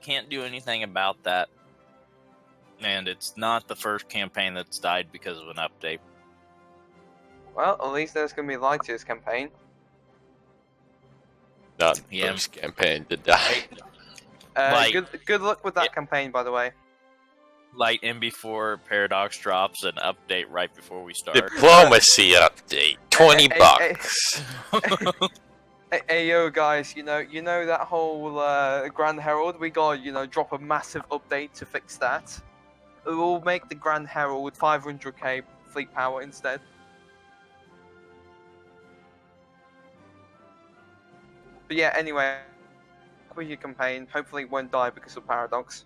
can't do anything about that. And it's not the first campaign that's died because of an update. Well, at least there's going to be light to this campaign. Not the first campaign to die. Good luck with that campaign, by the way. Light in before Paradox drops an update right before we start. Diplomacy update, $20. Hey yo guys, you know that whole Grand Herald, we gotta, drop a massive update to fix that. We'll make the Grand Herald 500k fleet power instead. But yeah, anyway, with your campaign, hopefully it won't die because of Paradox.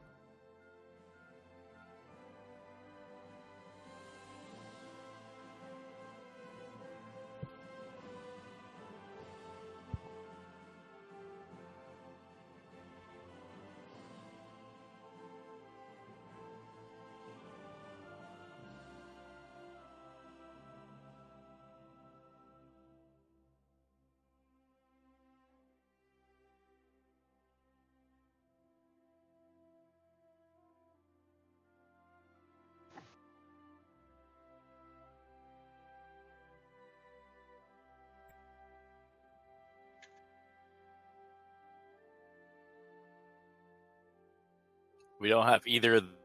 We don't have either of them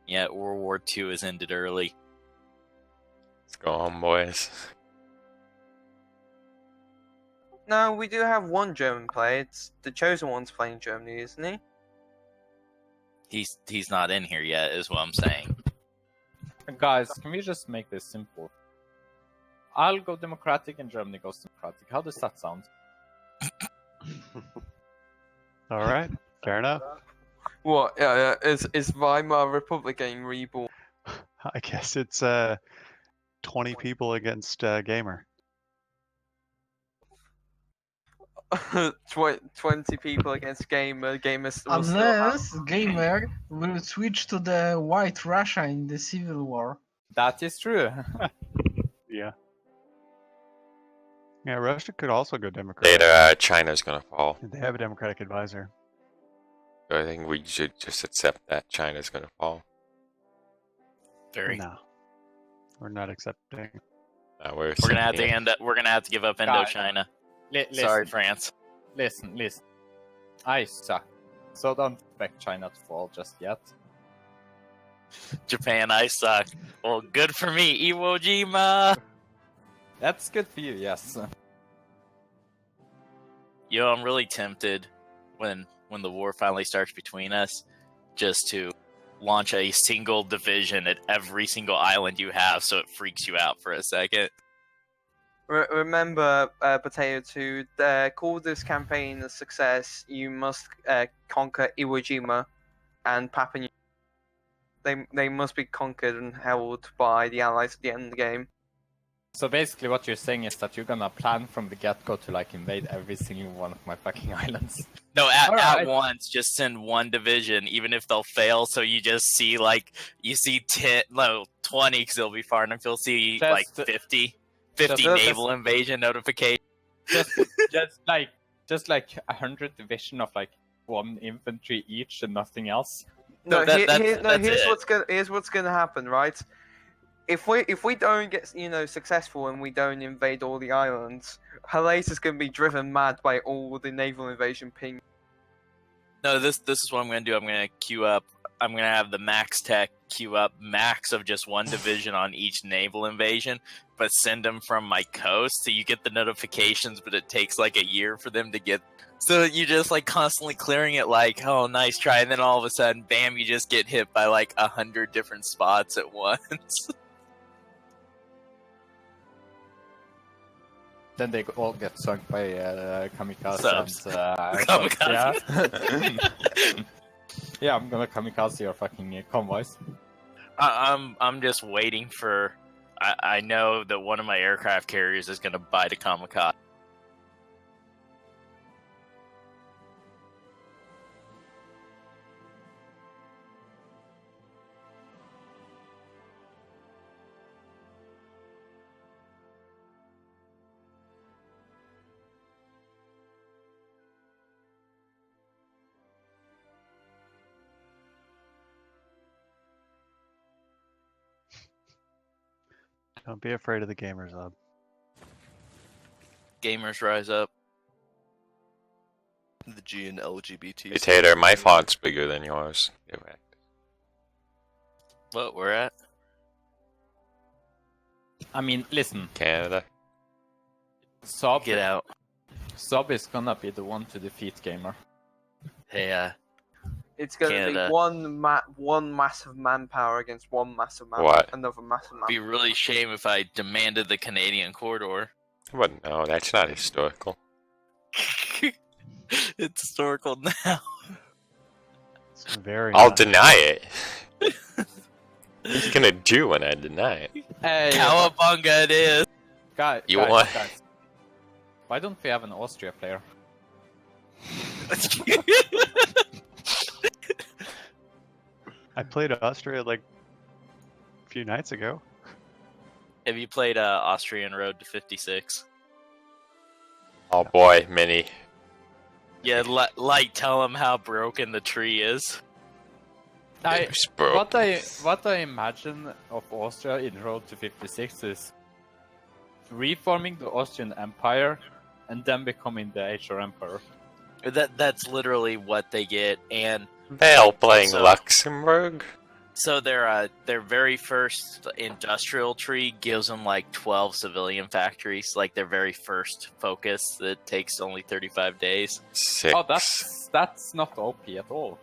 yet. World War II has ended early. Let's go on, boys. No, we do have one German player. It's the Chosen One's playing Germany, isn't he? He's not in here yet, is what I'm saying. Guys, can we just make this simple? I'll go democratic and Germany goes democratic. How does that sound? Alright, fair enough. What? Yeah. Is Weimar Republic getting reborn? I guess it's 20 people against Gamer. 20 people against Gamer. Gamer will still Unless Gamer will switch to the White Russia in the Civil War. That is true. Yeah. Yeah, Russia could also go Democratic. Later, China's gonna fall. They have a Democratic advisor. I think we should just accept that China's gonna fall. No, we're not accepting. We're gonna have to We're gonna have to give up Indochina. Sorry, France. Listen. I suck. So don't expect China to fall just yet. Japan, I suck. Well, good for me, Iwo Jima. That's good for you, yes. I'm really tempted when the war finally starts between us, just to launch a single division at every single island you have, so it freaks you out for a second. Remember, Potato, to call this campaign a success, you must conquer Iwo Jima and Papua New Guinea. They must be conquered and held by the Allies at the end of the game. So basically what you're saying is that you're gonna plan from the get-go to invade every single one of my fucking islands. No, at once, just send one division, even if they'll fail, so you just see 20, because it'll be far enough, you'll see 50 naval invasion notifications. Just like 100 division of one infantry each and nothing else. Here's what's gonna happen, right? If we don't get successful and we don't invade all the islands, Halais is going to be driven mad by all the naval invasion ping. No, this is what I'm going to do. I'm going to queue up. I'm going to have the max tech queue up max of just one division on each naval invasion, but send them from my coast, so you get the notifications, but it takes a year for them to get. So you just constantly clearing it, oh, nice try, and then all of a sudden, bam, you just get hit by 100 different spots at once. Then they all get sunk by kamikaze. Subs. Kamikaze. Yeah. Yeah, I'm gonna kamikaze your fucking convoys. I'm just waiting for. I know that one of my aircraft carriers is gonna bite a kamikaze. Don't be afraid of the gamers hub. Gamers rise up. The G and LGBT. Hey Tater, my font's bigger than yours. Get back. What we're at? I mean, listen, Canada. Sub, Get out. Sub is gonna be the one to defeat Gamer. Hey, It's going to Canada. be one massive manpower against one massive What? another massive be manpower. really shame if I demanded the Canadian corridor. But no, that's not historical. It's historical now. It's very. I'll nice. deny it. What are you gonna do when I deny it? Hey, Cowabunga it is. guys, You want- guys. Why don't we have an Austria player? I played Austria like a few nights ago. Have you played Austrian Road to 56? Oh boy, Mini. Yeah, Light, tell him how broken the tree is. It's broke. What I imagine of Austria in Road to 56 is reforming the Austrian Empire and then becoming the HR Emperor. That's literally what they get, and Bale playing So- Luxembourg. so their very first industrial tree gives them like 12 civilian factories, like their very first focus that takes only 35 days. 6. Oh, that's not OP at all.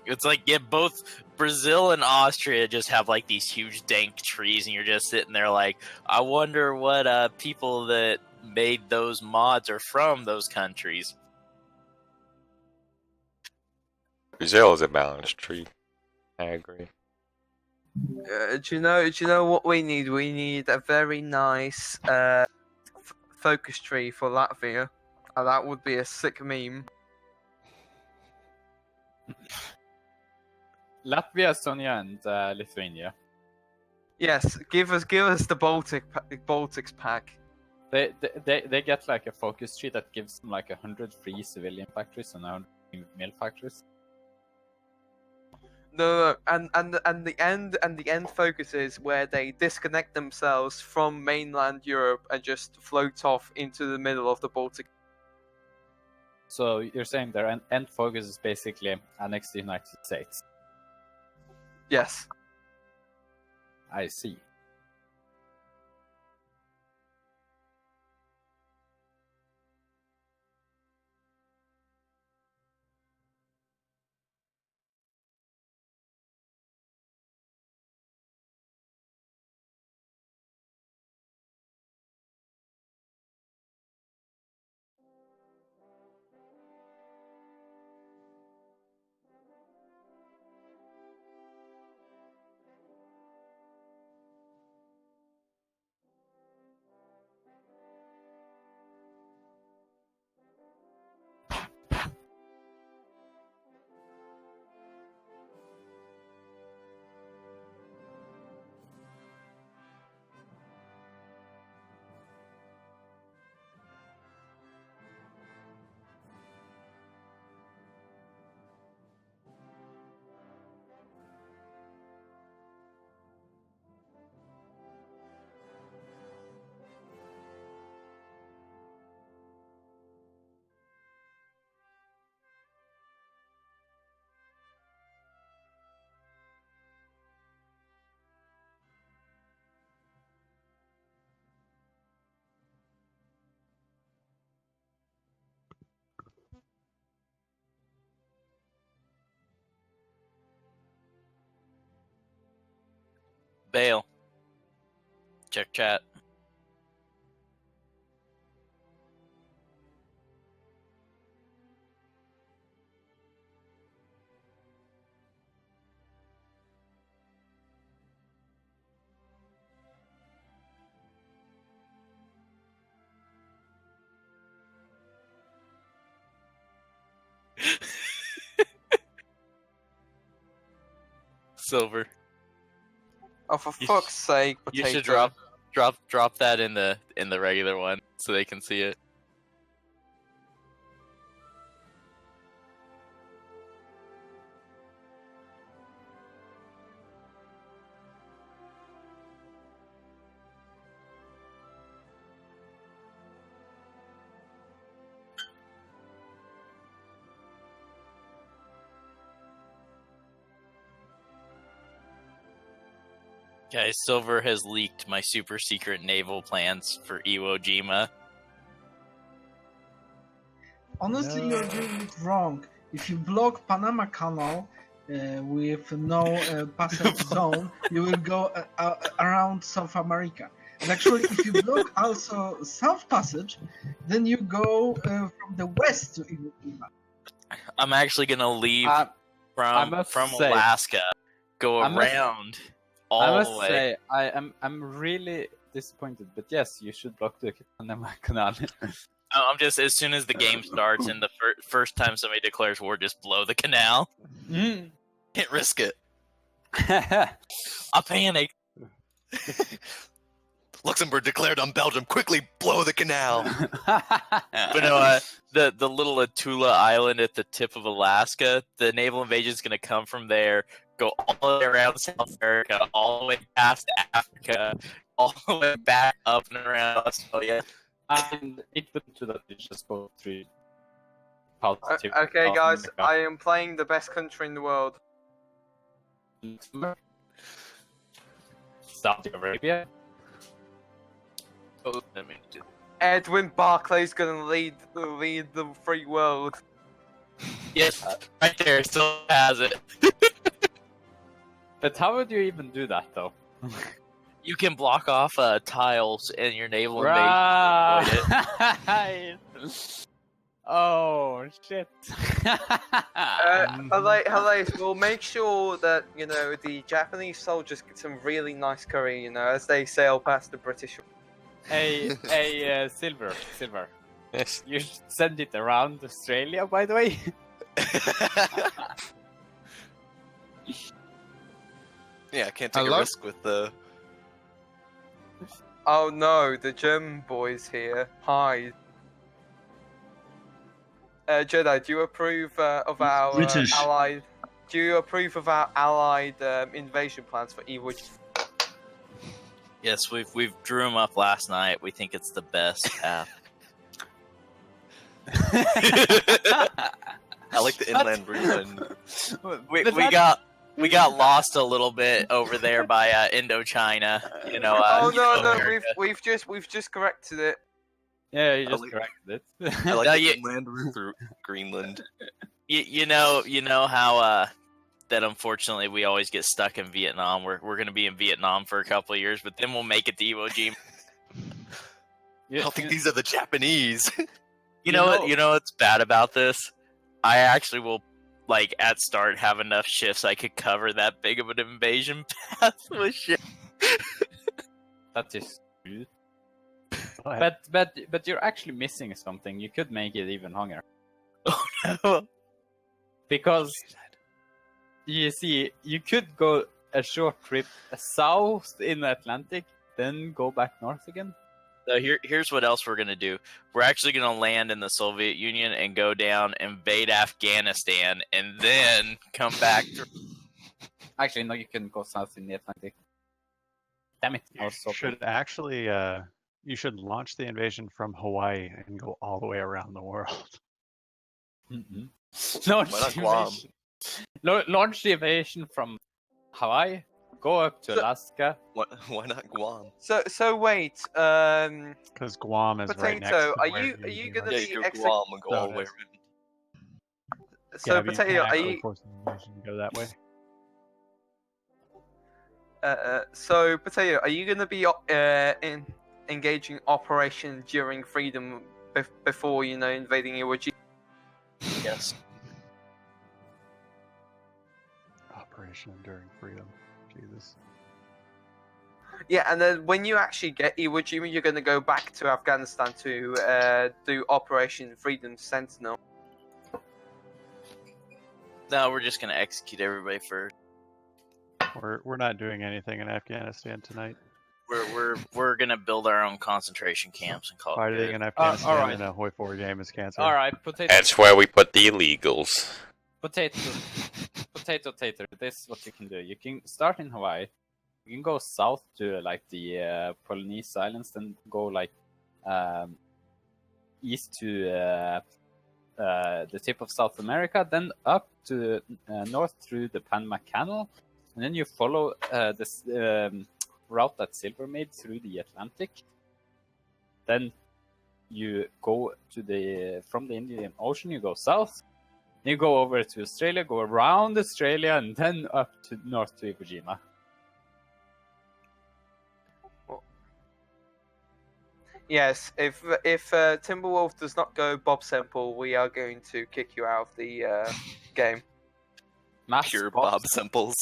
It's like, yeah, both Brazil and Austria just have like these huge dank trees, and you're just sitting there like, I wonder what people that made those mods are from those countries. Brazil is a balanced tree. I agree. Do you know what we need? We need a very nice focus tree for Latvia. That would be a sick meme. Latvia, Estonia, and Lithuania. Yes, give us the Baltics pack. They get like a focus tree that gives them like 100 free civilian factories and 100 mill factories. No, and the end focus is where they disconnect themselves from mainland Europe and just float off into the middle of the Baltic. So you're saying their end focus is basically annex the United States. Yes. I see. Bale. Check chat. Silver. Oh, for You fuck's sake, You potato. should drop that in the regular one so they can see it. Guys, Silver has leaked my super secret naval plans for Iwo Jima. Honestly, No. you're doing it wrong. If you block Panama Canal with no passage zone, you will go around South America. And actually, if you block also South Passage, then you go from the west to Iwo Jima. I'm actually gonna leave I from must say- Alaska, go I must- around I all must the way. say, I'm really disappointed. But yes, you should block the Panama Canal. I'm just, as soon as the game starts and the first time somebody declares war, just blow the canal. Mm. Can't risk it. I panic. Luxembourg declared on Belgium. Quickly blow the canal. But no, the little Atula island at the tip of Alaska, the naval invasion is going to come from there, go all the way around South America, all the way past Africa, all the way back up and around Australia. And it wouldn't do that. You just go through. Positive Okay, South guys, America. I am playing the best country in the world. Saudi Arabia. Oh, I mean, Edwin Barclay's gonna lead the free world. yes, right there, still has it. But how would you even do that, though? You can block off tiles in your naval invasion. to avoid it. Right. Oh shit. Hello, we'll make sure that, you know, the Japanese soldiers get some really nice curry, you know, as they sail past the British. Hey, Silver. Yes. You should send it around Australia, by the way. Yeah, I can't take Hello? a risk with the. Oh no, the German boys here. Hi. Jedi, do you approve of our British. allied? Do you approve of our allied invasion plans for Iwo Jima? Yes, we've drew them up last night. We think it's the best path. I like the inland route. And We got lost a little bit over there by Indochina. You know. Oh no, America. we've just corrected it. Yeah, you just like- corrected it. I like No, the you- inland route through Greenland. You know how that unfortunately we always get stuck in Vietnam. We're going to be in Vietnam for a couple of years, but then we'll make it to Iwo Jima. I don't think these are the Japanese. You know what's bad about this? I actually will, like, at start have enough shifts I could cover that big of an invasion path with shit. That is good. But you're actually missing something. You could make it even longer. Because you see, you could go a short trip south in the Atlantic, then go back north again. So here's what else we're gonna do. We're actually gonna land in the Soviet Union and go down, invade Afghanistan, and then come back through. Actually, no, you can go south in the Atlantic. Damn it! I You was so should actually, you should launch the invasion from Hawaii and go all the way around the world. Mm-hmm. Launch Why not the Guam? invasion. Launch the invasion from Hawaii. Go up to So- Alaska. Why not Guam? So wait, Because Guam is right next Potato, to are where you New gonna Yeah, Zealand you be go exec- Guam and go all the way Donuts. around. so Yeah, but you Potato, can't are actually you force the invasion to go that way. so Potato, are you gonna be in engaging Operation Enduring Freedom before, you know, invading Iwo Jima? Yes. Operation Enduring Freedom. Jesus. Yeah, and then when you actually get Iwo Jima, you're gonna go back to Afghanistan to do Operation Freedom Sentinel. No, we're just gonna execute everybody first. We're not doing anything in Afghanistan tonight. We're gonna build our own concentration camps and call it Fighting good. in Afghanistan alright. in a HOI4 game is canceled. All right, potato. That's where we put the illegals. Potato. Tater. This is what you can do. You can start in Hawaii. You can go south to like the Polynesian Islands, then go like east to the tip of South America, then up to north through the Panama Canal, and then you follow this route that Silver made through the Atlantic. Then you go from the Indian Ocean, you go south. You go over to Australia, go around Australia, and then up to north to Iwo Jima. Yes, if Timberwolf does not go Bob Semple, we are going to kick you out of the game. Pure Bob Simples.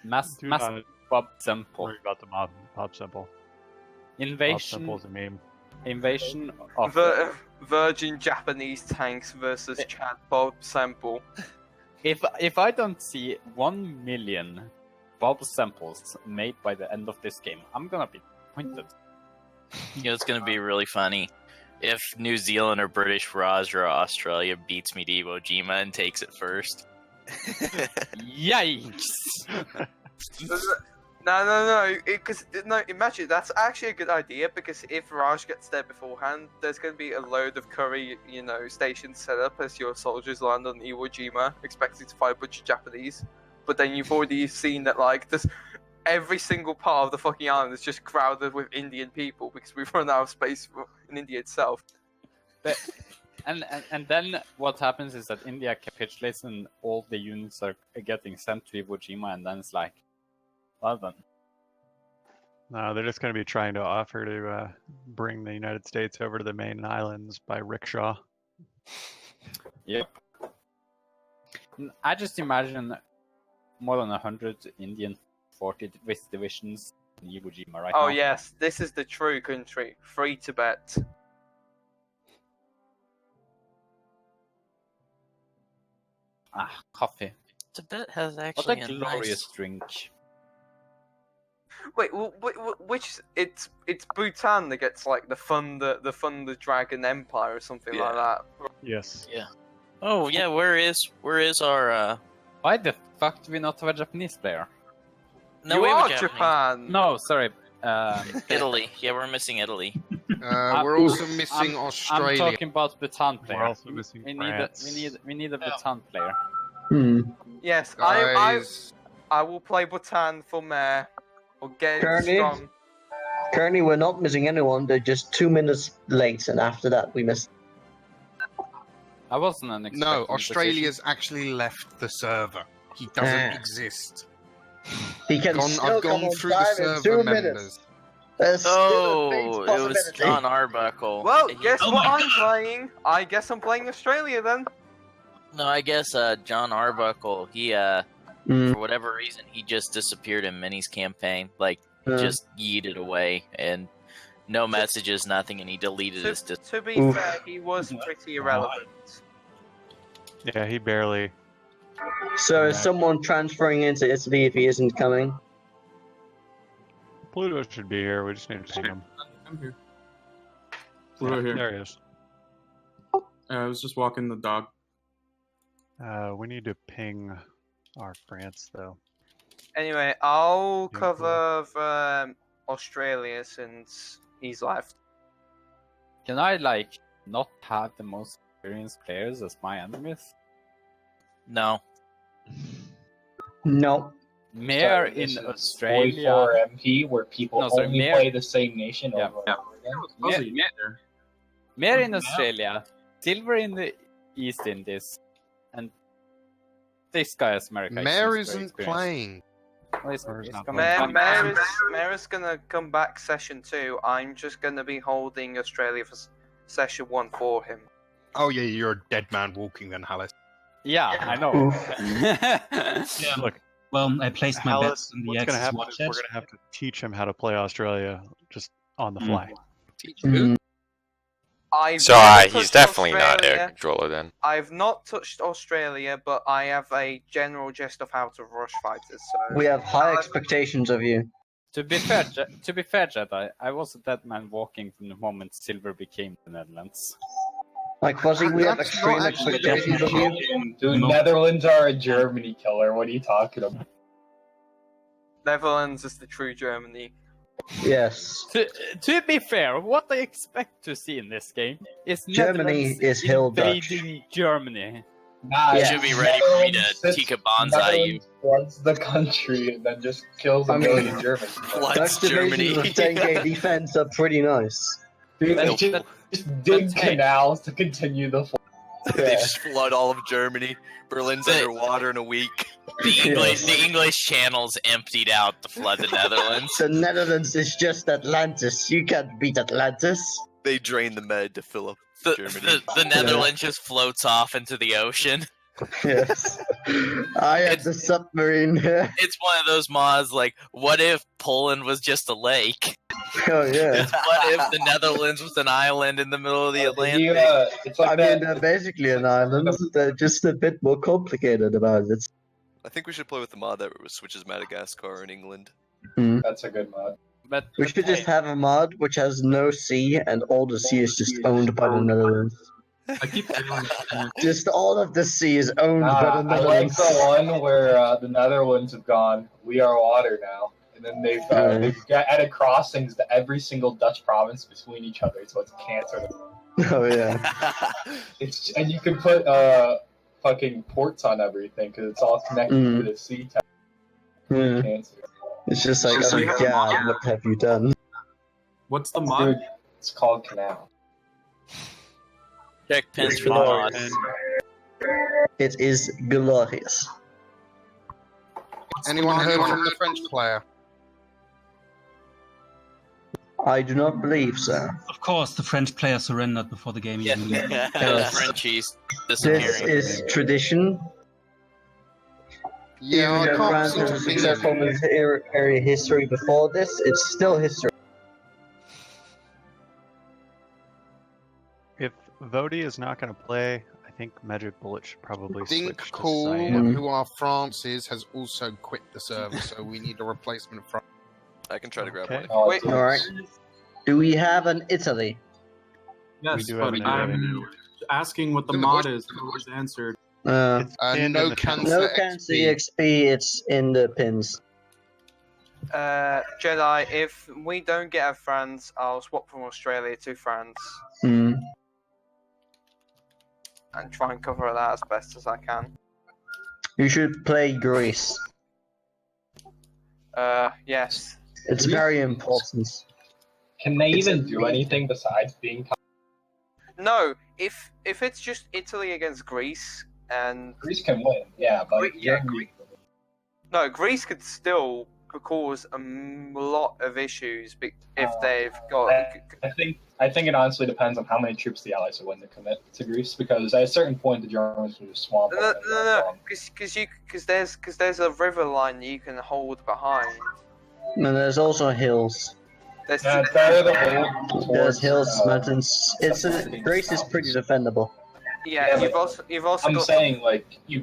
Mass Do not Bob Semple. worry about the Bob Simple. Bob Invasion. Simple's a meme. Invasion of Virgin Japanese tanks versus Chad Bob Semple. If I don't see 1 million Bob Samples made by the end of this game, I'm gonna be disappointed. You know, it's going to be really funny if New Zealand or British Raj or Australia beats me to Iwo Jima and takes it first. Yikes! No, imagine, that's actually a good idea, because if Raj gets there beforehand, there's going to be a load of curry, stations set up as your soldiers land on Iwo Jima, expecting to fight a bunch of Japanese. But then you've already seen that, like, every single part of the fucking island is just crowded with Indian people, because we've run out of space in India itself. And then what happens is that India capitulates and all the units are getting sent to Iwo Jima, and then it's like, well done. No, they're just going to be trying to offer to bring the United States over to the main islands by rickshaw. Yep. I just imagine more than 100 Indian 40th divisions in Iwo Jima right now. Oh yes, this is the true country. Free Tibet. Ah, coffee. Tibet has What actually a a glorious nice... drink. Wait, which it's Bhutan that gets like the Thunder Dragon Empire or something like that. Yes. Oh yeah, where is our? Why the fuck do we not have a Japanese player? No, you we have are a Japanese. Japan. No, sorry. Italy. Yeah, we're missing Italy. We're also missing I'm Australia. talking about Bhutan player. We're also missing we France. need a Bhutan player. Yes, Guys, I will play Bhutan for mayor. Or get Currently? strong. Currently, we're not missing anyone. They're just 2 minutes late, and after that, we missed. I wasn't an no, expecting Australia's actually left the server. He doesn't exist. He can still I've come gone on through the time in server 2 members. minutes. There's still a faint Oh, it was possibility. John Arbuckle. Well, He- guess what I'm playing? I guess I'm playing Australia then. No, I guess John Arbuckle. He Mm. for whatever reason, he just disappeared in Minnie's campaign. Like, just yeeted away, and no messages, nothing, and he deleted his. To be Oof. fair, he was pretty irrelevant. Yeah, he barely. So is someone transferring into Italy if he isn't coming? Pluto should be here. We just need to ping him. I'm here. Yeah, Pluto here. there he is. I was just walking the dog. We need to ping our France, though. Anyway, I'll Yeah, cover Australia since he's left. Can I, like, not have the most experienced players as my enemies? No, No. Mayor So this in is Australia. 44 MP where people No, sorry, only Mayor- play the same nation Yeah. over and over again. Supposedly you met there. Mayor in Australia. Silver in the East Indies. And this guy is America. Mayor He's very isn't experienced. playing. Well, he's Mayor's not coming playing. back. Mayor is gonna come back session 2. I'm just gonna be holding Australia for session 1 for him. Oh yeah, you're a dead man walking then, Hallis. Yeah, I know. Yeah, look, Well, I placed my Alice, bets on the what's going to X's happen watch is we're it. going to have to teach him how to play Australia just on the fly. Mm. So he's definitely not air controller then. I've not touched Australia, but I have a general gist of how to rush fighters. So We have high expectations of you. To be fair, Jedi, I was a dead man walking from the moment Silver became the Netherlands. Like Fuzzy, we have That's extreme not actually expectations of you. Dude, Netherlands are a Germany killer. What are you talking about? Netherlands is the true Germany. Yes. To be fair, what I expect to see in this game is Germany Netherlands is hill Dutch. invading Germany. Nah, You Yeah. should be ready for me to Netherlands Tika Bonsai you. floods the country and then just kills a I mean- million Germans. Floods Dutch divisions Germany. with 10k defense are pretty nice. Dude, they But- just dig hey. canals to continue the flood. They Yeah. just flood all of Germany. Berlin's They- underwater in a week. The English channels emptied out to flood the Netherlands. The Netherlands is just Atlantis. You can't beat Atlantis. They drain the Med to fill up The, Germany. the Netherlands just floats off into the ocean. Yes. I had the submarine here. It's one of those mods like, what if Poland was just a lake? Oh yeah. What if the Netherlands was an island in the middle of the Atlantic? It's like I mean, they're basically an island. They're just a bit more complicated about it. I think we should play with the mod that switches Madagascar and England. that's a good mod. But We should just have a mod which has no sea, and all the sea is just owned by the Netherlands. I keep feeling it. Just all of the sea is owned by the I like Netherlands. the one where the Netherlands have gone, we are water now. And then they've added crossings to every single Dutch province between each other, so it's cancer. Oh yeah. And you can put fucking ports on everything because it's all connected to the sea. Yeah. Cancer. It's just like, So oh we have a god, mod? what have you done? What's the mod? Dude, it's called canal. Check pins for the mod. It is glorious. Anyone heard from the French player? I do not believe so. Of course, the French player surrendered before the game even began. Those Frenchies This disappearing. is tradition. Yeah, Even I though can't France seem has to a think successful military history before this, it's still history. If Vodi is not going to play, I think Magic Bullet should probably Dink switch to Cool, Cyan. who are France's, has also quit the server, so we need a replacement from. I can try to grab Okay. one. Oh, Wait. Alright. Do we have an Italy? Yes, do have but an I'm asking what the In the mod bush. is. No one's answered. It's pinned in No the cancer no cancer XP, it's in the pins. Jedi, if we don't get a France, I'll swap from Australia to France Hmm. and try and cover that as best as I can. You should play Greece. Yes. It's very important. Can they even do anything besides being? No, if it's just Italy against Greece, and Greece can win, yeah, but Greece. No, Greece could still cause a lot of issues if they've got. I think it honestly depends on how many troops the Allies are willing to commit to Greece, because at a certain point the Germans will just swamp. No, because there's a river line you can hold behind. And there's also hills. There's There's hills, mountains. Greece is pretty defendable. Yeah, but you've also I'm got. saying you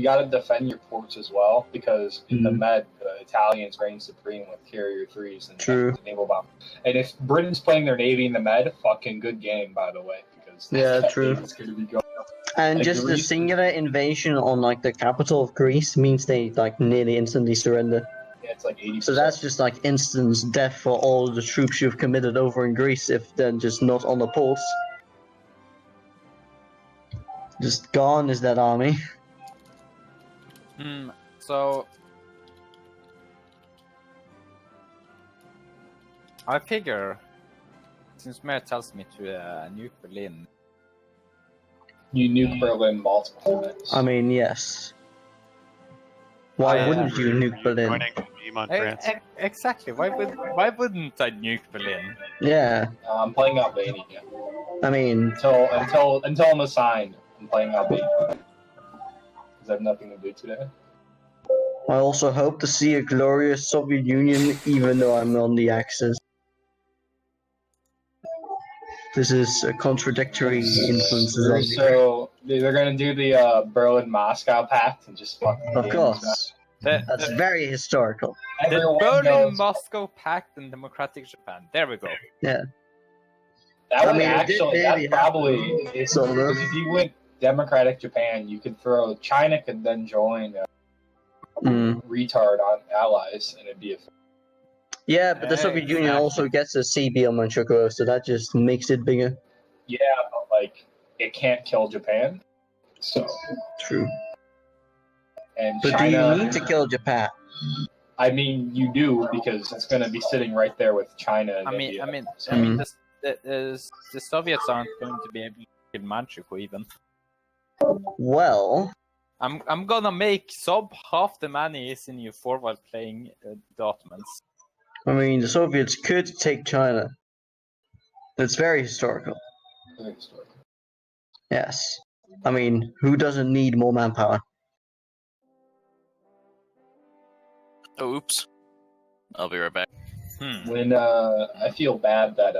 gotta defend your ports as well, because in the Med, the Italians reign supreme with carrier threes and True. naval bomb. And if Britain's playing their navy in the Med, fucking good game, by the way, because Yeah, that true. navy's gonna be going. And Like, just the Greece- singular invasion on like the capital of Greece means they like nearly instantly surrender. Yeah, it's like 80%. So that's just like instant death for all the troops you've committed over in Greece if they're just not on the ports. Just gone is that army. So I figure, since Mayor tells me to nuke Berlin, you nuke Berlin multiple times. I mean, yes. Why wouldn't you nuke Berlin? Joining the team on France. Exactly. Why wouldn't I nuke Berlin? Yeah, I'm playing Albania I mean, until I'm assigned. I'm playing Albania because I have nothing to do today. I also hope to see a glorious Soviet Union even though I'm on the Axis. This is a contradictory influences on me. So they're gonna do the Berlin-Moscow pact and just fucking. Of course. That's very historical. The Everyone knows- Berlin-Moscow Pact and Democratic Japan. There we go. Yeah. That would I mean, it did actually, maybe that probably, happen. if, Sort of. because if you went Democratic Japan, you could throw China could then join retard on allies, and it'd be a. Yeah, but the Soviet Union also gets a CB on Manchukuo, so that just makes it bigger. Yeah, but like it can't kill Japan, So True. and But China. do you need to kill Japan? I mean, you do because it's going to be sitting right there with China and India. I mean, the Soviets aren't going to be able to kill Manchukuo even. Well, I'm gonna make sub half the money is in U4 while playing the Ottomans. I mean, the Soviets could take China. That's very historical. Very historical. Yes. I mean, who doesn't need more manpower? Oh, oops. I'll be right back. When I feel bad that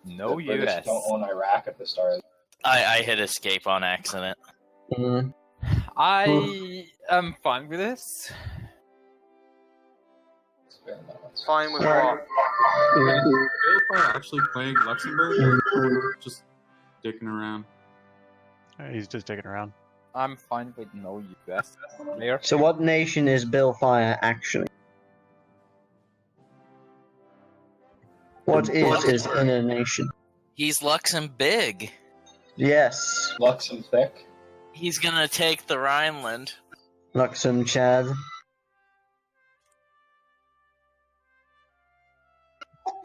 No the British US. don't own Iraq at the start. I hit escape on accident. I am fine with this. Fine with what? Are actually playing Luxembourg or just dicking around? He's just digging around. I'm fine with no US player. So what nation is Bill Fire actually? What is in a nation? He's Luxembourg. Yes. Luxem thick. He's gonna take the Rhineland. Luxem Chad.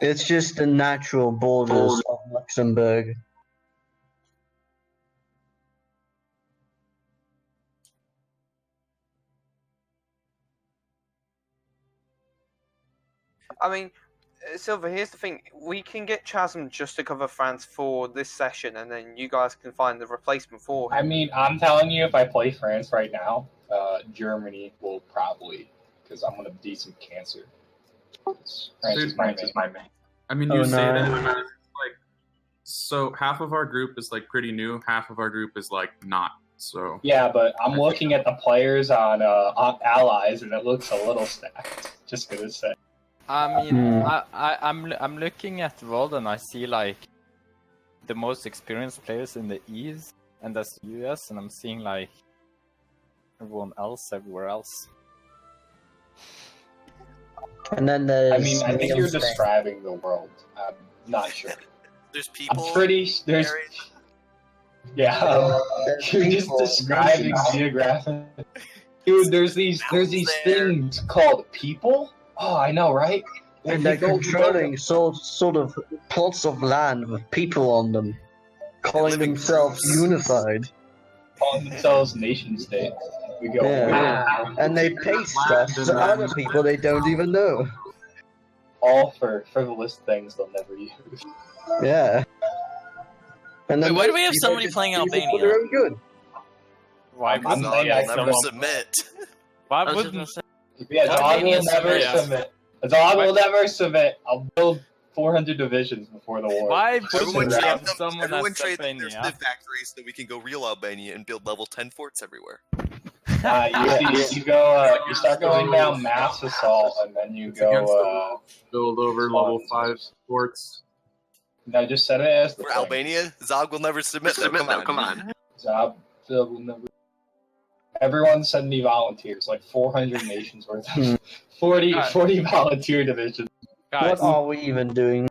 It's just the natural borders of Luxembourg. I mean, Silver, here's the thing. We can get Chasm just to cover France for this session, and then you guys can find the replacement for him. I mean, I'm telling you, if I play France right now, Germany will probably, because I'm gonna beat some cancer. France is my main. I mean, you say that, but it's like, so half of our group is like pretty new, half of our group is like not. So Yeah, but I'm looking at the players on Allies, and it looks a little stacked. Just gonna say. I mean, I'm looking at the world and I see like the most experienced players in the East, and that's the US, and I'm seeing like everyone else everywhere else. And then there's. I mean, I think you're describing the world. I'm not sure. There's people. I'm pretty. There's. Yeah, you're just describing geographic. Dude, there's these things called people. Oh, I know, right? And they're controlling sort of plots of land with people on them, calling themselves unified. Calling themselves nation states. We go. Yeah. And they pay stuff to other people they don't even know. All for frivolous things they'll never use. Yeah. And Wait, then why do we have those somebody people playing just use it for Albania? their own good. Why I'm wouldn't saying yeah, I Never someone- submit. Why wouldn't Yeah, Zog will Albanians never submit. submit. Zog will never submit. I'll build 400 divisions before the war. why Everyone wouldn't we trade have them. someone Everyone as trade their Albania? civ factories so we can go real Albania and build level 10 forts everywhere. You go. You start going down mass assault, and then you it's against the go. wall. Build over level 5 forts. I just said it as the For thing. Albania, Zog will never submit. Come on. Zog will never. Everyone send me volunteers, like 400 nations worth of 40 volunteer divisions. Guys, What are we even doing?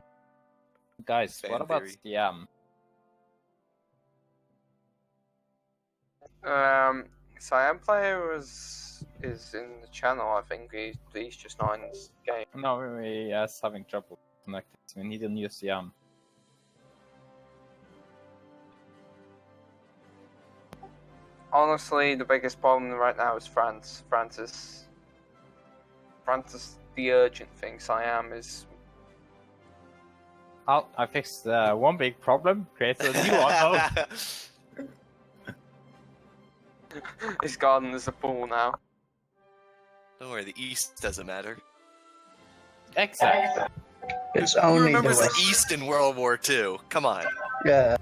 guys, Fan what about theory. Stiam? Cyan player is in the channel. I think he's just not in this game. No, we are having trouble connecting. We need a new Stiam. Honestly, the biggest problem right now is France. France is the urgent thing. Siam is. I fixed one big problem, created a new one. Oh. His garden is a pool now. Don't worry, the East doesn't matter. Exactly. It's Who only the remembers the West. East in World War II? Come on. Yeah,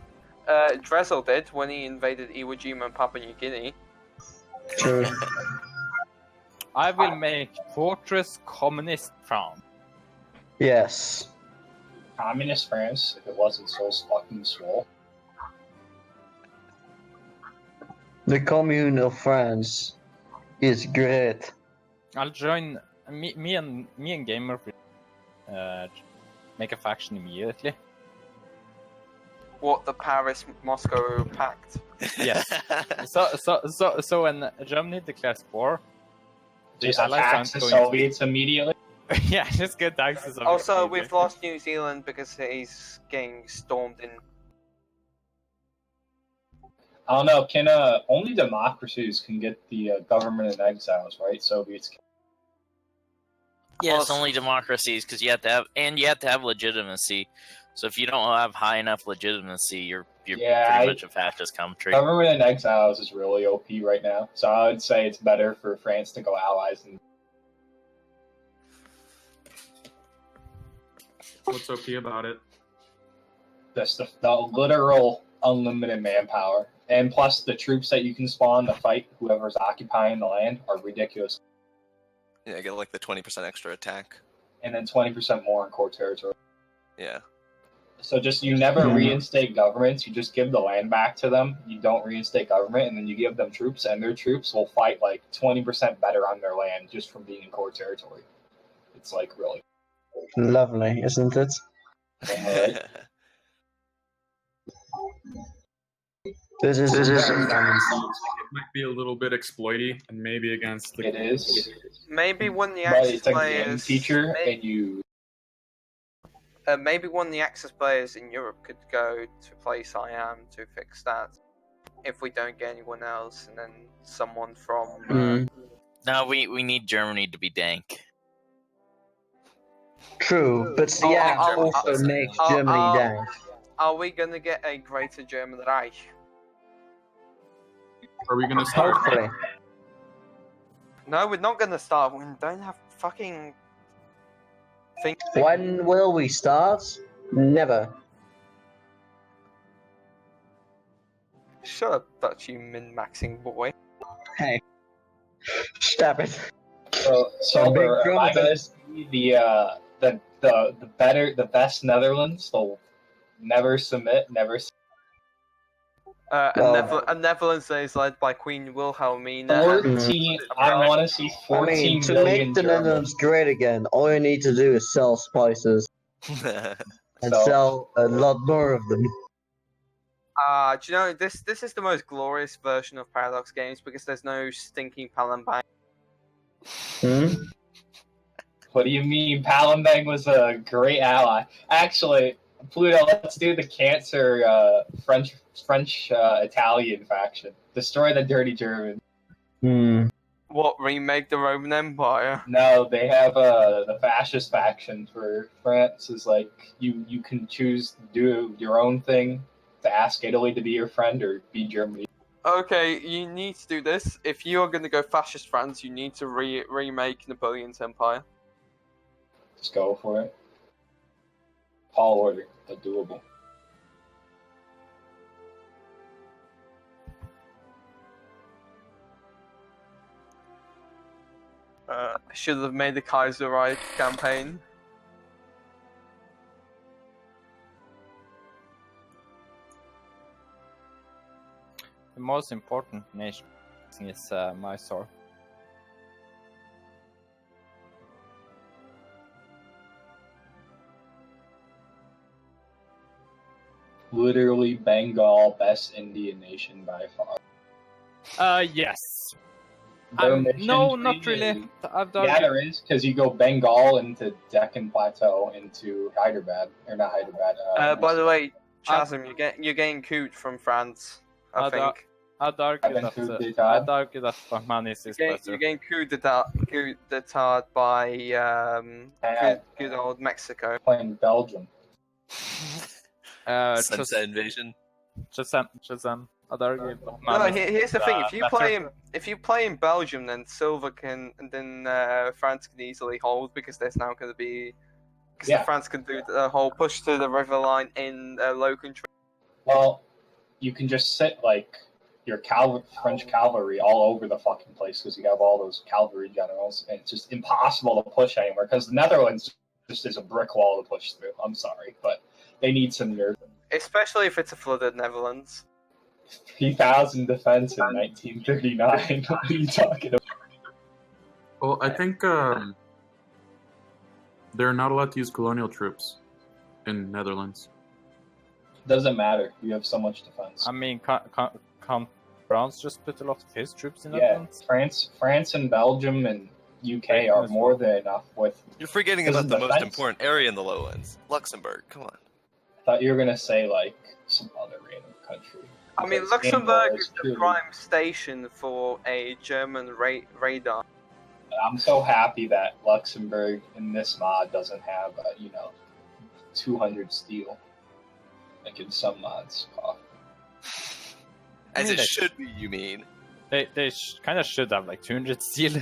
Dressel did when he invaded Iwo Jima and Papua New Guinea. true. I will make Fortress Communist France. Yes. Communist France, if it wasn't so fucking swole. The Commune of France is great. I'll join. Me and Gamer will make a faction immediately. What, the Paris-Moscow pact? Yes. So when Germany declares war, the Just Allies attacks aren't the going to be- Soviets immediately. Yeah, just get taxes. Also, we've lost New Zealand because he's getting stormed in. I don't know. Can only democracies can get the government in exiles, right? Soviets. Yes, only democracies, because you have to have legitimacy. So if you don't have high enough legitimacy, you're pretty much a fascist country. Government in exiles is really OP right now, so I would say it's better for France to go allies. And What's OP about it? just the literal unlimited manpower, and plus the troops that you can spawn to fight whoever's occupying the land are ridiculous. Yeah, get like the 20% extra attack. And then 20% more in core territory. Yeah. So just you never reinstate governments. You just give the land back to them. You don't reinstate government, and then you give them troops, and their troops will fight like 20% better on their land just from being in core territory. It's like really Lovely, isn't it? right? This is It might be a little bit exploity, and maybe against the. It is. Maybe one of the But Axis it's a game players. feature, and you. Maybe one of the Axis players in Europe could go to play Siam to fix that. If we don't get anyone else, and then someone from. No, we need Germany to be dank. True, but Siam also makes Germany dank. Are we gonna get a greater German Reich? Are we gonna start? Hopefully. No, we're not gonna start. We don't have fucking. When will we start? Never. Shut up, Dutch, you min-maxing boy. Hey. Stop it. So am I gonna see the best Netherlands? They'll never submit, never. And Netherlands is led by Queen Wilhelmina. 14. I want to see 14 to million make the Germans. Netherlands great again, all you need to do is sell spices. And sell a lot more of them. Do you know, this is the most glorious version of Paradox games because there's no stinking Palembang. What do you mean? Palembang was a great ally. Actually, Pluto, let's do the cancer French Italian faction. Destroy the dirty Germans. What, remake the Roman Empire? No, they have the fascist faction for France. Is like you can choose to do your own thing, to ask Italy to be your friend or be Germany. Okay, you need to do this. If you are going to go fascist France, you need to remake Napoleon's empire. Just go for it. Tall order, but doable. Should have made the Kaiserreich campaign. The most important nation is Mysore. Literally Bengal, best Indian nation by far. Yes. Their No, mission not tree really. is- I've done Yeah, there is, because you go Bengal into Deccan Plateau into Hyderabad, or not Hyderabad. By the way, Chasm, you're getting coot from France, I think. I'd argue that Bahmanis is better. You're getting coup d'etat by good old Mexico. Playing Belgium. Sunset Invasion. Shazam. I'd argue No, Bahmanis here's the is, thing: better. if you play in Belgium, then Silver can, and then France can easily hold because there's now going to be, France can do the whole push to the river line in low country. Well, you can just sit like your French cavalry all over the fucking place because you have all those cavalry generals, and it's just impossible to push anywhere because the Netherlands just is a brick wall to push through. I'm sorry, but they need some nerve. Especially if it's a flooded Netherlands. 3,000 defense in 1939. What are you talking about? Well, I think they're not allowed to use colonial troops in Netherlands. Doesn't matter. You have so much defense. I mean, can't France just put a lot of his troops in Yeah, Netherlands? France and Belgium and UK are more than enough with. You're forgetting Because about the most defense- important area in the lowlands, Luxembourg. Come on. I thought you were gonna say like some other random country. I mean, Because Luxembourg England is the truly- prime station for a German radar. I'm so happy that Luxembourg in this mod doesn't have 200 steel, like in some mods. Oh. As mean, it they- should be, you mean? They kind of should have like 200 steel.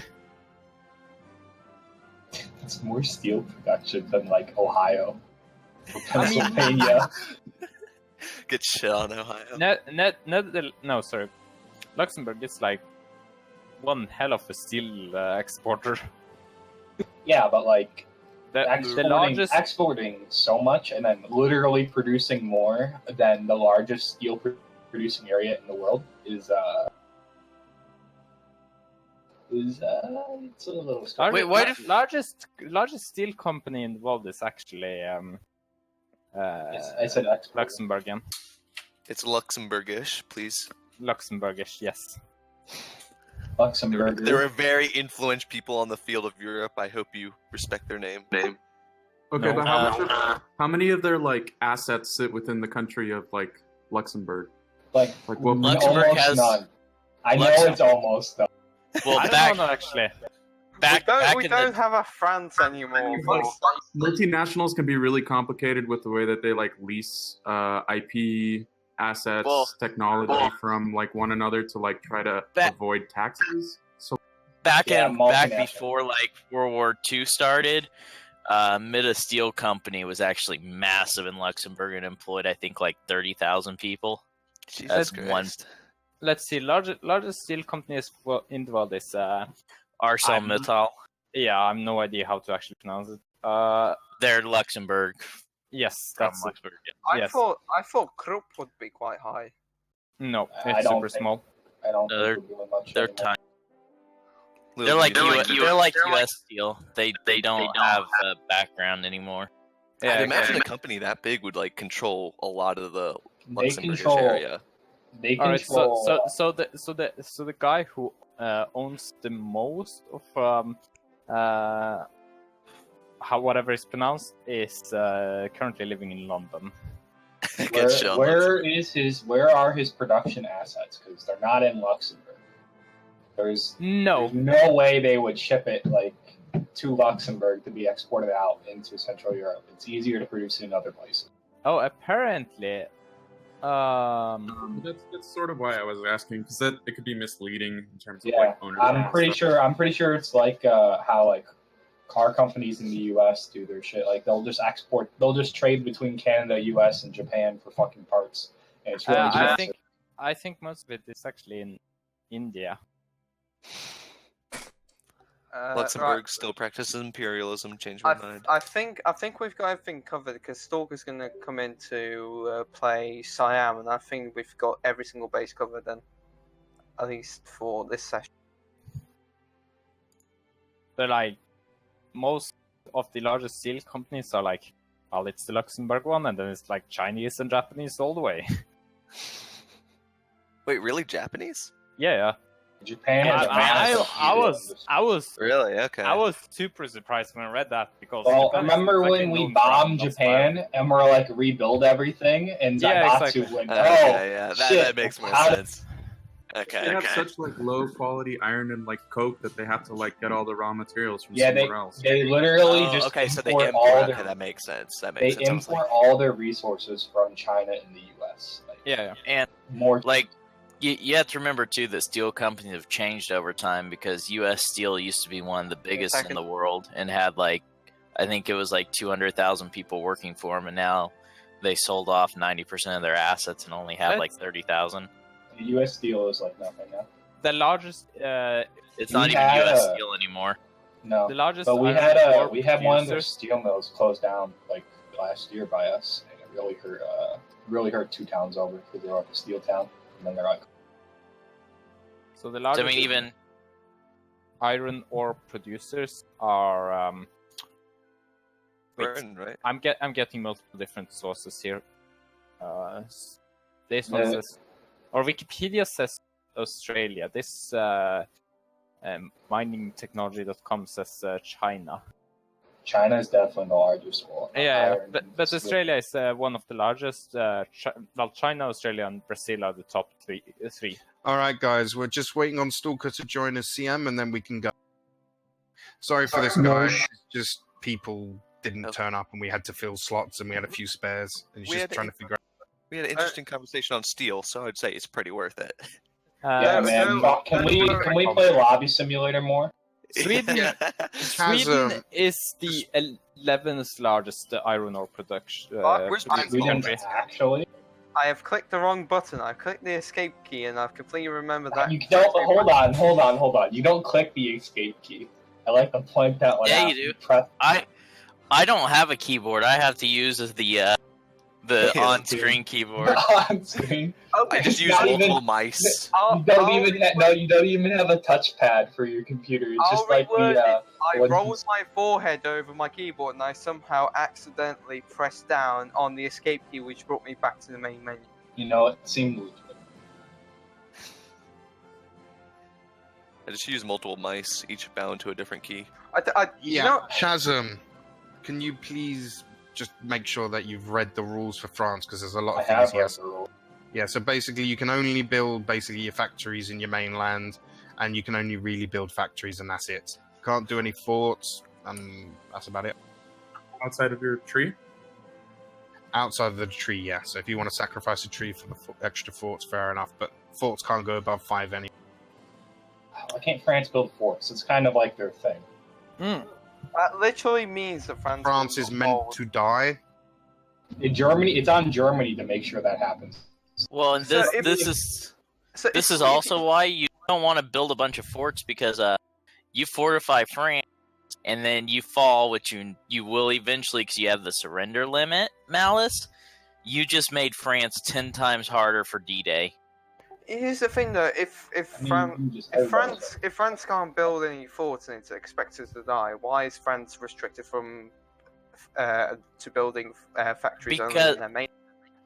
It's more steel production than like Ohio, or Pennsylvania. Get shit on Ohio. No, sorry. Luxembourg is like one hell of a steel exporter. Yeah, but like The exporting so much and then literally producing more than the largest steel producing area in the world is it's a little scary. Wait, why largest steel company involved is actually I said export. Luxembourgian. It's Luxembourgish, please. Luxembourgish, yes. Luxembourg. There are very influential people on the field of Europe. I hope you respect their name. Okay, No, but how many of their like assets sit within the country of like Luxembourg? Like what? Luxembourg almost has none. I know it's almost though. Well, I back, don't know actually. We don't have a France anymore. Multinationals can be really complicated with the way that they like lease IP assets, technology from like one another to like try to avoid taxes. So back before like World War II started, Mida Steel Company was actually massive in Luxembourg and employed, I think, like 30,000 people. Jesus That's Christ. Let's see. Largest steel companies in the world is ArcelorMittal. Yeah, I have no idea how to actually pronounce it. They're Luxembourg. Yes, From that's Luxembourg. I thought Krupp would be quite high. No, I it's don't super think- small. I don't No, think they're- we're doing much They're anymore. tiny. They're like US Steel. They don't have a background anymore. I'd imagine a company that big would like control a lot of the They Luxembourgish control- area. They All right, control. so the guy who owns the most of whatever is pronounced is currently living in London. Where are his production assets? Because they're not in Luxembourg. There's no way they would ship it like to Luxembourg to be exported out into Central Europe. It's easier to produce in other places. Oh, apparently. That's sort of why I was asking, because it could be misleading in terms of Yeah, like ownership. I'm and pretty stuff. sure it's like how like car companies in the U.S. do their shit. Like they'll just trade between Canada, U.S., and Japan for fucking parts, and it's really expensive. I think most of it is actually in India. Luxembourg still practices imperialism. Change my mind. I think we've got everything covered because Stalker's going to come in to play Siam, and I think we've got every single base covered then, at least for this session. But like most of the largest steel companies are like, well, it's the Luxembourg one, and then it's like Chinese and Japanese all the way. Wait, really? Japanese? Yeah. Japan. I was really okay. I was super surprised when I read that because. Well, Japan is remember like when a we known bombed brand, Japan and we're like rebuild everything, and Yeah, Zaibatsu exactly. went, yeah, shit, that makes more how did- sense. Okay. They have such like low quality iron and like coke that they have to like get all the raw materials from Yeah, somewhere else. they literally just okay, so they import import. all Okay, their, that makes sense. That they makes sense. I was import all their resources from China and the U.S. Like, Yeah. And more like you have to remember too that steel companies have changed over time because U.S. Steel used to be one of the biggest in the world and had like I think it was like 200,000 people working for them, and now they sold off 90% of their assets and only have like 30,000. The U.S. Steel is like nothing now. The largest. It's not even U.S. Steel anymore. No, The largest. but we iron had ore one of their producers- steel mills closed down like last year by us, and it really hurt two towns over because they were like a steel town, and then they're like. So the So, largest. I mean, even iron ore producers are. Wait, Burton, right? I'm getting multiple different sources here. This one says or Wikipedia says Australia. This miningtechnology.com says China. China is definitely the largest one. Yeah, but Australia is one of the largest. China, Australia, and Brazil are the top three. All right, guys, we're just waiting on Stalker to join us, CM, and then we can go. Sorry for this, guys. Just people didn't turn up, and we had to fill slots, and we had a few spares. And just trying to figure out. We had an interesting conversation on steel, so I'd say it's pretty worth it. Yeah, man. Can we play Lobby Simulator more? Sweden is the 11th largest iron ore production country. Actually, I have clicked the wrong button. I clicked the escape key, and I've completely remembered that. You don't. Hold on. You don't click the escape key. I like to point that one out. Yeah, you do. I don't have a keyboard. I have to use the on-screen keyboard. On-screen. I just use multiple mice. You don't even have a touchpad for your computer. It's just like I rolled my forehead over my keyboard, and I somehow accidentally pressed down on the escape key, which brought me back to the main menu. You know, it seemed legitimate. I just use multiple mice, each bound to a different key. Shazam, can you please just make sure that you've read the rules for France, because there's a lot of things he has. Yeah, so basically you can only build your factories in your mainland, and you can only really build factories, and that's it. You can't do any forts, and that's about it. Outside of your tree? Outside of the tree, yeah. So if you want to sacrifice a tree for the extra forts, fair enough, but forts can't go above 5 anyway. Why can't France build forts? It's kind of like their thing. That literally means that France is meant to die. In Germany, it's on Germany to make sure that happens. Well, and this is also why you don't want to build a bunch of forts, because you fortify France and then you fall, which you will eventually, because you have the surrender limit, Malice. You just made France 10 times harder for D-Day. Here's the thing, though. If France can't build any forts and it's expected to die, why is France restricted from to building factories only in their main?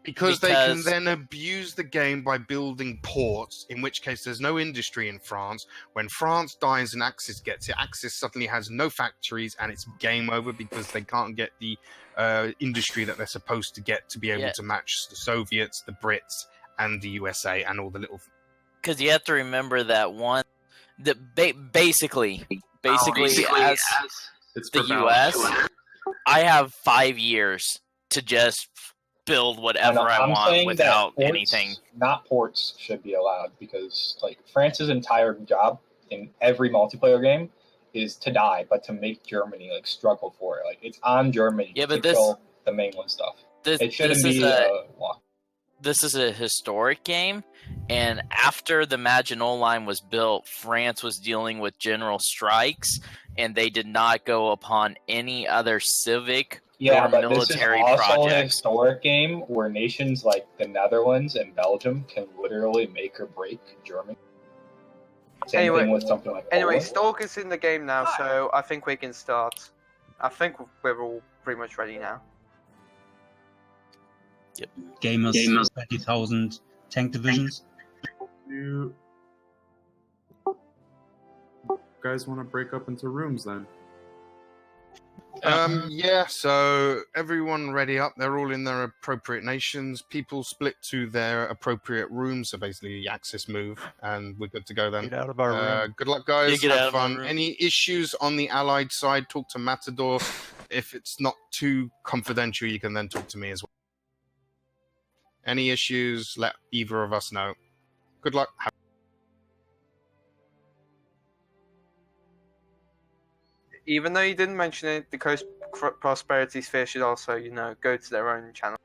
Because they can then abuse the game by building ports, in which case there's no industry in France. When France dies and Axis gets it, Axis suddenly has no factories, and it's game over because they can't get the industry that they're supposed to get to be able to match the Soviets, the Brits, and the USA, and all the little... Because you have to remember that basically as the US, I have 5 years to just build whatever I want without anything. Not ports should be allowed, because like France's entire job in every multiplayer game is to die, but to make Germany like struggle for it. Like it's on Germany to kill the mainland stuff. It shouldn't be law. This is a historic game, and after the Maginot Line was built, France was dealing with general strikes, and they did not go upon any other civic or military this is also projects. a historic game where nations like the Netherlands and Belgium can literally make or break Germany. Same thing with something like Poland. Stalker's in the game now, so I think we can start. I think we're all pretty much ready now. Yep. Gamers 20,000 tank divisions. You guys want to break up into rooms then? Yeah, so everyone ready up. They're all in their appropriate nations. People split to their appropriate rooms. So basically, the Axis move, and we're good to go then. Get out of our room. Good luck, guys. Get out Have of our fun. room. Any issues on the Allied side, talk to Matador. If it's not too confidential, you can then talk to me as well. Any issues, let either of us know. Good luck. Even though you didn't mention it, the Coast Prosperity Sphere should also, go to their own channel.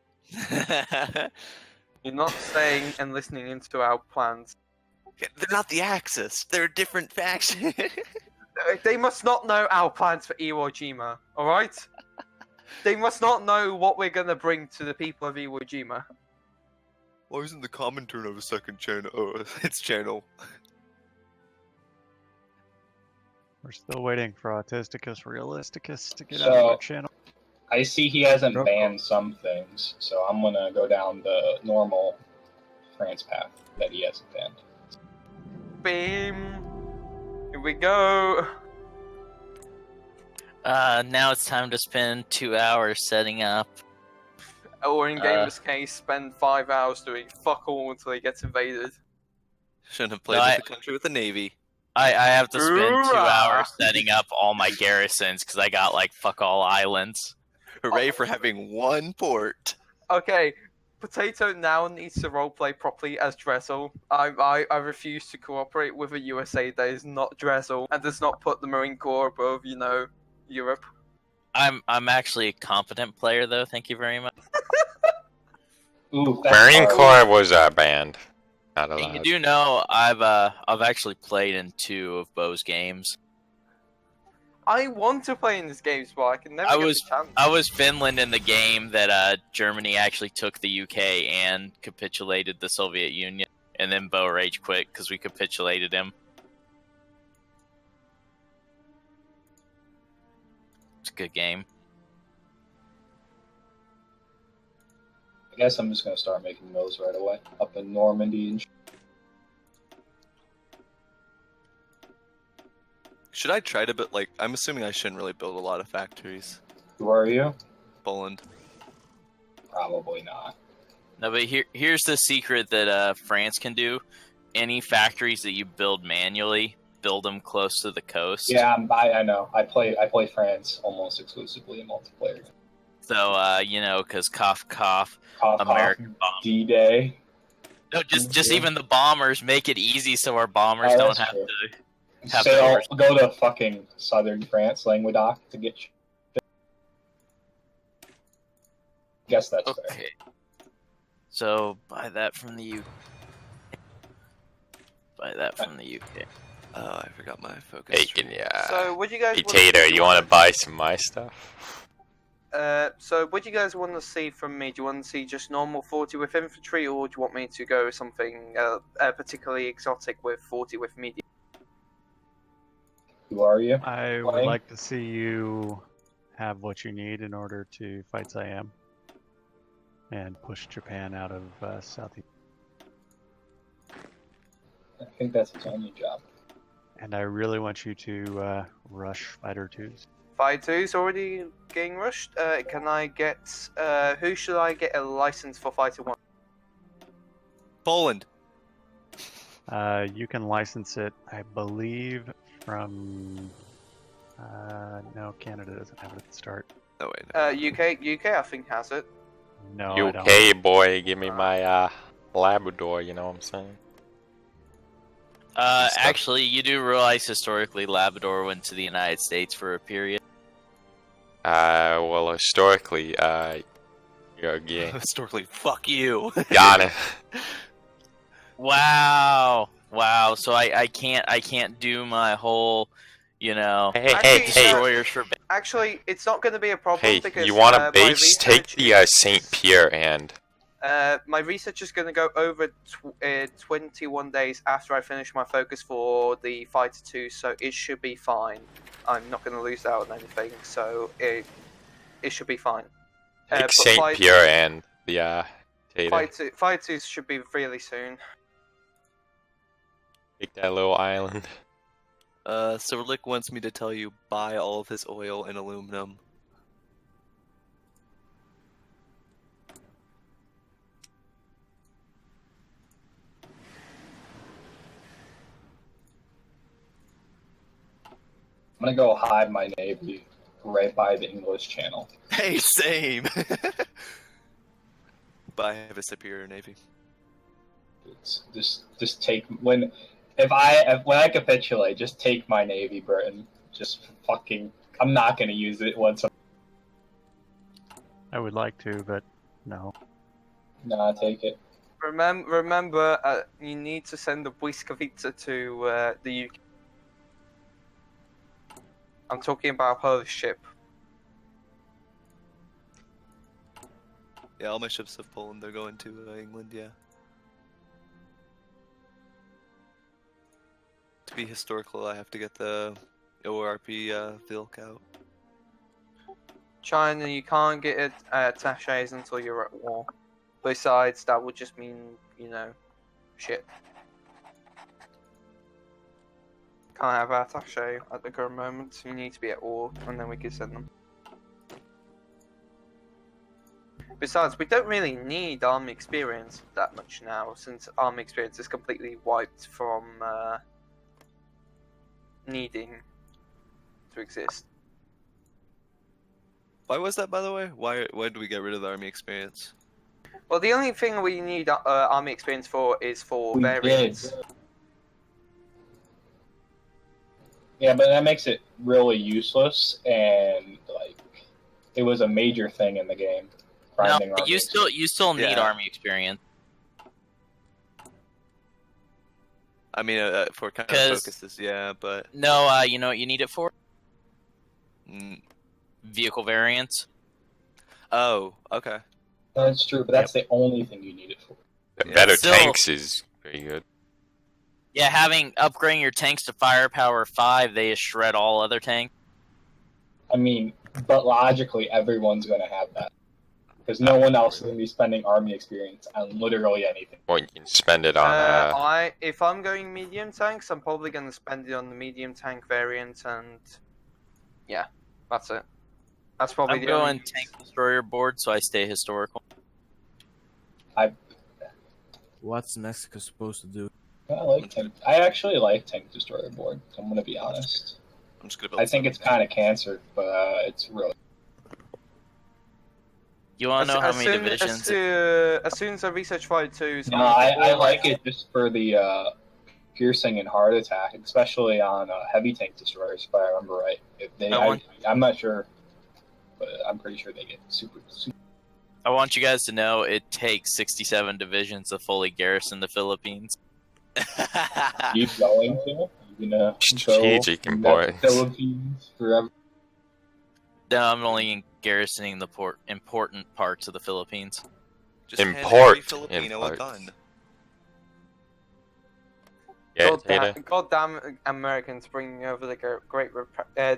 You're not staying and listening into our plans. They're not the Axis. They're a different faction. They must not know our plans for Iwo Jima, alright? They must not know what we're gonna bring to the people of Iwo Jima. Why isn't the common turn of a second channel? Oh, its channel. We're still waiting for Autisticus Realisticus to get out of our channel. I see he hasn't banned some things, so I'm gonna go down the normal France path that he hasn't banned. Beam. Here we go. Now it's time to spend 2 hours setting up. Or in Gamer's case, spend 5 hours doing fuck all until he gets invaded. Shouldn't have played with the country with the navy. I have to spend 2 Hoorah! hours setting up all my garrisons because I got like fuck all islands. Hooray for having one port. Okay, Potato now needs to roleplay properly as Dressel. I refuse to cooperate with a USA that is not Dressel and does not put the Marine Corps above, you know, Europe. I'm actually a competent player though. Thank you very much. Ooh, Marine Corps was banned. Not allowed. You do know I've actually played in 2 of Bo's games. I want to play in this game, but I can never get the chance. I was Finland in the game that Germany actually took the UK and capitulated the Soviet Union, and then Bo rage quit because we capitulated him. It's a good game. I guess I'm just gonna start making those right away up in Normandy and. Should I try to build, like, I'm assuming I shouldn't really build a lot of factories. Who are you? Poland. Probably not. No, but here's the secret that France can do. Any factories that you build manually, build them close to the coast. Yeah, I know. I play France almost exclusively in multiplayer. So you know, because cough, American bomb. D-Day. No, just even the bombers make it easy so our bombers don't have to. Sail, go to fucking southern France, Languedoc, to get. Guess that's okay. fair. So buy that from the UK. Buy that from the UK. Oh, I forgot my focus. Hey, So, what do you guys? Potato, you want to buy some of my stuff? So what do you guys want to see from me? Do you want to see just normal 40 with infantry, or do you want me to go something particularly exotic with 40 with medium? Who are you? I would like to see you have what you need in order to fight Siam and push Japan out of Southeast. I think that's his only job. And I really want you to rush Fighter 2s. Fighter 2's already getting rushed. Can I get... who should I get a license for Fighter 1? Poland. You can license it, I believe, from... no, Canada doesn't have it at the start. Oh, wait. No. UK I think has it. No, I don't. UK boy, give me my Labrador, you know what I'm saying? Actually, you do realize historically Labrador went to the United States for a period. Well, historically, you're gay. Historically, fuck you. Got it. Wow. So I can't do my whole, you know, Hey. destroyers for. Actually, it's not going to be a problem Hey, because you want a my base? Take research the St. Pierre and... my research is going to go over 21 days after I finish my focus for the Fighter 2, so it should be fine. I'm not going to lose out on anything, so it should be fine. Take St. Pierre and the Fighter 2s should be really soon. Take that little island. Silverlick wants me to tell you, buy all of his oil and aluminum. I'm gonna go hide my navy right by the English Channel. Hey, same. But I have a superior navy. It's just take when I capitulate, just take my navy, Britain. Just fucking. I'm not gonna use it once. I would like to, but no. Nah, take it. Remember, you need to send the Błyskawica to the UK. I'm talking about her ship. Yeah, all my ships have Poland. They're going to England, yeah. To be historical, I have to get the ORP Vilk out. China, you can't get attaches until you're at war. Besides, that would just mean, you know, Shit. Can't have attaché at the current moment. You need to be at war, and then we can send them. Besides, we don't really need army experience that much now, since army experience is completely wiped from needing to exist. Why was that, by the way? Why did we get rid of the army experience? Well, the only thing we need army experience for is for We variants. did. Yeah, but that makes it really useless, and like, it was a major thing in the game. No, Grinding army you still need Yeah. army experience. I mean, for kind of 'Cause- focuses, yeah, but No, you know what you need it for? mm, Vehicle variants. oh, okay. That's true, but that's the only thing you need it for. The Yeah. better Still- tanks is pretty good. Yeah, upgrading your tanks to firepower 5, they just shred all other tanks. I mean, but logically, everyone's going to have that. Because no one else is going to be spending army experience on literally anything. Or you can spend it on If I'm going medium tanks, I'm probably going to spend it on the medium tank variant, and yeah, that's it. That's probably I'm the going only... tank destroyer board, so I stay historical. What's Mexico supposed to do? I actually like tank destroyer board. I'm going to be honest. I'm just gonna build I think it's kind of cancer, but it's really. You want to know how many divisions? As soon as I research Flight 2's... No, I like it just for the piercing and heart attack, especially on heavy tank destroyers, if I remember right. I'm not sure, but I'm pretty sure they get super. I want you guys to know it takes 67 divisions to fully garrison the Philippines. Keep going to. You know, strategic importance. Philippines forever. No, I'm only garrisoning the important parts of the Philippines. Just hand every Import Filipino a imports. gun. Yeah, God damn Americans bringing over the Great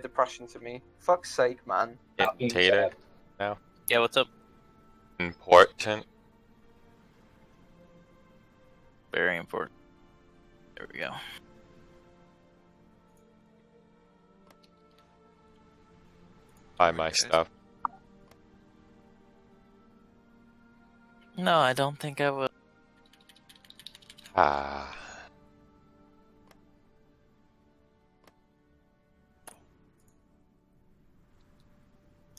Depression to me. Fuck's sake, man. Tater. Now. Yeah, what's up? Important. Very important. There we go. Buy my stuff. No, I don't think I will. Ah.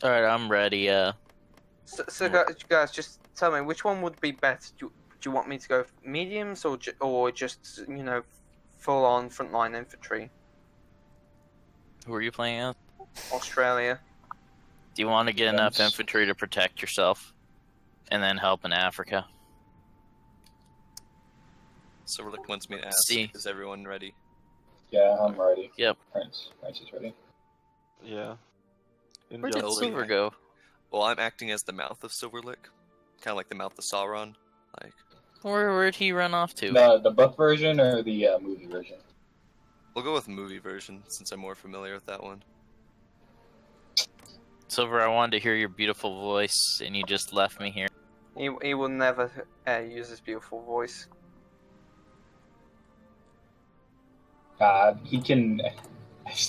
Alright, I'm ready. So guys, just tell me, which one would be better? Do you want me to go mediums or just, you know, full-on frontline infantry? Who are you playing as? Australia. Do you want to get enough infantry to protect yourself? And then help in Africa? So Rick wants me to ask, See. is everyone ready? Yeah, I'm ready. Yep. Prince is ready. Yeah. Where did Silver go? Well, I'm acting as the mouth of Silverlick, kind of like the mouth of Sauron. Like, Where'd he run off to? The book version or the movie version? we'll go with movie version since I'm more familiar with that one. Silver, I wanted to hear your beautiful voice, and you just left me here. He will never use his beautiful voice. God, he can.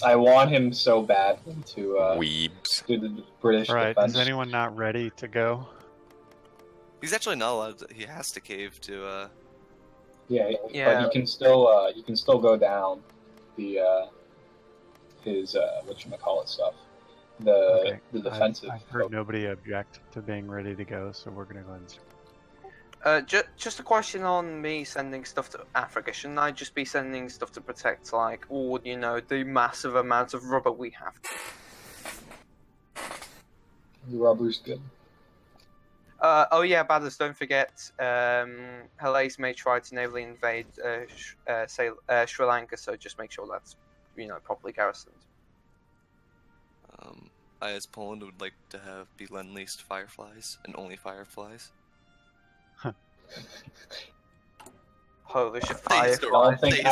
I want him so badly to Weebs. do the British Right, defense. is anyone not ready to go? He's actually not allowed to, he has to cave to, Yeah, Yeah. but you can still go down the his whatchamacallit stuff. The defensive. I've heard nobody object to being ready to go, so we're gonna go ahead and start. Just a question on me sending stuff to Africa. Shouldn't I just be sending stuff to protect, like, all, you know, the massive amounts of rubber we have? The rubber's good. Oh yeah, Badders, don't forget, Halaise may try to navally invade Sri Lanka, so just make sure that's, you know, properly garrisoned. I, as Poland, would like to be lend-leased fireflies, and only fireflies. Holy shit, I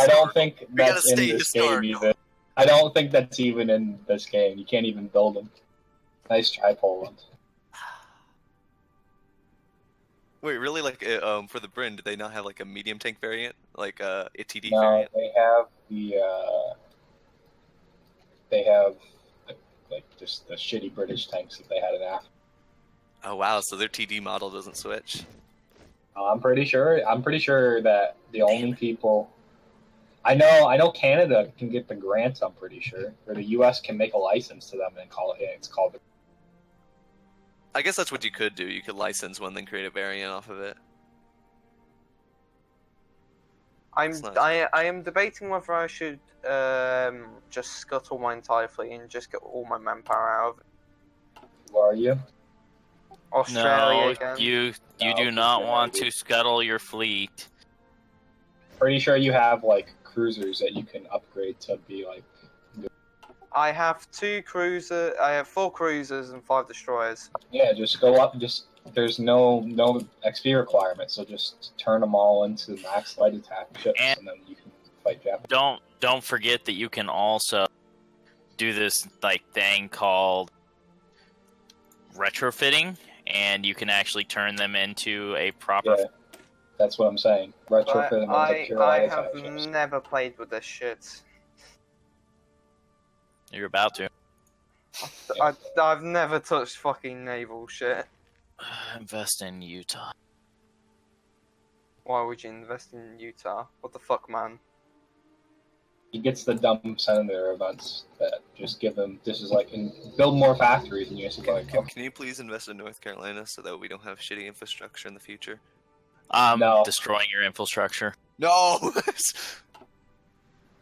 don't think that's in this game either. I don't think that's even in this game. You can't even build them. Nice try, Poland. Wait, really? Like, for the Bryn, do they not have like a medium tank variant, like a TD No, variant? they have like just the shitty British tanks that they had in Africa. Oh wow, so their TD model doesn't switch. I'm pretty sure that the only people I know Canada can get the grants. I'm pretty sure, or the U.S. can make a license to them and call it. It's called. I guess that's what you could do. You could license one, then create a variant off of it. I am debating whether I should just scuttle my entire fleet and just get all my manpower out of it. Where are you? Australia No, again. you do not want to scuttle your fleet. Pretty sure you have like cruisers that you can upgrade to be like. I have 4 cruisers and 5 destroyers. Yeah, just go up. There's no XP requirement, so just turn them all into max light attack ships, and then you can fight Japanese. Don't forget that you can also do this like thing called retrofitting, and you can actually turn them into a proper. Yeah, that's what I'm saying. Retrofit them into pure light I attack have ships. never played with this shit. You're about to. I've never touched fucking naval shit. Invest in Utah. Why would you invest in Utah? What the fuck, man? He gets the dumb senator events that just give him. This is like build more factories, and you just like. Can you please invest in North Carolina so that we don't have shitty infrastructure in the future? No. Destroying your infrastructure. No.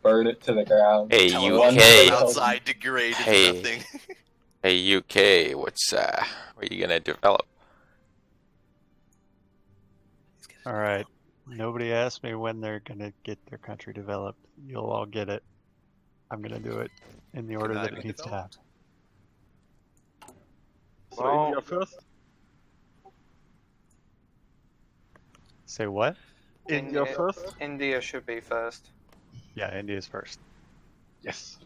Burn it to the ground. Hey, UK. UK. Outside degrade into nothing. Hey, UK. What are you gonna develop? All right. Nobody asked me when they're gonna get their country developed. You'll all get it. I'm gonna do it in the order that it needs to happen. So India first? Say what? India first? India should be first. Yeah, India's first. Yes.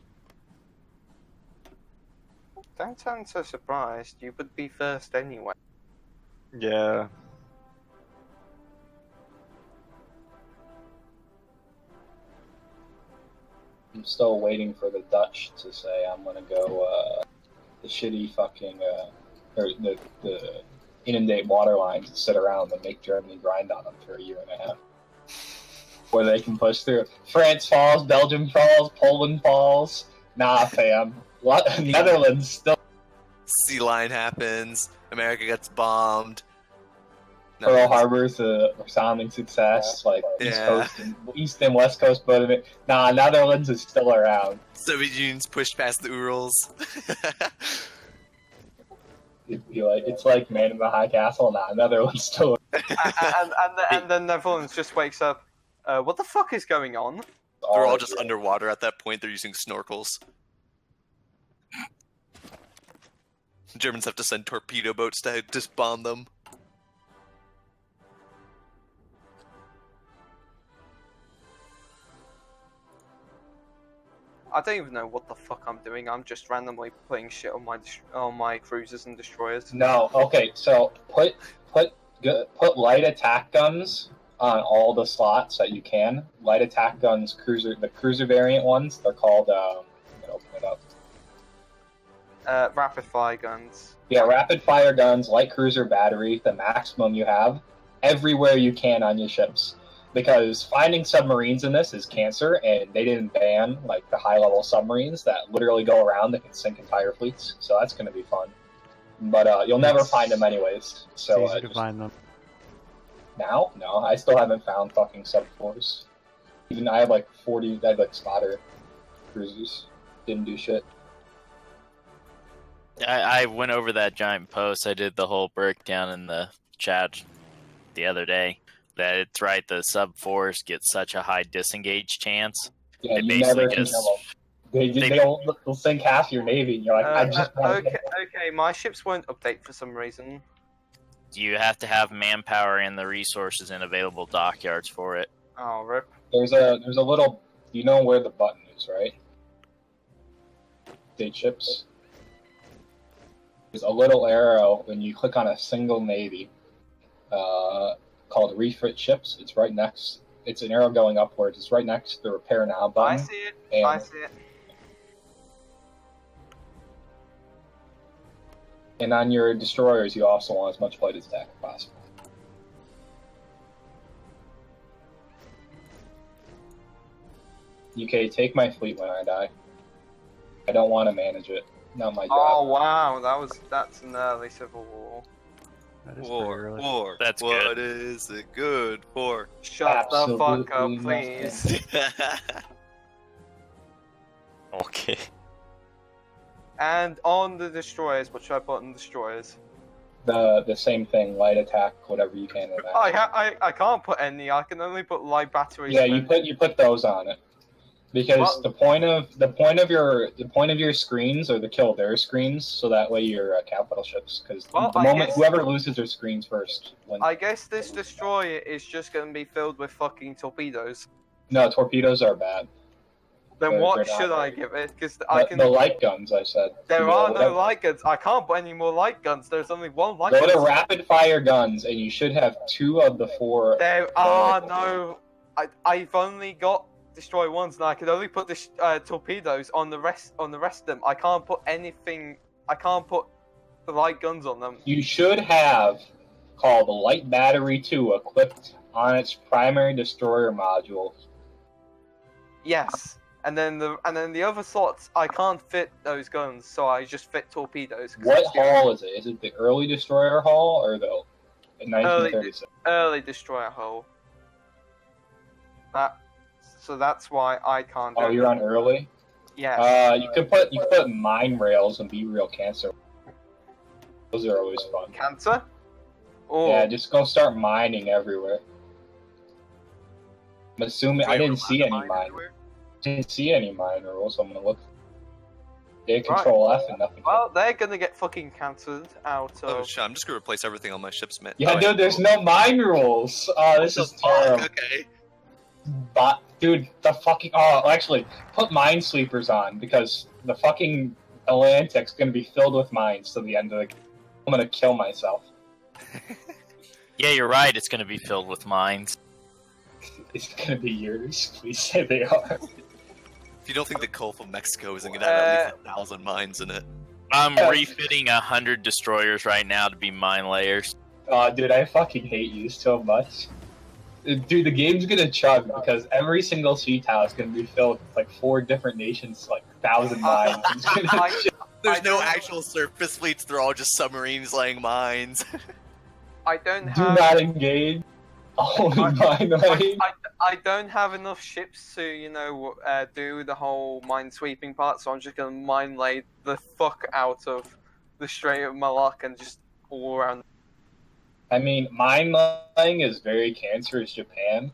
Don't sound so surprised. You would be first anyway. Yeah. I'm still waiting for the Dutch to say I'm gonna go the shitty fucking or the inundate water lines and sit around and make Germany grind on them for a year and a half. Where they can push through. France falls, Belgium falls, Poland falls. Nah, fam. Netherlands still. Sea line happens. America gets bombed. Pearl Harbor's a resounding success. Like East and West Coast, but nah, Netherlands is still around. Soviet Union's pushed past the Urals. It's like Man in the High Castle. Nah, Netherlands still. and then Netherlands just wakes up. What the fuck is going on? They're all just underwater at that point. They're using snorkels. Germans have to send torpedo boats to just bomb them. I don't even know what the fuck I'm doing. I'm just randomly putting shit on my cruisers and destroyers. No, okay. So put light attack guns on all the slots that you can. Light attack guns, the cruiser variant ones. They're called. I'm gonna open it up. Rapid fire guns. Yeah, rapid fire guns, light cruiser battery, the maximum you have, everywhere you can on your ships. Because finding submarines in this is cancer, and they didn't ban like the high-level submarines that literally go around that can sink entire fleets. So that's going to be fun. But you'll never find them anyways. So It's easy to find them. Now? No, I still haven't found fucking sub-4s. Even I have like 40, I have like spotter cruisers. Didn't do shit. I went over that giant post. I did the whole breakdown in the chat the other day. That it's right, the sub-4s get such a high disengage chance. Yeah, you never can kill them. They'll sink half your navy, and you're like, I just want to okay, my ships won't update for some reason. You have to have manpower and the resources and available dockyards for it. Oh, rip. There's a little, you know where the button is, right? Update ships. There's a little arrow when you click on a single navy. called refit ships. It's right next. It's an arrow going upwards. It's right next to the repair now button. I see it. And I see it. And on your destroyers, you also want as much flight attack as possible. UK, take my fleet when I die. I don't want to manage it. Not my job. Oh wow, that's an early civil war. That is War. That's what good. is it good for? Shut the fuck up, Absolutely please. Okay. And on the destroyers, what should I put on destroyers? The same thing, light attack, whatever you can. I can't put any. I can only put light batteries. Yeah, you put those on it. Because Well- the point of your screens are to kill their screens, so that way your capital ships. Because Well, the I moment guess- whoever loses their screens first wins. I guess this destroyer is just going to be filled with fucking torpedoes. No, torpedoes are bad. Then They're what not should I great. give it? Because I can. The light guns, I said. There Yeah, are no whatever. light guns. I can't put any more light guns. There's only one light Go to gun. rapid fire guns, and you should have 2 of the 4. There are no. I've only got destroy ones, and I can only put this torpedoes on the rest of them. I can't put anything. I can't put the light guns on them. You should have called the light battery 2 equipped on its primary destroyer module. Yes. And then the other slots, I can't fit those guns, so I just fit torpedoes. 'cause What it's the hull is it? Is it the early destroyer hull or the 1936? early destroyer hull. So that's why I can't. Oh, do you're it. on early. Yes. You could put mine rails and be real cancer. Those are always fun. Cancer. Oh. Yeah, just go start mining everywhere. I'm assuming I didn't see any mine. Didn't see any mine rules. I'm gonna look. They control F and nothing. Well, they're gonna get fucking cancelled out Oh of. shit! I'm just gonna replace everything on my ships, man. Yeah, dude, there's no mine rules. Oh, this is terrible. Okay. But dude, the fucking actually put minesweepers on because the fucking Atlantic's gonna be filled with mines to the end of the game. I'm gonna kill myself. Yeah, you're right. It's going to be filled with mines. It's gonna be yours. Please say they are. If you don't think the Gulf of Mexico isn't gonna have at least 1,000 mines in it. I'm refitting 100 destroyers right now to be mine layers. Oh, dude, I fucking hate you so much. Dude, the game's gonna chug because every single sea tile is gonna be filled with like 4 different nations, like 1,000 mines. It's gonna There's no actual surface fleets. They're all just submarines laying mines. I don't Do have. not engage. Only mine laying. I don't have enough ships to, do the whole mine sweeping part, so I'm just gonna mine lay the fuck out of the Strait of Malacca and just all around. I mean, mine laying is very cancerous Japan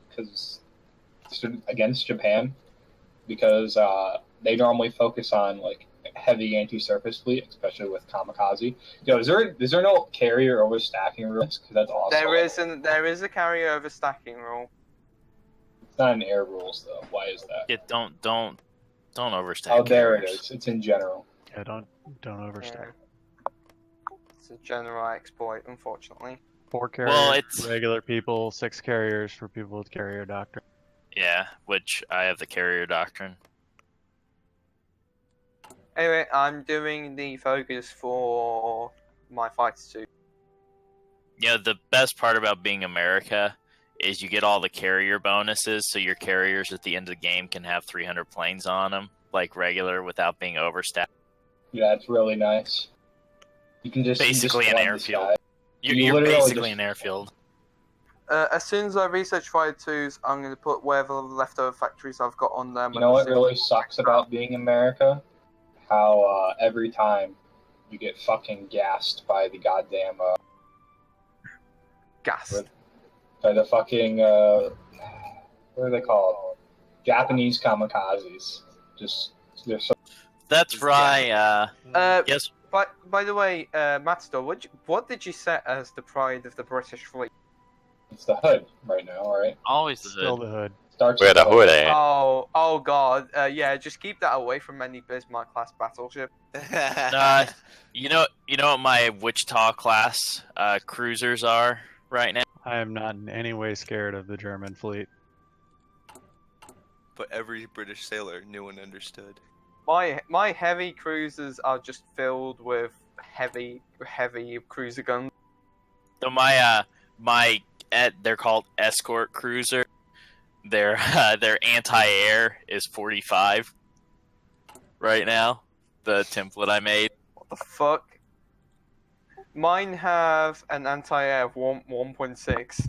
against Japan because they normally focus on like heavy anti-surface fleet, especially with kamikaze. Yo, is there no carrier overstacking rules? Because that's awesome. There is a carryover stacking rule. It's not in air rules though. Why is that? Yeah, don't overstack. Oh, there it carriers. is. It's in general. Yeah, don't overstack. It's a general exploit, unfortunately. 4 carriers Well, for it's- regular people, 6 carriers for people with carrier doctrine. Yeah, which I have the carrier doctrine. Anyway, I'm doing the focus for my fighter suit. You know, the best part about being America is you get all the carrier bonuses, so your carriers at the end of the game can have 300 planes on them, like regular, without being overstacked. Yeah, it's really nice. You can just Basically an flood the airfield. sky. You're You literally basically just- an airfield. As soon as I research fighter twos, I'm going to put whatever leftover factories I've got on them. You know what really sucks about being America? How every time you get fucking gassed by the goddamn Gas. by the fucking what are they called? Japanese kamikazes. Just they're so. That's right. Yes. By the way, Matador, what did you set as the pride of the British fleet? It's the hood right now, right? Always the Still hood. the hood. Starts Where with the hood at? Oh god, yeah, just keep that away from any Bismarck class battleship. You know what my Wichita class cruisers are right now. I am not in any way scared of the German fleet. But every British sailor knew and understood. My heavy cruisers are just filled with heavy cruiser guns. So they're called escort cruiser. Their anti-air is 45 right now. The template I made. What the fuck? Mine have an anti-air of 1.6.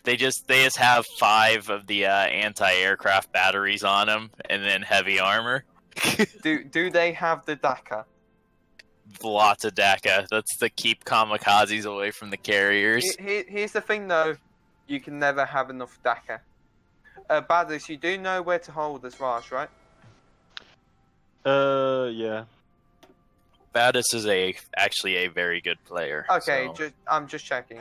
They just have 5 of the anti-aircraft batteries on them, and then heavy armor. Do they have the DACA? Lots of DACA. That's to keep kamikazes away from the carriers. Here's the thing, though. You can never have enough DACA. Badis, you do know where to hold this Raj, right? Yeah. Badis is actually a very good player. Okay, so. I'm just checking.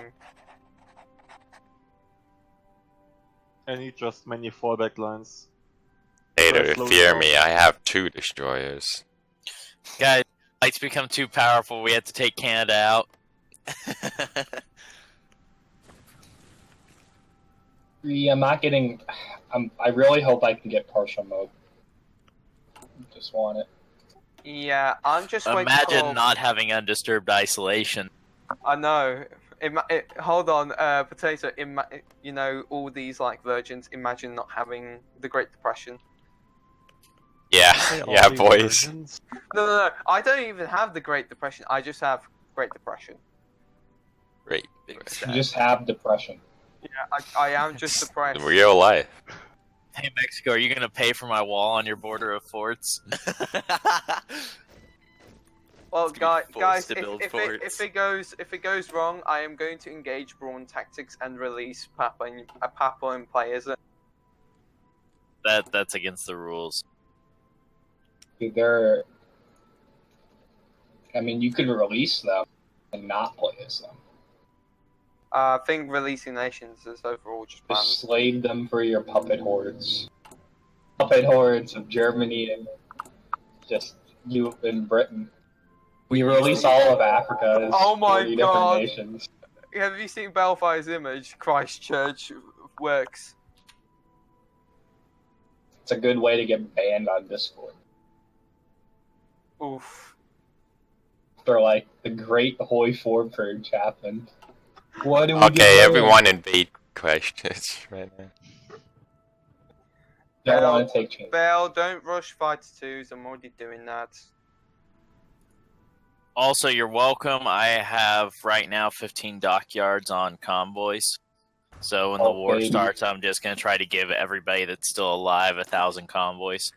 I need just many fallback lines. Hey, So to slow fear down. me, I have 2 destroyers. Guys, lights become too powerful. We have to take Canada out. I'm not getting. I really hope I can get partial mode. Just want it. Yeah, I'm just waiting Imagine for... not having undisturbed isolation. I know. Hold on, Potato. You know, all these like virgins. Imagine not having the Great Depression. Yeah, yeah, boys. No. I don't even have the Great Depression. I just have Great Depression. Great. You just have depression. Yeah, I am just depressed. Real life. Hey, Mexico, are you gonna pay for my wall on your border of forts? Well, guys, to build forts. if it goes wrong, I am going to engage brawn tactics and release Papa and players. That's against the rules. I mean, you could release them and not play as them. I think releasing nations is overall just banned. Just slave them for your puppet hordes. Puppet hordes of Germany and just you in Britain. We release all of Africa as Oh my 40 God. different nations. Have you seen Belfire's image? Christchurch works. It's a good way to get banned on Discord. Oof. For like the great HOI4 purge happened. What do we Okay, do? everyone invade questions right now. Don't want to take chances. Bell, don't rush fight twos. I'm already doing that. Also, you're welcome. I have right now 15 dockyards on convoys. So when the war baby. starts, I'm just gonna try to give everybody that's still alive 1,000 convoys.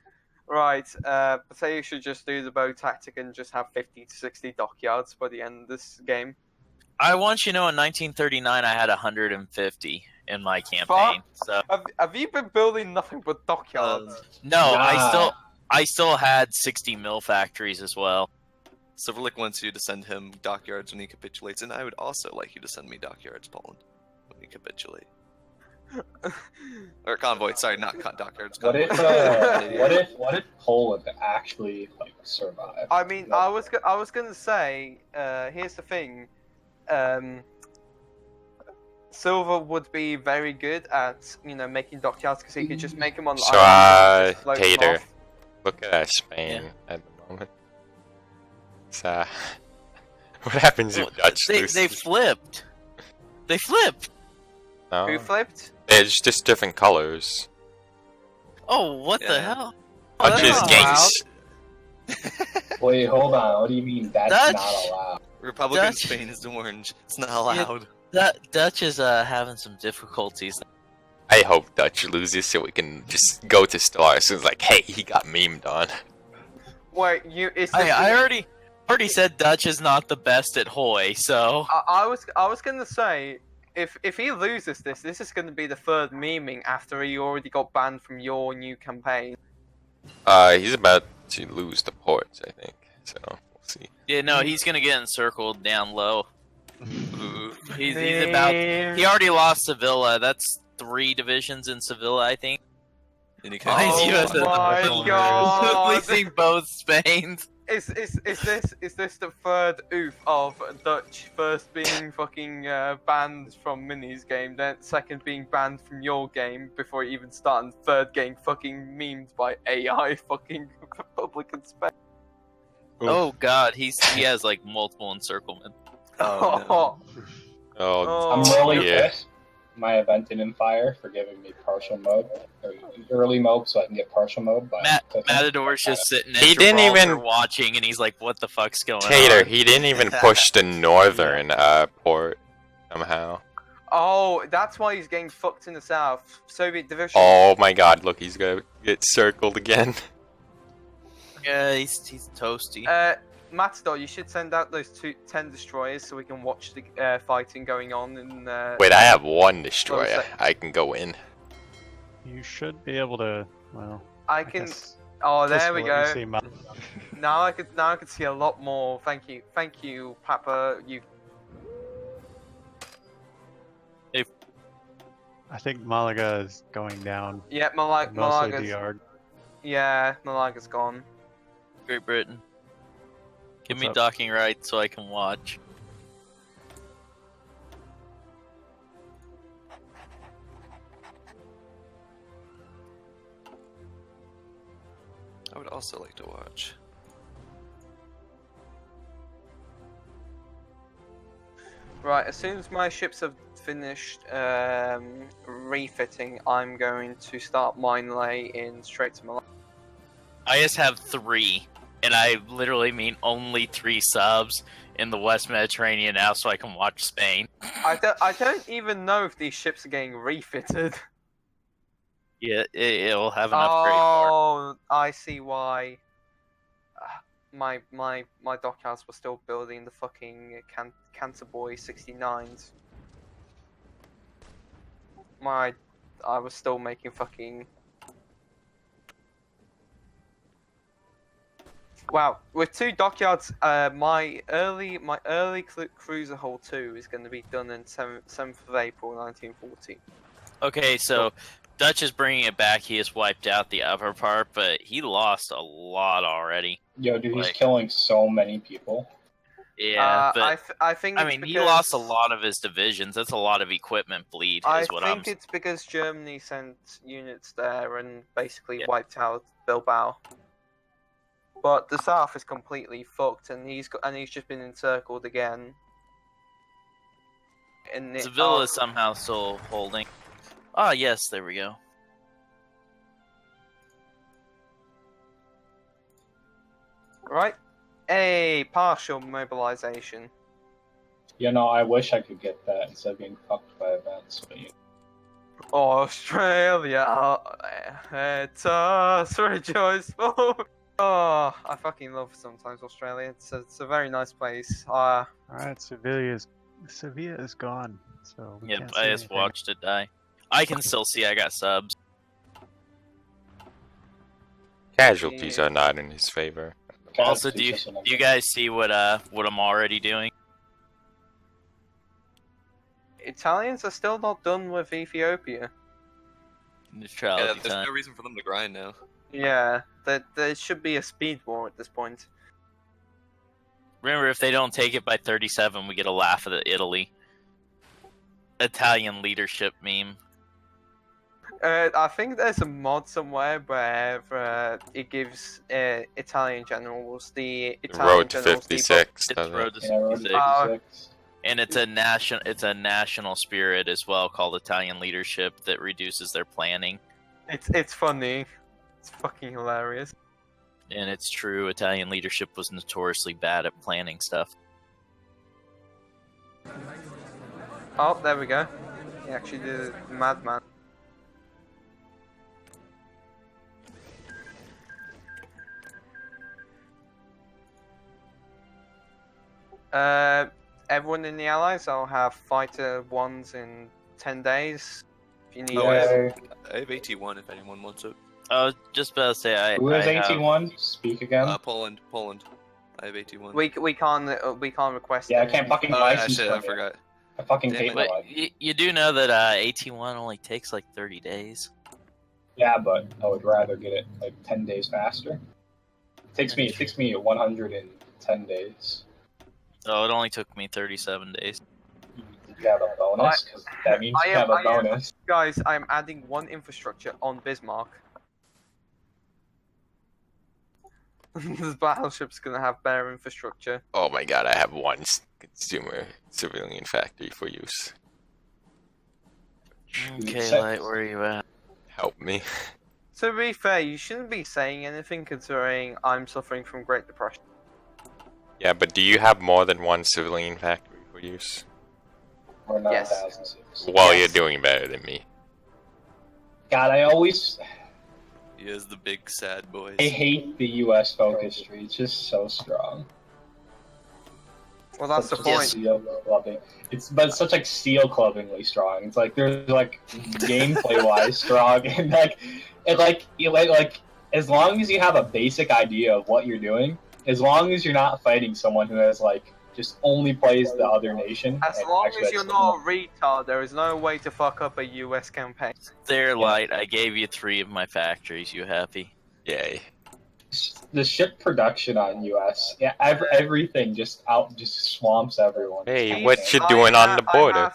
Right, say you should just do the bow tactic and just have 50 to 60 dockyards by the end of this game. I want you to know in 1939 I had 150 in my campaign. So Have you been building nothing but dockyards? no, Nah. I still had 60 mill factories as well. Silverlick wants you to send him dockyards when he capitulates, and I would also like you to send me dockyards, Poland, when you capitulate. Or convoy, sorry, not dockyards. What Convoy. what if Poland actually like survived? I mean, I was gonna say, here's the thing, Silver would be very good at making dockyards because he could just make them on So, islands and just float them Tater, off. look at Spain at the moment. It's, what happens if Dutch They loses? flipped. They flipped. No, Who flipped? it's just different colors. Oh, what the Yeah. hell? Dutch is not gangs. Wait, hold on. What do you mean that's Dutch? not allowed? Republican Dutch. Spain is orange. It's not allowed. Dutch is having some difficulties. I hope Dutch loses so we can just go to stars. It's like, hey, he got memed on. Wait, I already said Dutch is not the best at Hoi, so I was gonna say, if he loses this is gonna be the third memeing after he already got banned from your new campaign. He's about to lose the ports, I think. So we'll see. yeah, no, he's gonna get encircled down low. He's about. He already lost Sevilla. That's 3 divisions in Sevilla, I think. And he Oh US my God. Releasing both Spains. Is this the third oof of Dutch first being fucking banned from Mini's game, then second being banned from your game before it even started, and third getting fucking memed by AI fucking Republican spec? Oh god, he has like multiple encirclement. Oh, Oh, I'm really yeah. pissed. My event didn't fire for giving me partial mode, or early mode, so I can get partial mode. But Matador's just sitting at He didn't Gibraltar even- watching, and he's like, "What the fuck's going Tater, on?" he didn't even push the northern port somehow. Oh, that's why he's getting fucked in the south. Soviet division. Oh my god, look, he's gonna get circled again. Yeah, he's toasty. Matador, you should send out those 10 destroyers so we can watch the fighting going on in. Wait, I have one destroyer. I can go in. You should be able to. Well, I can. guess Oh, just there we let me go. see my- Now I can see a lot more. Thank you, Papa. You. I think Malaga is going down. Yeah, Mostly Malaga's. DR. Yeah, Malaga's gone. Great Britain. Give What's me up? docking rights so I can watch. I would also like to watch. Right, as soon as my ships have finished refitting, I'm going to start mine lay in straight to Malaga. I just have 3, and I literally mean only 3 subs in the West Mediterranean now, so I can watch Spain. I don't even know if these ships are getting refitted. Yeah, it'll have an upgrade bar. Oh, I see why. My dockyards were still building the fucking Canterbury 69s. I was still making fucking. Wow, with 2 dockyards, my early cruiser hull 2 is going to be done in 7th of April 1940. Okay, so Dutch is bringing it back. He has wiped out the upper part, but he lost a lot already. Yo, dude, he's Like- killing so many people. Yeah, but I think. I it's mean, he because- lost a lot of his divisions. That's a lot of equipment bleed, I is what I'm think it's because Germany sent units there and basically wiped out Bilbao. But the south is completely fucked, and he's just been encircled again. And Seville is somehow still holding. Ah, yes, there we go. Right, a partial mobilization. You know, I wish I could get that instead of being fucked by events. But you... Australia, let us rejoice. Oh, I fucking love sometimes Australia. It's a very nice place. All right, Sevilla is gone. So we Yep, can't I see just anything. watched it die. I can still see I got subs. Casualties are not in his favor. Also, do you guys see what I'm already doing? Italians are still not done with Ethiopia. Neutrality Yeah, there's time. no reason for them to grind now. Yeah, there should be a speed war at this point. Remember, if they don't take it by 37, we get a laugh at Italy. Italian leadership meme. I think there's a mod somewhere where it gives Italian generals the Italian Road to generals 56. It's doesn't it? Road to Yeah, Road 56. 56. And it's a national spirit as well called Italian leadership that reduces their planning. It's funny. It's fucking hilarious. And it's true, Italian leadership was notoriously bad at planning stuff. Oh, there we go. He actually did it, madman. Everyone in the Allies, I'll have fighter 1s in 10 days. If you need I have AT1 if anyone wants it. I was just about to say I. Who has I have- 81? Speak again. Poland. I have AT1. we can't request. Yeah, I anything. can't fucking Oh, yeah, license shit, from I you. forgot. I fucking Damn hate it. my But life. you do know that AT1 only takes like 30 days. Yeah, but I would rather get it like 10 days faster. Takes me 110 days. Oh, it only took me 37 days. Did you have a bonus? Because that means you have a bonus. Guys, I'm adding one infrastructure on Bismarck. This battleship's gonna have better infrastructure. Oh my god, I have one consumer civilian factory for use. Okay, Light, where are you at? Help me. To be fair, you shouldn't be saying anything considering I'm suffering from Great Depression. Yeah, but do you have more than one civilian factory for use? Or Yes. Well, you're doing better than me. God, I always... He is the big sad boys. I hate the U.S. focus tree. It's just so strong. Well, that's the Such point. Steel clubbing. But it's such like steel clubbingly strong. It's like there's like gameplay wise strong, and like as long as you have a basic idea of what you're doing, as long as you're not fighting someone who has like just only plays the other nation. As long as you're not a retard, there is no way to fuck up a US campaign. There, Light, I gave you 3 of my factories. You happy? Yay. The ship production on US, yeah, everything just swamps everyone. Hey, what you doing on the border?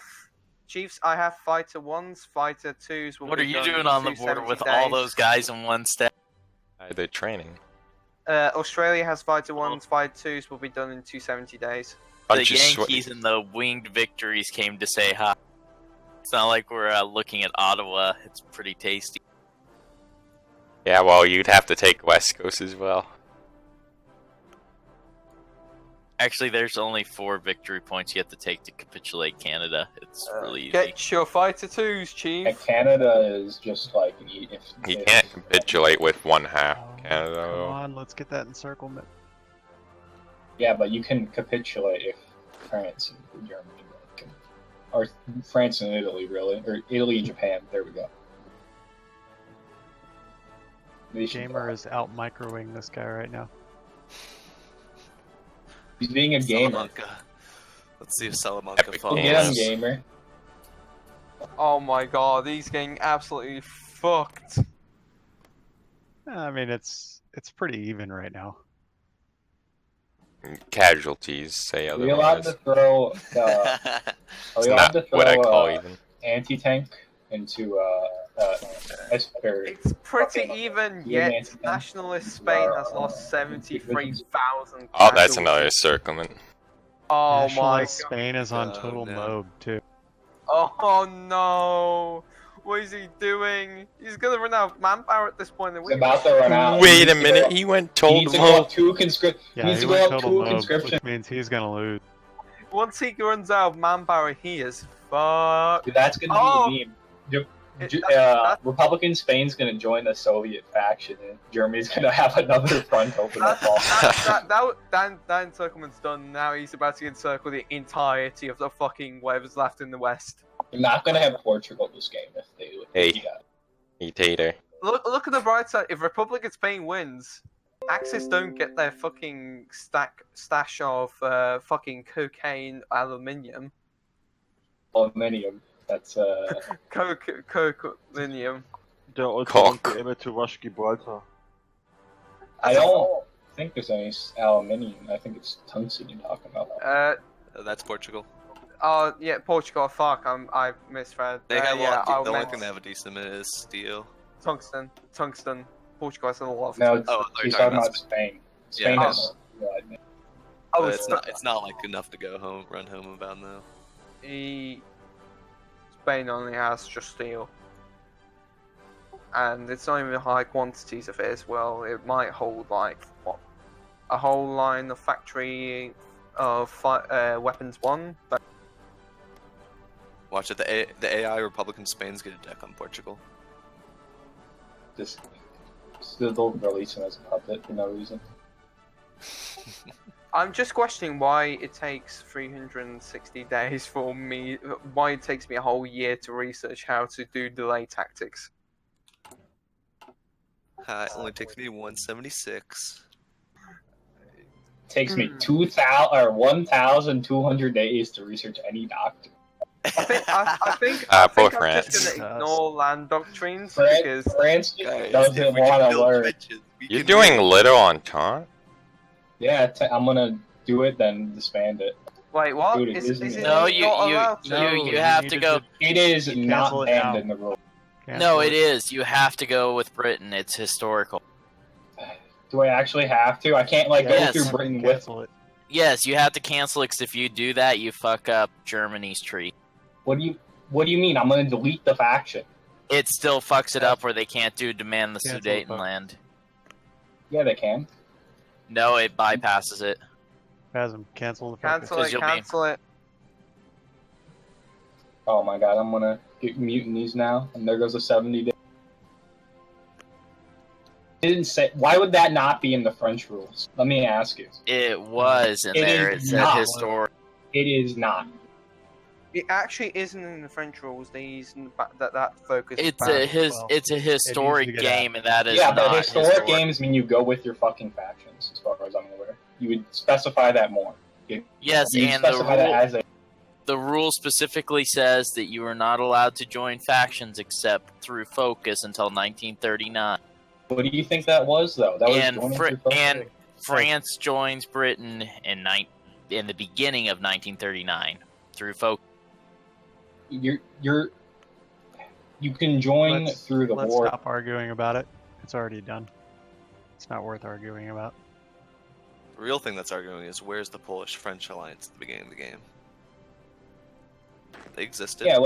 Chiefs, I have fighter 1s, fighter 2s. What are you doing on the border with all those guys in one step? They're training. Australia has fighter 1s, fighter 2s will be done in 270 days. The Yankees and the Winged Victories came to say hi. It's not like we're looking at Ottawa. It's pretty tasty. Yeah, well, you'd have to take West Coast as well. Actually, there's only 4 victory points you have to take to capitulate Canada. It's really easy. Get your fighter 2s, Chief. And Canada is just like... He can't capitulate with 1/2 Canada. Come on, let's get that encirclement. Yeah, but you can capitulate if France and Germany can. Or France and Italy, really. Or Italy and Japan. There we go. Gamer is out microwing this guy right now. He's being a gamer. Salamanca. Let's see if Salamanca follows. Get him, gamer. Oh my god, he's getting absolutely fucked. I mean, it's pretty even right now. Casualties say Are we allowed otherwise. to throw... It's not what I call even. Anti-tank into... It's pretty even, yet nationalist Spain has lost 73,000. Oh, that's another encirclement. Oh my god. Nationalist Spain is on total mob too. Oh no! What is he doing? He's gonna run out of manpower at this point. He's about to run out. Wait a minute, he went total mob. Yeah, he went total mob, which means he's gonna lose. Once he runs out of manpower, he is fucked. Dude, that's gonna be a meme. Republican Spain's gonna join the Soviet faction, and Germany's gonna have another front open up. That encirclement's done. Now he's about to encircle the entirety of the fucking whatever's left in the West. You're not gonna have Portugal this game if they do it. Hey, Tater. Look at the bright side. If Republican Spain wins, Axis don't get their fucking stash of fucking cocaine aluminium. Aluminium. That's coke-linium. They're also won't be able to rush Gibraltar. I don't think there's any aluminium. I think it's tungsten you're talking about. That's Portugal. Oh yeah, Portugal. Fuck, I misread. They got yeah, the only thing they have a decent in is steel. Tungsten. Portugal has a lot of No, tungsten. he's talking about Spain. Spain Yeah, has. But it's not like enough to go home, run home about now. Spain only has just steel. And it's not even high quantities of it as well. It might hold like, what? A whole line of factory of weapons 1. But Watch it, the AI Republican Spain's get a deck on Portugal. They'll release him as a puppet for no reason. I'm just questioning why it takes 360 days for me. Why it takes me a whole year to research how to do delay tactics. It only takes me 176. Takes me 1,200 days to research any doctor. I think poor I'm France. just gonna ignore land doctrines France, because France Guys, doesn't if we want can to build learn. bridges, we You're can doing really- little entente? Yeah, I'm gonna do it, then disband it. wait, what? Dude, it Is isn't- it No, not allowed to? you have to go. It is You not cancel it banned now. in the rule. No, it is. You have to go with Britain. It's historical. Do I actually have to? I can't like Yes. go through Britain with. Cancel it. Yes, you have to cancel it. 'Cause if you do that, you fuck up Germany's treaty. What do you mean? I'm gonna delete the faction. It still fucks it up where they can't demand the Cancel it, Sudetenland. Yeah, they can. No, it bypasses it. Phasm, cancel the focus. Cancel it. Cancel it. Oh my god, I'm gonna get mutinies now, and there goes a 70 day. Didn't say. Why would that not be in the French rules? Let me ask you. It was in It there. is It said not. historic. It is not. It actually isn't in the French rules. They use that focus. It's a historic game, and that is Yeah, not but historic games mean you go with your fucking factions, as far as I'm aware. You would specify that more. Yes, you and the specify that rule, as a. the rule specifically says that you are not allowed to join factions except through focus until 1939. What do you think that was, though? That was And joining through focus? and France joins Britain in the beginning of 1939 through focus. You can join through the Let's war. stop arguing about it. It's already done. It's not worth arguing about. The real thing that's arguing is where's the Polish-French alliance at the beginning of the game? They existed. Yeah,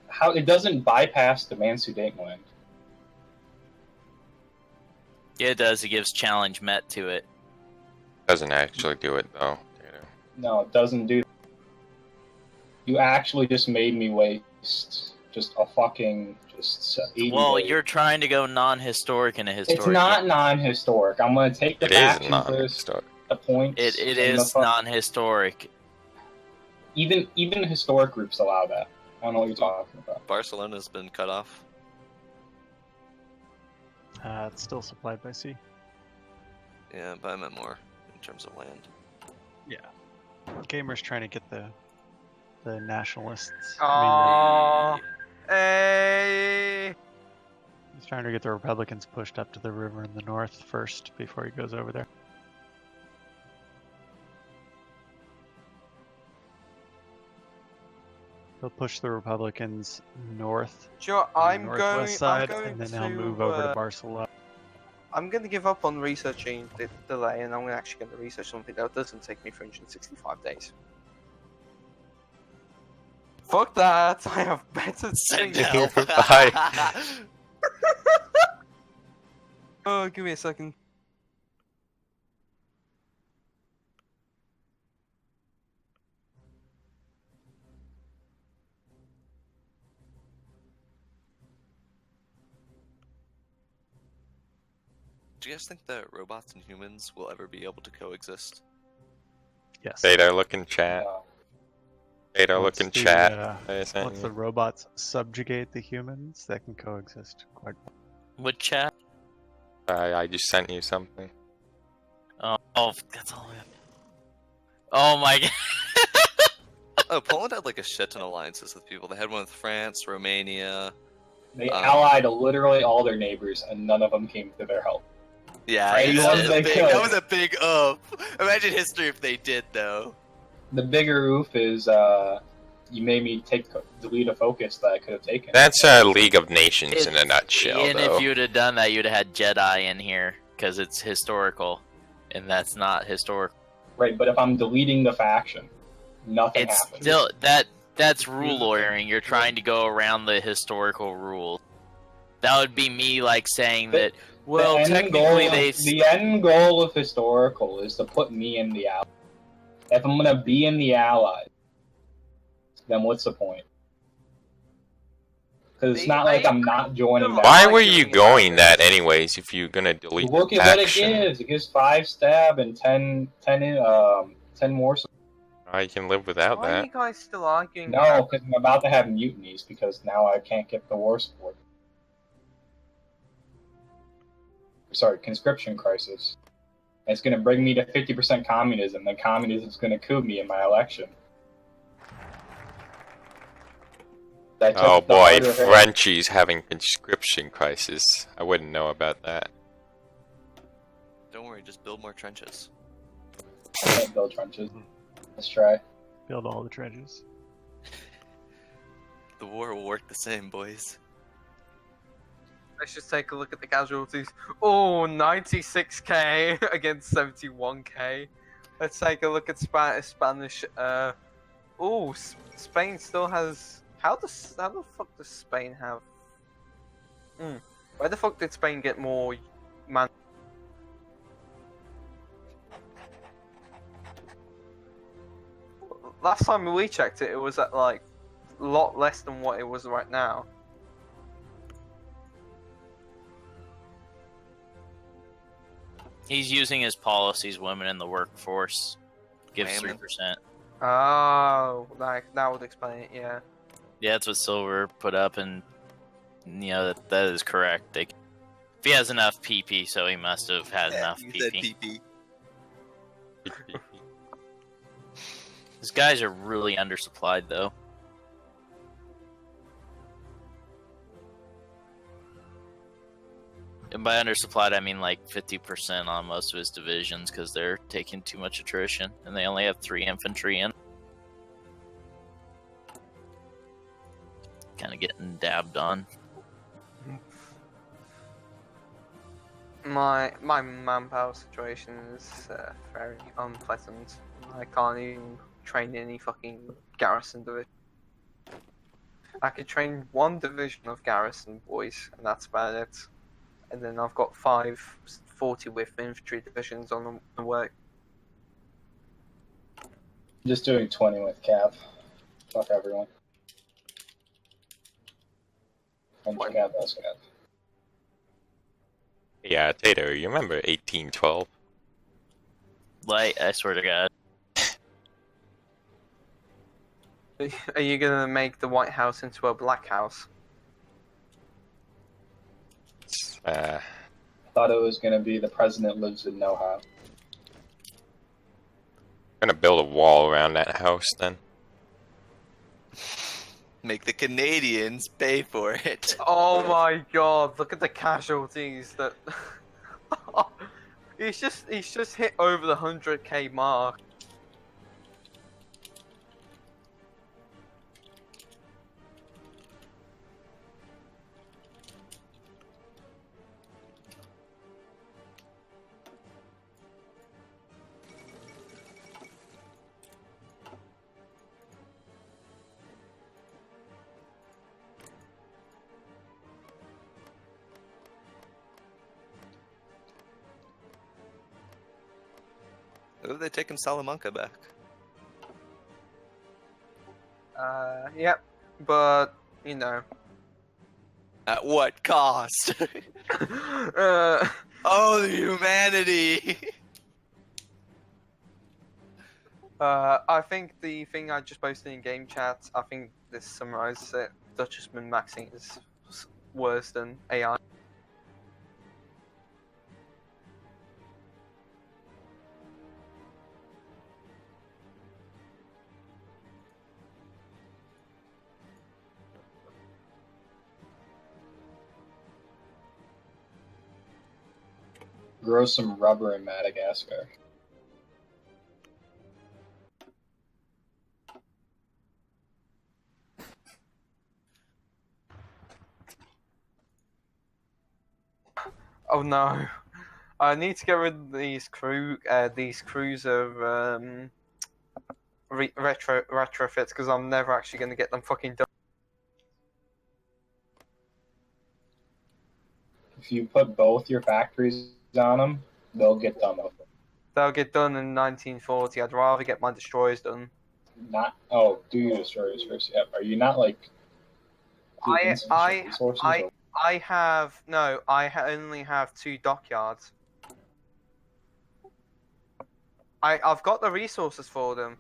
how it doesn't bypass the Sudetenland. Yeah, it does. It gives challenge met to it. Doesn't actually do it though. No, it doesn't do. You actually just made me waste just a fucking 80 Well, days. you're trying to go non-historic in a historic. It's not game. non-historic. I'm gonna take the It is faction non-historic. the points. It and is the non-historic. Even historic groups allow that. I don't know what you're talking about. Barcelona's been cut off. It's still supplied by sea. Yeah, but I meant more in terms of land. Yeah. Gamer's trying to get the nationalists. Aww. Hey. He's trying to get the Republicans pushed up to the river in the north first before he goes over there. He'll push the Republicans north. Sure, on the I'm northwest side, going and then to, he'll move over to Barcelona. I'm going to give up on researching the delay, and I'm actually going to research something that doesn't take me 365 days. Fuck that! I have better things. Bye. Oh, give me a second. Do you guys think that robots and humans will ever be able to coexist? Yes. Data look in chat. Data look in chat. Once the robots subjugate the humans, that can coexist quite well. What chat? I just sent you something. Oh, that's all. Oh my god. Oh, Poland had like a shit ton of alliances with people. They had one with France, Romania. They allied literally all their neighbors, and none of them came to their help. Yeah, Right, that was a big Imagine history if they did though. The bigger oof is you made me delete a focus that I could have taken. That's League of Nations in a nutshell, And though. if you'd have done that, you'd have had Jedi in here because it's historical, and that's not historical. Right, but if I'm deleting the faction, nothing It's happens. still that's rule lawyering. You're trying to go around the historical rules. That would be me like saying that. Well, technically the end goal of historical is to put me in the Allies. If I'm gonna be in the Allies, then what's the point? Because it's not like I'm not joining that. Why were you going that anyways if you're gonna delete Look the at what it faction? gives. It gives 5 stab and 10 more. I can live without Why are you that. guys still arguing? No, because I'm about to have mutinies because now I can't get the war support. Sorry, conscription crisis. And it's going to bring me to 50% communism, then communism is going to coup me in my election. Oh boy, Frenchie's having conscription crisis. I wouldn't know about that. Don't worry, just build more trenches. I can't build trenches. Let's try. Build all the trenches. The war will work the same, boys. Let's just take a look at the casualties. Oh, 96k against 71k. Let's take a look at Spanish. Oh, Spain still has. How the fuck does Spain have? Where the fuck did Spain get more man? Last time we checked it, it was at like a lot less than what it was right now. He's using his policies, women in the workforce. Gives Women. 3%. Oh, like that would explain it. Yeah. Yeah, that's what Silver put up, and that is correct. If he has enough PP, so he must have had enough you PP. said PP. These guys are really undersupplied, though. And by undersupplied, I mean like 50% on most of his divisions because they're taking too much attrition, and they only have 3 infantry in. Kind of getting dabbed on. My manpower situation is very unpleasant. I can't even train any fucking garrison division. I could train 1 division of garrison boys, and that's about it. And then I've got 5 40-width infantry divisions on the work. Just doing 20 with Cav. Fuck everyone. Cav, that's Cav. Yeah, Tato, you remember 1812? Light, I swear to God. Are you gonna make the White House into a Black House? Thought it was gonna be the president lives in know-how. I'm gonna build a wall around that house then. Make the Canadians pay for it. Oh my god, look at the casualties that he's just hit over the 100k mark. Oh, they're taking Salamanca back. Yep, but you know. At what cost? Oh, the humanity! I think the thing I just posted in game chat, I think this summarizes it. Dutchman maxing is worse than AI. Grow some rubber in Madagascar. Oh no. I need to get rid of these crews of retrofits because I'm never actually going to get them fucking done. If you put both your factories on them, they'll get done with them. They'll get done in 1940. I'd rather get my destroyers done. Do your destroyers first. Yep. Are you not like? I only have 2 dockyards. I've got the resources for them.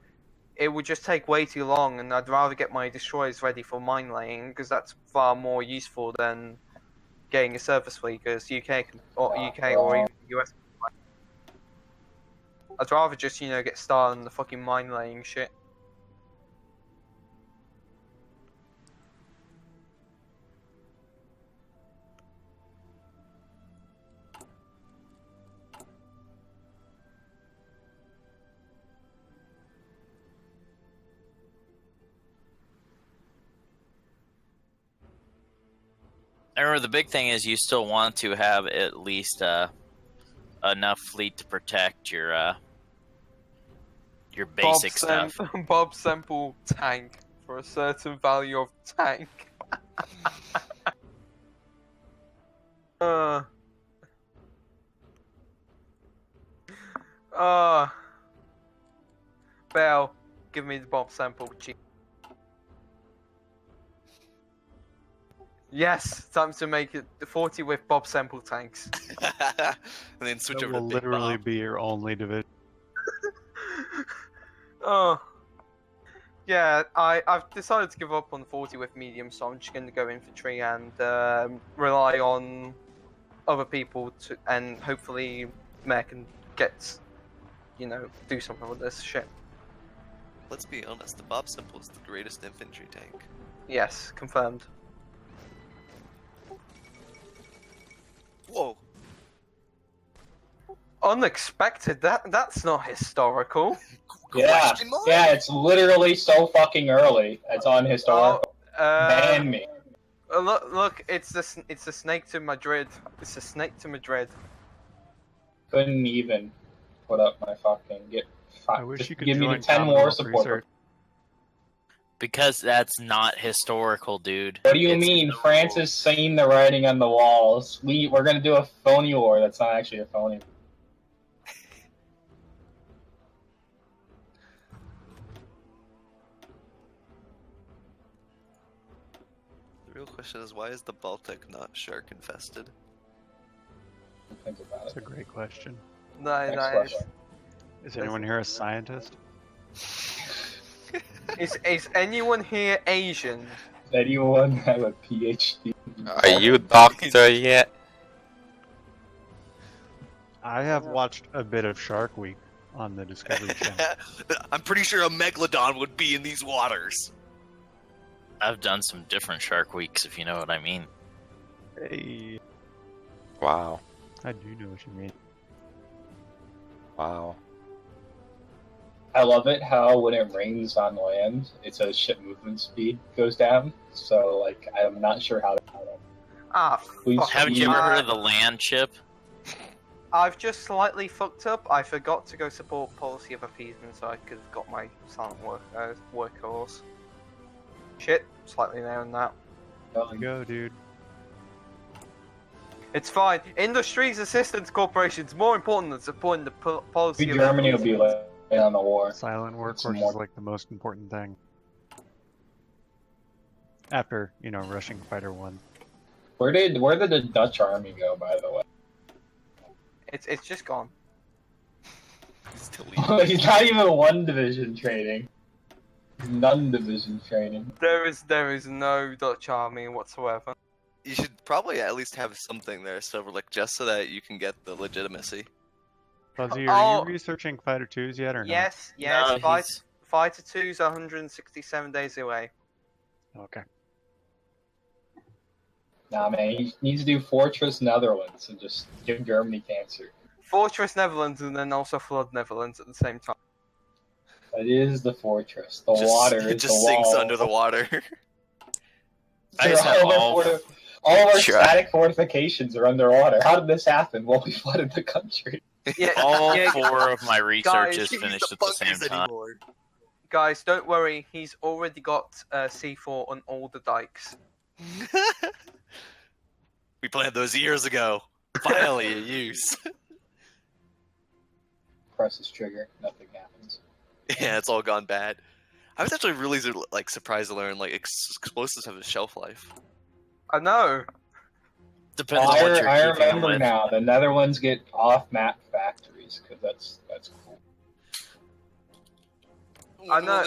It would just take way too long, and I'd rather get my destroyers ready for mine laying because that's far more useful than getting a surface fleet. Because UK or even US. I'd rather just get started on the fucking mine laying shit. Remember, the big thing is you still want to have at least enough fleet to protect your basic stuff. Bob Semple tank for a certain value of tank. Bell, give me the Bob Semple. Yes, time to make it the 40 with Bob Semple tanks. And then switch That over to will Big literally Bob. be your only division. Oh. Yeah, I've decided to give up on 40 with medium, so I'm just going to go infantry and rely on other people to, and hopefully Mare can get, do something with this shit. Let's be honest, the Bob Simple is the greatest infantry tank. Yes, confirmed. Whoa. Unexpected? That's not historical. Yeah, yeah, it's literally so fucking early. It's unhistorical. Ban me. Look, it's the snake to Madrid. It's the snake to Madrid. Couldn't even put up my fucking I wish you could give me the join 10 more Commonwealth support. Research. Because that's not historical, dude. What do you mean? France has seen the writing on the walls. We're gonna do a phony war that's not actually a phony. The real question is, why is the Baltic not shark infested? Think about That's a great question. Nice. Is anyone here a scientist? Is anyone here Asian? Does anyone have a PhD? Are you doctor yet? I have watched a bit of Shark Week on the Discovery Channel. I'm pretty sure a megalodon would be in these waters. I've done some different Shark Weeks, if you know what I mean. Hey. Wow. I do know what you mean. Wow. I love it how when it rains on land, it says ship movement speed goes down. So, like, I'm not sure how Ah, fuck. Haven't you ever heard of the land chip? I've just slightly fucked up. I forgot to go support policy of appeasement, so I could have got my silent workhorse. Shit, slightly down that. Go, dude. It's fine. Industries Assistance Corporation is more important than supporting the policy of Germany will be appeasement. like on the war. Silent workhorse more- is like the most important thing. After, rushing fighter 1. Where did the Dutch army go, by the way? It's just gone. He's not even one division training. None division training. There is no Dutch army whatsoever. You should probably at least have something there, so just so that you can get the legitimacy. Fuzzy, are you researching fighter 2s yet or not? Yes. No, Fighter 2's 167 days away. Okay. Nah, man, he needs to do Fortress Netherlands and just give Germany cancer. Fortress Netherlands and then also Flood Netherlands at the same time. That is the fortress. The water is It just the sinks wall. under the water. I just have all of our static fortifications are underwater. How did this happen? Well, we flooded the country. Yeah, All yeah, 4 of my researches guys, finished at the same time. Guys, don't worry. He's already got C4 on all the dikes. We planned those years ago. Finally, in use. Press this trigger, nothing happens. Yeah, it's all gone bad. I was actually really surprised to learn explosives have a shelf life. I know. Depends on what you're I keeping them remember with. now. The Netherlands get off-map factories because that's cool. I know.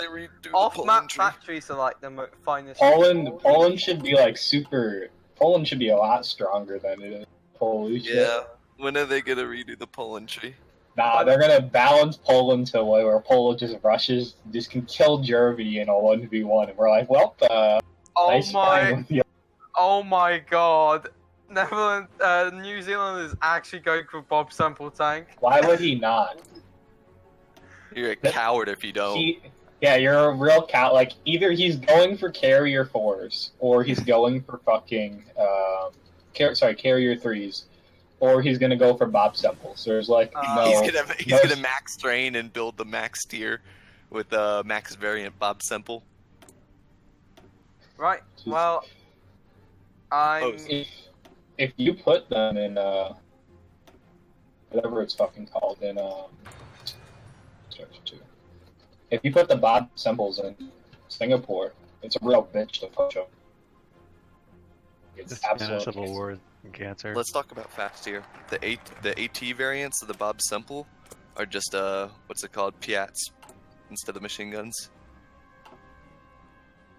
Off-map factories are like the finest. Poland should be like super. Poland should be a lot stronger than it is. Holy shit. Yeah. When are they gonna redo the Poland tree? Nah, they're gonna balance Poland to a way where Poland just rushes, just can kill Germany in a 1v1, and we're like, well, nice fighting with you. Oh my god. Netherlands, New Zealand is actually going for Bob Semple tank. Why would he not? You're a coward if you don't. Yeah, you're a real cat. Like, either he's going for carrier 4s, or he's going for fucking, carrier 3s, or he's gonna go for Bob Semples. So there's like, no. He's gonna max train and build the max tier with max variant Bob Semple. Right. Well, I'm. If you put them in whatever it's fucking called in if you put the Bob Semples in Singapore, it's a real bitch to push them. It's absolutely war and cancer. Let's talk about fast tier. The AT variants of the Bob Semple are just what's it called, Piats instead of machine guns.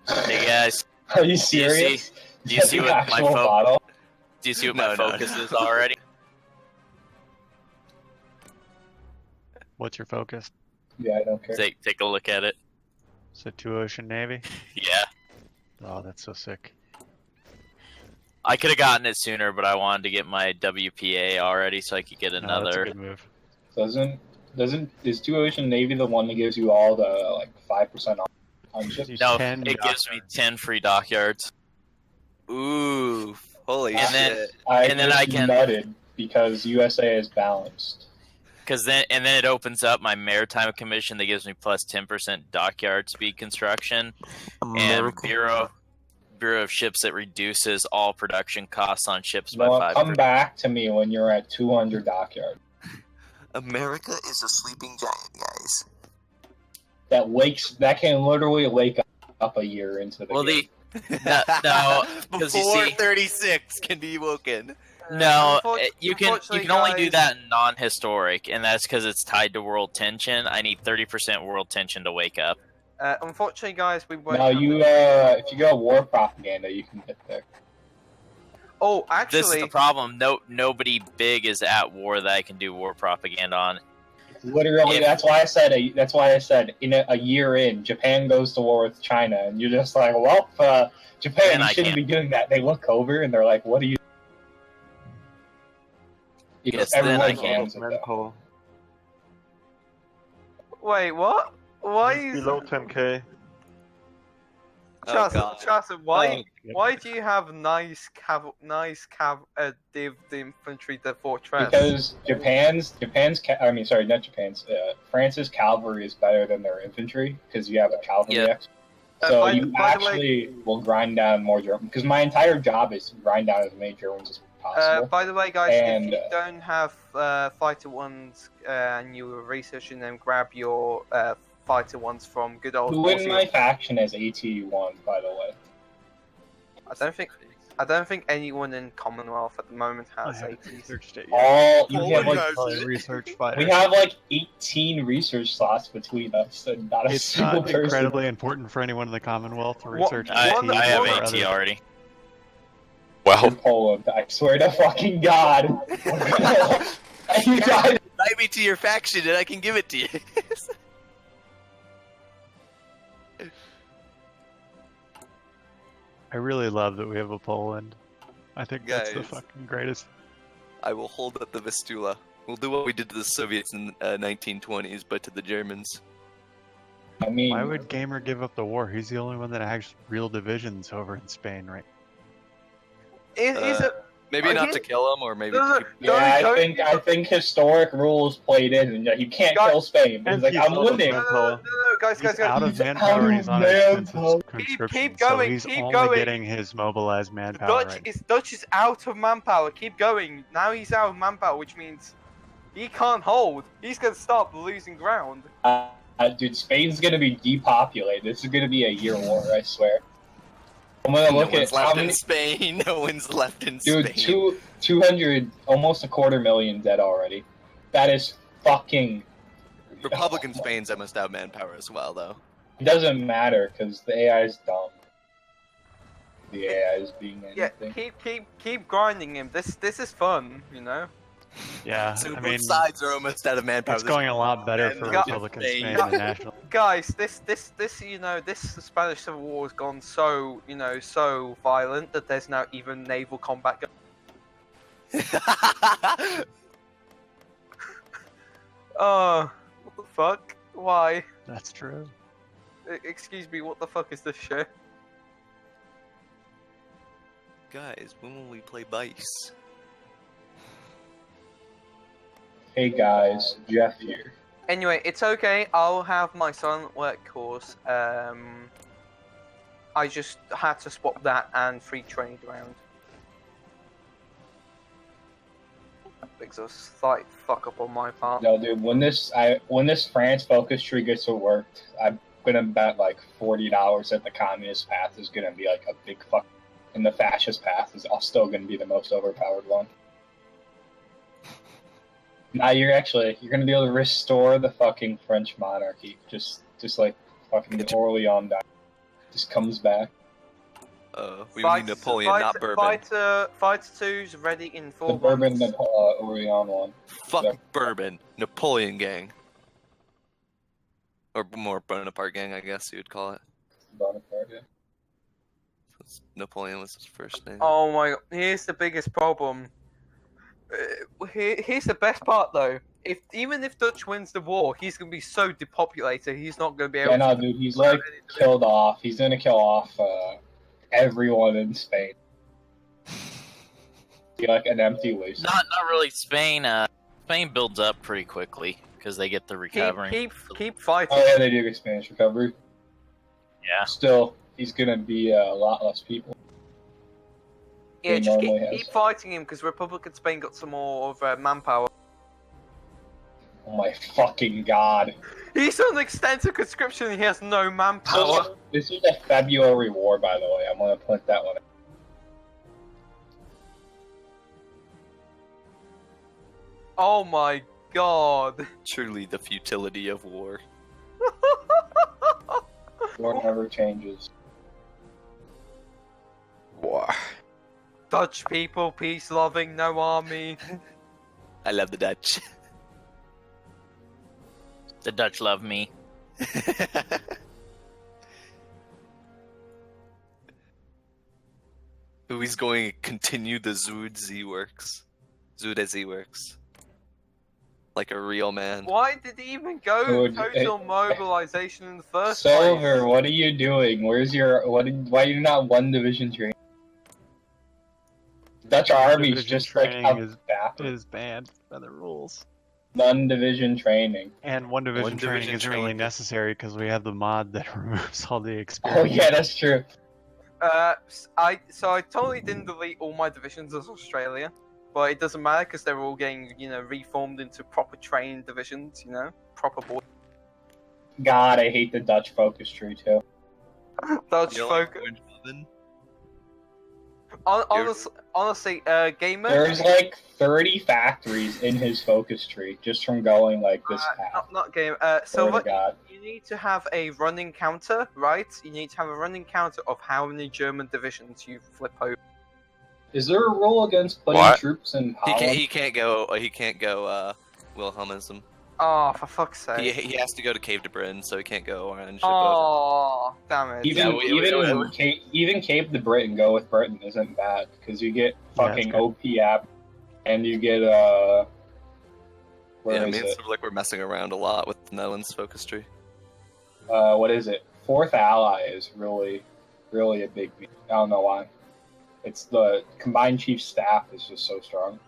Hey guys, are you serious? Do you see what my focus? Do you see what my focus is already? What's your focus? Yeah, I don't care. Take a look at it. Is it 2 Ocean Navy? Yeah. Oh, that's so sick. I could have gotten it sooner, but I wanted to get my WPA already so I could get another. That's a good move. Is 2 Ocean Navy the one that gives you all the like 5% off on ships? No, it gives me 10 free dockyards. Ooh, holy shit! And then I can nutted because USA is balanced. And then it opens up my maritime commission that gives me plus 10% dockyard speed construction, and Bureau of Ships that reduces all production costs on ships by 5%. Come back to me when you're at 200 dockyard. America is a sleeping giant, guys. That can literally wake up a year into the game. No, because you Before see, 36 can be woken. No, you can only do that in non-historic, and that's because it's tied to world tension. I need 30% world tension to wake up. Unfortunately, guys, we won't. No, if you go war propaganda, you can get there. Oh, actually, this is the problem. Nobody big is at war that I can do war propaganda on. Literally, that's why I said in a year in, Japan goes to war with China, and you're just like, well, Japan, you shouldn't be doing that. They look over and they're like, what are you? Yes, then I can. Wait, what? Why are you below 10k? Charles, why do you have div the infantry the fortress? Because France's cavalry is better than their infantry because you have a cavalry expert. So you actually will grind down more German. Because my entire job is to grind down as many Germans as possible. By the way, guys, if you don't have fighter ones and you're researching them, grab your fighter ones from good old. Who in my faction has AT1, by the way? I don't think anyone in Commonwealth at the moment has ATs. We have like 18 research slots between us, and not a It's single not person. incredibly important for anyone in the Commonwealth to research AT. I have AT already. Wow. Poland, I swear to fucking God. You guys, invite me to your faction and I can give it to you. I really love that we have a Poland. I think that's the Guys. fucking greatest. I will hold up the Vistula. We'll do what we did to the Soviets in 1920s, but to the Germans. I mean, Why would Gamer give up the war? He's the only one that has real divisions over in Spain, right? Maybe not to kill them, or maybe. I think historic rules played in, and you can't kill Spain. He's like, I'm winning. Guys, He's out of manpower and he's on expensive conscription, so he's only getting his mobilized manpower right. Dutch is out of manpower. Keep going. Now he's out of manpower, which means he can't hold. He's gonna start losing ground. Dude, Spain's gonna be depopulated. This is gonna be a year war, I swear. I'm gonna look at how many. Spain. No one's left in Dude, Spain. 200, almost 250,000 dead already. That is fucking. Republican Spain's almost out manpower as well, though. It doesn't matter because the AI is dumb. The AI is being anything. Yeah, keep grinding him. This is fun, you know. Yeah, So I both mean, sides are almost out of manpower. it's going a lot better for Republican Spain than National. Guys, this Spanish Civil War has gone so so violent that there's now even naval combat. Oh, what the fuck? Why? That's true. Excuse me, what the fuck is this shit? Guys, when will we play Vice? Hey guys, Jeff here. Anyway, it's okay. I'll have my silent work course. I just had to swap that and free trade around. Makes a slight fuck up on my part. No, dude. When this France focus tree gets to worked, I'm gonna bet like $40 that the communist path is gonna be like a big fuck, and the fascist path is still gonna be the most overpowered one. Now you're gonna be able to restore the fucking French monarchy, just like fucking Orleans died. Just comes back. We need Napoleon, not bourbon. Fighter 2's ready in 4 The months. bourbon Orleans one. Fuck bourbon. Napoleon gang. Or more Bonaparte gang, I guess you would call it. Bonaparte, yeah. Napoleon was his first name. Oh my god, here's the biggest problem. Here's the best part though. Even if Dutch wins the war, he's gonna be so depopulated, he's not gonna be able to... Yeah, no, dude, he's like killed off. He's gonna kill off everyone in Spain. Be like an empty waste. Not really Spain. Spain builds up pretty quickly because they get the recovering. Keep fighting. Oh yeah, they do get Spanish recovery. Yeah. Still, he's gonna be a lot less people. Yeah, he just normally keep fighting him because Republican Spain got some more of manpower. Oh my fucking god. He's on extensive conscription and he has no manpower. This is a February war, by the way. I'm gonna put that one. Oh my god. Truly the futility of war. War never changes. War. Dutch people, peace loving, no army. I love the Dutch. The Dutch love me. He's going to continue the Zood Z works. Zood as he works. Like a real man. Why did he even go total mobilization in the first place? Silver, what are you doing? Where's your why are you not one division training? Dutch army's just like is banned by the rules. One division training. And one division training isn't really necessary because we have the mod that removes all the Oh experience. yeah, that's true. I totally didn't delete all my divisions as Australia, but it doesn't matter because they're all getting, reformed into proper trained divisions, proper board. God, I hate the Dutch focus tree too. Dutch focus. Honestly, gamer. There's like 30 factories in his focus tree just from going like this path. Not game. Swear to God. You need to have a running counter, right? You need to have a running counter of how many German divisions you flip over. Is there a rule against putting troops in Holland? He can't go Wilhelmism. Oh, for fuck's sake. He has to go to Cave de Britain, so he can't go and ship Oh, damn it. Even Cape de Britain, go with Britain isn't bad because you get fucking OP app and you get where is it it? sort of like we're messing around a lot with the Netherlands focus tree. What is it? Fourth ally is really a big deal. I don't know why. It's the combined chief staff is just so strong.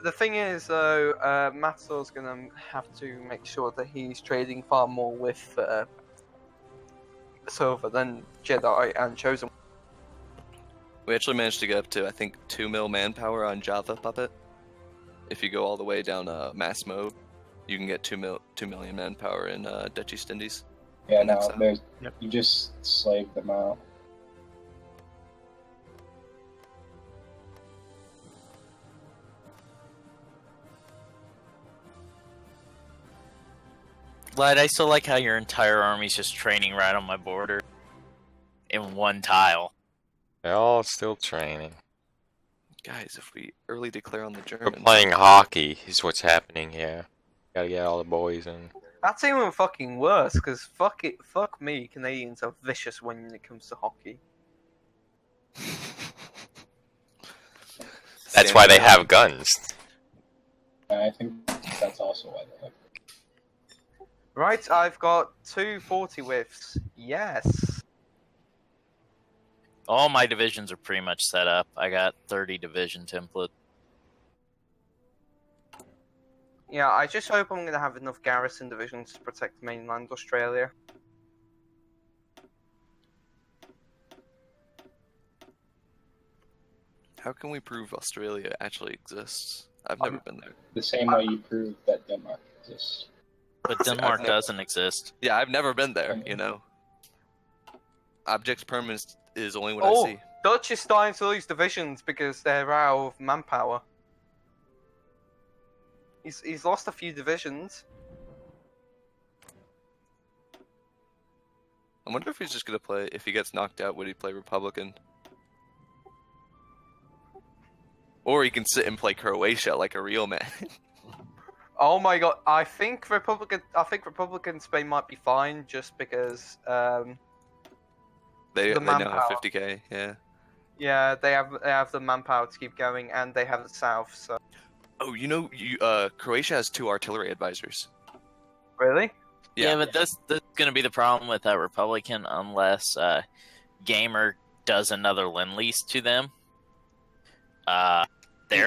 The thing is, though, Matsor's gonna have to make sure that he's trading far more with Silver than Jedi and Chosen. We actually managed to get up to, I think, 2 mil manpower on Java Puppet. If you go all the way down mass mode, you can get 2 million manpower in Dutch East Indies. Yeah, no, there's you just slave them out. Lad, I still like how your entire army's just training right on my border. In one tile. They're all still training. Guys, if we early declare on the We're Germans... playing hockey, is what's happening here. Gotta get all the boys in. That's even fucking worse, because fuck me, Canadians are vicious when it comes to hockey. That's why they have guns. I think that's also why they have. Right, I've got 240 whiffs. Yes. All my divisions are pretty much set up. I got 30 division template. Yeah, I just hope I'm going to have enough garrison divisions to protect mainland Australia. How can we prove Australia actually exists? I've never been there. The same way you prove that Denmark exists. But Denmark doesn't exist. Yeah, I've never been there, you know. Objects permanence is only what I Oh, see. Dutch is starting to lose divisions because they're out of manpower. He's lost a few divisions. I wonder if he's just gonna play. If he gets knocked out, would he play Republican? Or he can sit and play Croatia like a real man. Oh my god, I think Republican Spain might be fine just because They the now have manpower. 50k. Yeah. Yeah, they have the manpower to keep going, and they have the south. So Oh, you know, Croatia has 2 artillery advisors. really, Yeah, but that's going to be the problem with that Republican unless Gamer does another lend-lease to them. They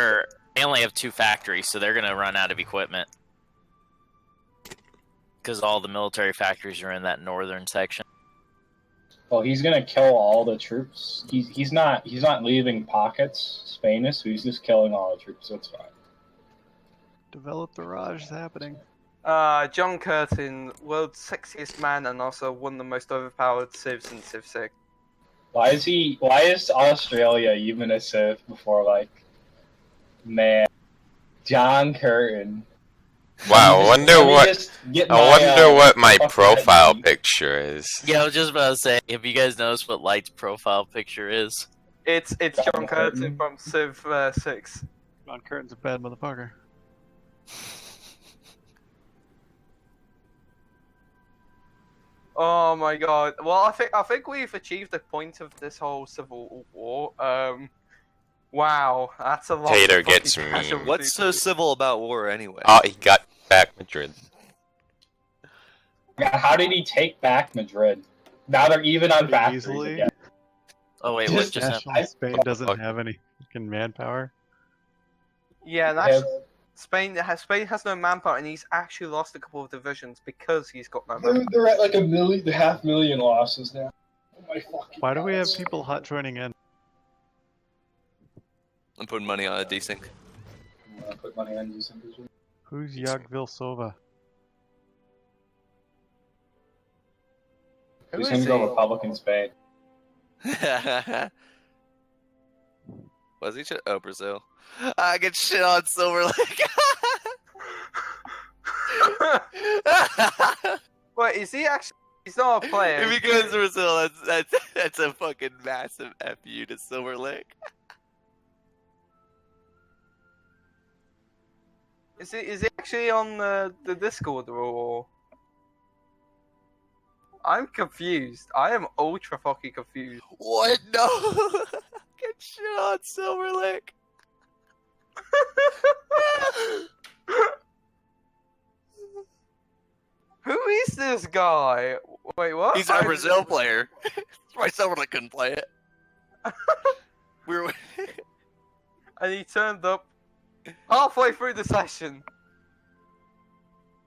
only have 2 factories, so they're going to run out of equipment. Because all the military factories are in that northern section. Well, he's gonna kill all the troops. He's not leaving pockets. Spain is, so he's just killing all the troops. So it's fine. Develop the Raj is happening. John Curtin, world's sexiest man, and also one of the most overpowered civs in Civ 6. Why is Australia even a Civ before, like, man, John Curtin? Wow, I wonder what my fucking profile ID. picture is. Yeah, I was just about to say, have you guys noticed what Light's profile picture is? It's John Curtin from Civ 6. John Curtin's a bad motherfucker. Oh my god. Well, I think we've achieved the point of this whole civil war. Wow, that's a lot. Tater of fucking gets mean. casualties. What's so civil about war anyway? Oh, he got back Madrid. How did he take back Madrid? Now they're even on factories Easily. again. Oh wait, what just National happened? Spain doesn't have any fucking manpower. Yeah, that's Spain has no manpower, and he's actually lost a couple of divisions because he's got no manpower. They're at like 500,000 losses now. Oh my fucking Why do we have God. people hot joining in? I'm putting money on a desync. I'm gonna put money on you, simply. Who's Yagvil Sova? Who's gonna go Republican Spain? Was he? Oh, Brazil. I get shit on Silver Lake. Wait, is he actually? He's not a player. If he goes to Brazil, that's a fucking massive FU to Silver Lake. Is he actually on the Discord or? I'm confused. I am ultra fucking confused. What? No. Get shit on Silver Lake. Who is this guy? Wait, what? He's a Brazil player. That's why Silver Lake couldn't play it. We were. And he turned up halfway through the session.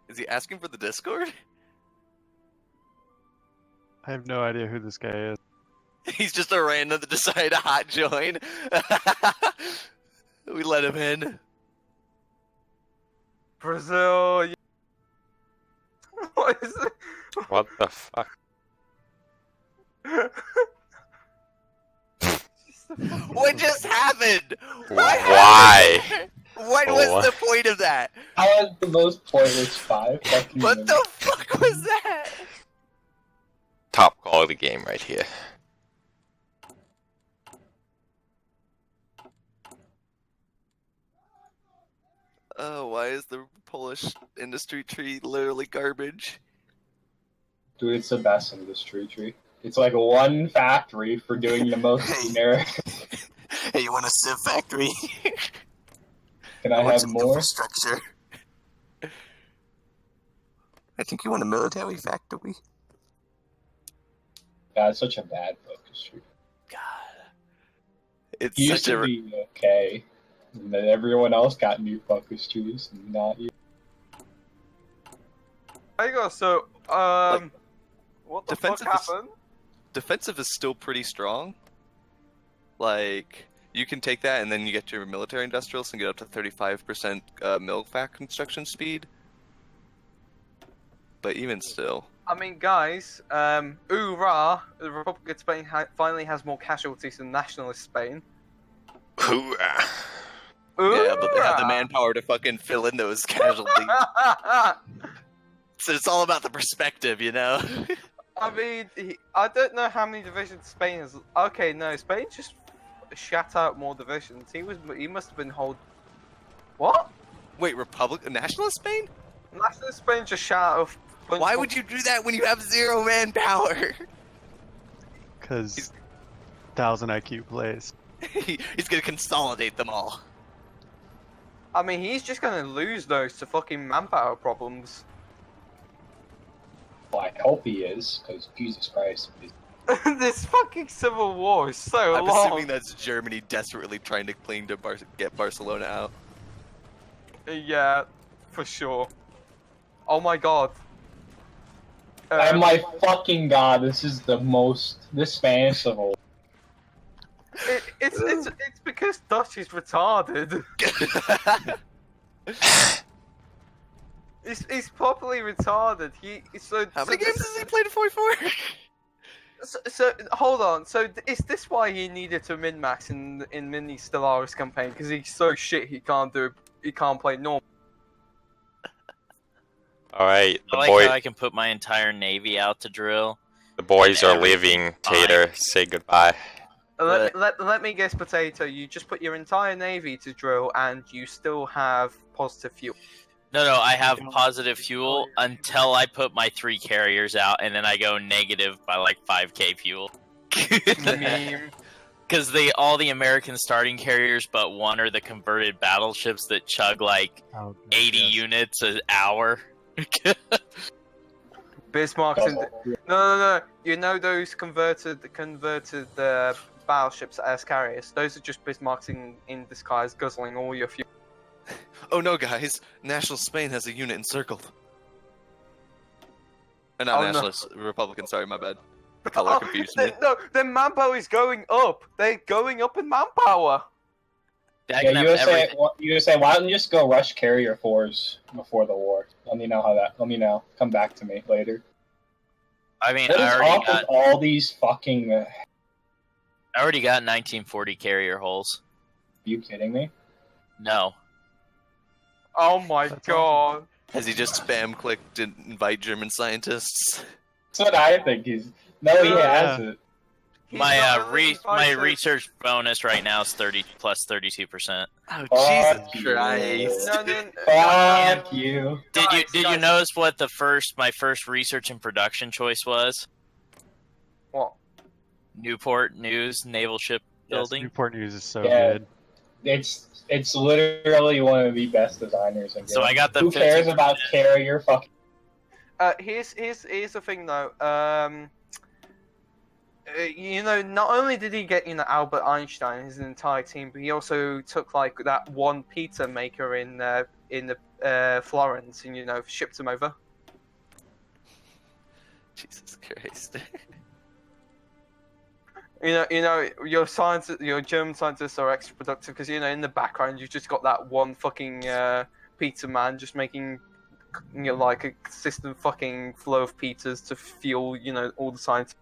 Is he asking for the Discord? I have no idea who this guy is. He's just a random that decided to hot join. We let him in. Brazil. What is it? What the fuck? What just happened? Why? What was the point of that? I had the most pointless 5 fucking What minutes. the fuck was that? Top quality game right here. Oh, why is the Polish industry tree literally garbage? Dude, it's the best industry tree. It's like one factory for doing the most generic. Hey, you want a Civ factory? Can I have more? Structure. I think you want a military factory. That's such a bad focus tree. It's It used such to a be okay, and then everyone else got new focus trees, and not you. I go. So, what the fuck happened? defensive is still pretty strong. Like, you can take that and then you get your military industrials and get up to 35% mill fact construction speed. But even still. I mean, guys, hoorah! The Republic of Spain finally has more casualties than nationalist Spain. Hoorah! Yeah, but they have the manpower to fucking fill in those casualties. So it's all about the perspective, you know? I mean, I don't know how many divisions Spain has. Okay, no, Spain just shat out more divisions. He must have been What? Wait, Nationalist Spain? Nationalist Spain just shat out. Why would you do that when you have 0 manpower? Because 1,000 IQ plays. He's gonna consolidate them all. I mean, he's just gonna lose those to fucking manpower problems. Well, I hope he is, because Jesus Christ. This fucking civil war is so I'm long. assuming that's Germany desperately trying to cling to get Barcelona out. Yeah, for sure. Oh my god. Oh my fucking god, this is this Spanish civil. It's because Dutch is retarded. He's properly retarded. How many games has he played in 44? So hold on. So is this why he needed to min-max in Mini Stellaris campaign? Because he's so shit he can't play normal. Alright, I like how I can put my entire navy out to drill. the boys are leaving. Tater, say goodbye. Let me guess, Potato. You just put your entire navy to drill, and you still have positive fuel. No, I have positive fuel until I put my 3 carriers out, and then I go negative by like 5k fuel. Meme. Because all the American starting carriers but one are the converted battleships that chug like 80 units an hour. Bismarck's in no. You know those converted battleships as carriers? Those are just Bismarck's in disguise, guzzling all your fuel. Oh no, guys! National Spain has a unit encircled. Not Nationalist Republican. Sorry, my bad. The color confused me. No, their manpower is going up. They're going up in manpower. Yeah, USA, why don't you just go rush carrier 4s before the war? Let me know. Come back to me later. I mean, What is up with all these fucking... I already got 1940 carrier holes. Are you kidding me? No. Oh my god. Has he just spam clicked to invite German scientists? That's what I think. No, he hasn't. My research bonus right now is 30 plus 32%. Oh, Jesus Christ! Fuck you. Did you notice what my first research and production choice was? What? Newport News naval ship building. Newport News is so good. It's literally one of the best designers in games. So I got the. Who cares about carrier fucking? Here's the thing though. Not only did he get Albert Einstein and his entire team, but he also took like that one pizza maker in Florence and shipped him over. Jesus Christ. Your German scientists are extra productive because in the background you've just got that one fucking pizza man just making like a consistent fucking flow of pizzas to fuel all the science.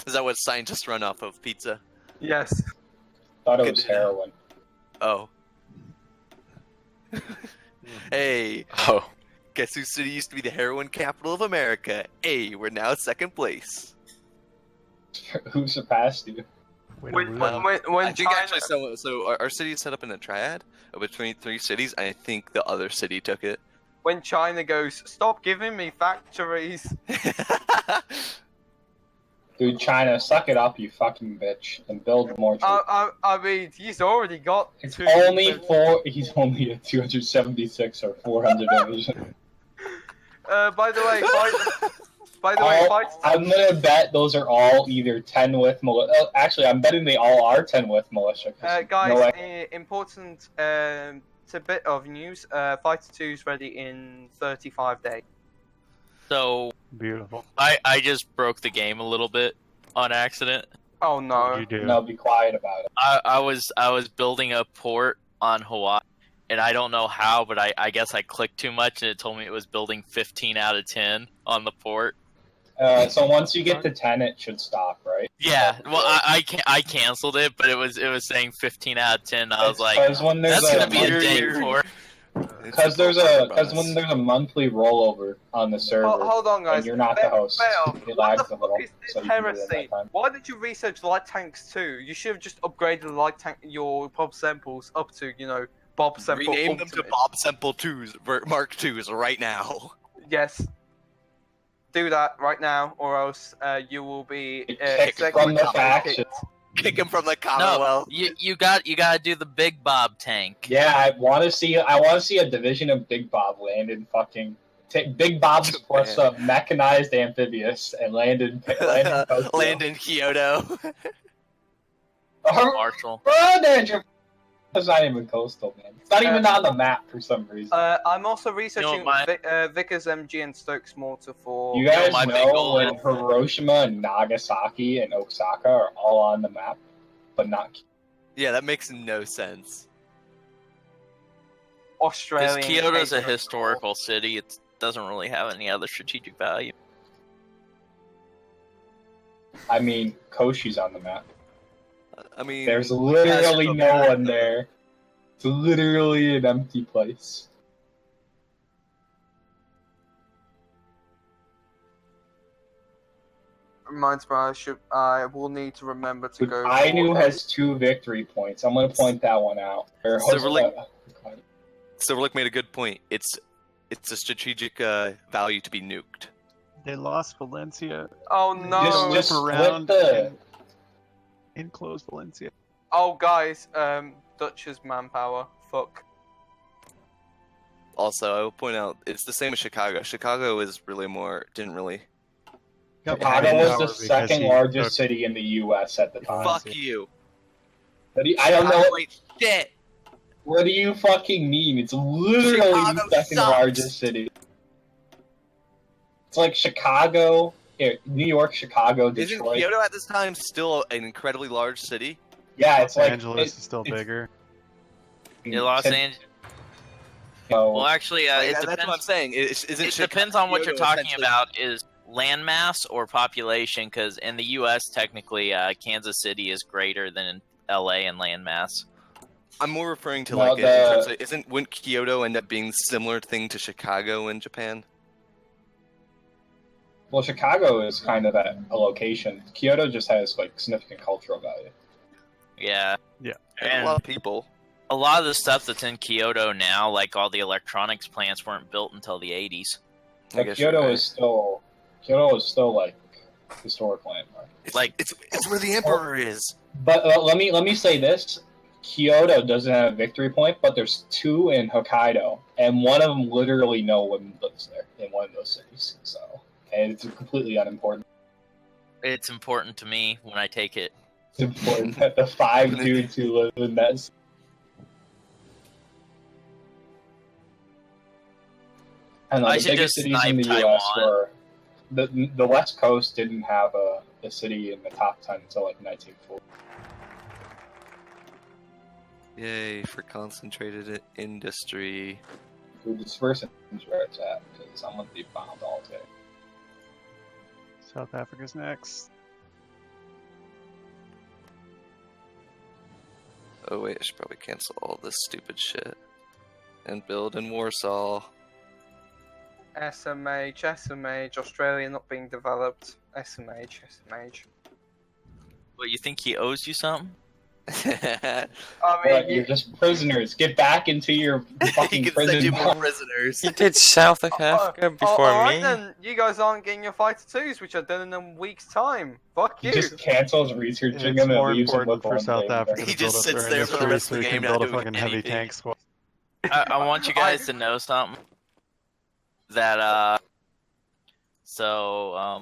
Is that what scientists run off of? Pizza? Yes. Thought it was heroin. Oh. Hey. Oh. Guess whose city used to be the heroin capital of America? Hey, we're now 2nd place. Who surpassed you? I think actually, so our city is set up in a triad between 3 cities. I think the other city took it. When China goes, stop giving me factories. Dude, China, suck it up, you fucking bitch, and build more troops. I mean, he's already got He's only at 276 or 400 division. By the way, fight. I'm gonna bet those are all either 10 with militia. Actually, I'm betting they all are 10 with militia. Guys, important bit of news. Fighter 2 is ready in 35 days. So beautiful. I just broke the game a little bit on accident. Oh no! You do. No, be quiet about it. I was building a port on Hawaii, and I don't know how, but I guess I clicked too much, and it told me it was building 15 out of 10 on the port. So once you get to 10, it should stop, right? Yeah, well, I canceled it, but it was saying 15 out of 10. I was like, when there's that's gonna be a dang port. Because when there's a monthly rollover on the server, Hold on, guys. and you're not the host, it lags a little. So you can do it at Heresy. that time. Why did you research light tanks too? You should have just upgraded the light tank, your Bob Samples up to, Bob Sample. Rename them to Bob Sample 2s, Mark 2s right now. Yes. Do that right now, or else you will be Kicked from the faction. Kick him from the No, Commonwealth. you gotta do the Big Bob tank. Yeah, I want to see a division of Big Bob land in fucking Big Bob's plus a mechanized amphibious and land in Tokyo. Land in Kyoto. Marshall. It's not even coastal, man. It's not even on the map for some reason. I'm also researching Vickers MG and Stokes Mortar for. You guys know when Hiroshima and Nagasaki and Osaka are all on the map, but not. Yeah, that makes no sense. Australia. Because Kyoto's a historical city, it doesn't really have any other strategic value. I mean, Koshi's on the map. I mean, there's literally no one there. It's literally an empty place. Reminds me, I will need to remember to go. Ainu has 2 victory points. I'm going to point that one out. Silverlick made a good point. It's a strategic value to be nuked. They lost Valencia. Oh no! Just around and enclose Valencia. Oh guys, Dutch's manpower. Fuck. Also, I will point out it's the same as Chicago. Chicago is really didn't really. Chicago was the second largest city in the U.S. at the time. Fuck you. I don't know. Shit. What do you fucking mean? It's literally the second largest city. It's like Chicago, New York, Chicago, Detroit. Isn't Kyoto at this time still an incredibly large city? Yeah, it's Los like Angeles is still bigger. Yeah, Los Angeles. Well, actually, it depends. That's what I'm saying. It depends on what you're talking about. Is landmass or population? Because in the U.S., technically, Kansas City is greater than L.A. in landmass. I'm more referring to wouldn't Kyoto end up being similar thing to Chicago in Japan? Well, Chicago is kind of at a location. Kyoto just has like significant cultural value. Yeah. Yeah. And a lot of people. A lot of the stuff that's in Kyoto now, like all the electronics plants, weren't built until the 80s. But Kyoto is still like historic landmark. It's where the emperor is. But let me say this: Kyoto doesn't have a victory point, but there's 2 in Hokkaido, and one of them literally no one lives there in one of those cities. So, and it's completely unimportant. It's important to me when I take it. It's important that the 5 dudes who live in that city. I the should biggest just cities in the snipe U.S. Taiwan. were the West Coast didn't have a city in the top 10 until like 1940. Yay for concentrated industry. Food dispersant is where it's at because I'm gonna be bombed all day. South Africa's next. Oh wait, I should probably cancel all this stupid shit and build in Warsaw. SMH, Australia not being developed. SMH. What, you think he owes you something? I mean, What, you're just prisoners. Get back into your fucking prison. Send you more prisoners. He did South Africa before alright me. then, you guys aren't getting your Fighter 2s, which are done in a week's time. Fuck you. He just cancels researching It's them and more leaves them important with for one South thing. Africa He to just build up sits their there for the industry rest so of he the can game not build a doing fucking heavy anything. tank squad. I want you guys to know something. That So,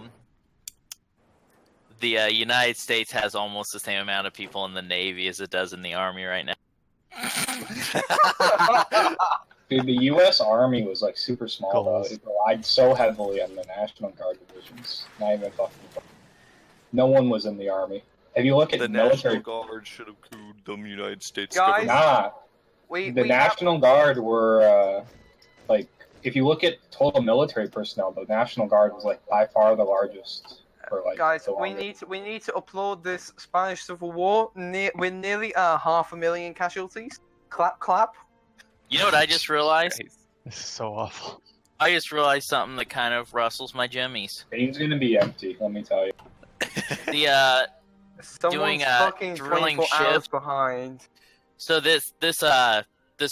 the United States has almost the same amount of people in the Navy as it does in the Army right now. Dude, the U.S. Army was like super small though. It relied so heavily on the National Guard divisions. Not even fucking. No one was in the Army. If you look at The military, National Guard should have cooled the United States Guys, government. the National Guard were like, if you look at total military personnel, the National Guard was like by far the largest. For like Guys, the we longest. need to upload this Spanish Civil War. We're nearly at 500,000 casualties. Clap, clap. You know what I just realized? This is so awful. I just realized something that kind of rustles my jimmies. Spain's gonna be empty. Let me tell you. The Someone's doing fucking drilling 24 hours shift. behind. So this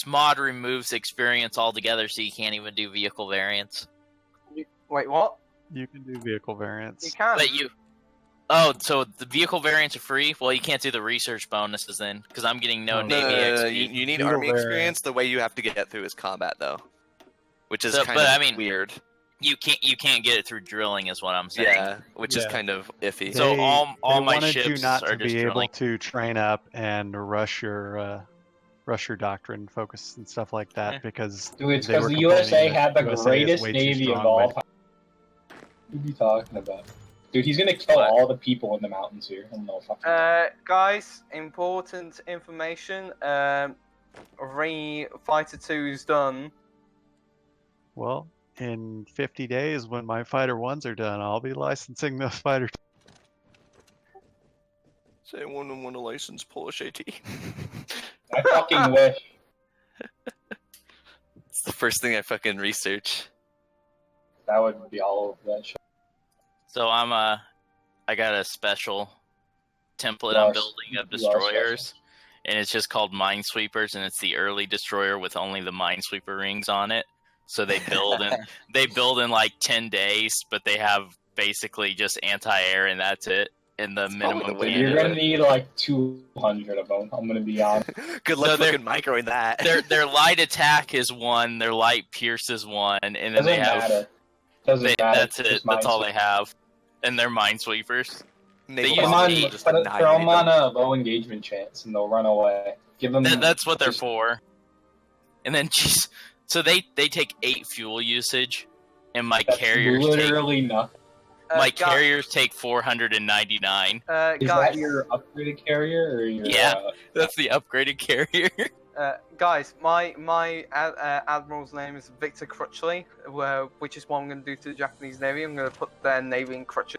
mod removes experience altogether, so you can't even do vehicle variants. Wait, what? You can do vehicle variants. You can. But you. Oh, so the vehicle variants are free? Well, you can't do the research bonuses then, because I'm getting no Navy XP. You need Vehicle Army variant. experience. The way you have to get through is combat, though, which is So- kind but, of I mean, weird. You can't get it through drilling, is what I'm saying. Yeah, which is kind of iffy. So all they my wanted ships you not are to just be able drilling. to train up and rush your doctrine focus and stuff like that because Dude, it's they because were the complaining USA that had the USA is greatest way too navy of strong all by- time. What are you talking about? Dude, he's gonna kill all the people in the mountains here. I don't know fucking. Guys, important information. Fighter 2's done. Well, in 50 days when my fighter 1s are done, I'll be licensing the fighter. Say anyone want a license Polish AT? I fucking wish. It's the first thing I fucking research. That would be all over that shit. So I got a special template You I'm are- building of you are destroyers, and it's just called Minesweepers, and it's the early destroyer with only the Minesweeper rings on it. So they build in like 10 days, but they have basically just anti-air, and that's it. And the minimum way to You're cannon. gonna need like 200 of them. I'm gonna be honest. Good So luck they're- fucking microing that. Their light attack is 1, their light pierce is 1, and then Doesn't they have matter. Doesn't matter. that's it. Just That's all they Minesweeper. have, and they're Minesweepers. Naval use Come bombers on, eight. will just throw annihilate them on them. a low engagement chance, and they'll run away. Give them. That's what they're just- for. And then, jeez, so they take 8 fuel usage, and my That's carriers take literally nothing. my guys, carriers take 499. Is guys, that your upgraded carrier or your? Yeah. That's the upgraded carrier. guys, my admiral's name is Victor Crutchley, which is what I'm going to do to the Japanese Navy. I'm going to put their navy in crutches.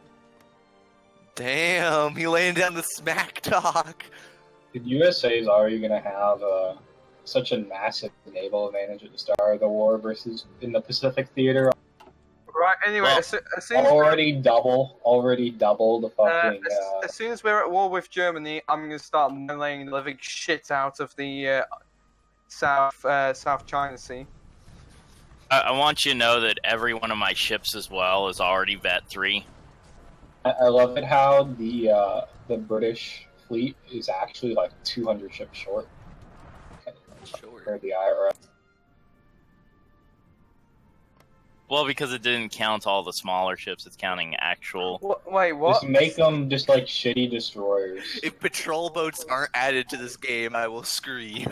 Damn, he laying down the smack talk. The USA is already gonna have such a massive naval advantage at the start of the war versus in the Pacific theater. Right. Anyway, Well, as soon as Already double the fucking. as soon as we're at war with Germany, I'm going to start laying the living shit out of the South China Sea. I want you to know that every one of my ships as well is already Vet 3. I love it how the British fleet is actually like 200 ships short. Or the IRS. Well, because it didn't count all the smaller ships, it's counting actual. Wait, what? Just make them just like shitty destroyers. If patrol boats aren't added to this game, I will scream.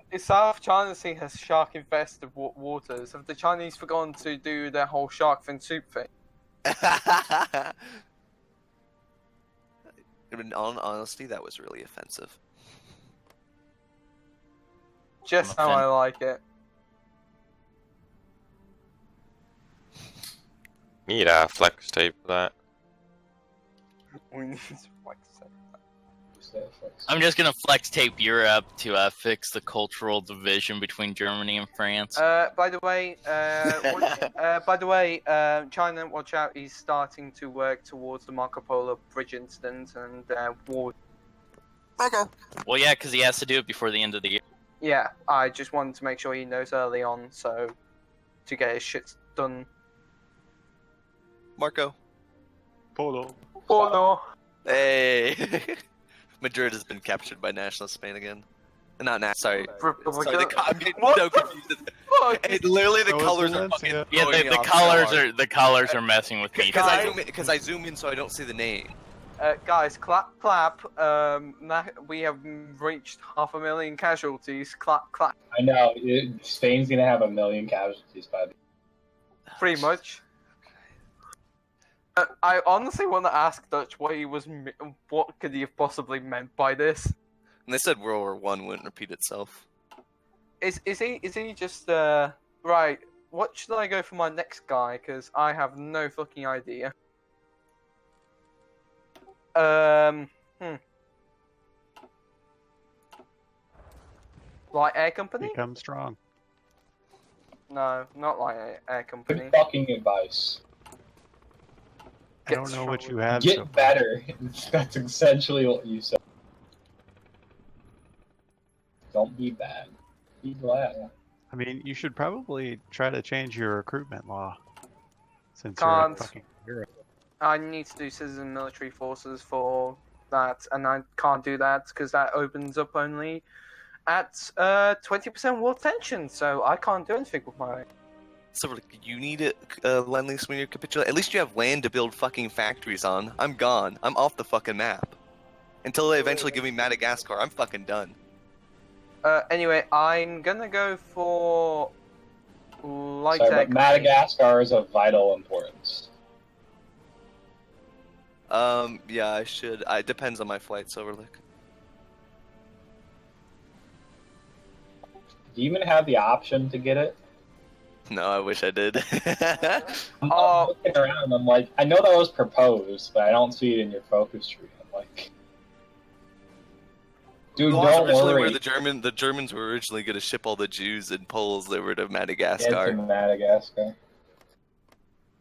The South China Sea has shark-infested waters. Have the Chinese forgotten to do their whole shark fin soup thing? In all honesty, that was really offensive. Just how I like it. Need flex tape for that. We need to flex it. I'm just gonna flex tape Europe to fix the cultural division between Germany and France. By the way, China, watch out! He's starting to work towards the Marco Polo bridge incident and war. Okay. Well, yeah, because he has to do it before the end of the year. Yeah, I just wanted to make sure he knows early on, so to get his shit done. Marco. Polo. Oh no! Hey. Madrid has been captured by nationalist Spain again. Not now. Sorry. Republican. I'm getting What so the confused. Literally, the So is colors are Valencia. fucking Yeah, throwing me the off so colors hard. are the colors are messing with me. Because I zoom in so I don't see the name. Guys, clap, clap. We have reached 500,000 casualties. Clap, clap. I know. Spain's gonna have 1 million casualties by the. Pretty much. I honestly want to ask Dutch what could he have possibly meant by this? And they said World War One wouldn't repeat itself. Is he just right? What should I go for my next guy? Because I have no fucking idea. Light Air Company? Become strong. No, not Light Air Company. Good fucking advice. I don't know what you have. Get so far. better. That's essentially what you said. Don't be bad. Be glad. I mean, you should probably try to change your recruitment law. Since you're a Can't. fucking hero. I need to do citizen military forces for that, and I can't do that because that opens up only at 20% war tension, so I can't do anything with my. So you need a land lease when you capitulate. At least you have land to build fucking factories on. I'm gone. I'm off the fucking map. Until they eventually give me Madagascar, I'm fucking done. Anyway, I'm gonna go for light Sorry, air. but Madagascar is of vital importance. Yeah, I should. It depends on my flight, Silverlick. Do you even have the option to get it? No, I wish I did. I'm looking around. I'm like, I know that was proposed, but I don't see it in your focus tree. I'm like, dude, Well, don't originally worry. where the Germans were originally going to ship all the Jews and Poles over to Get Madagascar. to Madagascar.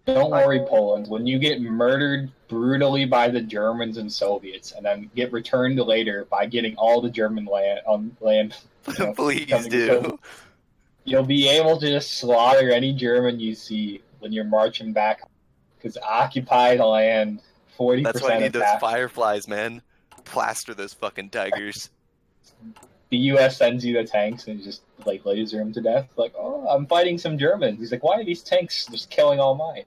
Don't worry, Poland. When you get murdered brutally by the Germans and Soviets, and then get returned later by getting all the German land, Please coming do. to- you'll be able to just slaughter any German you see when you're marching back, because occupied land, 40% That's why I need those attack. fireflies, man. Plaster those fucking tigers. The U.S. sends you the tanks and just like laser them to death. Like, oh, I'm fighting some Germans. He's like, why are these tanks just killing all mine?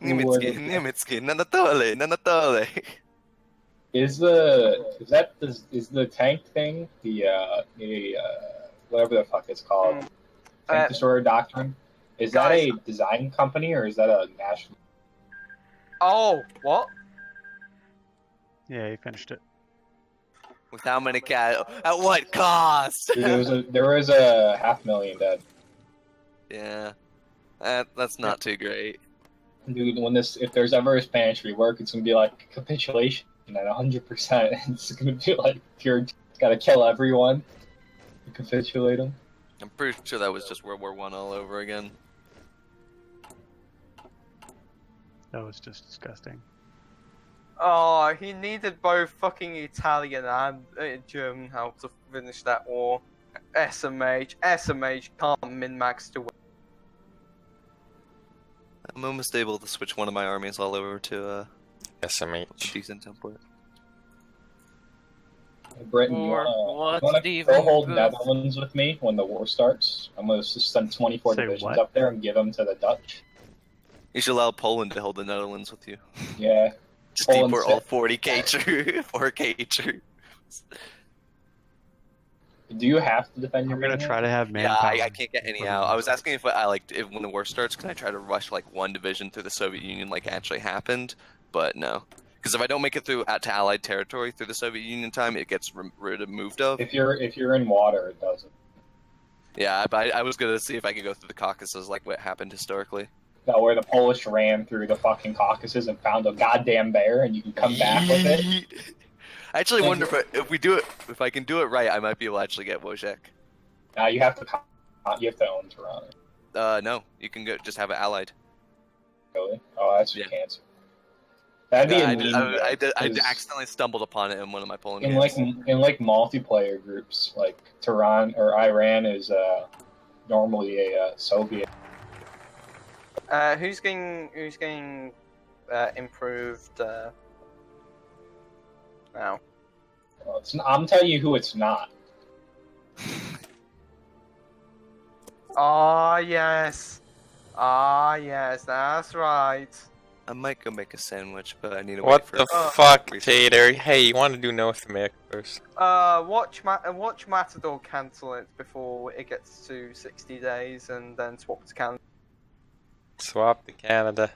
Nemetsky, Nanatole. Is the tank thing the whatever the fuck it's called, tank destroyer doctrine? Is that a design company or is that a national? Oh, what? Yeah, he finished it. With how many cat? At what cost? Dude, there was a 500,000 dead. Yeah, that's not too great. Dude, if there's ever a Spanish rework, it's gonna be like capitulation at 100%. It's gonna be like you're gotta kill everyone to capitulate them. I'm pretty sure that was just World War One all over again. That was just disgusting. Oh, he needed both fucking Italian and German help to finish that war. SMH can't min-max to win. I'm almost able to switch one of my armies all over to SMH. a decent template. Britain, you wanna go hold Netherlands with me when the war starts? I'm gonna just send 24 Say divisions what? up there and give them to the Dutch. You should allow Poland to hold the Netherlands with you. Yeah. Just Poland deport said- all 40k troops. 4k troops. Do you have to defend your I'm gonna mainland? try to have Yeah, manpower. I can't get any out. I was asking if if when the war starts, can I try to rush like one division through the Soviet Union like actually happened? But no, because if I don't make it through to Allied territory through the Soviet Union time, it gets removed of. If you're in water, it doesn't. Yeah, but I was gonna see if I could go through the Caucasus like what happened historically. No, where the Polish ran through the fucking Caucasus and found a goddamn bear, and you can come back with it. I actually wonder if I can do it right, I might be able to actually get Wojciech. Now you have to own Toronto. No, you can just have it allied. Really? Oh, that's just cancer. That'd be Yeah, a meme, I though, 'cause accidentally stumbled upon it in one of my Poland in games. like multiplayer groups, like Tehran or Iran is normally a Soviet. Who's getting improved now? I'm telling you who it's not. Ah, yes. Ah, yes, that's right. I might go make a sandwich, but I need to What wait for. the fuck, Tater? Hey, you want to do North America first? Watch Matador cancel it before it gets to 60 days, and then swap to Canada. Swap to Canada.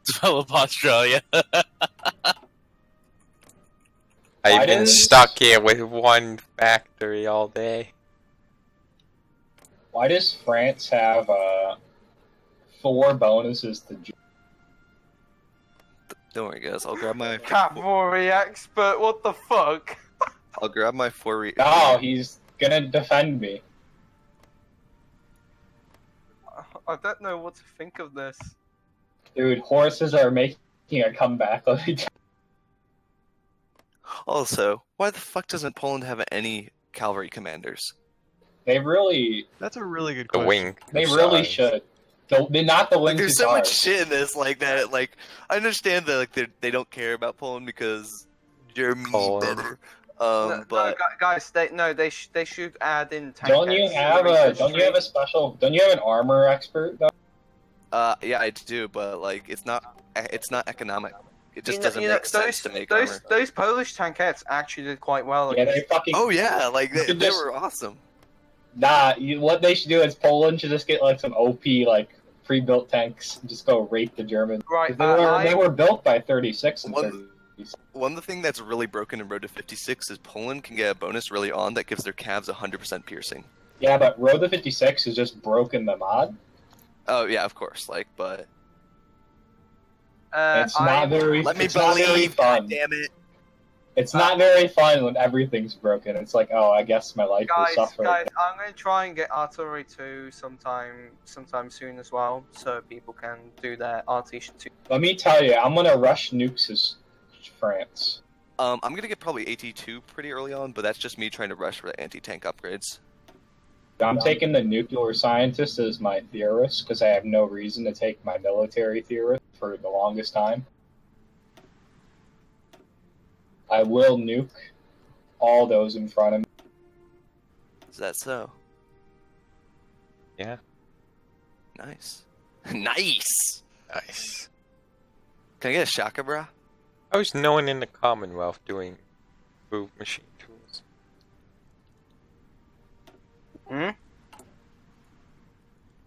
Develop Australia. I've been stuck here with one factory all day. Why does France have 4 bonuses to? Don't worry, guys. I'll grab my. Cavalry expert. What the fuck? I'll grab my 4. No, he's gonna defend me. I don't know what to think of this. Dude, horses are making a comeback. Let me tell Also, why the fuck doesn't Poland have any cavalry commanders? They really. That's a really good The question. wing. They really should. They're not the Like, wing. there's so much shit in this, like that. Like, I understand that, like, they don't care about Poland because Germany's better. No, But guys, they should add in tank. Don't you have a special? Don't you have an armor expert though? yeah, I do, but like, it's not economic. It just doesn't make sense to make those armor. those Polish tankettes actually did quite well. Yeah, they fucking. Oh yeah, like they just- were awesome. Nah, what they should do is Poland should just get like some OP like pre-built tanks and just go rape the Germans. Right, They were built by 36 and 30. One of the things that's really broken in Road to 56 is Poland can get a bonus really on that gives their calves 100% piercing. Yeah, but Road to 56 is just broken the mod. Oh yeah, of course. Like, but It's not very. let me it's not very believe. fun. God damn it! It's not very fun when everything's broken. It's like, oh, I guess my life will Guys, suffer. I'm gonna try and get Artillery 2 sometime soon as well, so people can do their RT 2. Let me tell you, I'm gonna rush nukes his France. I'm gonna get probably AT2 pretty early on, but that's just me trying to rush for the anti-tank upgrades. I'm taking the nuclear scientist as my theorist because I have no reason to take my military theorist for the longest time. I will nuke all those in front of me. Is that so? Yeah. Nice. Nice. Nice. Can I get a shaka, brah? How's no one in the Commonwealth doing move machine tools?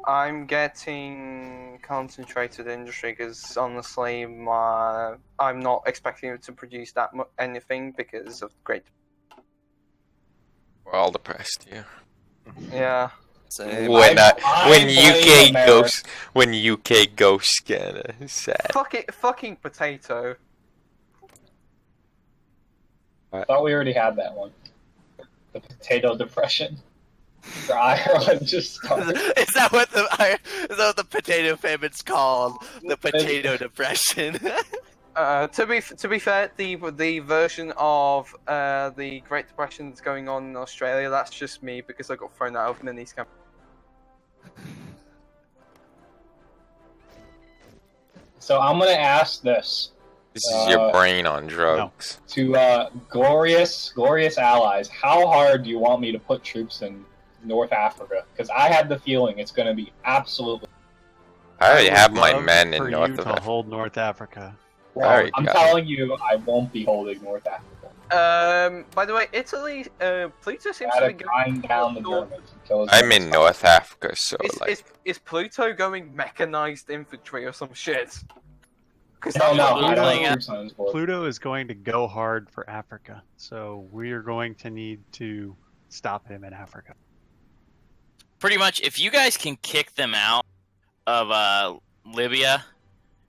I'm getting concentrated industry because honestly, I'm not expecting it to produce that anything because of great. We're all depressed, yeah. Yeah. Same. When blame when UK goes Canada, sad. Fucking potato. I thought we already had that one. The potato depression. For Ireland just started. Is that what the potato famine's called? The potato depression. To be fair, the version of the Great Depression that's going on in Australia, that's just me because I got thrown out of Minis camp. So I'm gonna ask this. This is your brain on drugs. To glorious allies, how hard do you want me to put troops in North Africa? Because I have the feeling it's going to be absolutely. I already have my love men in for North you of to Africa. hold North Africa. Well, I'm telling you, I won't be holding North Africa. By the way, Italy, Pluto seems Gotta to be grind down the Germans until I'm in North Africa, so Is Pluto going mechanized infantry or some shit? No, I don't have troops on his board. Pluto is going to go hard for Africa, so we're going to need to stop him in Africa. Pretty much, if you guys can kick them out of Libya,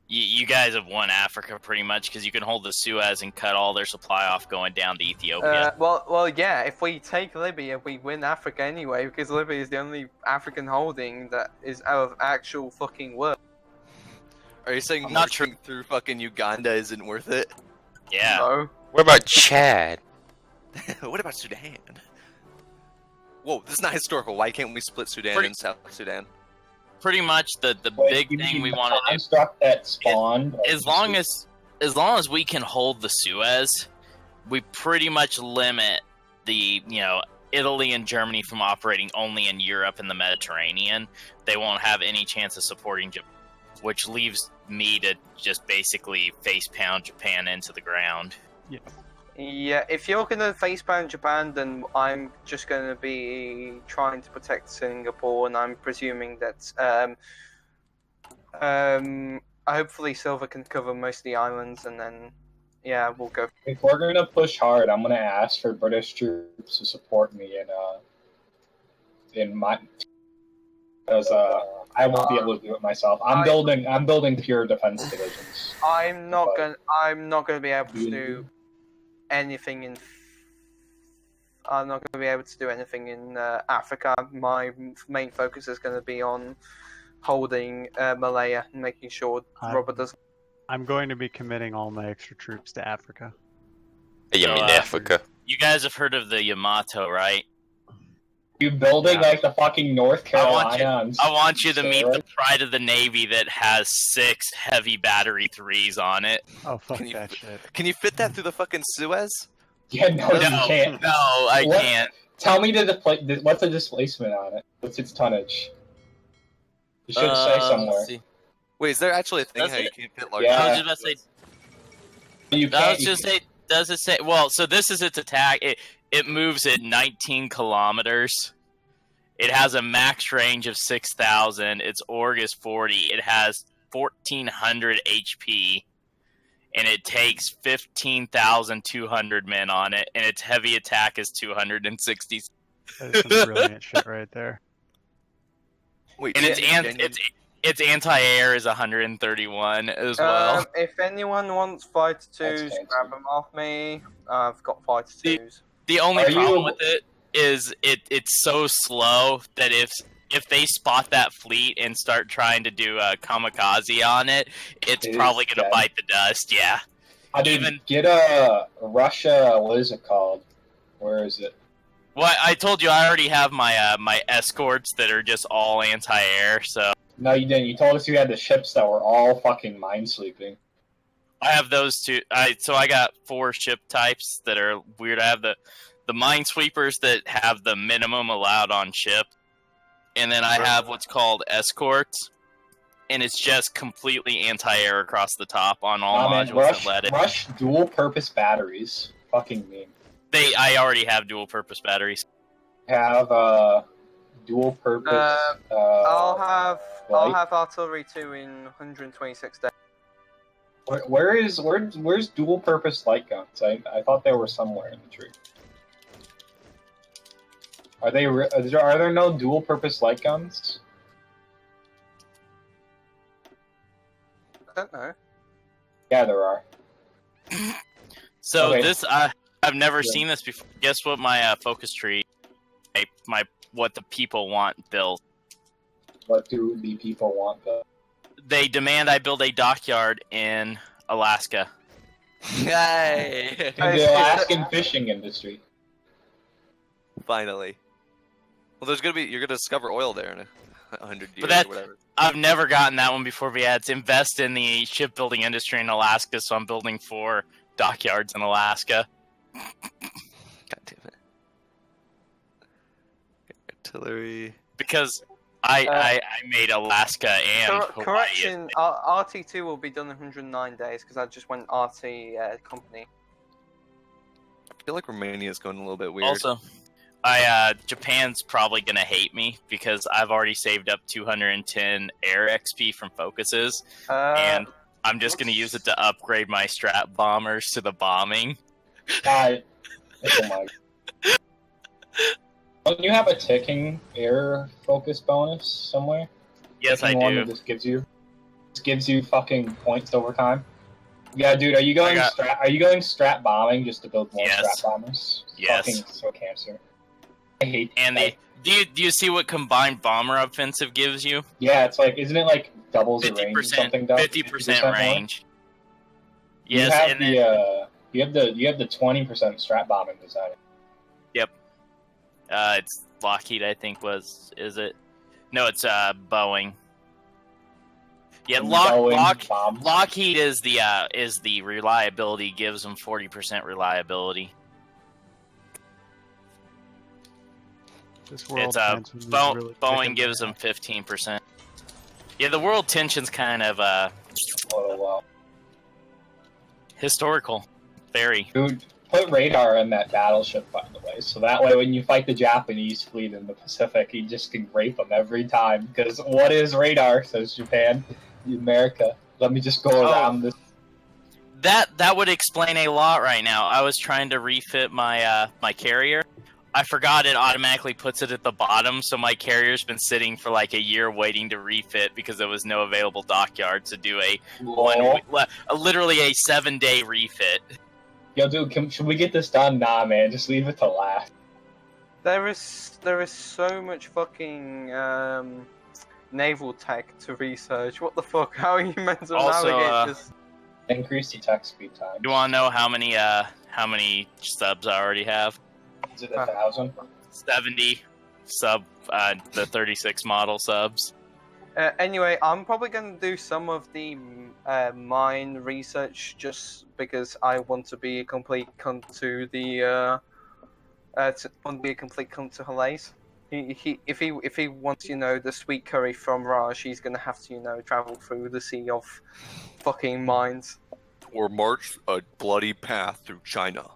you guys have won Africa pretty much because you can hold the Suez and cut all their supply off going down to Ethiopia. Well, yeah. If we take Libya, we win Africa anyway because Libya is the only African holding that is of actual fucking worth. Are you saying marching through fucking Uganda isn't worth it? Yeah. No. What about Chad? What about Sudan? Whoa, this is not historical. Why can't we split Sudan and South Sudan? Pretty much the big thing we want to do. Construct that spawned. As long as we can hold the Suez, we pretty much limit the Italy and Germany from operating only in Europe and the Mediterranean. They won't have any chance of supporting Japan, which leaves me to just basically face pound Japan into the ground. Yeah. Yeah, if you're going to facepound Japan, then I'm just going to be trying to protect Singapore, and I'm presuming that hopefully Silver can cover most of the islands, and then, yeah, we'll go. If we're going to push hard, I'm going to ask for British troops to support me in my... Because I won't be able to do it myself. I'm building pure defense divisions. I'm not gonna be able to do anything in. I'm not going to be able to do anything in Africa. My main focus is going to be on holding Malaya and making sure Robert doesn't. I'm going to be committing all my extra troops to Africa. You mean Africa? You guys have heard of the Yamato, right? You building like the fucking North Carolina? I want you to meet the pride of the Navy that has 6 heavy battery 3s on it. Oh, fuck that shit. Can you fit that through the fucking Suez? Yeah, no, you can't. No, I can't. Tell me what's the displacement on it? What's its tonnage? It should say somewhere. Wait, is there actually a thing Does how you it? can't fit large? Yeah. I was just about to say. You I can't. was just say. Does it say? Well, so this is its attack. It moves at 19 kilometers. It has a max range of 6,000. Its org is 40. It has 1,400 HP, and it takes 15,200 men on it. And its heavy attack is 260. That is some brilliant shit right there. Wait, And its anti-air is 131 as well. If anyone wants fighter 2s, grab them off me. I've got fighter 2s. The only problem with it is it's so slow that if they spot that fleet and start trying to do a kamikaze on it, it's probably going to bite the dust. Yeah. I didn't get a Russia. What is it called? Where is it? Well, I told you I already have my my escorts that are just all anti-air. So No, you didn't. You told us you had the ships that were all fucking minesweeping. I have those two. So I got 4 ship types that are weird. I have the minesweepers that have the minimum allowed on ship, and then I have what's called escorts, and it's just completely anti-air across the top on all modules that let it. Rush dual-purpose batteries. Fucking mean. I already have dual-purpose batteries. Have dual-purpose. I'll have artillery 2 in 126 days. Where's dual-purpose light guns? I thought they were somewhere in the tree. Are there no dual-purpose light guns? I don't know. Yeah, there are. So Okay. this I've never seen this before. Guess what my focus tree, what the people want built. What do the people want built? They demand I build a dockyard in Alaska. Yay! The Alaskan fishing industry. Finally. Well, you're gonna discover oil there in 100 years But or whatever. I've never gotten that one before. But yeah, it's invest in the shipbuilding industry in Alaska. So I'm building 4 dockyards in Alaska. God damn it. Artillery. Because I made Alaska and Hawaii. Correction, RT2 will be done in 109 days because I just went RT company. I feel like Romania's going a little bit weird. Also, Japan's probably gonna hate me because I've already saved up 210 air XP from focuses, and I'm just gonna use it to upgrade my strat bombers to the bombing. Oh my. Don't you have a ticking air focus bonus somewhere? Yes, I One do. that just gives you fucking points over time. Yeah, dude, are you going strat bombing just to build more strat bombers? Yes. Fucking so cancer. I hate. And do you see what combined bomber offensive gives you? Yeah, it's like, isn't it like doubles the range or something? 50% range. Yes, you have and then you have the 20% strat bombing decided. Yep. It's Lockheed, I think is it? No, it's Boeing. Yeah, Lockheed is the reliability, gives them 40% reliability. This world It's tension is Bo- really Boeing kicking gives my them 15%. Yeah, the world tension's kind of Oh wow. historical. Very. Dude, put radar in that battleship, by the way, so that way when you fight the Japanese fleet in the Pacific, you just can rape them every time. Because what is radar? Says Japan, America. Let me just go around this. That would explain a lot right now. I was trying to refit my my carrier. I forgot it automatically puts it at the bottom, so my carrier's been sitting for like a year waiting to refit because there was no available dockyard to do literally a 7-day refit. Yo, dude, should we get this done? Nah, man, just leave it to last. There is so much fucking naval tech to research. What the fuck? How are you meant to Also, navigate this? Increase the tech speed time. You want to know how many subs I already have? Is it 1,000? 70 the 36 model subs. Anyway, I'm probably going to do some of the mine research just because I want to be a complete cunt to the want to be a complete cunt to Halaise. If he wants, the sweet curry from Raj, he's going to have to, travel through the sea of fucking mines. Or march a bloody path through China.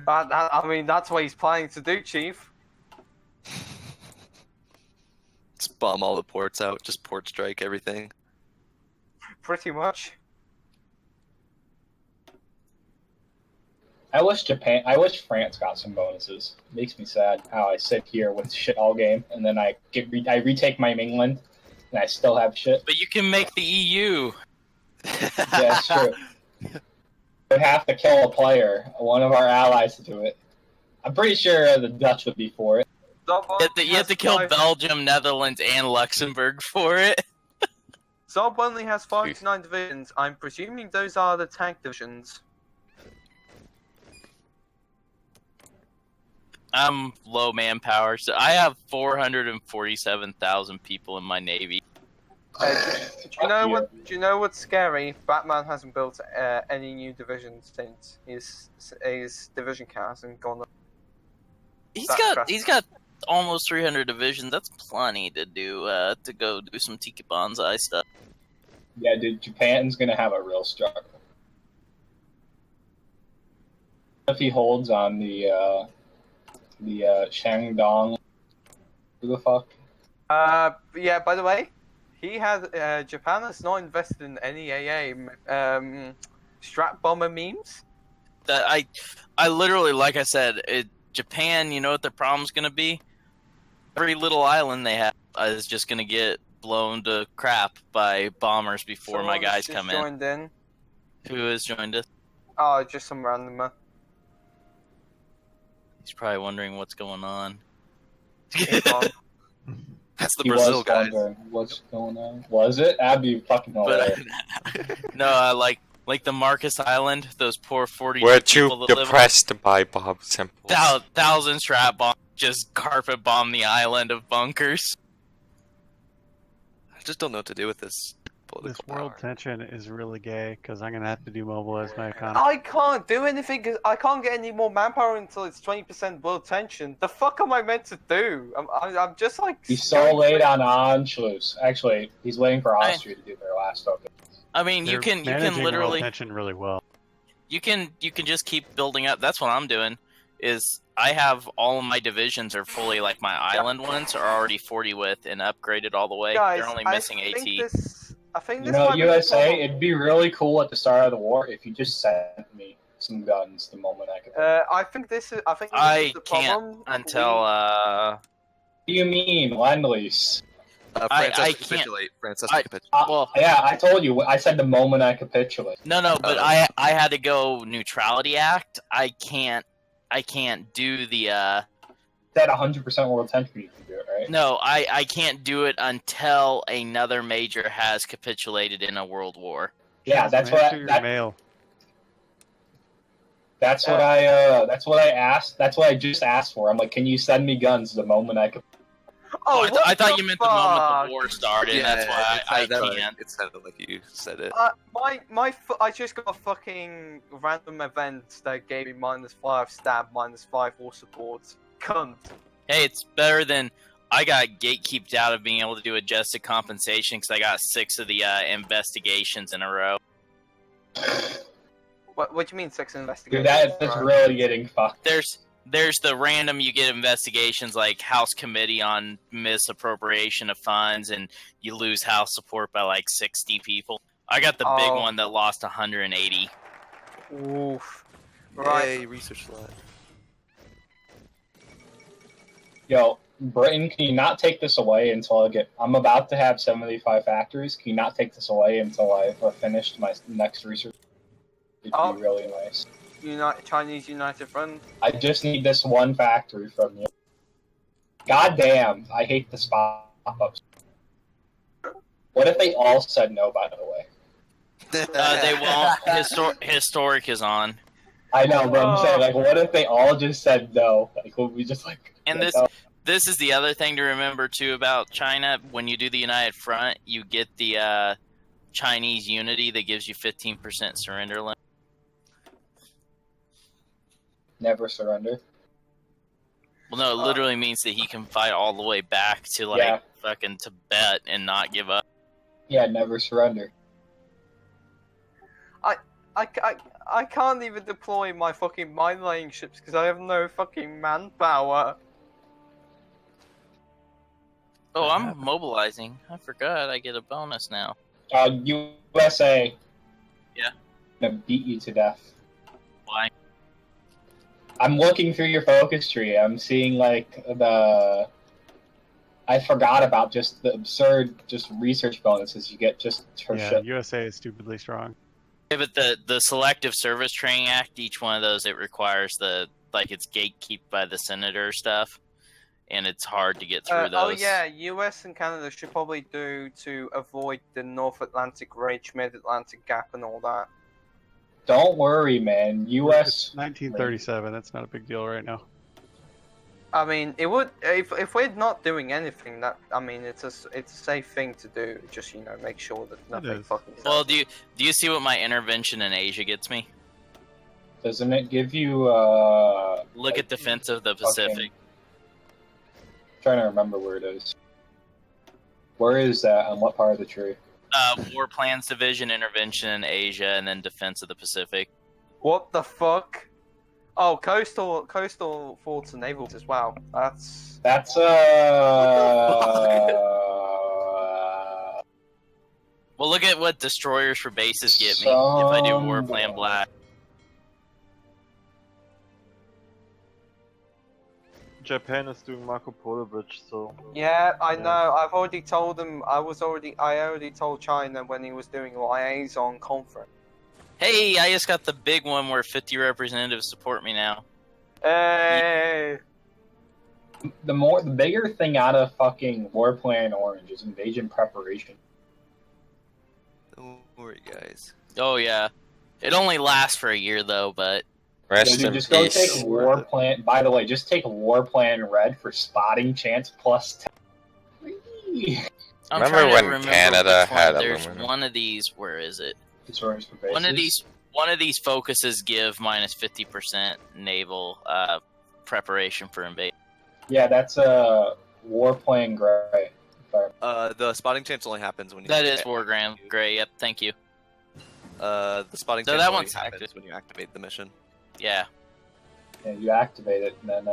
I mean, that's what he's planning to do, Chief. Just bomb all the ports out, just port strike everything. Pretty much. I wish France got some bonuses. It makes me sad how I sit here with shit all game, and then I retake my England, and I still have shit. But you can make the EU. Yeah, it's true. Would have to kill a player, one of our allies, to do it. I'm pretty sure the Dutch would be for it. You have to kill Belgium, Netherlands, and Luxembourg for it. Zob only has 5 to 9 divisions. I'm presuming those are the tank divisions. I'm low manpower, so I have 447,000 people in my navy. Do you know what's scary? Batman hasn't built any new divisions since his division count hasn't gone up. He's got almost 300 divisions. That's plenty to do to go do some Tiki Bonsai stuff. Yeah, dude, Japan's gonna have a real struggle. If he holds on the Shandong, who the fuck? Yeah. By the way, Japan has not invested in any AA strat bomber memes. I literally, like I said, Japan. You know what their problem's gonna be? Every little island they have is just gonna get blown to crap by bombers before my guys come in. Joined in. Who has joined us? Oh, just some randomer. He's probably wondering what's going on. That's the Brazil guys. What's going on? Was it? That'd be fucking hilarious. No, like the Marcus Island, those poor 40 We're people too that depressed by Bob Simple. Thousand strap bombs just carpet bomb the island of bunkers. I just don't know what to do with this political This world tension is really gay because I'm gonna have to demobilize my economy. I can't do anything because I can't get any more manpower until it's 20% world tension. The fuck am I meant to do? I'm just like. He's so late on Anschluss. Actually, he's waiting for Austria to do their last token. I mean, you can literally world tension really well. You can just keep building up. That's what I'm doing. Is I have all of my divisions are fully, like my island ones are already 40 width and upgraded all the way. Guys, they're only missing I AT. think You this know, might be the USA, problem. it'd be really cool at the start of the war if you just sent me some guns the moment I could. I think this is. I the can't problem. until. What do you mean, Lend-Lease? France I has to can't- capitulate. France has to capitulate. Well, Yeah, I told you. I said the moment I capitulate. No, but I had to go neutrality act. I can't do the. That 100% world tension you can do it, right? No, I can't do it until another major has capitulated in a world war. Yeah, that's what That's what I asked. That's what I just asked for. I'm like, can you send me guns the moment I could? Oh, I thought you meant the moment the war started. Yeah, that's why I that- can't. It sounded like you said it. I just got a fucking random event that gave me -5 stab, -5 war support cunt. Hey, it's better than I got gatekeeped out of being able to do adjusted compensation because I got 6 of the investigations in a row. What do you mean 6 investigations? Dude, that's really getting fucked. There's the random you get investigations like House Committee on Misappropriation of Funds, and you lose House support by like 60 people. I got the big one that lost 180. Oof. Right. Yay, research slot. Yo, Britain, can you not take this away until I get... I'm about to have 75 factories. Can you not take this away until I've finished my next research? It'd be really nice. Chinese United Front. I just need this one factory from you. God damn, I hate the pop-ups. What if they all said no, by the way? They won't. Historic is on. I know, but I'm saying, like, what if they all just said no? Like, would we just, like... And this is the other thing to remember, too, about China. When you do the United Front, you get the Chinese Unity that gives you 15% surrender limit. Never surrender. Well, no, it literally means that he can fight all the way back to, like, fucking Tibet and not give up. Yeah, never surrender. I can't even deploy my fucking mine-laying ships because I have no fucking manpower. Oh, I'm mobilizing. I forgot I get a bonus now. USA. Yeah. I'm gonna beat you to death. Why? I'm looking through your focus tree. I'm seeing, like, I forgot about just the absurd research bonuses you get just for shit. USA is stupidly strong. Yeah, but the Selective Service Training Act, each one of those, it requires it's gatekept by the senator stuff, and it's hard to get through those. Oh yeah, US and Canada should probably do to avoid the North Atlantic Ridge, Mid-Atlantic Gap, and all that. Don't worry, man. US. It's 1937. That's not a big deal right now. I mean, it would if we're not doing anything. It's a safe thing to do. Just make sure that nothing fucking. Well, do you see what my intervention in Asia gets me? Doesn't it give you Look at Defense of the Pacific. Trying to remember where it is. Where is that? On what part of the tree? War Plans Division, Intervention in Asia, and then Defense of the Pacific. What the fuck? Oh, coastal forts and naval as well. That's Well, look at what destroyers for bases get me if I do War Plan Black. Japan is doing Marco Polo Bridge, so... Yeah, I know. I've already told them. I already told China when he was doing liaison conference. Hey, I just got the big one where 50 representatives support me now. Hey! The bigger thing out of fucking War Plan Orange is invasion preparation. Don't worry, guys. Oh yeah, it only lasts for a year though, but. Just go take War Plan. By the way, just take War Plan Red for spotting chance plus 10. Remember when Canada had There's aluminum? one of these. Where is it? Destroyers for bases. One of these focuses give minus 50% naval preparation for invasion. Yeah, that's a War Plan Gray. The spotting chance only happens when you. That is Wargram Gray. Yep, thank you. The spotting So chance that only one's happens active when you activate the mission. Yeah. Yeah, you activate it, and then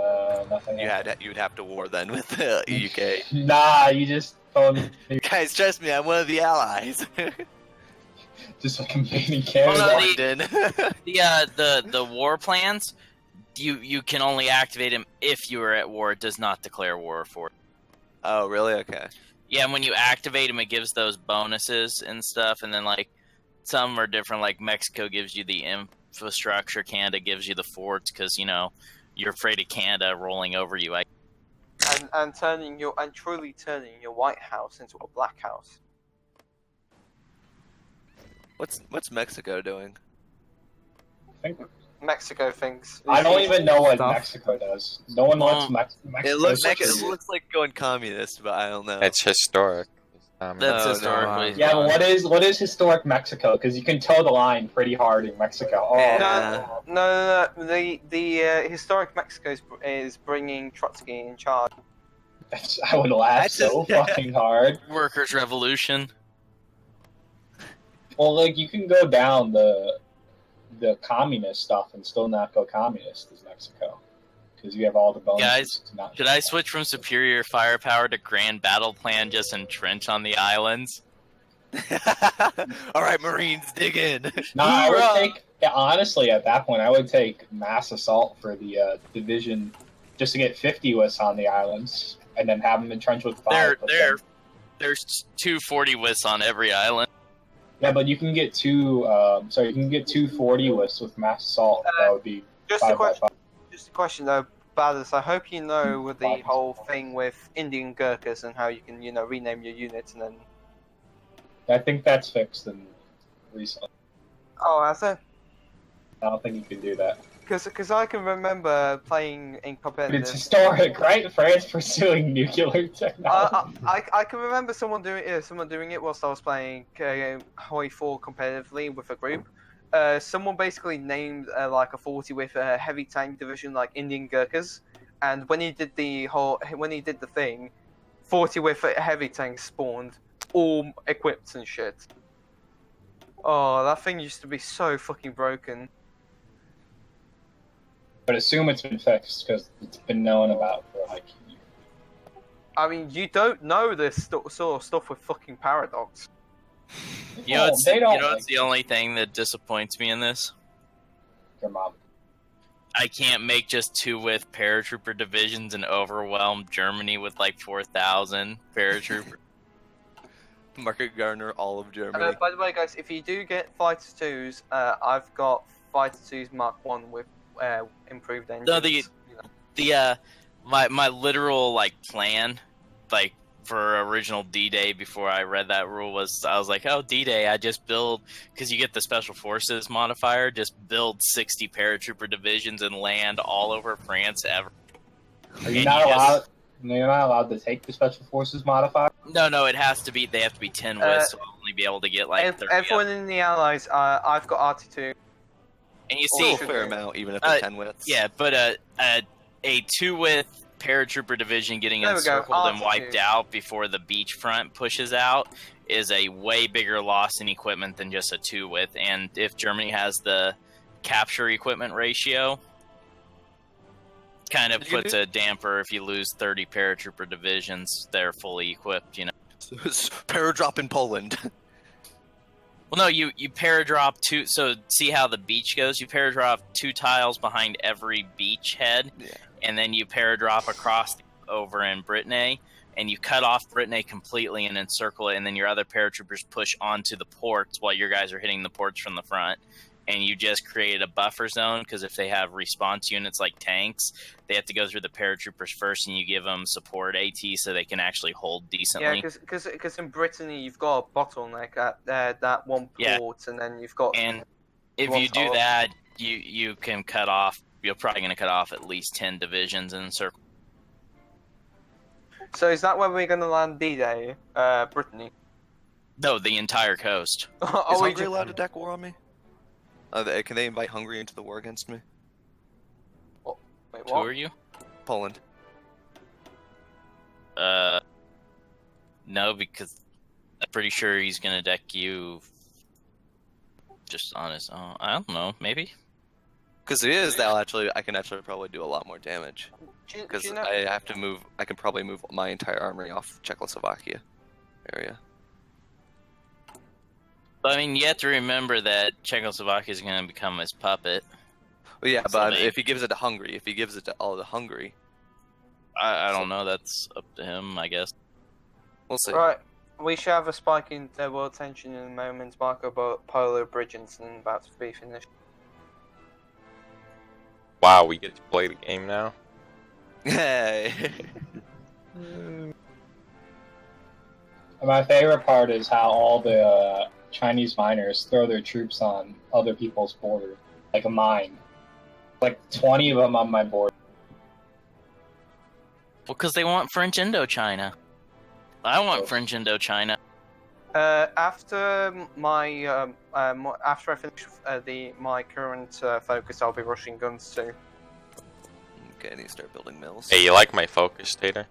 nothing. You would have to war then with the UK. Nah, you just phone. Guys, trust me, I'm one of the allies. Just like invading Canada. The war plans, you can only activate them if you are at war. It does not declare war for it. Oh, really? Okay. Yeah, and when you activate them, it gives those bonuses and stuff, and then like some are different. Like Mexico gives you the infrastructure, Canada gives you the forts because you're afraid of Canada rolling over you. And truly turning your White House into a Black House. What's Mexico doing? Mexico thinks. I don't even know what Mexico does. No one wants Mexico. It looks like going communist, but I don't know. It's historic. That's historically. Yeah, but what is historic Mexico? Because you can toe the line pretty hard in Mexico. Oh, No. The historic Mexico is bringing Trotsky in charge. I would laugh so fucking hard. Workers' Revolution. Well, like you can go down the communist stuff and still not go communist as Mexico, because you have all the bonuses. Guys, to not should I switch from superior firepower to grand battle plan? Just entrench on the islands. All right, Marines, dig in. No, I would take honestly at that point. I would take mass assault for the division, just to get 50 WIS on the islands, and then have them entrenched with 5. There's 240 WIS on every island. Yeah, but you can get two. You can get 240 WIS with mass assault. That would be Just 5 a question. by 5. Just a question though, Badus. I hope you know with the whole thing with Indian Gurkhas and how you can, rename your units and then. I think that's fixed and recently. Oh, has it? I don't think you can do that. Because I can remember playing in But competitive. it's historic, right? France pursuing nuclear technology. I can remember someone doing it whilst I was playing HOI4 competitively with a group. Someone basically named like a 40 with a heavy tank division like Indian Gurkhas, and when he did the thing, 40 with a heavy tank spawned, all equipped and shit. Oh, that thing used to be so fucking broken. But assume it's been fixed because it's been known about for like. I mean, you don't know this sort of stuff with fucking Paradox. You know, it's the only thing that disappoints me in this. Your mom. I can't make just 2 with paratrooper divisions and overwhelm Germany with like 4,000 paratrooper. Market Garner, all of Germany. By the way, guys, if you do get Fighter 2s, I've got Fighter 2s Mark 1 with improved engines. No, my literal plan, like for original D-Day before I read that rule was I was like, oh, D-Day, I just build, because you get the Special Forces modifier, just build 60 paratrooper divisions and land all over France ever. Are you not allowed? You're not allowed to take the Special Forces modifier. No, it has to be. They have to be 10 WIS, so I'll only be able to get like 30. Everyone in the Allies, I've got RT2. And you see, a fair amount, even if they're 10 widths. Yeah, but a 2 width paratrooper division getting There we go, encircled and R2. wiped out before the beachfront pushes out is a way bigger loss in equipment than just a 2 width. And if Germany has the capture equipment ratio, kind of puts a damper if you lose 30 paratrooper divisions. They're fully equipped, Paradrop in Poland. Well, no, you paradrop 2. So see how the beach goes. You paradrop 2 tiles behind every beach head, and then you paradrop across over in Brittany, and you cut off Brittany completely and encircle it, and then your other paratroopers push onto the ports while your guys are hitting the ports from the front. And you just create a buffer zone, because if they have response units like tanks, they have to go through the paratroopers first, and you give them support AT so they can actually hold decently. Yeah, because in Brittany you've got a bottleneck at that one port, and then you've got. And if you do that, you can cut off. You're probably going to cut off at least 10 divisions in circle. So is that where we're going to land D-Day, Brittany? No, the entire coast. Is Hungary allowed to deck war on me? Can they invite Hungary into the war against me? Wait, Who are you? Poland. No, because I'm pretty sure he's gonna deck you just on his own. I don't know, maybe. Because I can actually probably do a lot more damage. Because I have to move. I can probably move my entire armory off Czechoslovakia area. But, I mean, you have to remember that Czechoslovakia is going to become his puppet. Well, yeah, but if he gives it to Hungary, if he gives it to all the Hungary, I don't know. That's up to him, I guess. We'll see. Right, we should have a spike in world tension in a moment. Marco Polo Bridgerton about to be finished. Wow, we get to play the game now? Hey. My favorite part is how all the Chinese miners throw their troops on other people's borders, like a mine. Like 20 of them on my board. Well, because they want French Indochina. I want French Indochina. After after I finish my current focus, I'll be rushing guns too. Okay, I need to start building mills. Hey, you like my focus, Tater?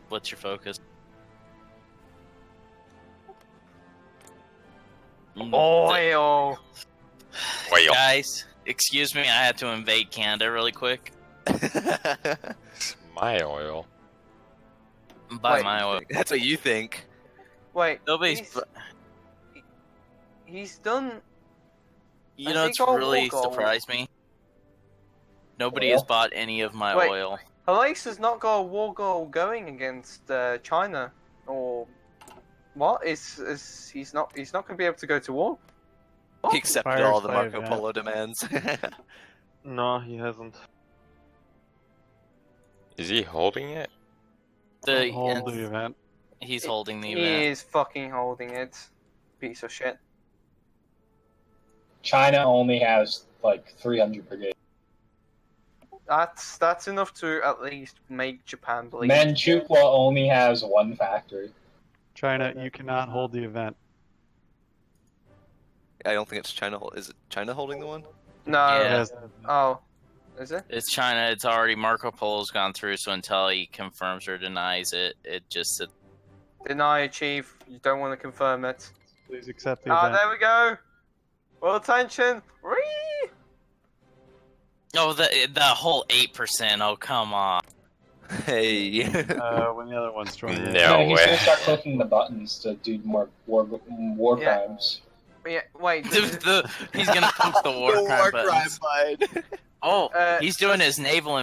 What's your focus? Oil. Oil. Guys, excuse me, I had to invade Canada really quick. It's my oil. Buy Wait. my oil. That's what you think. Wait, Nobody's. he's done. You Has know, he it's got really war gold? surprised me. Nobody has bought any of my Wait. oil. Halais has not got a war goal going against China, or what? He's not going to be able to go to war? He accepted all the Marco Polo demands. No, he hasn't. Is he holding it? Hold the event. He's holding the He event. is fucking holding it. Piece of shit. China only has like 300 brigades. That's enough to at least make Japan believe. Manchukuo only has one factory. China, you cannot hold the event. I don't think it's China. Is it China holding the one? No. Yeah. Oh, is it? It's China. It's already Marco Polo's gone through, so until he confirms or denies it, it just. Deny, Chief. You don't want to confirm it. Please accept the event. There we go. Well, attention. Reee! Oh, the whole 8%. Oh, come on. Hey. When the other one's joining. No He's way. gonna start clicking the buttons to do more war Yeah. crimes. Yeah, wait. He's gonna post the war crime buttons. Oh, he's doing his naval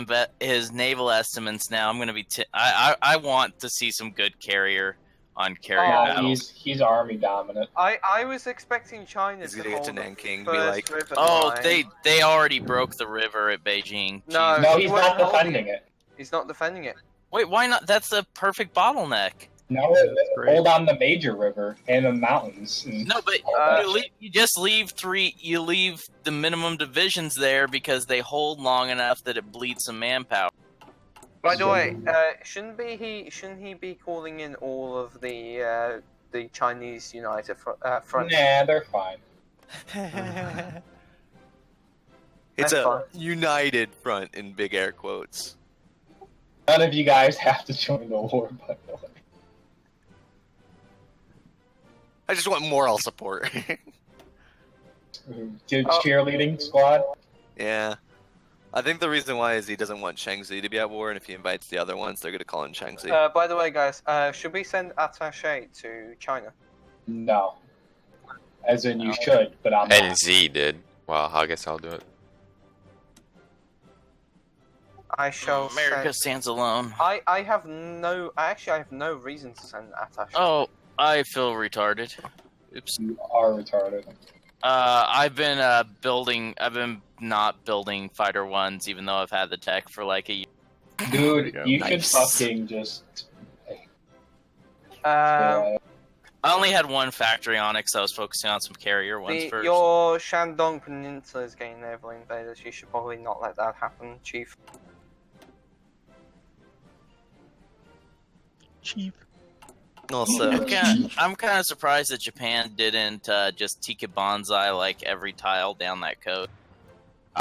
estimates now. I'm gonna be. I want to see some good carrier on carrier battles. He's army dominant. I was expecting China He's to gonna get to hold the Nanking, be first like, river Oh, line. they already broke the river at Beijing. No, Jeez. No, he he's wasn't not holding defending it. He's not defending it. Wait, why not? That's the perfect bottleneck. No, hold on the major river and the mountains. No, but you just leave you leave the minimum divisions there because they hold long enough that it bleeds some manpower. By the way, shouldn't he be calling in all of the Chinese United front? Nah, they're fine. It's That's a fine. united front in big air quotes. None of you guys have to join the war, by the way. I just want moral support. Dude, cheerleading squad. Yeah. I think the reason why is he doesn't want Shaanxi to be at war, and if he invites the other ones, they're going to call in Shaanxi. By the way, guys, should we send attaché to China? No. As in, you should, but I'm not. NZ did. Well, I guess I'll do it. I shall. America stands alone. I have no reason to send attaché. Oh, I feel retarded. Oops. You are retarded. I've been not building fighter ones, even though I've had the tech for like a year. Dude, you Nice. should fucking just. I only had one factory on it because I was focusing on some carrier ones first. Your Shandong Peninsula is getting naval invaders. You should probably not let that happen, Chief. Chief. Also, I'm kind of surprised that Japan didn't just Tika Bonsai like every tile down that coast.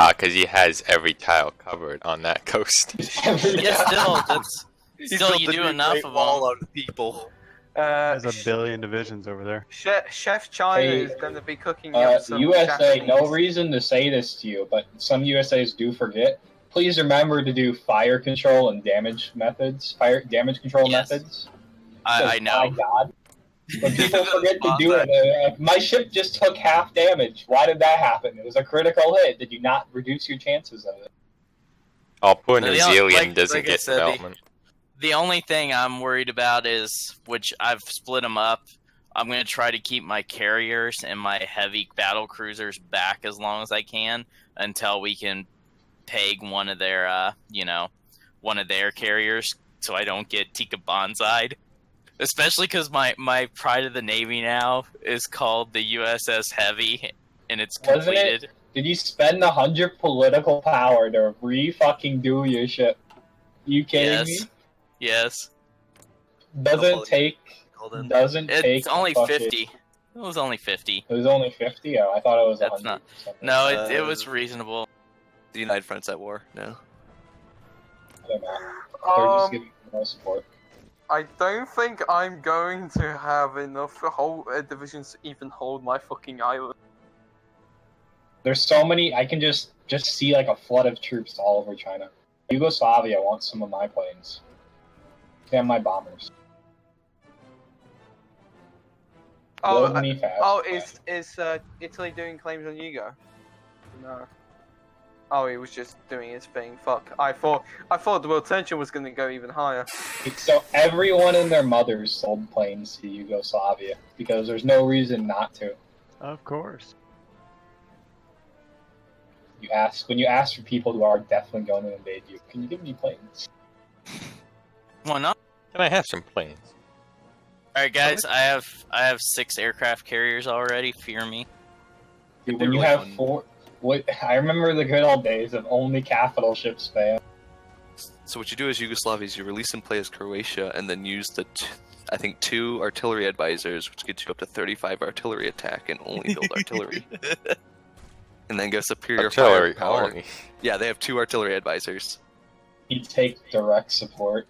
Because he has every tile covered on that coast. Yeah, still you do enough of all them. out of people. There's a billion divisions over there. Chef China Hey, is going to be cooking up some USA, no Japanese. reason to say this to you, but some USAs do forget. Please remember to do fire control and damage methods. Fire damage control methods. I know. My God. When people forget to do it, my ship just took half damage. Why did that happen? It was a critical hit. Did you not reduce your chances of it? Oh, poor New The only- Zealand doesn't like I get said, development. The only thing I'm worried about is, which I've split them up, I'm going to try to keep my carriers and my heavy battle cruisers back as long as I can until we can peg one of their, one of their carriers so I don't get Tika Bonsai'd. Especially because my Pride of the Navy now is called the USS Heavy, and it's Wasn't completed. it? Did you spend 100 political power to re-fucking do your ship? You kidding Yes. me? Yes. Doesn't take doesn't take. It's only fucking- 50. It was only 50. It was only 50. Oh, I thought it was. That's 100 not. or something. No, it was reasonable. The United Front's at war now. I don't know. They're just giving more support. I don't think I'm going to have enough whole divisions to even hold my fucking island. There's so many. I can just see like a flood of troops all over China. Yugoslavia wants some of my planes. They have my bombers. Load me fast. Is Italy doing claims on Yugo? No. Oh, he was just doing his thing. Fuck. I thought the world tension was going to go even higher. So everyone and their mothers sold planes to Yugoslavia because there's no reason not to. Of course. When you ask for people who are definitely going to invade you, can you give me planes? Why not? Can I have some planes? All right, guys. I have 6 aircraft carriers already. Fear me. Dude, when you have 4, I remember the good old days of only capital ships, man. So what you do as Yugoslavia is you release and play as Croatia, and then use the, I think, 2 artillery advisors, which gets you up to 35 artillery attack and only build artillery. And then go superior Artillery firepower. only. Yeah, they have 2 artillery advisors. You take direct support.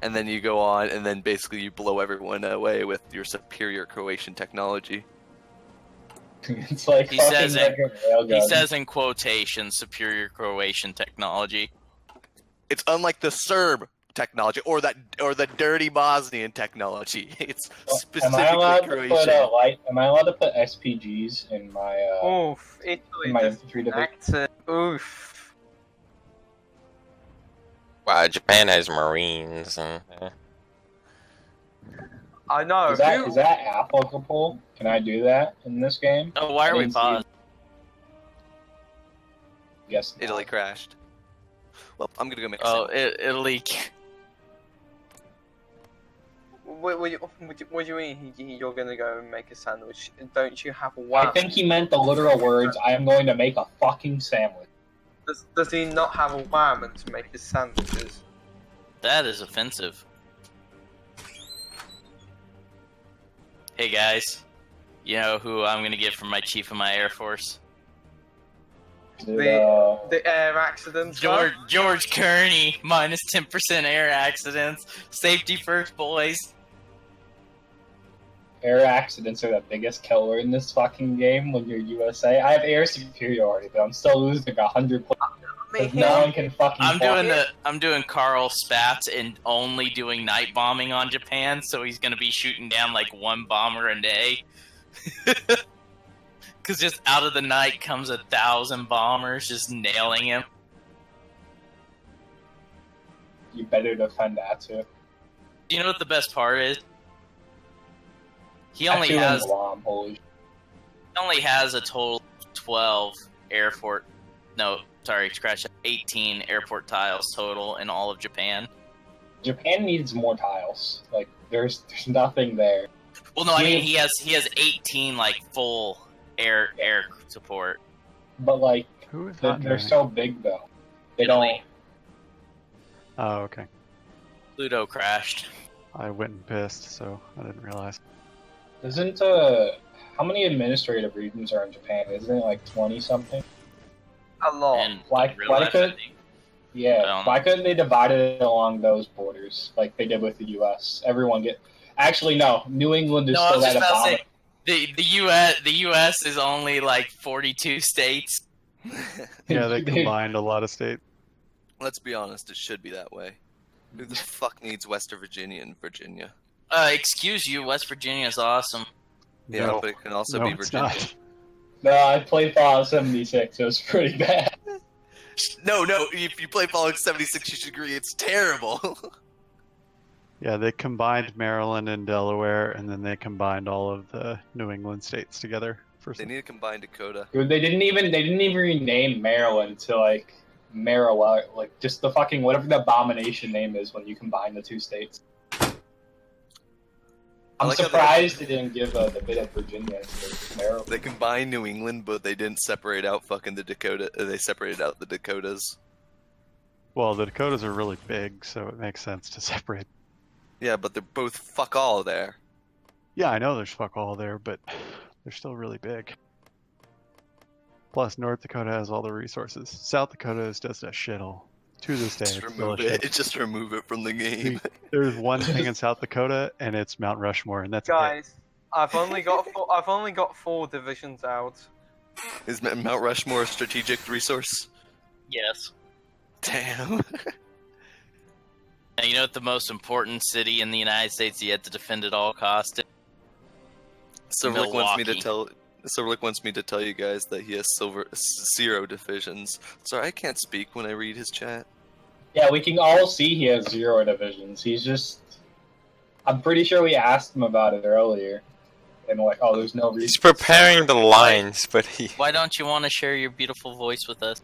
And then you go on, and then basically you blow everyone away with your superior Croatian technology. It's like He fucking says like a railgun. He says in quotation, superior Croatian technology. It's unlike the Serb technology or the dirty Bosnian technology. It's Am I allowed specifically to put Croatian. am I allowed to put SPGs in my Oof, Italy in my just infantry division? acted. Oof. Wow, Japan has Marines. I know. Is that applicable? Can I do that in this game? Oh, why are we paused? Yes. Italy crashed. Well, I'm gonna go make a Oh, sandwich. Italy. What do you mean you're gonna go and make a sandwich? Don't you have a I wham? think he meant the literal words, I am going to make a fucking sandwich. Does he not have a wham and to make his sandwiches? That is offensive. Hey guys, you know who I'm gonna get for my chief of my Air Force? The air accidents. George Kearney, minus 10% air accidents. Safety first, boys. Air accidents are the biggest killer in this fucking game when you're USA. I have air superiority, but I'm still losing 100 points. Because no one can fucking I'm doing Carl Spatz and only doing night bombing on Japan, so he's gonna be shooting down like 1 bomber a day. Cause just out of the night comes 1,000 bombers just nailing him. You better defend that too. Do you know what the best part is? He only has a total of 12 airport. No, sorry, scratch that. 18 airport tiles total in all of Japan. Japan needs more tiles. Like there's nothing there. Well, no, I mean he has 18 like full air support. But like not they're doing so big though. They Italy. Oh, okay. Pluto crashed. I went and pissed, so I didn't realize. Isn't how many administrative regions are in Japan? Isn't it like 20 something? A lot. And Why in real life, I couldn't think. why couldn't they divide it along those borders like they did with the U.S.? Everyone get. Actually, no. New England is No, I still was just at a about to bottom. say the U.S. is only like 42 states. Yeah, they combined a lot of states. Let's be honest, it should be that way. Who the fuck needs West Virginia and Virginia? Excuse you, West Virginia is awesome. Yeah, No. but it can also No, be it's Virginia. not. No, I played Fallout 76. It was pretty bad. No, if you play Fallout 76, you should agree it's terrible. Yeah, they combined Maryland and Delaware, and then they combined all of the New England states together. They need to combine Dakota. Dude, they didn't even rename Maryland to like Maryland, like just the fucking whatever the abomination name is when you combine the two states. I'm like how surprised they didn't give the bit of Virginia to Maryland. They combined New England, but they didn't separate out fucking the Dakota. They separated out the Dakotas. Well, the Dakotas are really big, so it makes sense to separate. Yeah, but they're both fuck all there. Yeah, I know there's fuck all there, but they're still really big. Plus, North Dakota has all the resources. South Dakota is just a shithole. To this day, Just it's still a remove it. shithole. Just remove it from the game. There's one thing in South Dakota, and it's Mount Rushmore, and that's it. Guys, I've only got 4 divisions out. Is Mount Rushmore a strategic resource? Yes. Damn. And you know what the most important city in the United States you have to defend at all costs? Silverlick wants me to Milwaukee. tell. Silverlick wants me to tell you guys that he has 0 divisions. Sorry, I can't speak when I read his chat. Yeah, we can all see he has 0 divisions. He's just. I'm pretty sure we asked him about it earlier. And like, oh, there's no reason. He's preparing the lines, but he. Why don't you want to share your beautiful voice with us?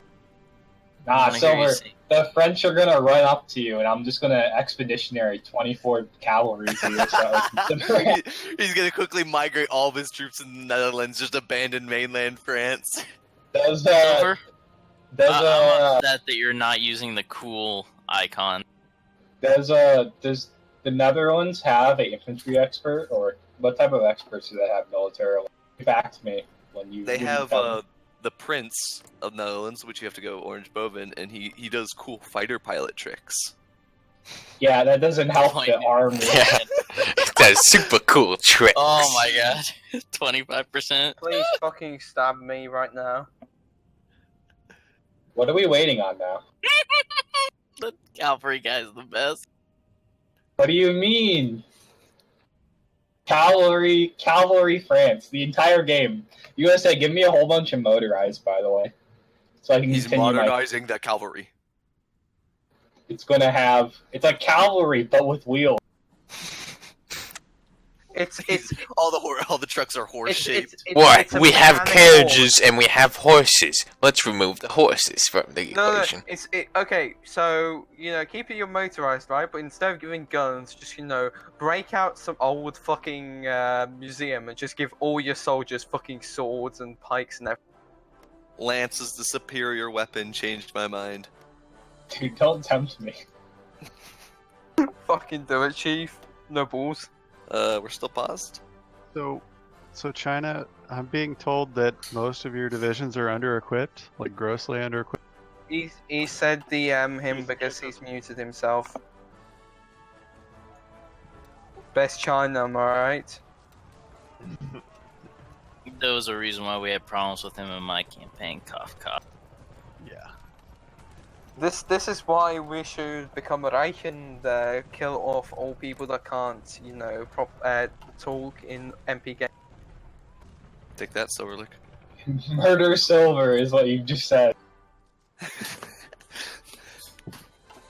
Nah, wanna hear you Silver, sing. the French are gonna run up to you, and I'm just gonna expeditionary 24 cavalry to you. So He's gonna quickly migrate all of his troops in the Netherlands, just abandon mainland France. Does Silver? does I'm upset that you're not using the cool icon. does the Netherlands have an infantry expert, or what type of experts do they have militarily? Get back to me when you. They when you have tell me. the Prince of Netherlands, which you have to go Orange Bovin, and he does cool fighter pilot tricks. Yeah, that doesn't help the army. Yeah. That's super cool trick. Oh my god. 25%. Please fucking stab me right now. What are we waiting on now? The cavalry guy's the best. What do you mean? Cavalry France, the entire game. USA, give me a whole bunch of motorized, by the way, so I can He's continue modernizing the cavalry. It's gonna have. It's like cavalry, but with wheels. It's all the trucks are horse shaped. What? We have carriages and we have horses. Let's remove the horses from the No, equation. okay. So keep your motorized, right? But instead of giving guns, just break out some old fucking museum and just give all your soldiers fucking swords and pikes and everything. Lance is the superior weapon. Changed my mind. Dude, don't tempt me. Fucking do it, chief. No balls. We're still paused. So China, I'm being told that most of your divisions are under-equipped, like grossly under-equipped. He said DM him because he's muted himself. Best China, am I right? There was a reason why we had problems with him in my campaign. Cough, cough. Yeah. This is why we should become Reich and kill off all people that can't, talk in MP game. Take that, Silverlick. Murder Silver is what you just said.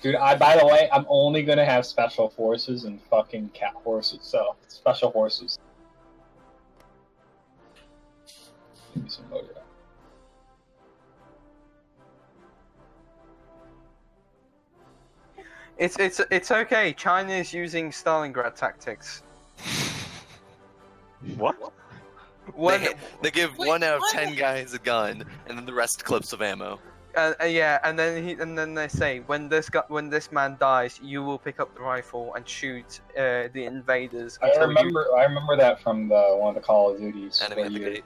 Dude, by the way, I'm only gonna have special forces and fucking cat horses, so special horses. Give me some motor. It's okay. China is using Stalingrad tactics. What? They give 1 out of 10 guys a gun, and then the rest clips of ammo. Yeah, and then they say when this man dies, you will pick up the rifle and shoot the invaders. I remember that from one of the Call of Duties. Enemy at the gate.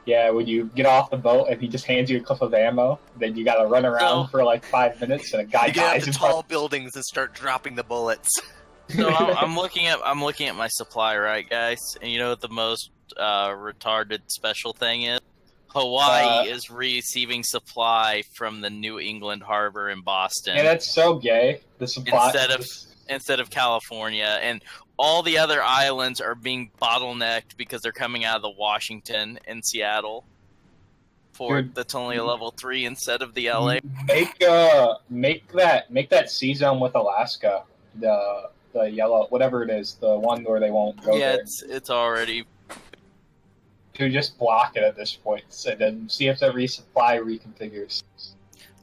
Yeah, when you get off the boat and he just hands you a clip of ammo, then you gotta run around for like 5 minutes and a guy You get dies up in to front. tall buildings and start dropping the bullets. So I'm looking at my supply, right, guys? And you know what the most retarded special thing is? Hawaii is receiving supply from the New England Harbor in Boston. Yeah, that's so gay. The supply instead of California, and all the other islands are being bottlenecked because they're coming out of the Washington and Seattle fort that's only a level 3 instead of the LA. Make that sea zone with Alaska, the yellow, whatever it is, the one where they won't go Yeah, there. it's already. To just block it at this point, and then see if the resupply reconfigures.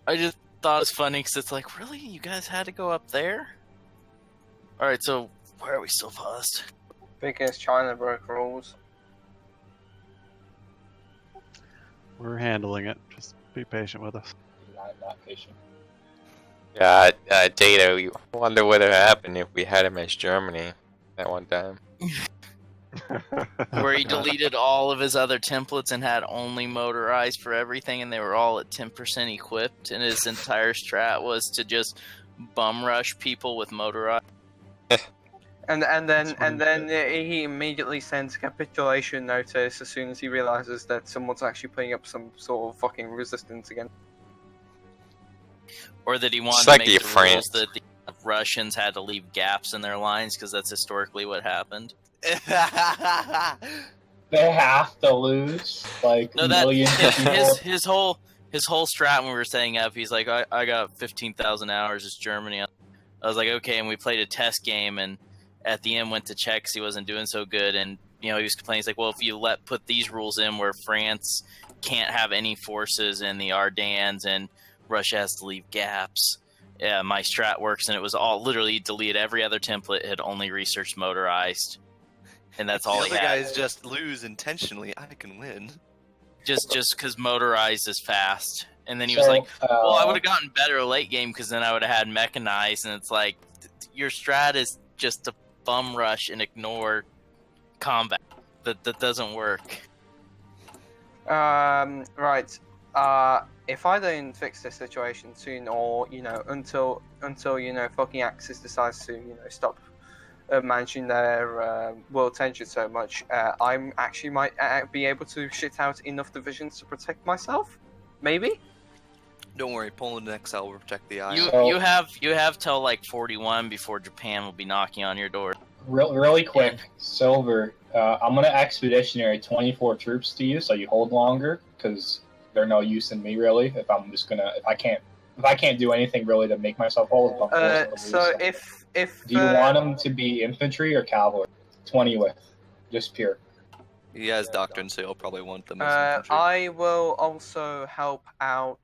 I just thought it was funny because it's like, really, you guys had to go up there? All right, so why are we still paused? Because China broke rules. We're handling it. Just be patient with us. Not patient. Data, you wonder what would have happened if we had him as Germany that one time. Where he deleted all of his other templates and had only motorized for everything, and they were all at 10% equipped, and his entire strat was to just bum rush people with motorized. And then he immediately sends a capitulation notice as soon as he realizes that someone's actually putting up some sort of fucking resistance again. Or that he wanted It's like to make the the rules France. that the Russians had to leave gaps in their lines because that's historically what happened. They have to lose like No, that millions of people. his whole strat when we were setting up, he's like, I got 15,000 hours. It's Germany. I was like, okay, and we played a test game, and at the end went to check because he wasn't doing so good, and he was complaining. He's like, well, if you put these rules in where France can't have any forces in the Ardennes and Russia has to leave gaps, yeah, my strat works, and it was all literally deleted every other template, had only researched motorized, and that's all the he other had. guys just lose intentionally. I can win. Just because motorized is fast. And then he was like, well, I would have gotten better late game because then I would have had mechanized. And it's like, your strat is just to bum rush and ignore combat. That doesn't work. Right. If I don't fix this situation soon, or until fucking Axis decides to stop managing their world tension so much, I'm actually might be able to shit out enough divisions to protect myself. Maybe. Don't worry, Poland and XL will protect the eye. You have till like 41 before Japan will be knocking on your door. Really quick, Silver. I'm gonna expeditionary 24 troops to you, so you hold longer, because they're no use in me really. If I can't do anything really to make myself hold. So if do you want them to be infantry or cavalry? 20 with, just pure. He has doctrine, so he'll probably want them as infantry. I will also help out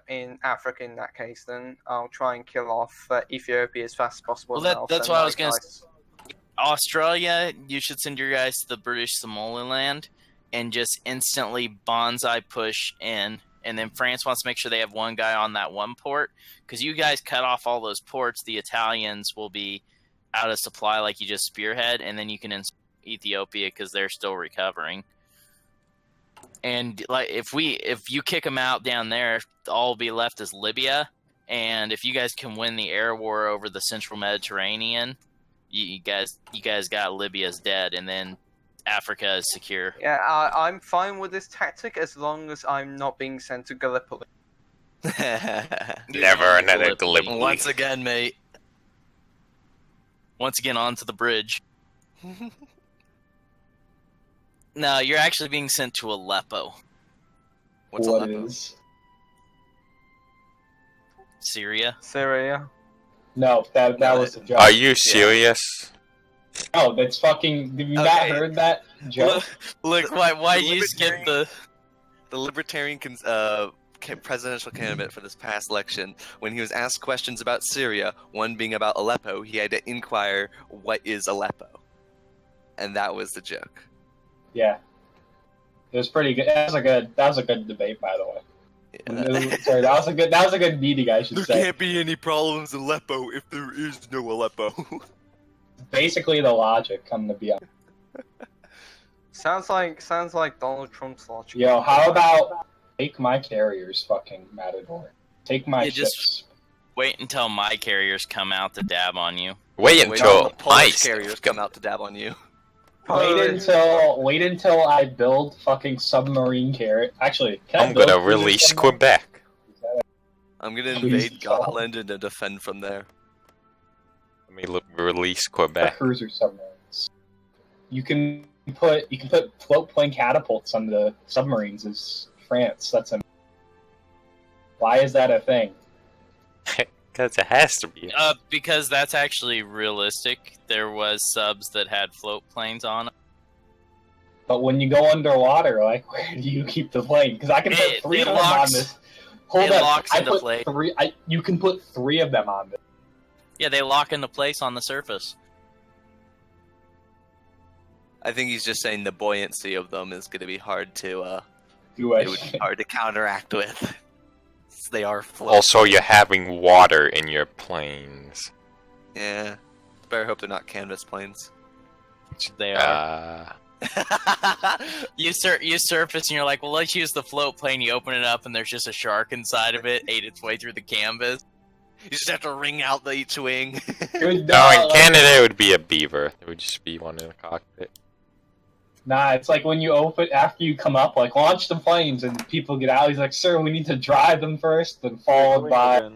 in Africa in that case. Then I'll try and kill off Ethiopia as fast as possible. Well, that's what I was going to say. Australia, you should send your guys to the British Somaliland and just instantly bonsai push in. And then France wants to make sure they have one guy on that one port. Because you guys cut off all those ports, the Italians will be out of supply like you just spearhead. And then you can Ethiopia because they're still recovering. And like if you kick them out down there, all will be left is Libya. And if you guys can win the air war over the central Mediterranean, you guys got Libya's dead, and then Africa is secure. Yeah, I'm fine with this tactic as long as I'm not being sent to Gallipoli. Never another Gallipoli. Once again, mate. Once again, onto the bridge. No, you're actually being sent to Aleppo. What's What Aleppo? is? Syria. No, that was a joke. Are you serious? No, that's fucking. Have you not heard that joke? Look, why you skip the Libertarian presidential candidate for this past election? When he was asked questions about Syria, one being about Aleppo, he had to inquire, "What is Aleppo?" And that was the joke. Yeah, it was pretty good. That was a good debate, by the way. Yeah. Sorry, that was a good meeting, I should There say. can't be any problems in Aleppo if there is no Aleppo. Basically, the logic, come to be honest. Sounds like Donald Trump's logic. Yo, how about take my carriers, fucking Matador? Take my You ships. just wait until my carriers come out to dab on you. Wait until the Polish ice. carriers come out to dab on you. Wait until I build fucking submarine carrier. Actually, can I I'm build gonna cruiser release submarine? Quebec. I'm gonna Please invade don't. Scotland and then defend from there. Let me release The Quebec. cruiser submarines. You can put float plane catapults on the submarines as France. That's a. Why is that a thing? Because it has to be. Because that's actually realistic. There was subs that had float planes on them. But when you go underwater, like, where do you keep the plane? Because I can put It- three it of them on locks- this. Hold it up, locks I into put place. three. You can put three of them on this. Yeah, they lock into place on the surface. I think he's just saying the buoyancy of them is going to be hard to Do it would be hard to counteract with. They are floating. Also, you're having water in your planes. Yeah. Better hope they're not canvas planes. They are. You surface and you're like, well, let's use the float plane. You open it up and there's just a shark inside of it, ate its way through the canvas. You just have to wring out each wing. No, in Canada it would be a beaver. There would just be one in the cockpit. Nah, it's like when you open, after you come up, like, launch the planes, and people get out, he's like, sir, we need to drive them first, then followed by...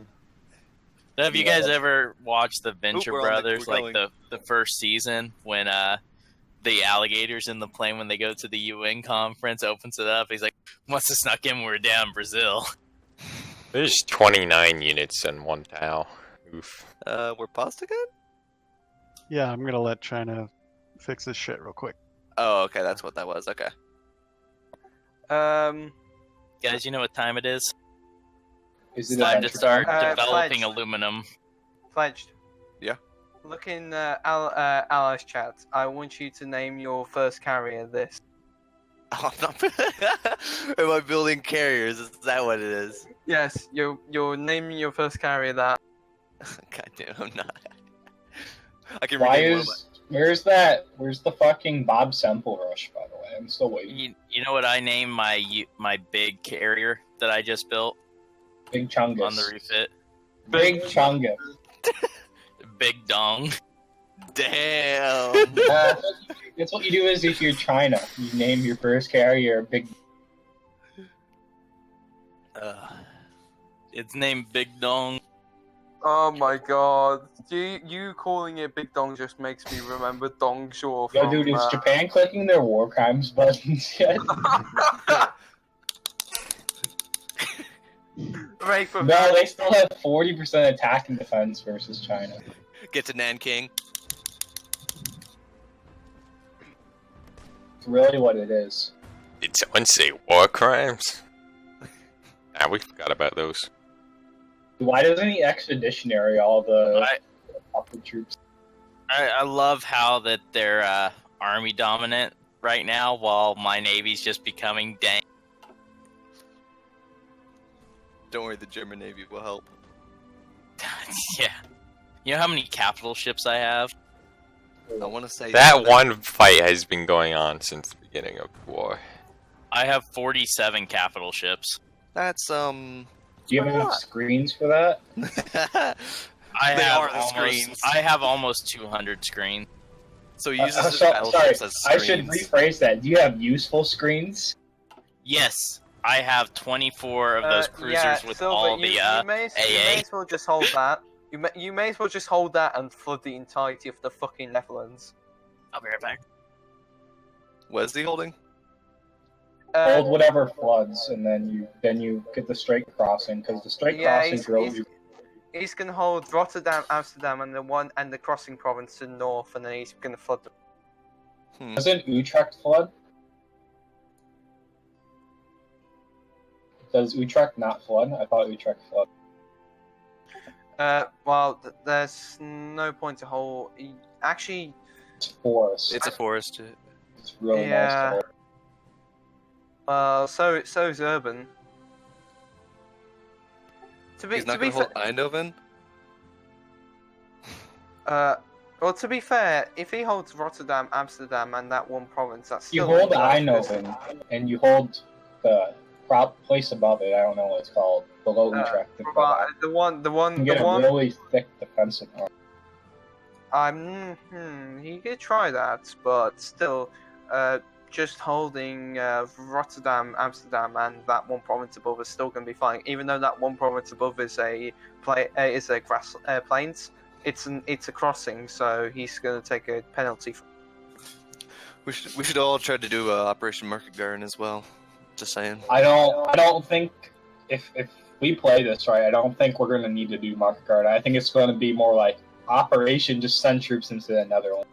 Have you guys ever watched the Venture we're Brothers, we're like the first season, when the alligators in the plane, when they go to the UN conference, opens it up, he's like, must have snuck in when we're down in Brazil. There's 29 units in one tile. Oof. We're paused again? Yeah, I'm gonna let China fix this shit real quick. Oh, okay, that's what that was. Okay. Guys, you know what time it is? Is It's it time to start developing Fledged. aluminum. Fledged. Yeah. Look in Alice chat. I want you to name your first carrier this. Oh, I'm not... Am I building carriers? Is that what it is? Yes, you're naming your first carrier that. God damn, I'm not. I can Why rename is... Where's the fucking Bob Semple rush, by the way? I'm still waiting. You know what I named my big carrier that I just built? Big Chungus. On the refit. Big Chungus. Big Dong. Damn. That's what you do is if you're China. You name your first carrier Big... It's named Big Dong. Oh my god. You calling it Big Dong just makes me remember Dong Shaw Yo, from... dude, is Japan clicking their war crimes buttons yet? No, they still have 40% attack and defense versus China. Get to Nanking. It's really what it is. Did someone say war crimes? Ah, we forgot about those. Why doesn't he expeditionary all the troops? I love how that they're army dominant right now, while my navy's just becoming dang. Don't worry, the German Navy will help. Yeah. You know how many capital ships I have? I want to say... That one fight has been going on since the beginning of the war. I have 47 capital ships. That's, Do you have enough screens for that? I have almost 200 screens. So he uses his sorry, battleships as I screens. should rephrase that. Do you have useful screens? Yes, I have 24 of those cruisers with Silver, all the you may AA. as well just hold that. You may as well just hold that and flood the entirety of the fucking Netherlands. I'll be right back. What is he holding? Hold whatever floods, and then you get the straight crossing, because the straight crossing drove you. He's gonna hold Rotterdam, Amsterdam, and the crossing province to the north, and then he's gonna flood them. Doesn't Utrecht flood? Does Utrecht not flood? I thought Utrecht flood. Well, there's no point to hold. Actually, it's forest. It's a forest. It's really nice to hold. So is urban. He's not going to hold Eindhoven? Well, to be fair, if he holds Rotterdam, Amsterdam, and that one province, that's still... You hold Eindhoven, and you hold the place above it, I don't know what it's called, below Utrecht. The one... You get a really thick defensive arm. He could try that, but still, just holding Rotterdam, Amsterdam, and that one province above is still going to be fine. Even though that one province above is a grass plains, it's a crossing, so he's going to take a penalty. We should all try to do Operation Market Garden as well. Just saying. I don't think if we play this right, I don't think we're going to need to do Market Garden. I think it's going to be more like Operation just send troops into the Netherlands.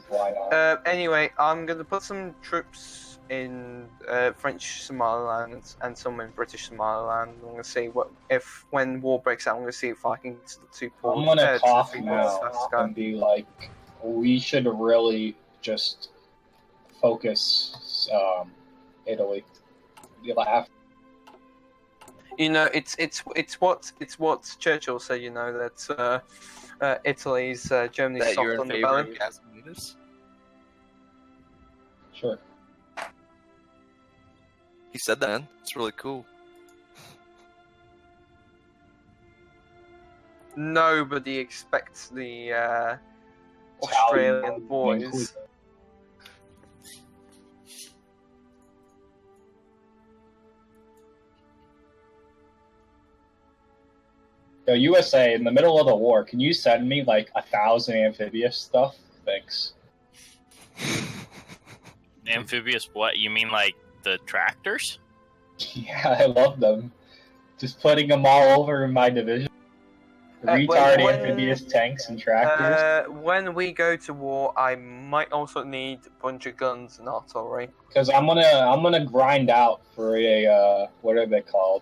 Why not? Anyway, I'm going to put some troops in French Somaliland and some in British Somaliland. I'm going to see when war breaks out, I'm going to see if I can get to port. I'm going to cough now and be like, we should really just focus Italy. You laugh. You know, it's what Churchill said. You know that Italy's Germany's That soft you're in favor underbelly. of Gasonidas? Sure. He said that, man. It's really cool. Nobody expects the Australian boys. Yo, USA, in the middle of the war, can you send me like 1,000 amphibious stuff? Thanks. Amphibious what? You mean like the tractors? Yeah, I love them. Just putting them all over in my division. Retard amphibious tanks and tractors. When we go to war, I might also need a bunch of guns and artillery. Because I'm gonna grind out for a what are they called?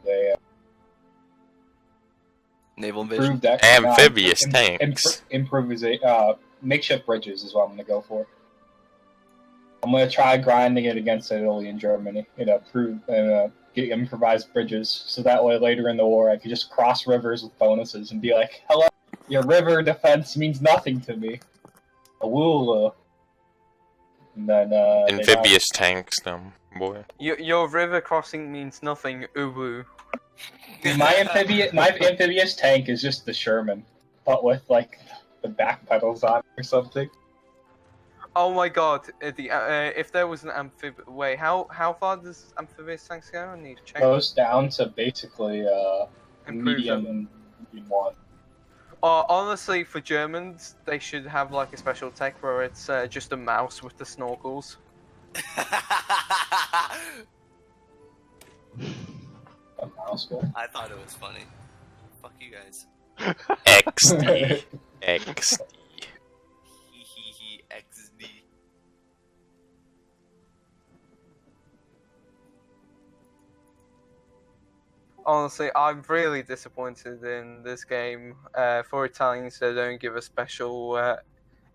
Naval invasion. Amphibious tanks. Makeshift bridges is what I'm gonna go for. I'm gonna try grinding it against Italy and Germany. Get improvised bridges, so that way later in the war I could just cross rivers with bonuses and be like, "Hello, your river defense means nothing to me." Awoola. And then Amphibious tanks, boy. Your river crossing means nothing. Uwu. My amphibious tank is just the Sherman, but with like the back pedals on it or something. Oh my god! If there was an amphibious, wait, how far does amphibious tanks go? I need to check. Goes down to basically medium one. Honestly, for Germans, they should have like a special tech where it's just a mouse with the snorkels. I thought it was funny. Fuck you guys. XD. XD. XD. Honestly, I'm really disappointed in this game. For Italians, they don't give a special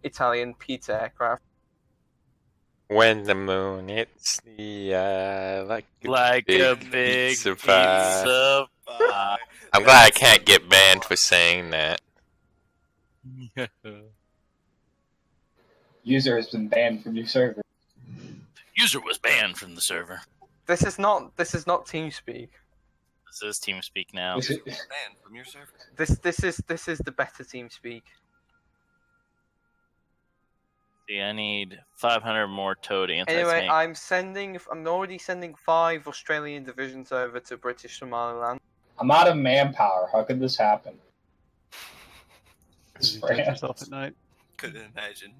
Italian Peter aircraft. When the moon hits the like a big pizza pie. pizza pie. I'm glad I can't get banned for saying that. User has been banned from your server. User was banned from the server. This is not TeamSpeak. This is TeamSpeak now. Banned from your server. This is the better TeamSpeak. See, I need 500 more toad anti-tank. Anyway, I'm already sending 5 Australian divisions over to British Somaliland. I'm out of manpower. How could this happen? You touch yourself at night. Couldn't imagine.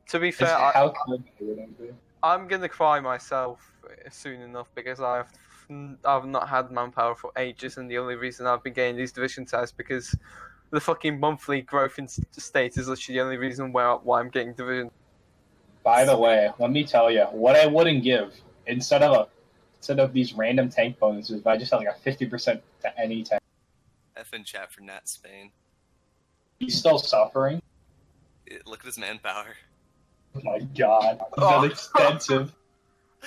To be fair, How could I'm gonna cry myself soon enough because I've not had manpower for ages, and the only reason I've been getting these division size because the fucking monthly growth in state is literally the only reason why I'm getting division. By the way, let me tell you what I wouldn't give instead of these random tank bonuses, if I just had like a 50% to any tank. F in chat for Nat Spain. He's still suffering. Look at his manpower. Oh my god, that extensive.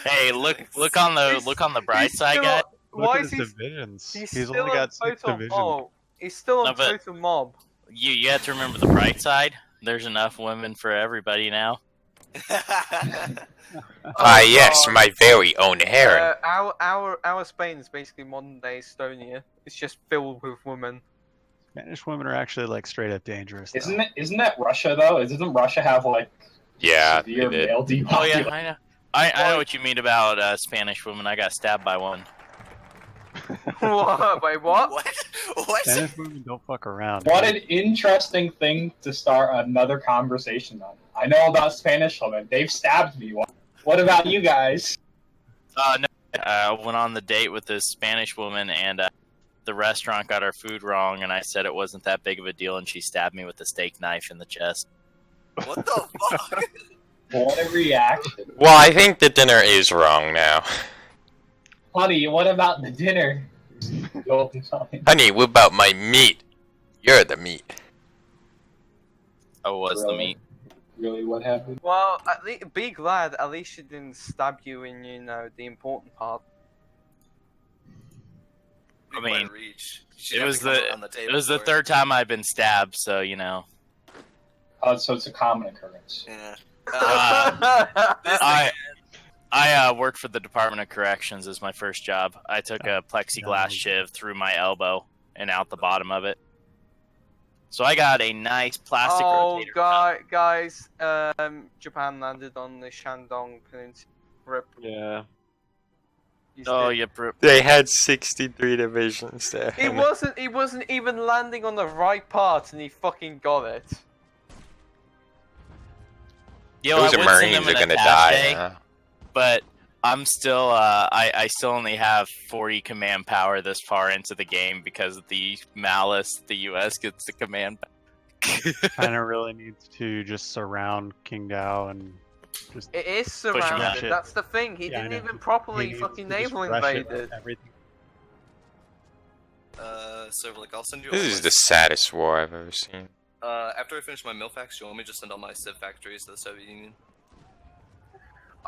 Hey, look on the bright side, guys. Why Look is at he? his divisions. He's He's still only got 6 total divisions. mob. He's still No, on but- total mob. You have to remember the bright side. There's enough women for everybody now. Yes, my very own Heron. Our Spain is basically modern day Estonia. It's just filled with women. Spanish women are actually like straight up dangerous. though. Isn't that Russia though? Doesn't Russia have like Yeah, severe they did. male Oh yeah, depopulation? I know. I know what you mean about Spanish women. I got stabbed by one. What? Wait, what? What? Spanish women don't fuck around. What man. an interesting thing to start another conversation on. I know about Spanish women. They've stabbed me. What about you guys? No, I went on the date with this Spanish woman, and the restaurant got our food wrong, and I said it wasn't that big of a deal, and she stabbed me with a steak knife in the chest. What the fuck? What a reaction. Well, I think the dinner is wrong now. Honey, what about the dinner? Honey, what about my meat? You're the meat. Oh, was the meat? Really, what happened? Well, be glad at least she didn't stab you in the important part. pretty I mean, far reach. She'd it have was to come the around the table it was the for third time I've been stabbed, so you know. Oh, so it's a common occurrence. Yeah. I worked for the Department of Corrections as my first job. I took a plexiglass shiv through my elbow and out the bottom of it. So I got a nice plastic rotator. Guys, Japan landed on the Shandong Peninsula. Rip. Yeah. Oh, yep. They had 63 divisions there. He wasn't even landing on the right part, and he fucking got it. Yo, Those I would send Marines them are an gonna attaché, die. but I'm still I still only have 40 command power this far into the game because of the malice the U.S. gets the command. China really needs to just surround Qingdao and just. It is him out. surrounded. That's the thing. He Yeah, I didn't know. even properly He needs fucking to just naval rush it invade with it. everything. So like I'll send you. This all is my- the saddest war I've ever seen. After I finish my Milfax, do you want me to just send all my Civ factories to the Soviet Union?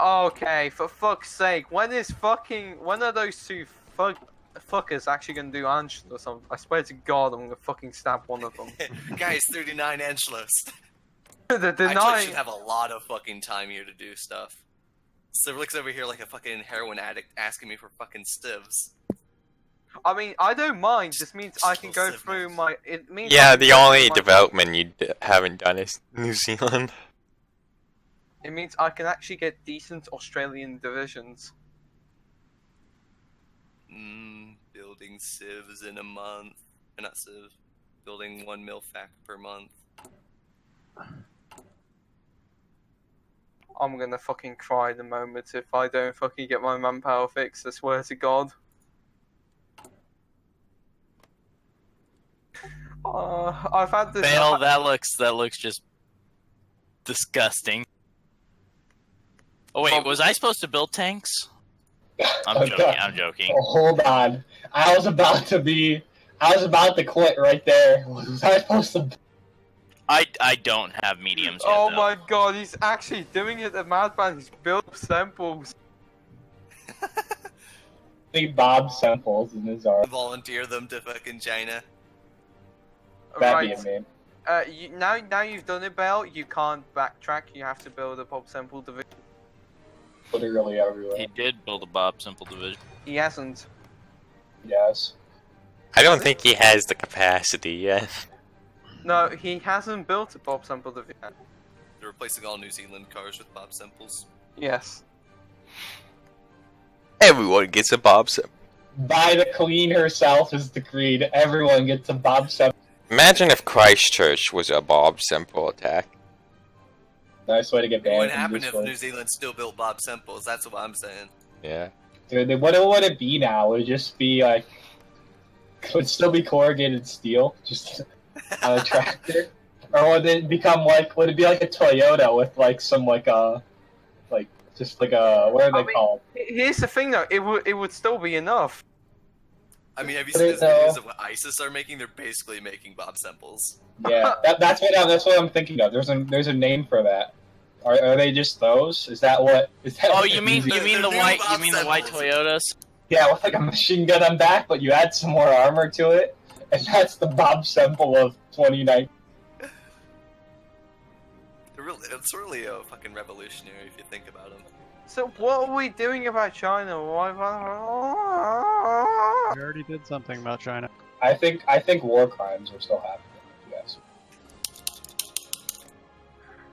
Okay, for fuck's sake, when are those two fuckers actually gonna do Anschluss or something? I swear to God, I'm gonna fucking stab one of them. Guys, 39 Anschluss. The I actually denying. should have a lot of fucking time here to do stuff. Civilic's over here like a fucking heroin addict asking me for fucking stivs. I mean, I don't mind. This means I can go through my. It means. I Yeah, can the go through only my- development you haven't done is New Zealand. It means I can actually get decent Australian divisions. Building civs in a month. Not civ. Building 1 Milfac per month. I'm gonna fucking cry the moment if I don't fucking get my manpower fixed. I swear to God. I've had this. Fail. That looks just disgusting. Oh wait, was I supposed to build tanks? I'm joking. I'm joking. Oh, hold on. I was about to quit right there. Was I supposed to? I don't have mediums yet. Oh though. my God, he's actually doing it. The madman. He's built samples. Big Bob samples in his arm. Volunteer them to fucking China. That'd be a meme. Now you've done it, Bell. You can't backtrack. You have to build a Bob Sample division. Literally everywhere. He did build a Bob Simple division. He hasn't. Yes. I don't think he has the capacity yet. No, he hasn't built a Bob Sample division. They're replacing all New Zealand cars with Bob Simples. Yes. Everyone gets a Bob Simple. By the Queen herself has decreed everyone gets a Bob Simple. Imagine if Christchurch was a Bob Simple attack. Nice way to get What banned would from happen this if one. New Zealand still built Bob Simples? That's what I'm saying. Yeah. Dude, what would it be now? Would it just be like... Would it still be corrugated steel? Just on a tractor? Or would it become like... Would it be like a Toyota with like some like a... Like, just like a... What are they called? Here's the thing though. It would still be enough. I mean, have you But seen it- those videos of what ISIS are making? They're basically making Bob Simples. Yeah, that's what I'm thinking of. There's a name for that. Are they just those? Is that what? Oh, you mean the white Toyotas? Yeah, with like a machine gun on back, but you add some more armor to it, and that's the Bob Semple of 2019. It's really a fucking revolutionary if you think about them. So what are we doing about China? Why? We already did something about China. I think war crimes are still happening. Yes.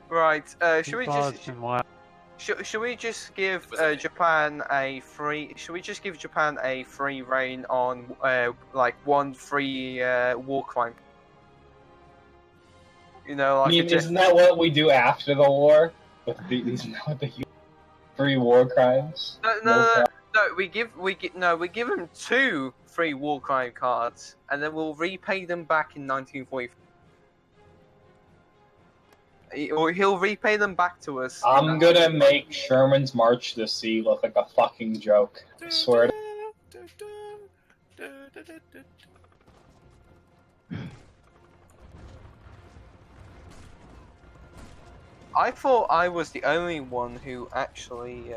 Right. Should we Pause just? and why- Should we just give Japan a free? Should we just give Japan a free reign on like one free war crime? You know, like I mean, isn't that what we do after the war? Isn't that what the free war crimes? No. We give him 2 free war crime cards, and then we'll repay them back in 1945. Or he'll repay them back to us. I'm gonna make Sherman's March to the Sea look like a fucking joke. I swear. I thought I was the only one who actually.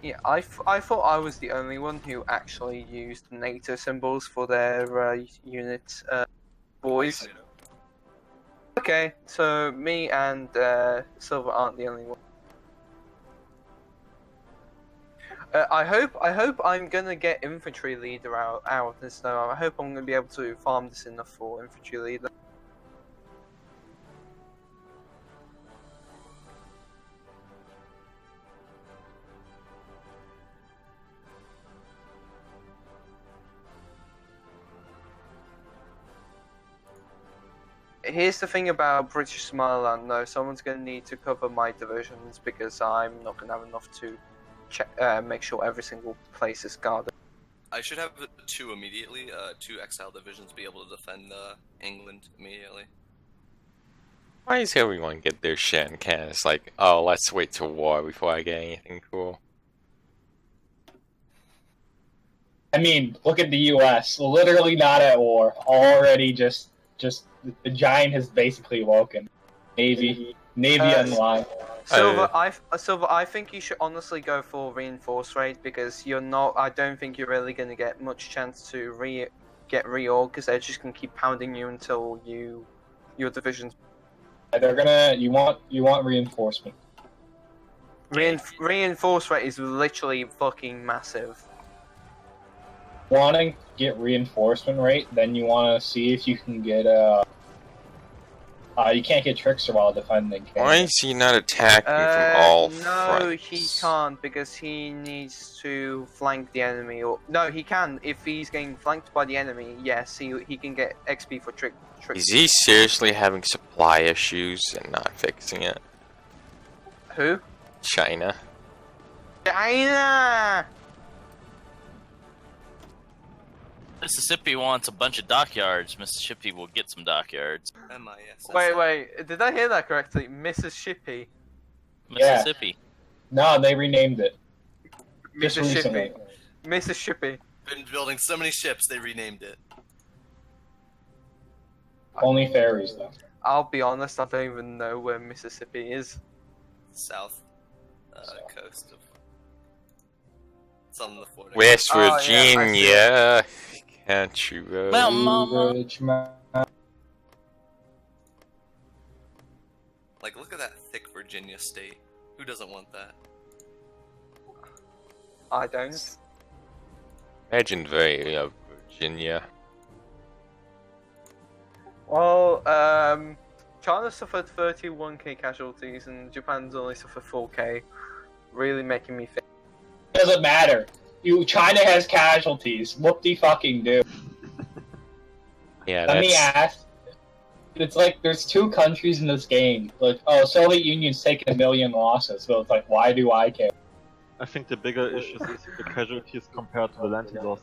Yeah, I thought I was the only one who actually used NATO symbols for their unit boys. Okay, so me and Silver aren't the only one. I hope I'm gonna get infantry leader out this though. I hope I'm gonna be able to farm this enough for infantry leader. Here's the thing about British Somaliland though, someone's going to need to cover my divisions because I'm not going to have enough to make sure every single place is guarded. I should have 2 immediately, 2 exile divisions be able to defend England immediately. Why does everyone get their shit in Canada? It's like, oh, let's wait till war before I get anything cool. I mean, look at the U.S. Literally not at war. Already just the giant has basically awoken. Navy online. Silver, I think you should honestly go for reinforce rate because you're not. I don't think you're really going to get much chance to get reorg because they're just going to keep pounding you until your divisions. They're gonna. You want reinforcement. Reinforce rate is literally fucking massive. Wanting to get reinforcement rate, then you want to see if you can get you can't get Trickster while defending. Why is he not attacking from all No, fronts? he can't because he needs to flank the enemy. Or no, he can if he's getting flanked by the enemy. Yes, he can get XP for trick. Is he seriously having supply issues and not fixing it? Who? China. China. Mississippi wants a bunch of dockyards. Mississippi will get some dockyards. MIS. Wait, did I hear that correctly? Mississippi. Mississippi. No, they renamed it. Just Mississippi. recently. Mississippi. Been building so many ships, they renamed it. Only ferries though. I'll be honest, I don't even know where Mississippi is. South coast of. It's on the Florida. West Oh, yeah, Virginia. Country road. Like, look at that thick Virginia state. Who doesn't want that? I don't. Legendary of Virginia. Well, China suffered 31k casualties and Japan's only suffered 4k. Really making me think. Doesn't matter. China has casualties. Whoop-de-fucking-do. Yeah, Let me ask. It's like there's 2 countries in this game. Like, oh, Soviet Union's taking 1 million losses, so it's like, why do I care? I think the bigger issue is the casualties compared to the land he lost.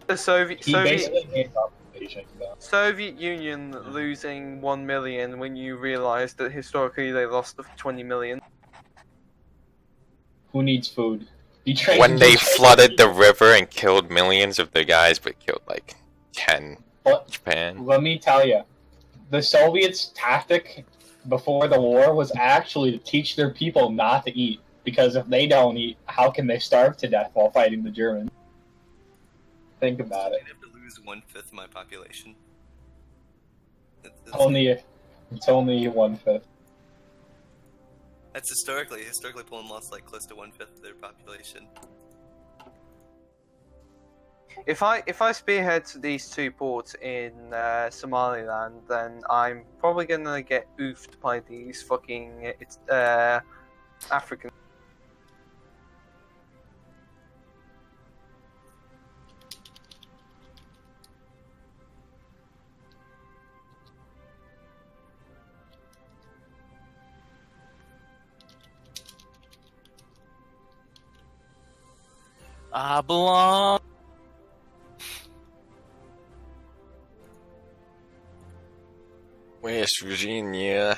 The Soviet basically made up invasion, though. Soviet Union losing 1 million when you realize that historically they lost 20 million. Who needs food? When they flooded the river and killed millions of their guys, but killed like 10 Japan. Let me tell you, the Soviets' tactic before the war was actually to teach their people not to eat. Because if they don't eat, how can they starve to death while fighting the Germans? Think about it. I'd have to lose 1/5 my population. It's only 1/5. That's historically Poland lost like close to 1/5 of their population. If I spearhead to these 2 ports in Somaliland, then I'm probably gonna get oofed by these fucking Africans. I belong. West Virginia.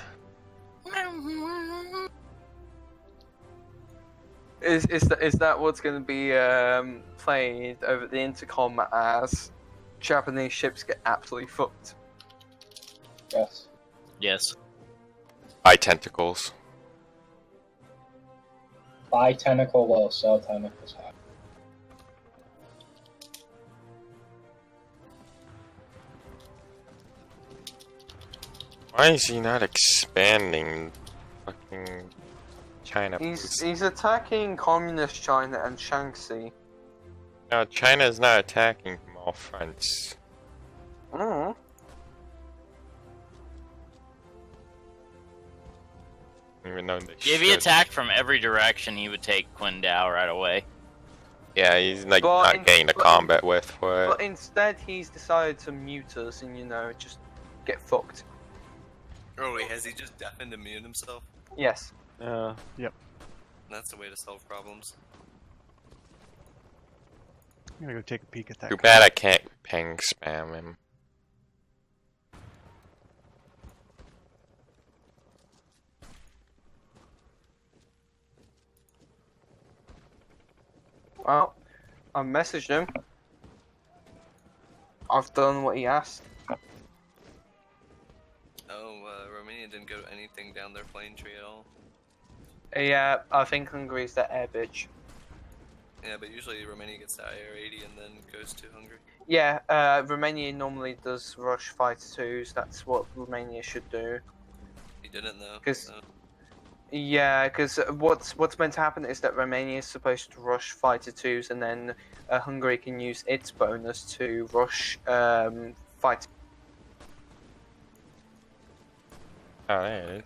Is that what's going to be played over the intercom as Japanese ships get absolutely fucked? Yes. Yes. By tentacles. Buy tentacle low, sell tentacles high. Why is he not expanding fucking China? He's attacking communist China and Shaanxi. No, China is not attacking from all fronts. Mm. Even though they If he should. attacked from every direction, he would take Qingdao right away. Yeah, he's like But not getting the combat with for But it. instead, he's decided to mute us and, you know, just get fucked. Oh wait, has he just deafened and muted himself? Yes. Yep. That's the way to solve problems. I'm gonna go take a peek at that. Too bad I can't ping spam him. Well, I messaged him. I've done what he asked. Oh, Romania didn't go anything down their plane tree at all. Yeah, I think Hungary's the air bitch. Yeah, but usually Romania gets to IR 80 and then goes to Hungary. Yeah, Romania normally does rush fighter twos. That's what Romania should do. He didn't though. Because yeah, because what's meant to happen is that Romania is supposed to rush fighter twos, and then Hungary can use its bonus to rush fighter. Oh, there it is.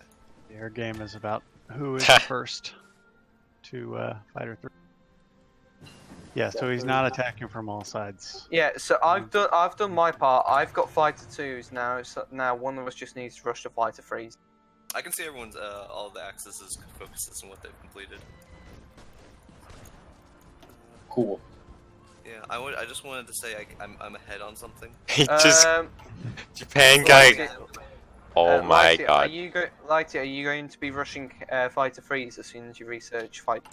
The air game is about who is the first to fighter 3. Yeah, so he's not attacking from all sides. Yeah, so I've done my part. I've got fighter twos now. So now one of us just needs to rush to fighter threes. I can see everyone's all the axes focuses on what they've completed. Cool. Yeah, I just wanted to say I'm ahead on something. He just Japan Lighty, guy. Oh my Lighty, god. Lighty, are you going to be rushing fighter threes as soon as you research fight?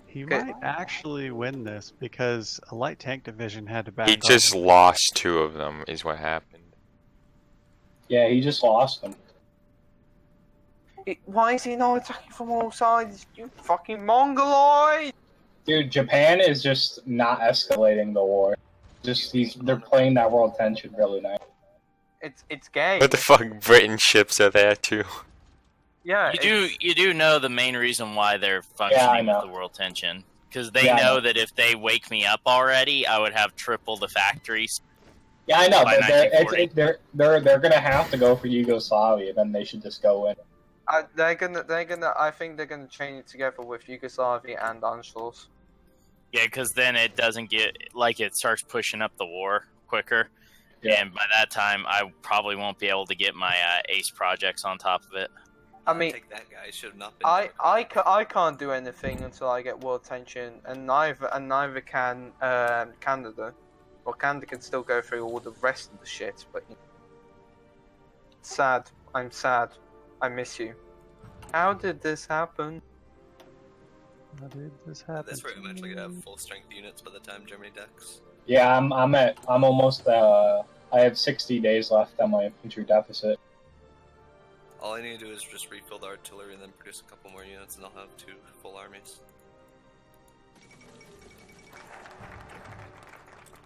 He might actually win this because a light tank division had to back He off. just lost 2 of them, is what happened. Yeah, he just lost them. Why is he not attacking from all sides? You fucking mongoloid! Dude, Japan is just not escalating the war. They're playing that world tension really nice. It's gay. What the fuck, Britain ships are there too. Yeah, You do know the main reason why they're functioning with the world tension, because they know that if they wake me up already, I would have triple the factories. Yeah, I know, by but 1940. they're gonna have to go for Yugoslavia. Then they should just go in. they're gonna. I think they're gonna chain it together with Yugoslavia and Anschluss. Yeah, because then it doesn't get it starts pushing up the war quicker, and by that time I probably won't be able to get my ace projects on top of it. I mean, Take that guy. Should have not been. I can't do anything until I get world tension, and neither can Canada. Well, Canada can still go through all the rest of the shit, but sad. I'm sad. I miss you. How did this happen? How did this happen? That's where eventually gonna have full strength units by the time Germany decks. Yeah, I'm almost. I have 60 days left on my infantry deficit. All I need to do is just refill the artillery and then produce a couple more units, and I'll have 2 full armies.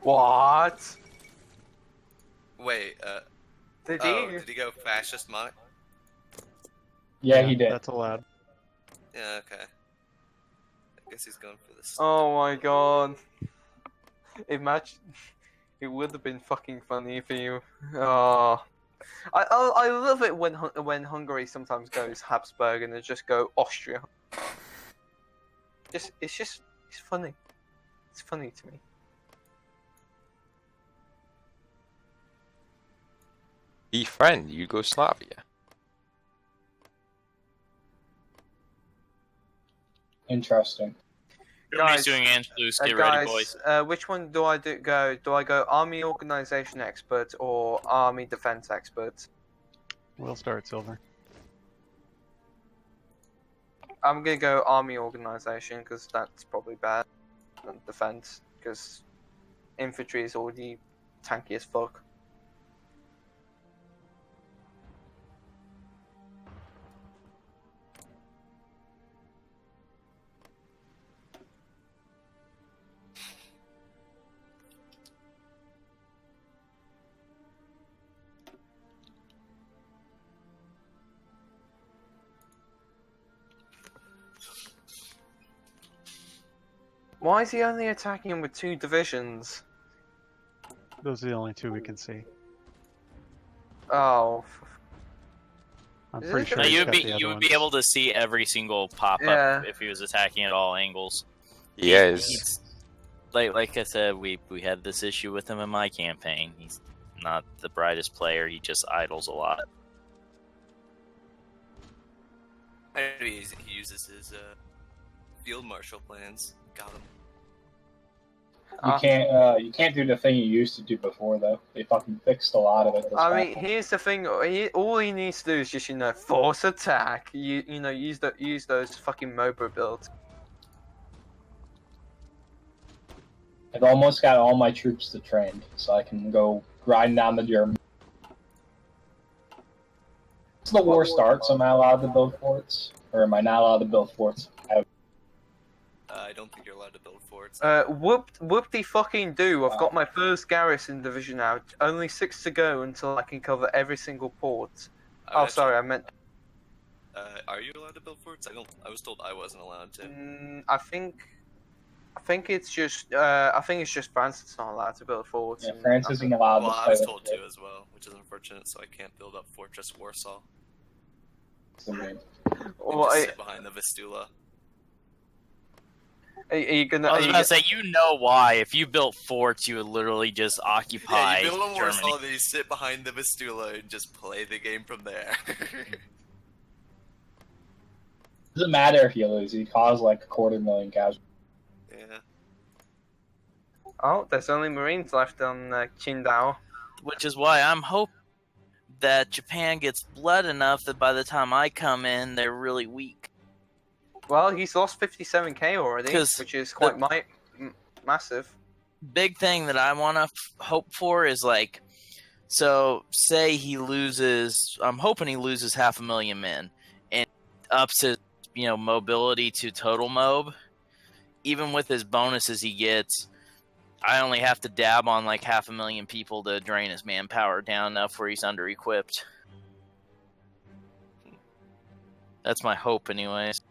What? Wait, Did did he go fascist monarch? Yeah, he did. That's allowed. Yeah, okay. I guess he's going for this. Oh my god. Imagine. It would have been fucking funny for you. Oh. I love it when Hungary sometimes goes Habsburg and they just go Austria. It's funny. It's funny to me. Befriend Yugoslavia. Interesting. Everybody's doing Anschluss. Get ready, boys. Which one do I go? Do I go Army Organization Expert or Army Defense Expert? We'll start silver. I'm gonna go Army Organization because that's probably bad than Defense because infantry is already tanky as fuck. Why is he only attacking him with 2 divisions? Those are the only 2 we can see. Oh. I'm Is pretty it sure the- he's You got the other would ones. be able to see every single pop up Yeah. if he was attacking at all angles. Yes. He's, like I said, we had this issue with him in my campaign. He's not the brightest player. He just idles a lot. Maybe he uses his field marshal plans. Got him. You can't do the thing you used to do before though. They fucking fixed a lot of it. I mean, here's the thing. All he needs to do is just force attack. Use those fucking MOBA builds. I've almost got all my troops to train, so I can go grind down the German. Once the war starts, am I allowed to build forts, or am I not allowed to build forts? I don't think you're allowed to build forts. Whoop-de fucking do. I've got my first garrison division out. Only 6 to go until I can cover every single port. Oh, sorry, I meant. Are you allowed to build forts? I was told I wasn't allowed to. I think it's just. I think it's just France that's not allowed to build forts. Yeah, France isn't allowed to. Well, I was told to as well, which is unfortunate. So I can't build up Fortress Warsaw. Well, just sit behind the Vistula. Are you gonna? I was about to say, you know why? If you built forts, you would literally just occupy Yeah, you build a Germany. Warsaw, then you sit behind the Vistula and just play the game from there. Doesn't matter if you lose. You cause like 250,000 casualties. Yeah. Oh, there's only Marines left on Qingdao. Which is why I'm hoping that Japan gets blood enough that by the time I come in, they're really weak. Well, he's lost 57k already, which is quite massive. Big thing that I want to hope for is like, so say he loses, I'm hoping he loses 500,000 men and ups his, mobility to total mob. Even with his bonuses he gets, I only have to dab on like 500,000 people to drain his manpower down enough where he's under equipped. That's my hope anyways.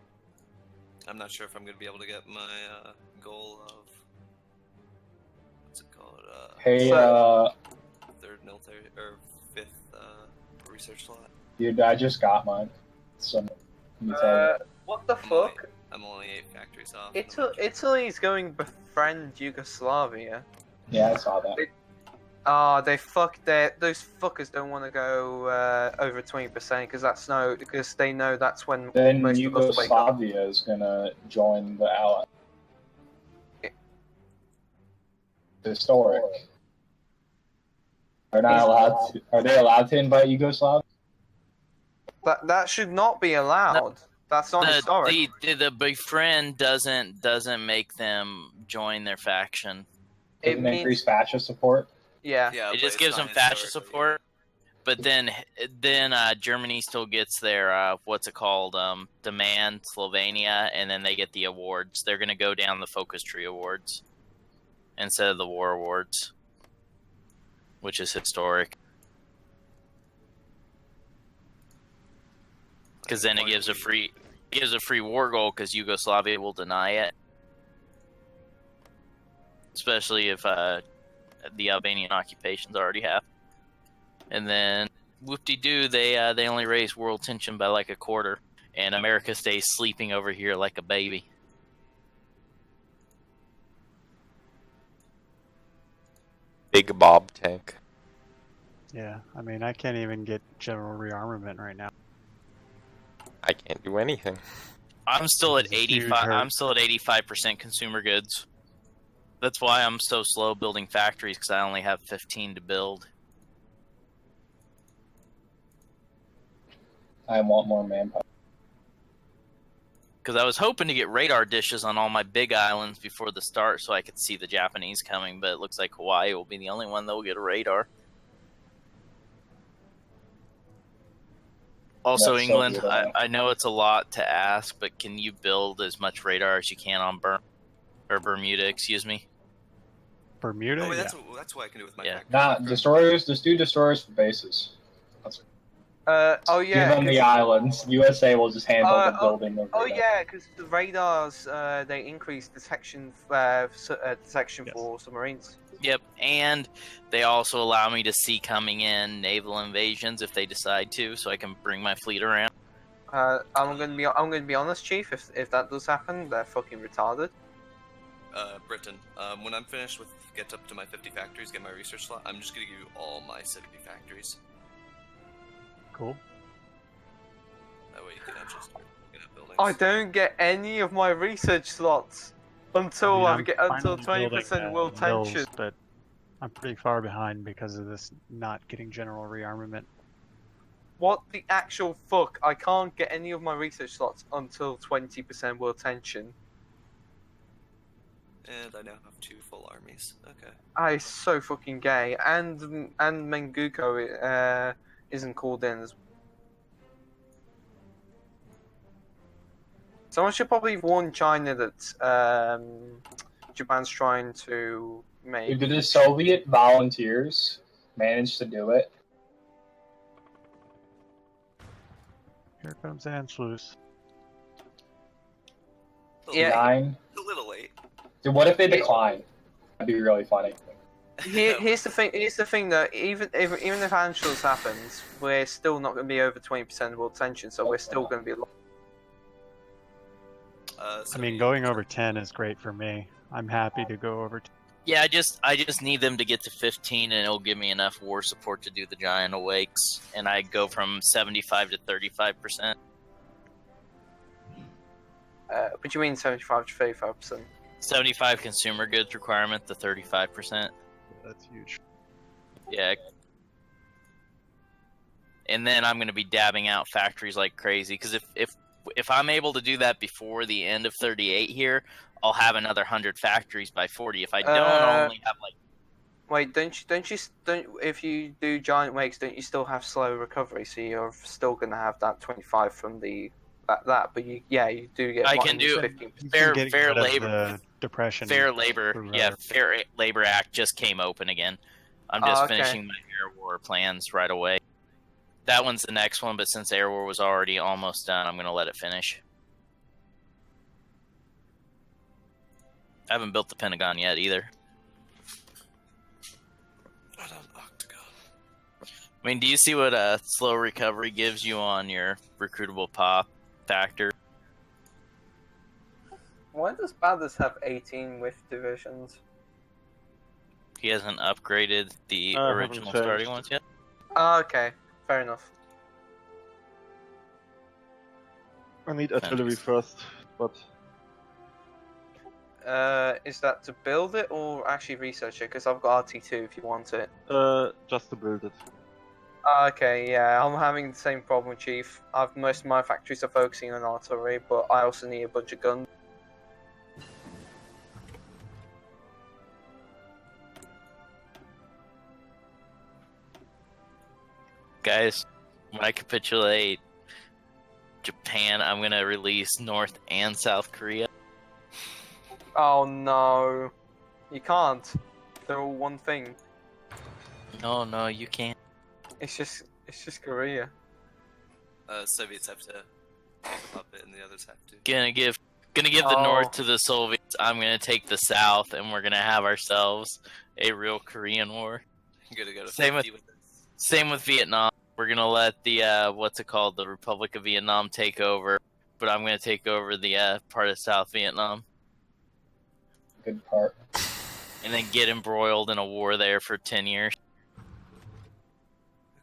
I'm not sure if I'm gonna be able to get my goal of what's it called? Hey, third military or 5th research slot. Dude, I just got mine. So, let me tell you. What the fuck? I'm only 8 factories off. Italy's going befriend Yugoslavia. Yeah, I saw that. Those fuckers don't want to go over 20% because they know that's when Then most of us wake up. Yugoslavia is gonna join the Allies. Historic. Are they allowed to invite Yugoslavia? That should not be allowed. That's not historic. The befriend doesn't make them join their faction. It means increase fascist support. Yeah. It just gives them fascist support. But then Germany still gets their what's it called? Demand Slovenia, and then they get the awards. They're gonna go down the focus tree awards instead of the war awards, which is historic. Because then it gives a free war goal because Yugoslavia will deny it, especially if the Albanian occupation's already happened. And then whoop-de-doo, they only raise world tension by like a quarter, and America stays sleeping over here like a baby. Big Bob tank. Yeah, I mean, I can't even get general rearmament right now. I can't do anything. I'm still at It's a huge 85. hurt. I'm still at 85% consumer goods. That's why I'm so slow building factories, because I only have 15 to build. I want more manpower. Because I was hoping to get radar dishes on all my big islands before the start so I could see the Japanese coming, but it looks like Hawaii will be the only one that will get a radar. Also, That's so England, good. I know it's a lot to ask, but can you build as much radar as you can on Bermuda, excuse me? Bermuda? Oh, wait, Yeah. that's what I can do with my Yeah. factory. Nah, destroyers. Just do destroyers for bases. Oh yeah. Give them the islands. USA will just handle the building of Oh yeah, because the radars they increase detection detection for submarines. Yep, and they also allow me to see coming in naval invasions if they decide to, so I can bring my fleet around. I'm gonna be honest, Chief. If that does happen, they're fucking retarded. Britain, when I'm finished with get up to my 50 factories, get my research slot, I'm just gonna give you all my 70 factories. Cool. That way you can just get up buildings. I don't get any of my research slots until I mean, until finally 20% building, world mills, tension. but I'm pretty far behind because of this not getting general rearmament. What the actual fuck? I can't get any of my research slots until 20% world tension. And I now have 2 full armies. Okay. It's so fucking gay. And Menguko isn't called in as. Someone should probably warn China that Japan's trying to make. Did the Soviet volunteers manage to do it? Here comes Anschluss. Yeah. 9. A little late. Dude, what if they decline? That'd be really funny. Here's the thing. Here's the thing that even if Anschluss happens, we're still not going to be over 20% world tension, so we're still going to be a lot. I mean, going over 10 is great for me. I'm happy to go over 10. Yeah, I just need them to get to 15, and it'll give me enough war support to do the giant awakes, and I go from 75 to 35%. What do you mean 75 to 35%? 75 consumer goods requirement to 35%. That's huge. Yeah. And then I'm going to be dabbing out factories like crazy, because if I'm able to do that before the end of 38 here, I'll have another 100 factories by 40. If I don't, I'll only have like. Wait, don't if you do giant wakes, don't you still have slow recovery? So you're still gonna have that 25 from the that, but you do get. I can do 15%. fair labor. Depression. Fair labor, Fair Labor Act just came open again. I'm just finishing my Air War plans right away. That one's the next one, but since Air War was already almost done, I'm going to let it finish. I haven't built the Pentagon yet either. Not an octagon. I mean, do you see what a slow recovery gives you on your recruitable pop factor? Why does Bathurst have 18 with divisions? He hasn't upgraded the original starting ones yet? Oh, okay. Fair enough. I need artillery first, but... Is that to build it or actually research it? Because I've got RT2 if you want it. Just to build it. Okay, yeah, I'm having the same problem, Chief. Most of my factories are focusing on artillery, but I also need a bunch of guns. Guys, when I capitulate Japan, I'm going to release North and South Korea. Oh no. You can't. They're all one thing. No, you can't. It's just Korea. Soviets have to take a puppet and the others have to. Gonna give the North to the Soviets. I'm gonna take the South, and we're gonna have ourselves a real Korean War. You're gonna go to Same with Vietnam. We're gonna let the the Republic of Vietnam take over, but I'm gonna take over the part of South Vietnam. Good part. And then get embroiled in a war there for 10 years.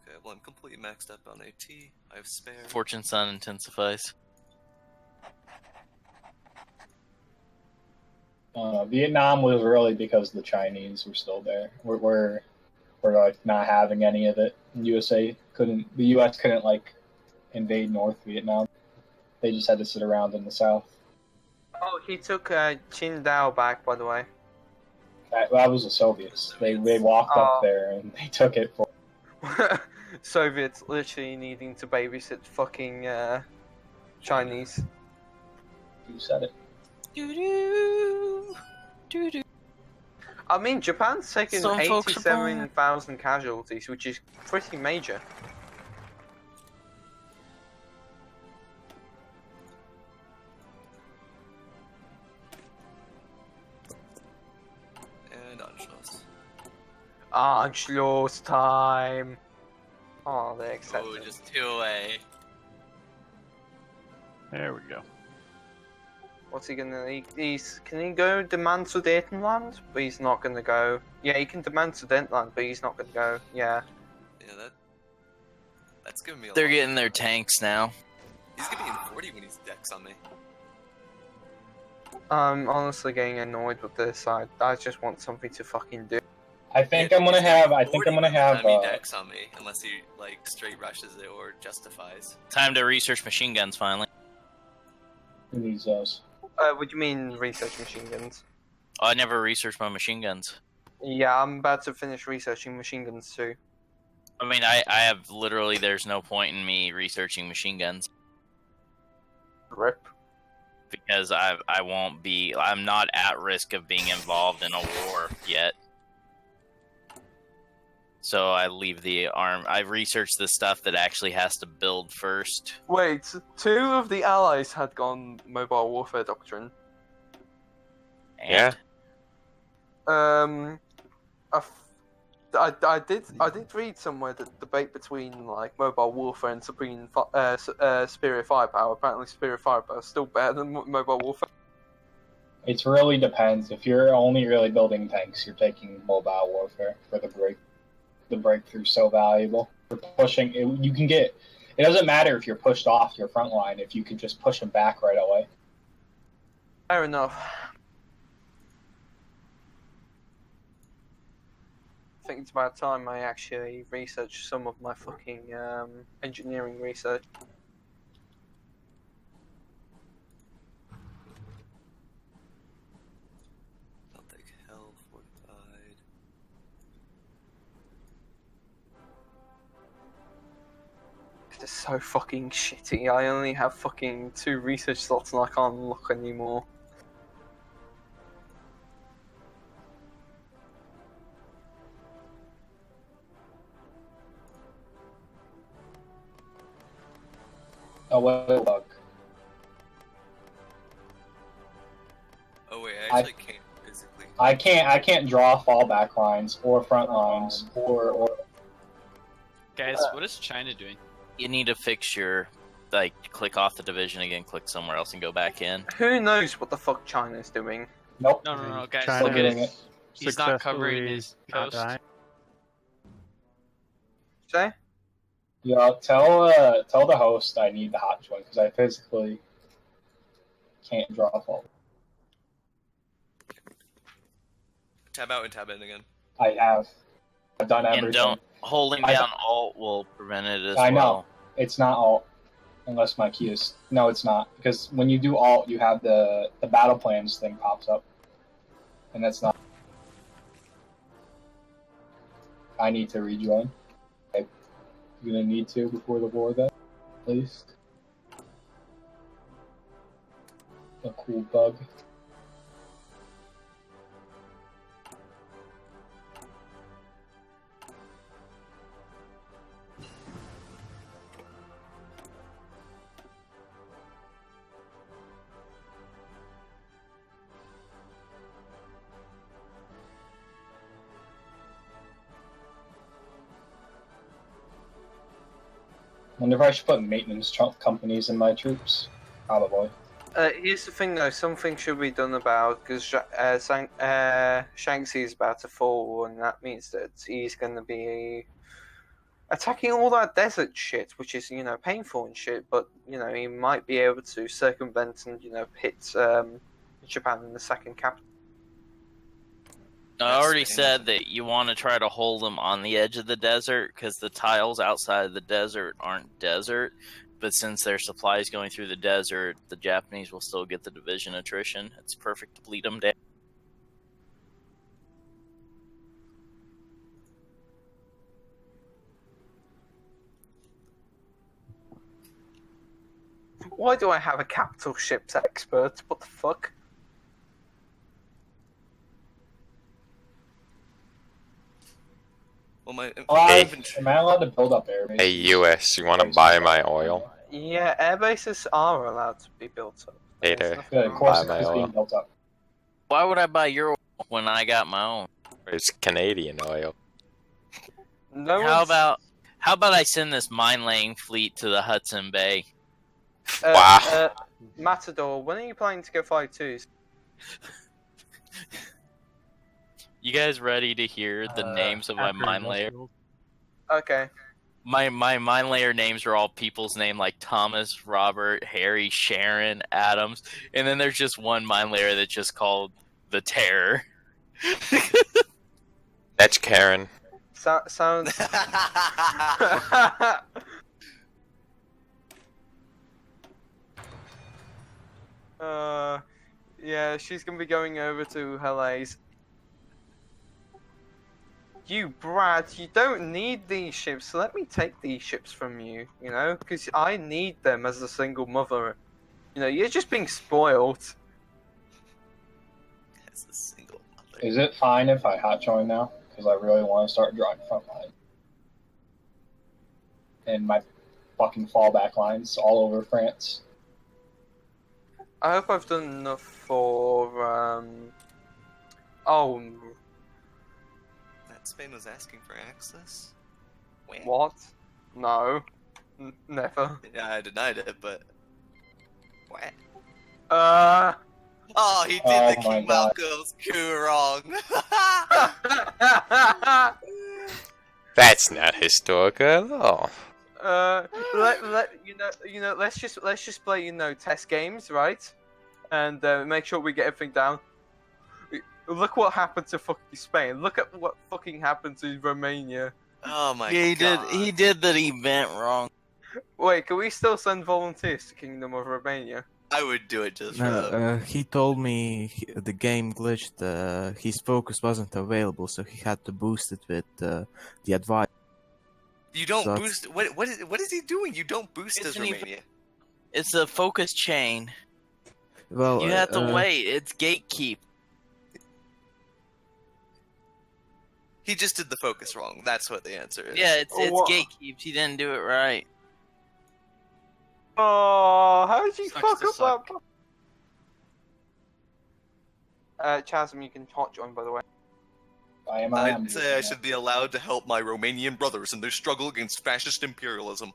Okay, well I'm completely maxed up on AT. I have spare. Fortune Sun intensifies. Vietnam was really because the Chinese were still there. We're like not having any of it. The U.S. couldn't like invade North Vietnam. They just had to sit around in the south. Oh, he took Qingdao back, by the way. That was the Soviets. They walked up there and they took it for. Soviets literally needing to babysit fucking Chinese. You said it. I mean, Japan's taken 87,000 casualties, which is pretty major. Anschluss time. Oh, they accept Oh, it. just 2 away. There we go. What's he gonna? Can he go demand Sudetenland? But he's not gonna go. Yeah, he can demand Sudetenland, but he's not gonna go. Yeah. Yeah, that's gonna be a They're lot. getting their tanks now. He's gonna be in 40 when he's decks on me. I'm honestly getting annoyed with this. I just want something to fucking do. I think I'm gonna have. I think I'm gonna have. He decks on me unless he like straight rushes it or justifies. Time to research machine guns finally. Who needs those? What do you mean research machine guns? Oh, I never researched my machine guns. Yeah, I'm about to finish researching machine guns too. I mean, I have literally. There's no point in me researching machine guns. Rip. Because I won't be. I'm not at risk of being involved in a war yet. So I leave the arm. I researched the stuff that actually has to build first. Wait, 2 of the allies had gone mobile warfare doctrine. And I did read somewhere that the debate between like mobile warfare and superior firepower. Apparently, superior firepower is still better than mobile warfare. It really depends. If you're only really building tanks, you're taking mobile warfare for the break. The breakthrough's so valuable. For pushing, you can get. It doesn't matter if you're pushed off your front line if you can just push them back right away. Fair enough. I think it's about time I actually research some of my fucking engineering research. I'll take hell fortified. It's so fucking shitty. I only have fucking 2 research slots and I can't look anymore. Oh, what a bug. Oh wait, I actually can't physically. I can't draw fallback lines or front lines or. Guys, what is China doing? you need to fix your click off the division again, click somewhere else, and go back in. Who knows what the fuck China's doing? Nope. No, guys. China Look at is it. He's not covering successfully his not coast. dying. Say? Yeah, tell the host I need the hot join because I physically can't draw a fall. Tab out and tab in again. I have. I've done everything. And don't holding down Alt will prevent it as well. I know. It's not Alt unless my key is. No, it's not because when you do Alt, you have the battle plans thing pops up, and that's not. I need to rejoin. I'm gonna need to before the war, then, at least. A cool bug. Wonder if I should put maintenance companies in my troops. Probably. Here's the thing, though. Something should be done about because Shanxi is about to fall, and that means that he's going to be attacking all that desert shit, which is painful and shit. But he might be able to circumvent and hit Japan in the second capital. I already said that you want to try to hold them on the edge of the desert because the tiles outside of the desert aren't desert. But since their supply is going through the desert, the Japanese will still get the division attrition. It's perfect to bleed them down. Why do I have a capital ships expert? What the fuck? Well, my Am I allowed to build up air Hey, US, you want to buy my oil? Yeah, air bases are allowed to be built up. Later. Good, of course Buy my it's being oil. built up. Why would I buy your oil when I got my own? It's Canadian oil. No How one's- about I send this mine laying fleet to the Hudson Bay? Matador, when are you planning to go 5-2s? You guys ready to hear the names of my After mine layer? industrials. Okay. My mine layer names are all people's name, like Thomas, Robert, Harry, Sharon, Adams, and then there's just one mine layer that's just called the Terror. That's Karen. Sounds. Yeah, she's gonna be going over to Helaise. You brat, you don't need these ships. Let me take these ships from you, you know? Because I need them as a single mother. You know, you're just being spoiled. As a single mother. Is it fine if I hot join now? Because I really want to start drawing front line. And my fucking fallback lines all over France. I hope I've done enough for, Oh, That Spain was asking for access? When? what? No. Never. Yeah, I denied it, but... What? Oh, he did Oh the my King God. Malcolm's coup wrong. That's not historical at all. Let's just play, test games, right? And make sure we get everything down. Look what happened to fucking Spain. Look at what fucking happened to Romania. Oh my Yeah, god. he did the event wrong. Wait, can we still send volunteers to Kingdom of Romania? I would do it just for them. He told me the game glitched. His focus wasn't available, so he had to boost it with the advice. You don't So boost... What is he doing? You don't boost It's as an Romania. It's a focus chain. Well, You have to wait. It's gatekeep. He just did the focus wrong. That's what the answer is. Yeah, it's what? gatekeep. He didn't do it right. Oh, how did you Sucks fuck to up suck. that? Chasm, you can hot join, by the way. I'd say I should be allowed to help my Romanian brothers in their struggle against fascist imperialism.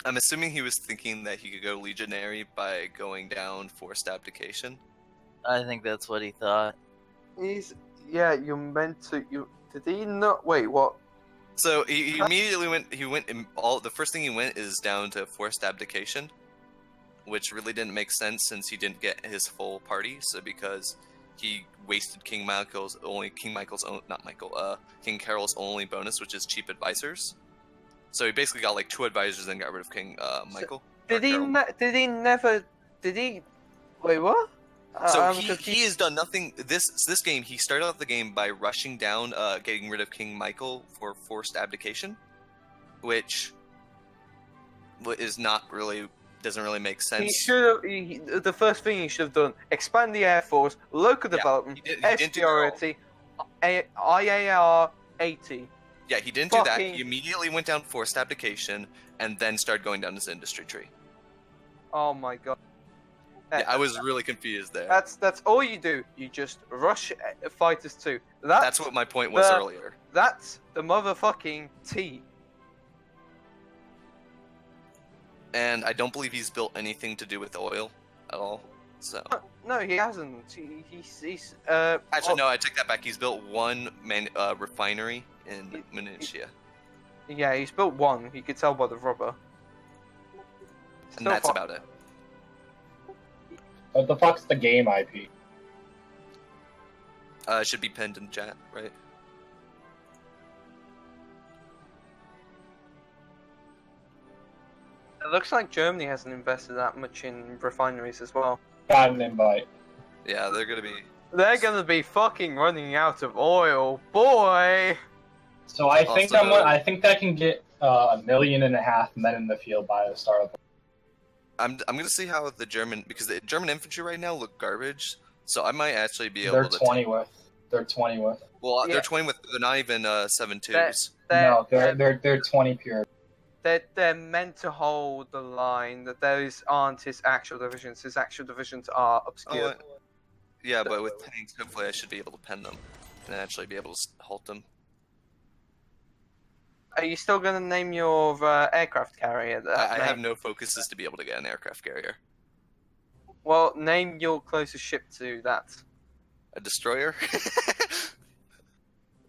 I'm assuming he was thinking that he could go legionary by going down forced abdication. I think that's what he thought. You're meant to. Did he not? Wait, what? So he immediately went. The first thing he went is down to forced abdication, which really didn't make sense since he didn't get his full party. So because he wasted King Carol's only bonus, which is cheap advisors. So he basically got like 2 advisors and got rid of King Michael. Did he never? Did he? Wait, what? So he has done nothing. This game, he started off the game by rushing down, getting rid of King Michael for forced abdication, which is not really doesn't really make sense. He should have. The first thing he should have done: expand the air force, local development, he didn't do that. priority, IAR 80. Yeah, he didn't do that. He immediately went down forced abdication and then started going down his industry tree. Oh my god. Yeah, I was really confused there. That's all you do. You just rush fighters 2. That's what my point was earlier. That's the motherfucking T. And I don't believe he's built anything to do with oil at all. So No, he hasn't. He's actually, no, I take that back. He's built one refinery in Munitia. Yeah, he's built one. You could tell by the rubber. And that's about it. What the fuck's the game IP? It should be pinned in chat, right? It looks like Germany hasn't invested that much in refineries as well. Got an invite. Yeah, they're gonna be. They're gonna be fucking running out of oil, boy. So I think I think I can get 1.5 million men in the field by the start of. I'm gonna see how the German, because the German infantry right now look garbage. So I might actually be able They're to. 20 with. They're 20 with. Well, Yeah. they're 20 with. They're not even 7.2s. No, they're 20 pure. They're meant to hold the line that those aren't his actual divisions. His actual divisions are obscure. Yeah, but with tanks, hopefully I should be able to pen them and actually be able to halt them. Are you still going to name your aircraft carrier? I have no focuses to be able to get an aircraft carrier. Well, name your closest ship to that. A destroyer?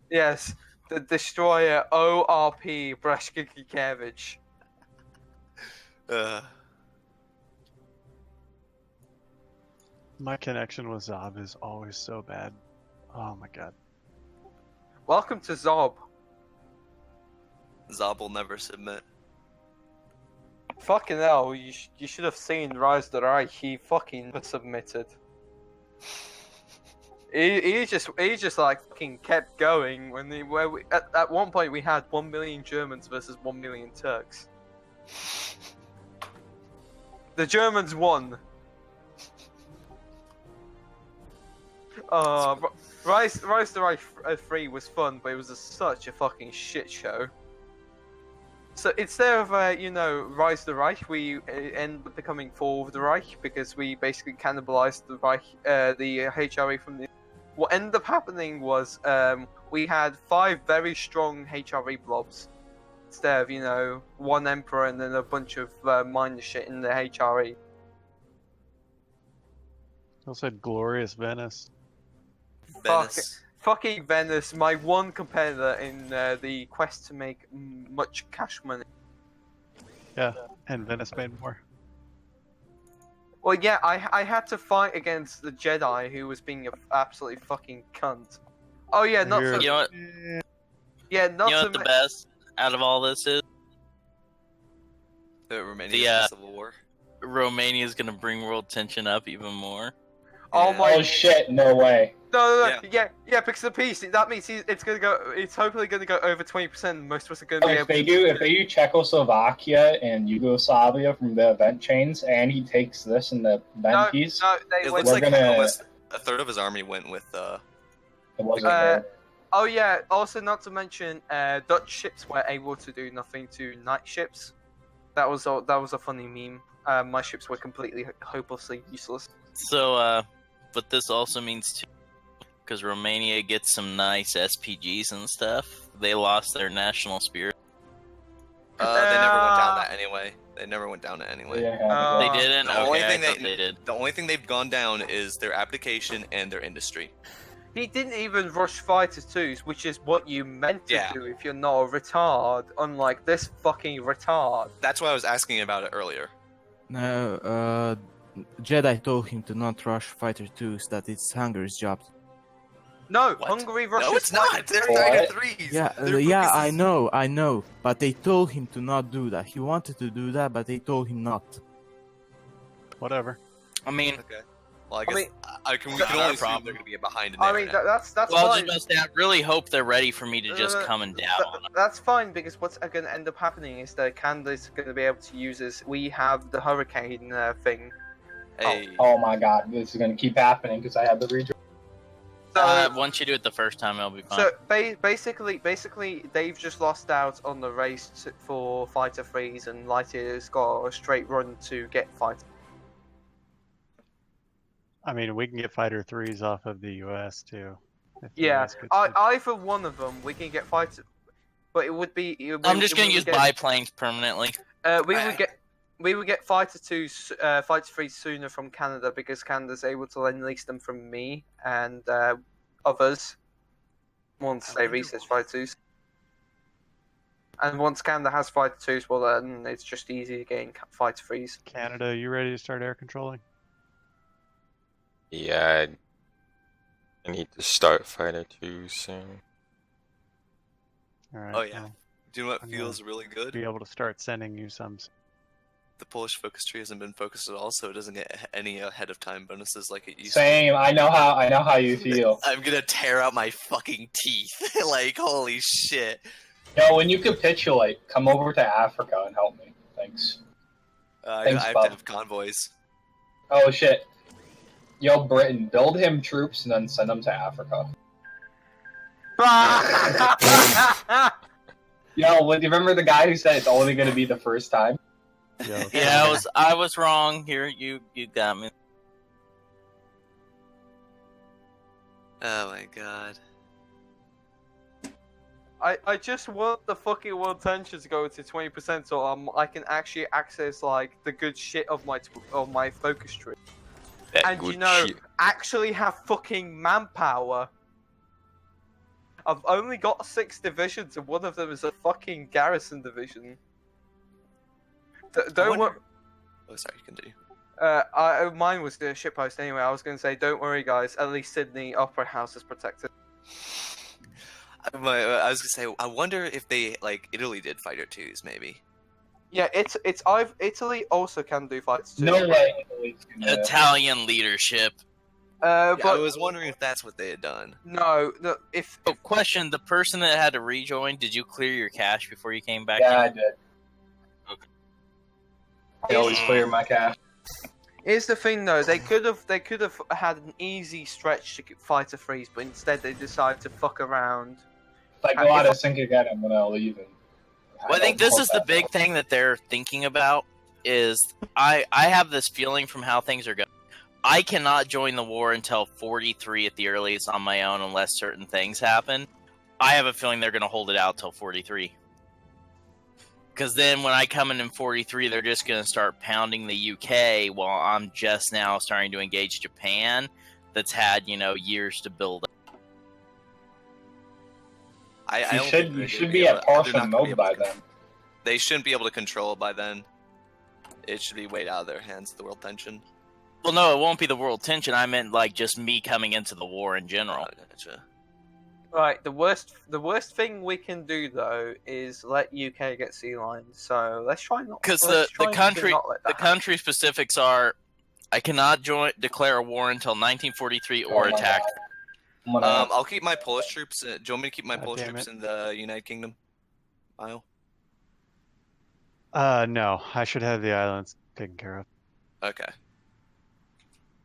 Yes, the destroyer ORP Brashkikikevich. My connection with Zob is always so bad. Oh my god. Welcome to Zob. Zob will never submit. Fucking hell, you should have seen Rise the Reich. He fucking submitted. He just like fucking kept going when at one point we had 1 million Germans versus 1 million Turks. The Germans won. Rise the Reich 3 was fun, but it was such a fucking shit show. So instead of Rise the Reich, we end up becoming Fall of the Reich because we basically cannibalized the Reich, the HRE from the. What ended up happening was we had 5 very strong HRE blobs instead of one emperor and then a bunch of minor shit in the HRE. Also said glorious Venice. Fucking Venice, my one competitor in the quest to make much cash money. Yeah, and Venice made more. Well, yeah, I had to fight against the Jedi who was being an absolutely fucking cunt. Oh yeah, not so. You know what? Yeah, not You know so. what the best out of all this is? The Romania Civil War. Romania's gonna bring world tension up even more. Oh my! Oh shit! No way. No, yeah, because the peace. That means it's gonna go. It's hopefully gonna go over 20%. Most of us are gonna be able. If they do Czechoslovakia and Yugoslavia from the event chains, and he takes this in the event piece, it looks like almost a third of his army went with. It wasn't there. Oh yeah. Also, not to mention, Dutch ships were able to do nothing to night ships. That was a funny meme. My ships were completely hopelessly useless. So, but this also means too, because Romania gets some nice SPGs and stuff. They lost their national spirit. They never went down that anyway. They never went down it anyway. They didn't. The only Okay, thing I thought they did. The only thing they've gone down is their abdication and their industry. He didn't even rush Fighter 2s, which is what you meant to do if you're not a retard, unlike this fucking retard. That's why I was asking about it earlier. No, Jedi told him to not rush Fighter 2s, that it's Hungary's job. No, Hungary rushes. No, it's not. They're Fighter 3s. Yeah, I know. But they told him to not do that. He wanted to do that, but they told him not. Whatever. I mean, okay. Well, I guess we can only assume they're going to be behind in there. I mean, that's well, fine. I really hope they're ready for me to just come and down on them. That's fine because what's going to end up happening is that Canada's going to be able to use this. We have the hurricane thing. Hey. Oh my god, this is going to keep happening because I have the rejoin. Once you do it the first time, it'll be fine. So basically, they've just lost out on the race for Fighter 3s, and Lightyear's got a straight run to get Fighter. I mean, we can get Fighter 3s off of the US too. Yeah, either one of them we can get Fighter, but it would be. I'm just gonna use biplanes permanently. We would get Fighter 2s, Fighter 3s sooner from Canada because Canada's able to then lease them from me and others once they research Fighter 2s. And once Canada has Fighter 2s, well then it's just easy to gain Fighter 3s. Canada, you ready to start air controlling? Yeah, I need to start Fighter 2 soon. All right. Oh yeah. Do you know what feels really good? Be able to start sending you some. The Polish focus tree hasn't been focused at all, so it doesn't get any ahead of time bonuses like it used to. Same. I know how you feel. I'm gonna tear out my fucking teeth. Like holy shit. Yo, when you capitulate, come over to Africa and help me. Thanks. Thanks, I have to have convoys. Oh shit. Yo, Britain, build him troops and then send them to Africa. Yo, do you remember the guy who said it's only going to be the first time? Yeah, I was wrong. Here, you got me. Oh my god. I just want the fucking world tension to go to 20% so I can actually access like the good shit of my focus tree. That And good you know, shit. actually have fucking manpower. I've only got 6 divisions and one of them is a fucking garrison division. Don't worry. Oh, sorry, continue. Mine was the shitpost anyway. I was going to say, don't worry, guys. At least Sydney Opera House is protected. I was gonna say, I wonder if they like Italy did fighter twos, maybe. Yeah, Italy also can do fights too. No way. Italian leadership. Yeah, But I was wondering if that's what they had done. no. Oh, question: the person that had to rejoin, did you clear your cache before you came back? Yeah, I in? did. Okay. I always clear my cache. Here's the thing, though. They could have had an easy stretch to fight a freeze, but instead they decided to fuck around. If I go out of sync again, I'm gonna leave. Well, I think this is the big thing that they're thinking about. Is I have this feeling from how things are going. I cannot join the war until 43 at the earliest on my own unless certain things happen. I have a feeling they're going to hold it out till 43. Because then when I come in 43, they're just going to start pounding the UK while I'm just now starting to engage Japan that's had, years to build up. You should be at partial mode by then. They shouldn't be able to control it by then. It should be way out of their hands, the world tension. Well, no, it won't be the world tension. I meant like just me coming into the war in general. Gotcha. Right. The worst thing we can do though is let UK get sea lines. So let's try not. Because let's the try country not let that country specifics are, I cannot declare a war until 1943 or attack. I'll keep my Polish troops. Do you want me to keep my Polish damn troops it. in the United Kingdom? Isle? No, I should have the islands taken care of. Okay.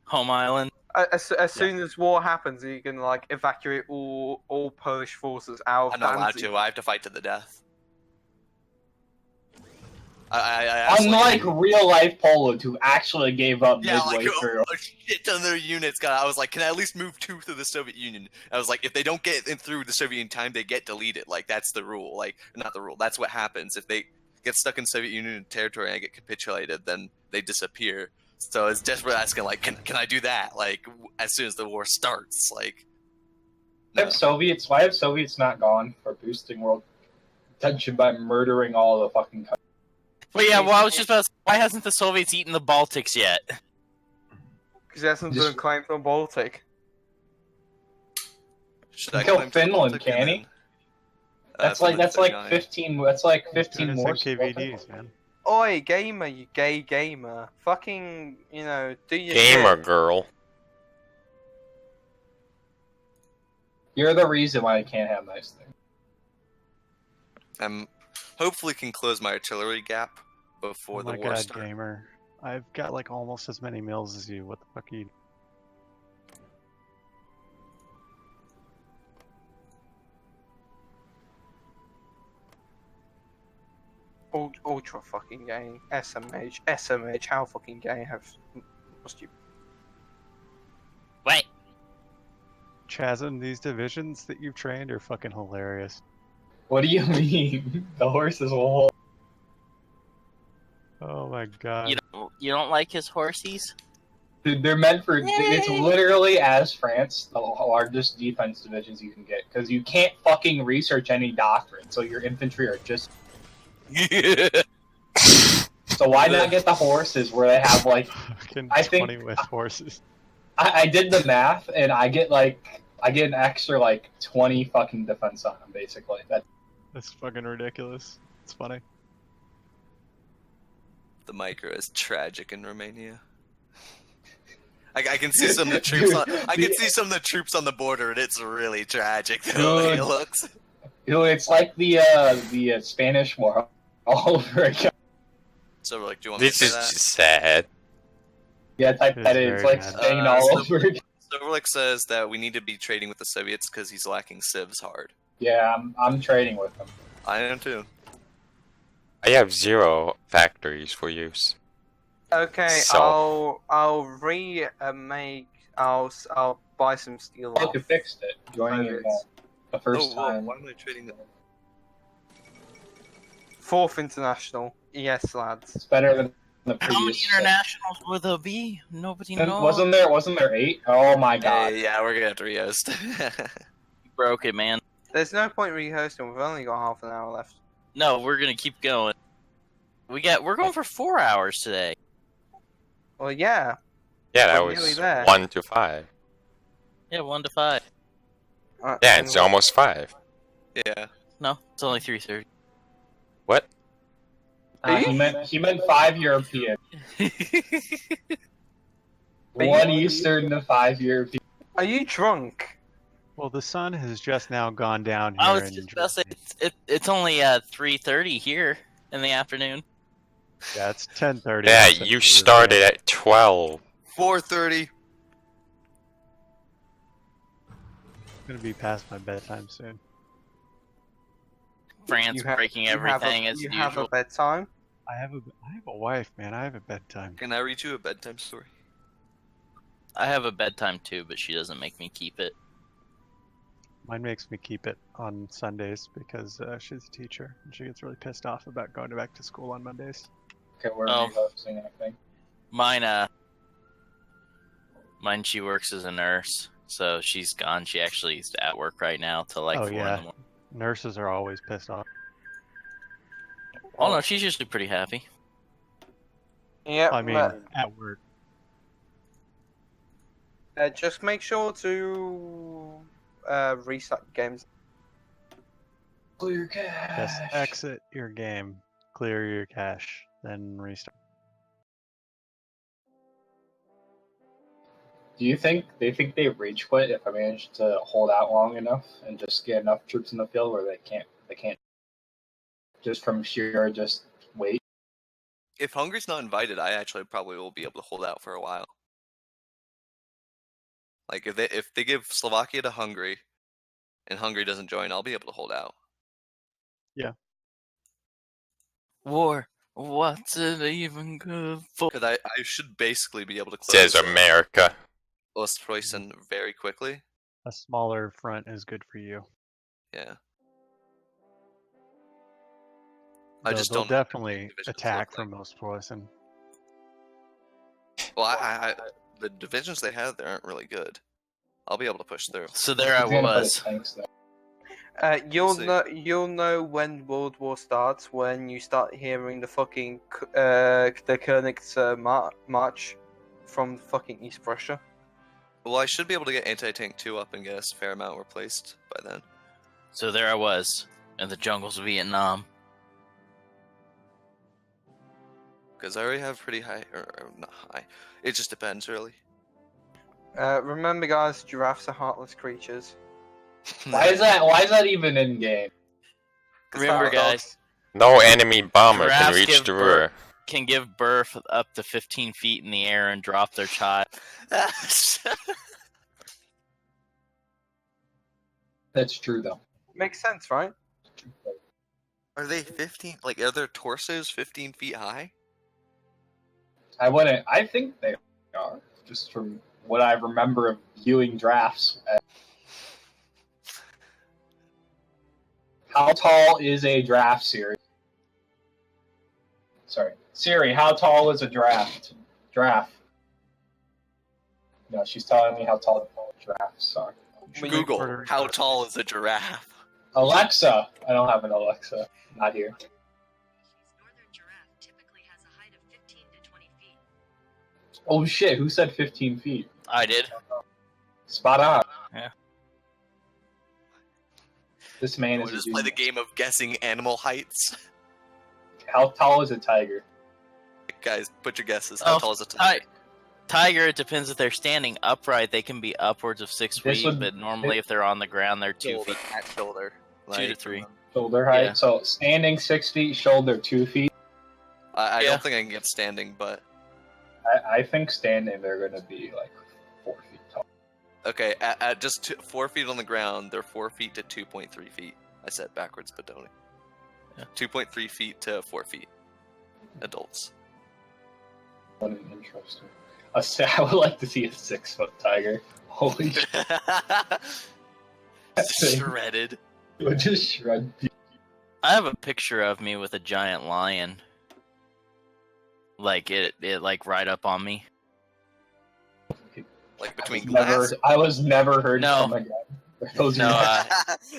Home island. As soon as war happens, you can like evacuate all Polish forces out of I'm not allowed Danzig. to. I have to fight to the death. I Unlike real life Poland, who actually gave up midway through. A shit ton of their units got. I was like, can I at least move 2 through the Soviet Union? I was like, if they don't get in through the Soviet Union time, they get deleted. Like that's the rule. Like not the rule. That's what happens if they get stuck in Soviet Union territory and I get capitulated. Then they disappear. So I was desperately asking, like, can I do that? Like as soon as the war starts, like. Why have Soviets not gone for boosting world tension by murdering all the fucking countries? Well, yeah, I was just about to say, why hasn't the Soviets eaten the Baltics yet? Because he hasn't been claimed from Baltic. Should I kill claim Finland, can he? That's like 15. That's like 15 more. KVDs, man. Oi, gamer, you gay gamer. Fucking, do your Gamer shit. girl. You're the reason why I can't have nice things. Hopefully can close my artillery gap before the Oh my war god, starts. gamer. I've got like almost as many mills as you. What the fuck are you? Ultra fucking gay. SMH, how fucking gay must you? Wait. Chasm, these divisions that you've trained are fucking hilarious. What do you mean? The horses will hold. Oh my god. You don't like his horsies? Dude, they're meant for. It's literally as France, the largest defense divisions you can get, because you can't fucking research any doctrine, so your infantry are just. So why not get the horses where they have like? I think 20 with horses. I did the math, and I get an extra like 20 fucking defense on them, basically. That's fucking ridiculous. It's funny. The micro is tragic in Romania. I can see some of the troops. I can see some of the troops on the border, and it's really tragic. The way it looks. It's like the Spanish War all over again. So, like, do you want me to This say is that? just sad. Yeah, type that in. It's like Spain all over again. Silverlick says that we need to be trading with the Soviets because he's lacking civs hard. Yeah, I'm trading with them. I am too. I have 0 factories for use. Okay, So- I'll remake. I'll buy some steel. Look, off you fixed it. Joining in the first time. Why am I trading them? 4th international. Yes, lads. It's better than the How many previous. internationals will there be? Nobody knows. Wasn't there 8? Oh my god. Yeah, we're gonna have to rehost. You broke it, man. There's no point rehosting. We've only got half an hour left. No, we're gonna keep going. We're going for 4 hours today. Well, yeah. Yeah, that We're nearly was there. 1 to 5. Yeah, 1 to 5. Yeah, it's almost 5. Yeah. No, it's only 3:30. What? He meant 5 European. 1 Eastern to 5 European. Are you drunk? Well, the sun has just now gone down here. I was in just about to say it's only 3:30 here in the afternoon. Yeah, it's 10:30. Yeah, you started at 12. 4:30. It's gonna be past my bedtime soon. France breaking everything as you usual. have a bedtime. I have a wife, man. I have a bedtime. Can I read you a bedtime story? I have a bedtime too, but she doesn't make me keep it. Mine makes me keep it on Sundays because she's a teacher and she gets really pissed off about going back to school on Mondays. Okay, we're Oh. rehosting, I think. Mine she works as a nurse, so she's gone. She actually is at work right now till like 4 in the morning. Nurses are always pissed off. Oh no, she's usually pretty happy. Yeah. I mean, at work. Just make sure to restart games. Clear cache. Just exit your game, clear your cache, then restart. Do you think they rage quit if I manage to hold out long enough and just get enough troops in the field where they can't just from sheer just wait? If Hungary's not invited, I actually probably will be able to hold out for a while. Like if they give Slovakia to Hungary, and Hungary doesn't join, I'll be able to hold out. Yeah. War. What's it even good for? Because I should basically be able to close Says America. Ostpreußen very quickly. A smaller front is good for you. Yeah. They'll don't know what definitely divisions attack look like. from Ostpreußen. Well, I the divisions they have there aren't really good. I'll be able to push through. So there I was. You'll know when World War starts when you start hearing the fucking the Königs march from fucking East Prussia. Well, I should be able to get anti-tank 2 up and get a fair amount replaced by then. So there I was in the jungles of Vietnam. Because I already have pretty high, or not high. It just depends, really. Remember, guys, giraffes are heartless creatures. Why is that even in game? Remember, guys, No enemy bomber can giraffes reach the rear. can give birth up to 15 feet in the air and drop their child. That's true though. Makes sense, right? Are they 15? Like, are their torsos 15 feet high? I think they are, just from what I remember of viewing drafts. How tall is a draft, Siri? Sorry. Siri, how tall is a draft? Giraffe. No, she's telling me how tall the giraffes are. Google, how tall is a giraffe? Alexa! I don't have an Alexa. Not here. Oh shit, who said 15 feet? I did. Spot on. Yeah. This man We'll is a just play the genius. game of guessing animal heights. How tall is a tiger? Guys, put your guesses. How tall is a tiger? Tiger, it depends if they're standing upright, they can be upwards of 6 This feet, would- but normally if they're on the ground, they're 2 feet. At shoulder. 2 to 3. Shoulder height. Yeah. So standing 6 feet, shoulder 2 feet. I Yeah. don't think I can get standing, but I think standing they're gonna be like 4 feet tall. Okay, at just 4 feet on the ground, they're 4 feet to 2.3 feet. I said backwards, but don't. Yeah. 2.3 feet to 4 feet. Adults. What an interesting. I would like to see a 6-foot tiger. Holy shit. Shredded. It would just shred people. I have a picture of me with a giant lion. Like it like right up on me. Like between glass. I was never heard No. from again. No,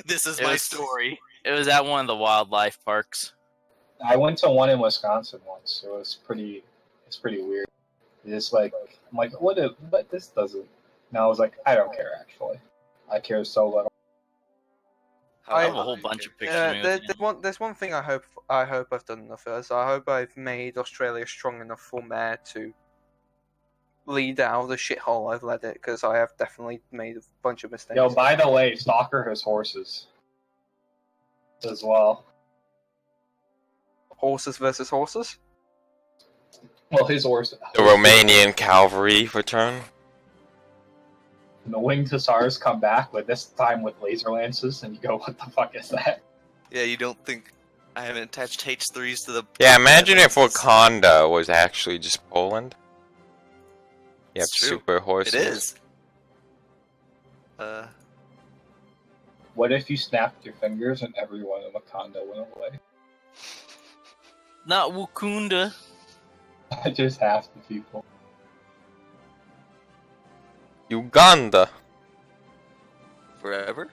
this is it my was- story. It was at one of the wildlife parks. I went to one in Wisconsin once. It was pretty. It's pretty weird. It's like I'm like, but this doesn't. And I was like, I don't care actually. I care so little. I have a whole bunch of pictures. of me with there's one thing I hope I've done enough is I hope I've made Australia strong enough for Mayor to lead out of the shithole I've led it, because I have definitely made a bunch of mistakes. Yo, by the way, Stalker has horses as well. Horses versus horses? Well, his horse. The Romanian cavalry return. And the winged hussars come back, but this time with laser lances, and you go, what the fuck is that? Yeah, you don't think I haven't attached H3s to the... Yeah, imagine if Wakanda was actually just Poland. You have It's true. super horses. It is. What if you snapped your fingers and everyone in Wakanda went away? Not Wakanda. Just half the people. Uganda. Forever?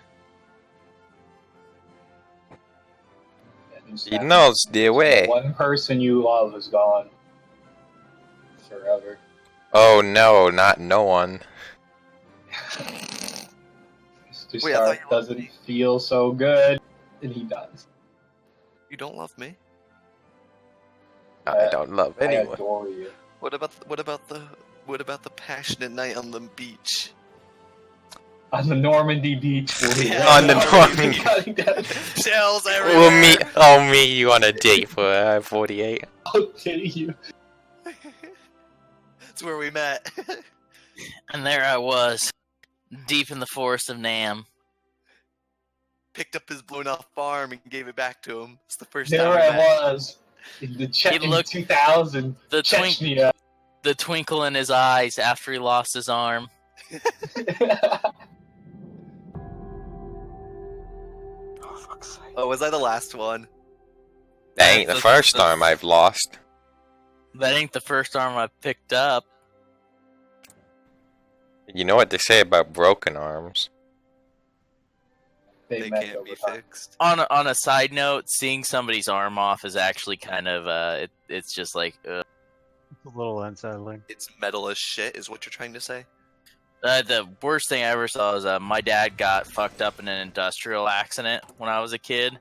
He knows the way. One person you love is gone. Forever. Oh no, not no one. Mr. Wait, I thought Stark doesn't feel so good, and he does. You don't love me? I don't love I anyone. adore you. What about the passionate night on the beach? On the Normandy beach, On the Normandy. Shells everywhere. I'll meet you on a date for 48. I'll tell you. That's where we met. And there I was, deep in the forest of Nam. Picked up his blown off farm and gave it back to him. It's the first There time we I met. was. In the in 2000. Chechnya. The twinkle in his eyes after he lost his arm. Oh, was I the last one? That ain't the first time I've lost. That ain't the first arm I've picked up. You know what they say about broken arms. They can't be fixed. On a side note, seeing somebody's arm off is actually kind of it's just like It's a little unsettling. It's metal as shit, is what you're trying to say? The worst thing I ever saw is my dad got fucked up in an industrial accident when I was a kid,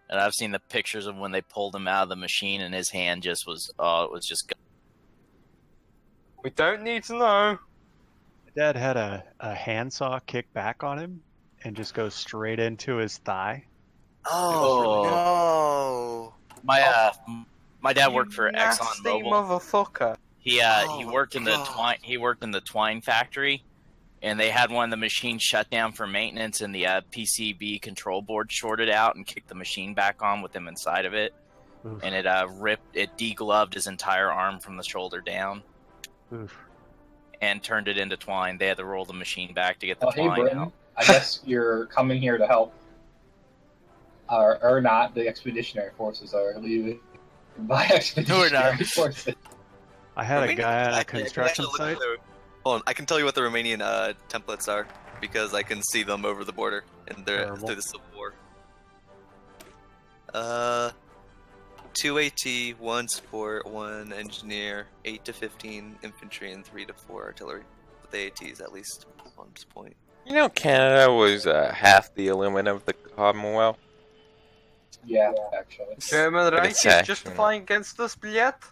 and I've seen the pictures of when they pulled him out of the machine and his hand just was it was just. We don't need to know. My dad had a handsaw kick back on him and just go straight into his thigh. Oh, no! My dad worked for Nasty ExxonMobil. motherfucker. He worked in the twine. He worked in the twine factory, and they had one of the machines shut down for maintenance, and the PCB control board shorted out and kicked the machine back on with him inside of it, Oof. and it degloved his entire arm from the shoulder down, Oof. and turned it into twine. They had to roll the machine back to get the Oh, hey, twine Britton. out. I guess you're coming here to help. Or not, the expeditionary forces are leaving. By expeditionary forces. I had a guy on a construction site. Hold on, I can tell you what the Romanian templates are because I can see them over the border and they're Terrible. through the Civil War. 2 AT, 1 support, 1 engineer, 8 to 15 infantry, and 3 to 4 artillery. With the ATs at least on this point. You know Canada was half the aluminum of the Commonwealth? Yeah, actually. German But Reich it's is actually- justifying against us yet?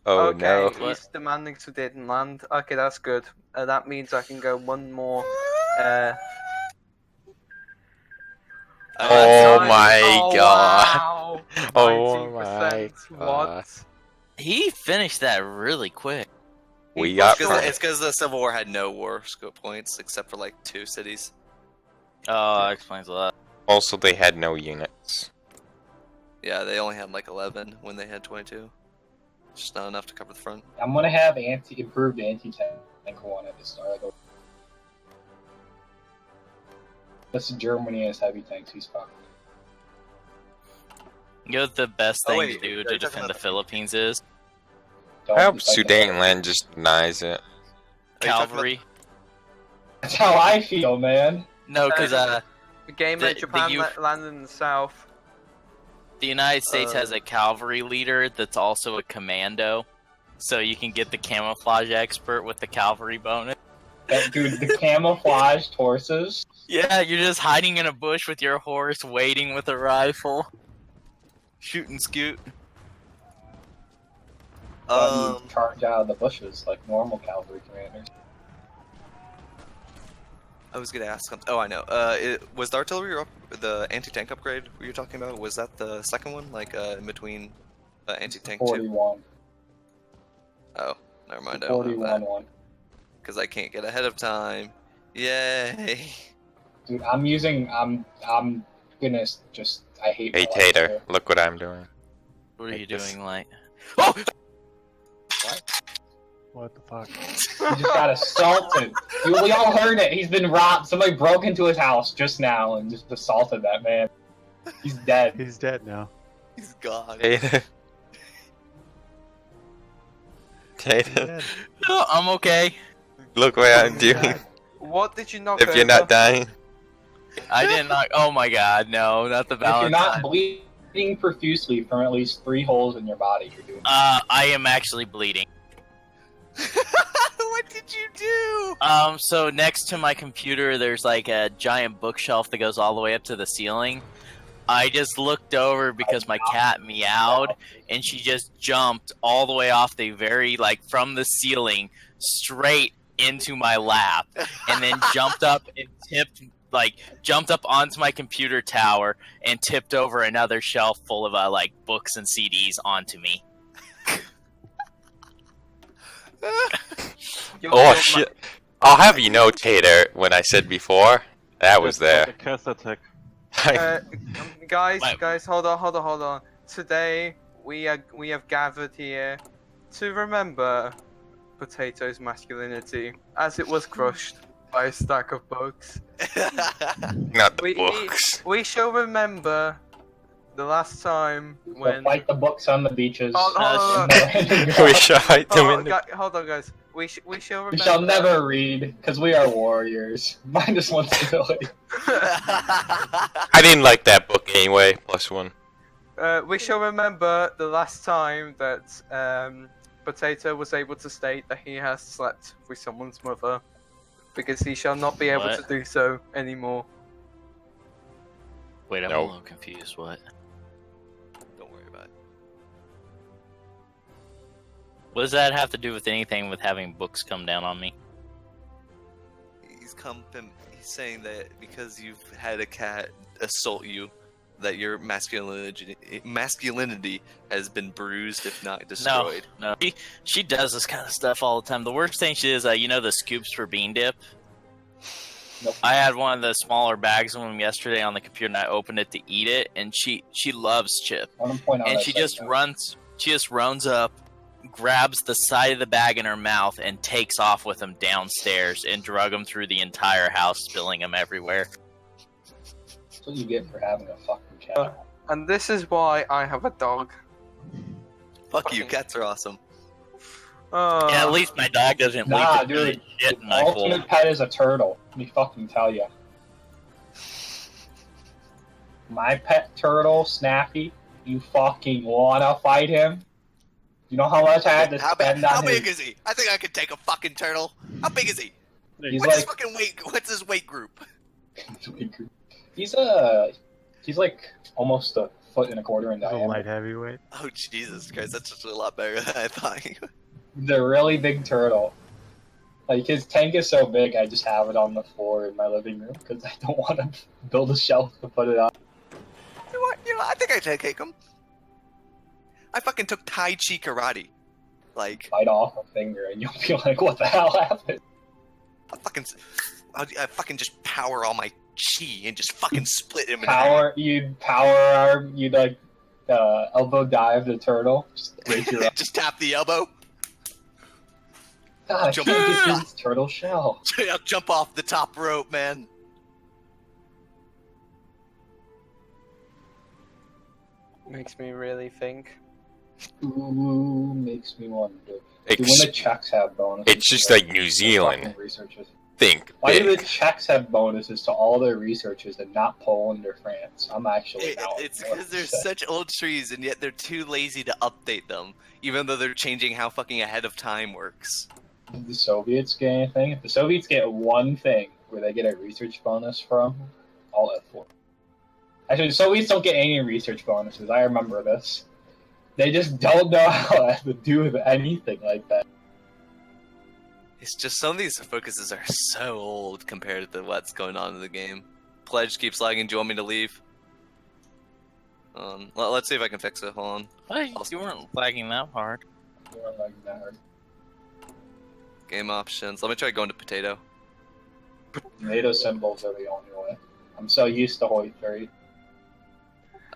Oh Okay, no. he's demanding to deaden land. Okay, that's good. That means I can go one more. Oh my oh, god. Wow. Oh my 19%. god. What? He finished that really quick. We got It's because the Civil War had no war scope points except for like 2 cities. Oh, that explains a lot. Also, they had no units. Yeah, they only had like 11 when they had 22. Just not enough to cover the front. I'm gonna have improved anti-tank one at the start. This Germany has heavy tanks. He's fucked. You know what the best thing to do to defend the Philippines is? I hope Sudan just denies it. Cavalry. That's how I feel, man. No, because the game that the Japan U- landed in the south. the United States has a cavalry leader that's also a commando, so you can get the camouflage expert with the cavalry bonus. Dude, the camouflaged horses. Yeah, you're just hiding in a bush with your horse, waiting with a rifle, shoot and scoot. You charge out of the bushes like normal cavalry commanders. I was gonna ask something. Oh, I know. Was the artillery the anti-tank upgrade you were talking about? Was that the second one, like in between anti-tank 2? 41. Oh, never mind. 41 one. Because I can't get ahead of time. Yay! Dude, I'm gonna just. I hate. Hey, my life Tater, here. look what I'm doing. What are you doing, like? Oh! What the fuck? He just got assaulted. Dude, we all heard it. He's been robbed. Somebody broke into his house just now and just assaulted that man. He's dead. He's dead now. He's gone. Tater. Tater, No, I'm okay. look what I'm doing. What did you knock If you're over? not dying. I did not. Oh my god, no, not the If you're Valentine. not bleeding profusely from at least 3 holes in your body, you're doing. I am actually bleeding. What did you do? So next to my computer, there's like a giant bookshelf that goes all the way up to the ceiling. I just looked over because my cat meowed, and she just jumped all the way off the from the ceiling straight into my lap, and then jumped up and jumped up onto my computer tower and tipped over another shelf full of books and CDs onto me. Oh shit! I'll have you know, Tater, when I said before, that was there. Guys, hold on. Today we have gathered here to remember Potato's masculinity as it was crushed by a stack of books. Not the books. We shall remember the last time when fight the books on the beaches. We shall fight them in the... Hold on, guys. We shall remember. We shall never read because we are warriors. -1 stability. I didn't like that book anyway. +1. We shall remember the last time that Potato was able to state that he has slept with someone's mother, because he shall not be able to do so anymore. Wait, I'm a little confused. What? Don't worry about it. What does that have to do with anything with having books come down on me? He's saying that because you've had a cat assault you, that your masculinity has been bruised, if not destroyed. No. She does this kind of stuff all the time. The worst thing she is, the scoops for bean dip? Nope. I had one of the smaller bags of them yesterday on the computer, and I opened it to eat it, and she loves Chip. And she just runs up, grabs the side of the bag in her mouth, and takes off with them downstairs and drug them through the entire house, spilling them everywhere. That's what you get for having a fucking cat. And this is why I have a dog. Fuck you, cats are awesome. Yeah, at least my dog doesn't Nah, leak dude. shit in my Ultimate bowl. pet is a turtle. Let me fucking tell you. My pet turtle, Snappy. You fucking wanna fight him? You know how much I had to spend on How his... big is he? I think I could take a fucking turtle. How big is he? He's What's his like- fucking weight? What's his weight group? He's like almost 1.25 foot in diameter. Light heavyweight. Oh Jesus Christ, that's just a lot better than I thought. He's a really big turtle. Like, his tank is so big, I just have it on the floor in my living room because I don't want to build a shelf to put it on. You know what? I think I can take him. I fucking took Tai Chi karate. Like, bite off a finger, and you'll be like, "What the hell happened?" I fucking just power all my chi and just fucking split him in You'd power arm, you'd like elbow dive the turtle, just break your half. Just tap the elbow. God, I can't get through this turtle shell. I'll jump off the top rope, man. Makes me really think. Ooh, makes me wonder. Do It's- when the Czechs have bonuses? It's just like New Zealand. Researchers. Think Why do big. the Czechs have bonuses to all their researchers and not Poland or France? I'm actually now. It's because they're such old trees, and yet they're too lazy to update them, even though they're changing how fucking ahead of time works. Did the Soviets get anything? If the Soviets get one thing where they get a research bonus from, I'll live for it. Actually, the Soviets don't get any research bonuses. I remember this. They just don't know how to do anything like that. It's just some of these focuses are so old compared to what's going on in the game. Pledge keeps lagging. Do you want me to leave? Let's see if I can fix it. Hold on. What? You weren't lagging that hard. They weren't lagging that hard. Game options. Let me try going to potato. NATO symbols are the only way. I'm so used to HOI4.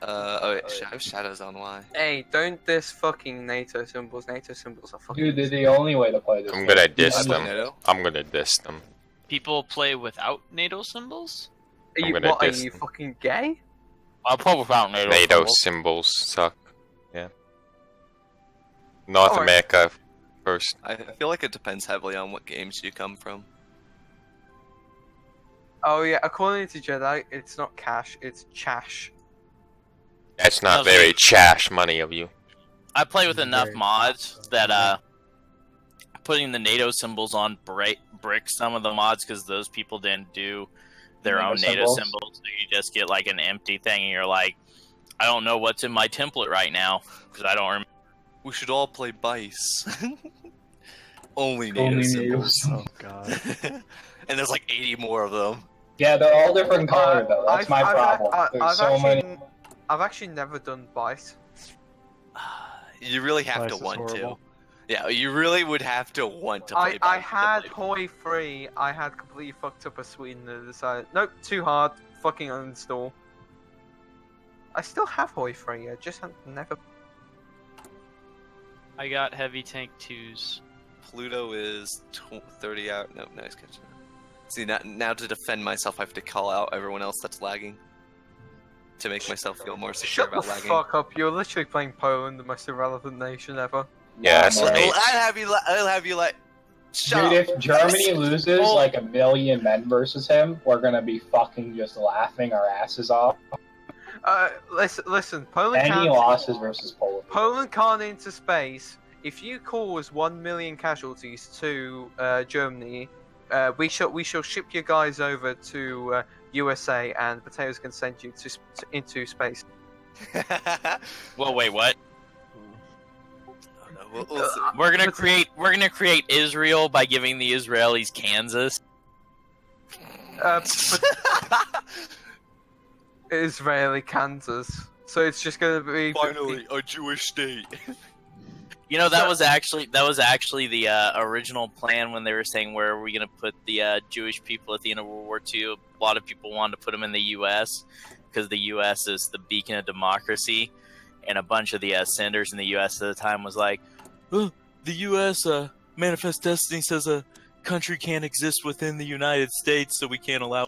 Oh wait, I have shadows on. Why? Hey, don't diss fucking NATO symbols. NATO symbols are fucking. Dude, they're the only way to play this. I'm gonna diss I'm them. NATO. I'm gonna diss them. People play without NATO symbols? Are I'm you, gonna what, are diss you them. fucking gay? I'll play without NATO. NATO symbols. symbols suck. Yeah. North Alright. America first. I feel like it depends heavily on what games you come from. Oh yeah, according to Jedi, it's not cash, it's chash. That's not No, very chash money of you. I play with enough mods that putting the NATO symbols on bricks some of the mods because those people didn't do their NATO own NATO symbols? symbols. So you just get like an empty thing, and you're like, I don't know what's in my template right now because I don't remember. We should all play Bice. Only NATO Only symbols. Oh god. And there's like 80 more of them. Yeah, they're all different color though. That's my problem. There's so many. I've actually never done Bice. You really have Bice to is want horrible. to. Yeah, you really would have to want to play I Bice. had HOI3, I had completely fucked up a Sweden and decided, nope, too hard, fucking uninstall. I still have HOI3, I just have never. I got heavy tank 2s. Pluto is 30 out. No, nice catch. See, now to defend myself, I have to call out everyone else that's lagging. To make myself feel more secure Shut the about lagging. fuck up, you're literally playing Poland, the most irrelevant nation ever. Yeah, that's Right. me. I'll have you like. Shut Dude, up. if Germany loses like 1 million men versus him, we're gonna be fucking just laughing our asses off. Listen, Poland Any can't. losses versus Poland. Poland can't enter space. If you cause 1 million casualties to Germany, we shall ship you guys over to USA, and Potatoes can send you into space. Well, wait, what? We'll see. We're gonna create Israel by giving the Israelis Kansas. Israeli Kansas. So it's just gonna be Finally, a Jewish state. You know, that was actually the original plan when they were saying where are we going to put the Jewish people at the end of World War II. A lot of people wanted to put them in the U.S. because the U.S. is the beacon of democracy, and a bunch of the senators in the U.S. at the time was like, oh, the U.S. Manifest Destiny says a country can't exist within the United States, so we can't allow.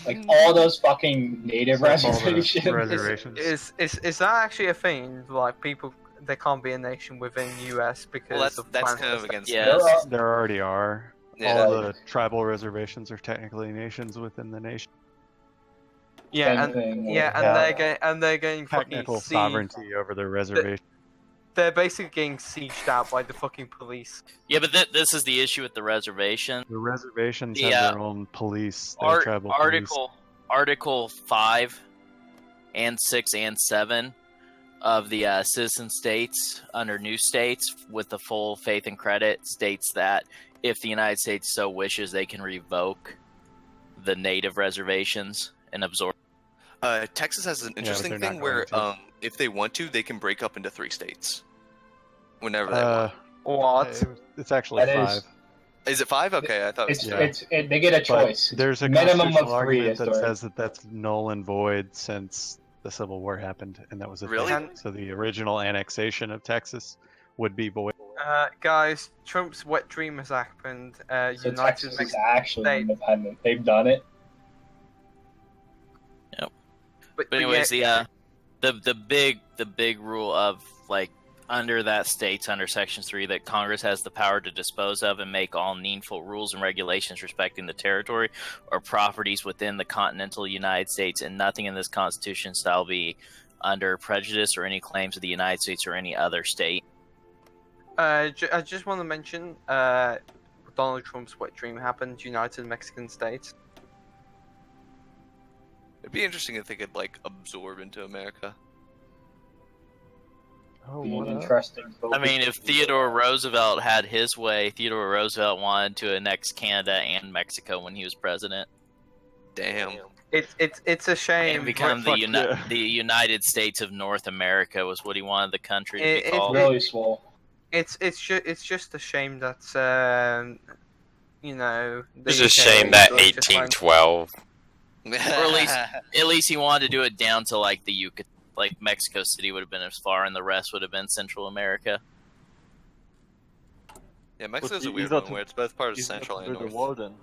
Like all those fucking native All the reservations. reservations. Is that actually a thing? Like people, there can't be a nation within US because Well, of that's plans kind of and against. Yeah. There already are. Yeah. All the tribal reservations are technically nations within the nation. Yeah, Same and thing with- they're getting fucking Technical sieged. sovereignty over the reservation. They're basically getting sieged out by the fucking police. Yeah, but this is the issue with the reservation. The reservations The, have their own police, their tribal police. Article 5 and 6 and 7 of the citizen states under new states with the full faith and credit states that if the United States so wishes, they can revoke the native reservations and absorb. Texas has an but interesting they're not thing where going if they want to, they can break up into 3 states. Whenever they want. What? It's actually That is- 5. Is it 5? Okay, I thought it was They get a choice. But there's a Minimum constitutional of 3 argument is that during. says that that's null and void since the Civil War happened, and that was a Really? thing. So the original annexation of Texas would be void. Guys, Trump's wet dream has happened. So United Texas is Mexican actually States. independent. They've done it. But anyways, yeah, the big rule of like under that states under Section 3 that Congress has the power to dispose of and make all needful rules and regulations respecting the territory or properties within the continental United States, and nothing in this Constitution shall be under prejudice or any claims of the United States or any other state. I just want to mention, Donald Trump's wet dream happened. United Mexican States. It'd be interesting if they could like absorb into America. Oh, Be what up? interesting. I mean, if Theodore Roosevelt had his way, Theodore Roosevelt wanted to annex Canada and Mexico when he was president. Damn. It's a shame. And become Fuck the yeah. the United States of North America was what he wanted the country to be It's called. Really swole. It's just a shame that you know. the It's a UK shame that was just like- 1812. Or at least he wanted to do it down to like the Yucatan, like Mexico City would have been as far, and the rest would have been Central America. Yeah, Mexico's But a weird is that one where it's both part of Is that Central and with the North. war then?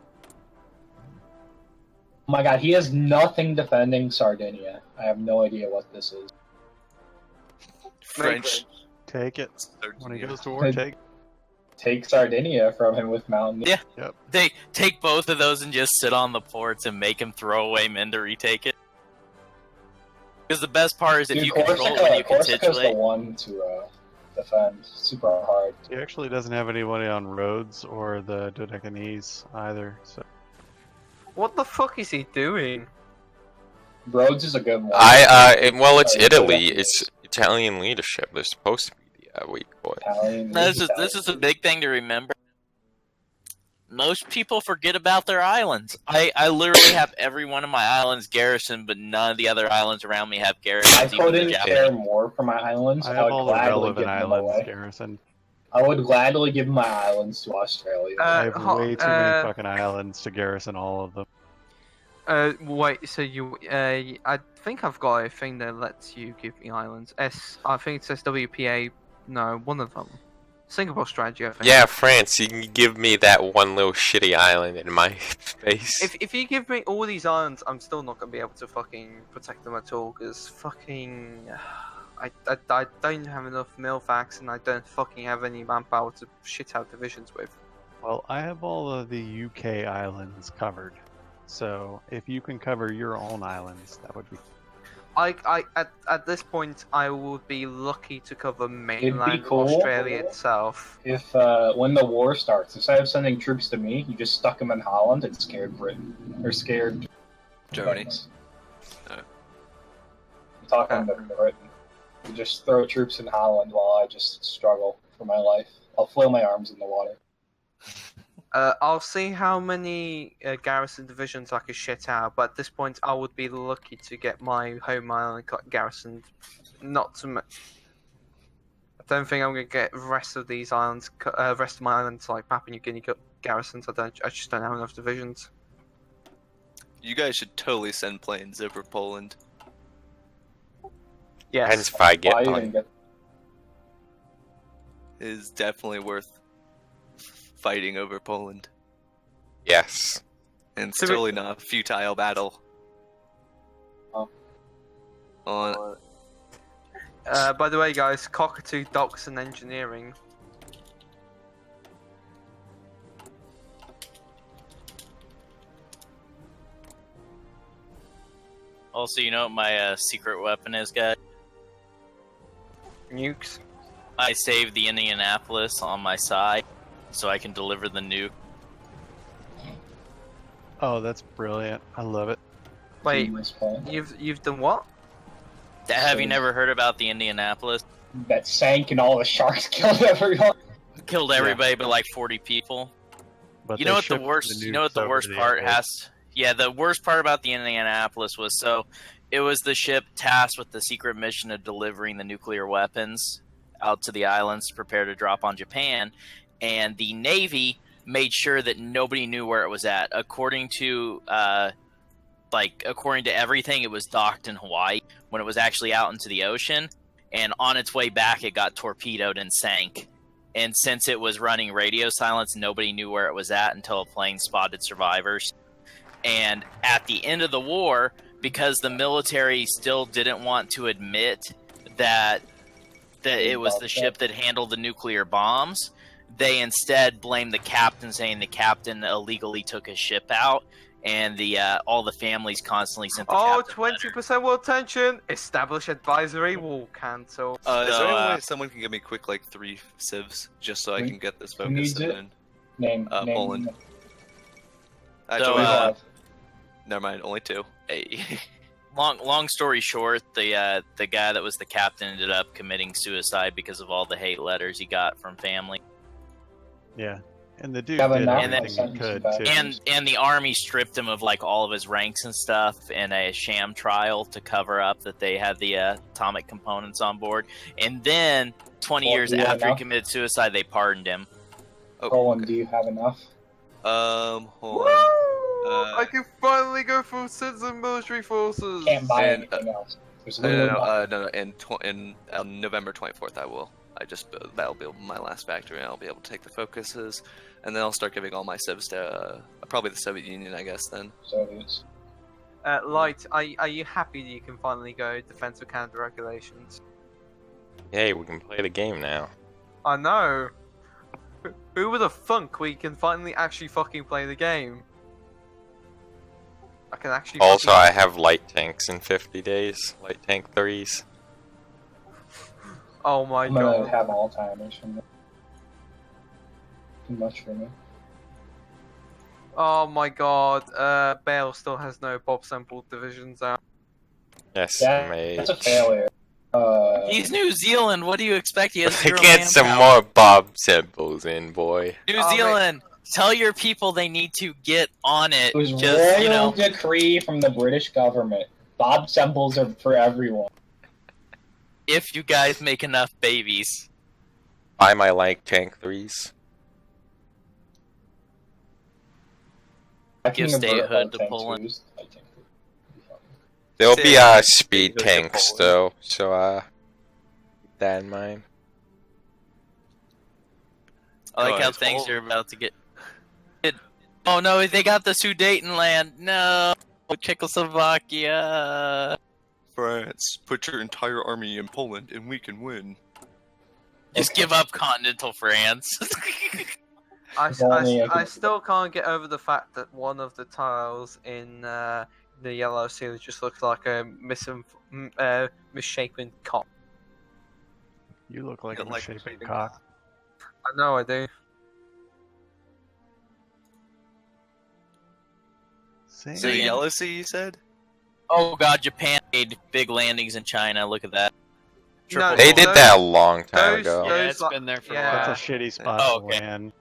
Oh my god, he has nothing defending Sardinia. I have no idea what this is. French. Take it. When he Sardinia. goes to war, take it. Take Sardinia from him with mountain. Yeah. Yep. They take both of those and just sit on the ports and make him throw away men to retake it. Because the best part is if Dude, you control it when you Corsica's the capitulate. one to defend. Super hard. He actually doesn't have anybody on Rhodes or the Dodecanese either. So What the fuck is he doing? Rhodes is a good one. Well, it's Oh, Italy. yeah. It's Italian leadership. They're supposed to be the weak boy. Italian, This is a big thing to remember. Most people forget about their islands. I literally have every one of my islands garrisoned, but none of the other islands around me have I garrisons. even the couldn't Japanese. care more for my islands. I I have would all the gladly relevant give them islands away. garrisoned. I would gladly give my islands to Australia. I have ho- way too many fucking islands to garrison all of them. Wait. So you? I think I've got a thing that lets you give me islands. I think it says WPA. No, one of them. Singapore strategy. I think. Yeah, France, you can give me that one little shitty island in my face. If you give me all these islands, I'm still not gonna be able to fucking protect them at all. Cause fucking, I don't have enough milfax and I don't fucking have any manpower to shit out divisions with. Well, I have all of the UK islands covered. So if you can cover your own islands, that would be. At this point, I would be lucky to cover mainland cool Australia itself. If when the war starts, instead of sending troops to me, you just stuck them in Holland and scared Britain or scared Germany. I'm talking to Britain. You just throw troops in Holland while I just struggle for my life. I'll flail my arms in the water. I'll see how many garrison divisions I can shit out, but at this point, I would be lucky to get my home island garrisoned. Not to. I don't think I'm gonna get the rest of these islands, rest of my islands like Papua New Guinea garrisons. I just don't have enough divisions. You guys should totally send planes over Poland. Yes. Depends if I get Why one. even get It is definitely worth fighting over Poland. Yes. And it's So we- totally not a futile battle. Oh. On By the way, guys, Cockatoo Docks and Engineering. Also, you know what my secret weapon is, guys? Nukes. I saved the Indianapolis on my side, so I can deliver the nuke. Oh, that's brilliant. I love it. Wait, you've done what? Have you never heard about the Indianapolis? that sank and all the sharks killed everyone? Killed everybody but like 40 people. But you they know what the shipped worst? the You know what nukes the over worst to the part airport. has? Yeah, the worst part about the Indianapolis was it was the ship tasked with the secret mission of delivering the nuclear weapons out to the islands to prepare to drop on Japan, and the Navy made sure that nobody knew where it was at. According to everything, it was docked in Hawaii when it was actually out into the ocean, and on its way back, it got torpedoed and sank. And since it was running radio silence, nobody knew where it was at until a plane spotted survivors. And at the end of the war, because the military still didn't want to admit that it was the ship that handled the nuclear bombs, they instead blamed the captain, saying the captain illegally took his ship out, and all the families constantly sent the captain 20% will attention. Establish advisory. Will cancel. Is there any way someone can give me quick, like, 3 civs, just so I can get this focus in? Name Poland. name. Actually, never mind, only 2. Hey. Long story short, the guy that was the captain ended up committing suicide because of all the hate letters he got from family. Yeah, and the dude did everything he could too. And the army stripped him of like all of his ranks and stuff in a sham trial to cover up that they had the atomic components on board. And then 20 years after he committed suicide, they pardoned him. Colin, do you have enough? Hold on. I can finally go full citizen military forces. Can't buy anything else. No. In November 24th, I will. That'll be my last factory, and I'll be able to take the focuses, and then I'll start giving all my civs to probably the Soviet Union, I guess. Then. Soviets. Light, are you happy that you can finally go Defense of Canada regulations? Hey, we can play the game now. I know. Who would have thunk we can finally actually fucking play the game? I can actually. Also, I have light tanks in 50 days. Light tank 3s. Oh my I'm god. gonna have Alzheimer's from that. Too much for me. Oh my god. Bale still has no Bob Semple divisions out. Yes, that's a failure. He's New Zealand. What do you expect? He has zero Get some manpower. more Bob symbols in, boy. New Zealand. Tell your people they need to get on it. It was Just, royal decree from the British government. Bob symbols are for everyone. If you guys make enough babies. Buy my light tank 3s. Give statehood to Poland. There'll be speed tanks though, so keep that in mind. I like how things are about to get. Oh no, they got the Sudetenland. No, Czechoslovakia. France, put your entire army in Poland, and we can win. Just give up continental France. I still can't get over the fact that one of the tiles in the Yellow Sea just looks like a misshapen cock. You look like a misshapen cock. I know I do. So Yellow Sea, you said? Oh god, Japan made big landings in China. Look at that. They did that a long time ago. Yeah, it's been there for a while. That's a shitty spot to land.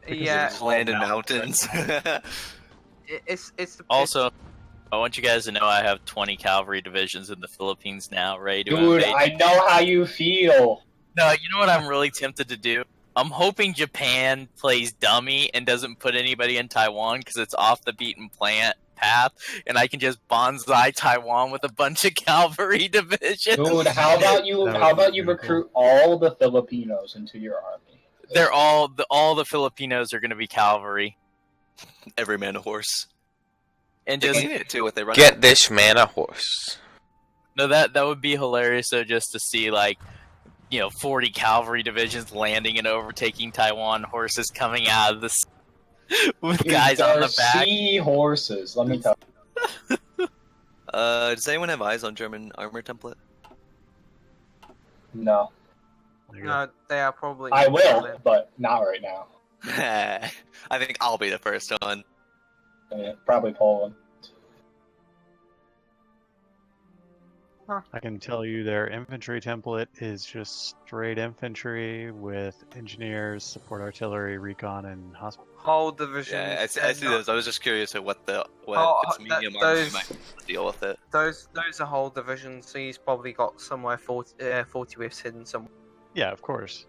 Yeah. Land in mountains. It's Also, I want you guys to know I have 20 cavalry divisions in the Philippines now, ready to Dude, invade. I know how you feel. No, you know what I'm really tempted to do? I'm hoping Japan plays dummy and doesn't put anybody in Taiwan because it's off the beaten path, and I can just bonsai Taiwan with a bunch of cavalry divisions. Dude, how about you recruit all the Filipinos into your army? They're all the Filipinos are going to be cavalry. Every man a horse. And They just need it too, what they run Get this man a horse. no, that would be hilarious. So just to see 40 cavalry divisions landing and overtaking Taiwan, horses coming out of this with guys on the back. Sea horses, let me tell you. Does anyone have eyes on German armor template? No. No, they are probably. I will, but not right now. I think I'll be the first one. Yeah, probably Poland. I can tell you their infantry template is just straight infantry with engineers, support artillery, recon, and hospital. Whole division. Yeah, I see those. I was just curious at what if it's medium armor, you might deal with it. Those are whole divisions. So he's probably got somewhere 40 whiffs hidden somewhere. Yeah, of course.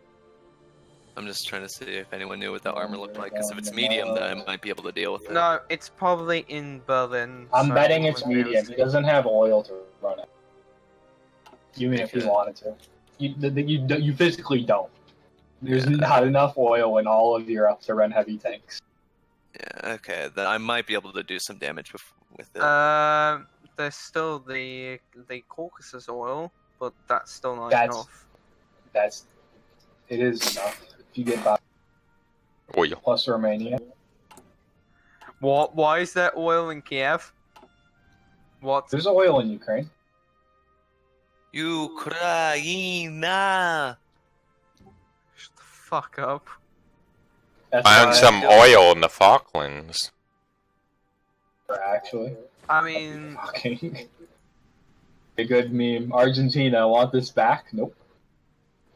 I'm just trying to see if anyone knew what the armor looked like, because if it's medium, then I might be able to deal with it. No, it's probably in Berlin. I'm so betting we it's wouldn't be able medium. to He see. doesn't have oil to run it. Even if he wanted to. You physically don't. There's not enough oil in all of Europe to run heavy tanks. Yeah, okay, then I might be able to do some damage with it. There's still the Caucasus oil, but that's still not That's- enough. It is enough. If you get by Oil. plus Romania. What? Why is there oil in Kiev? What? There's oil in Ukraine. Ukraine. Shut the fuck up. Found some oil in the Falklands. Actually. I mean, Fucking. A good meme. Argentina, want this back? Nope.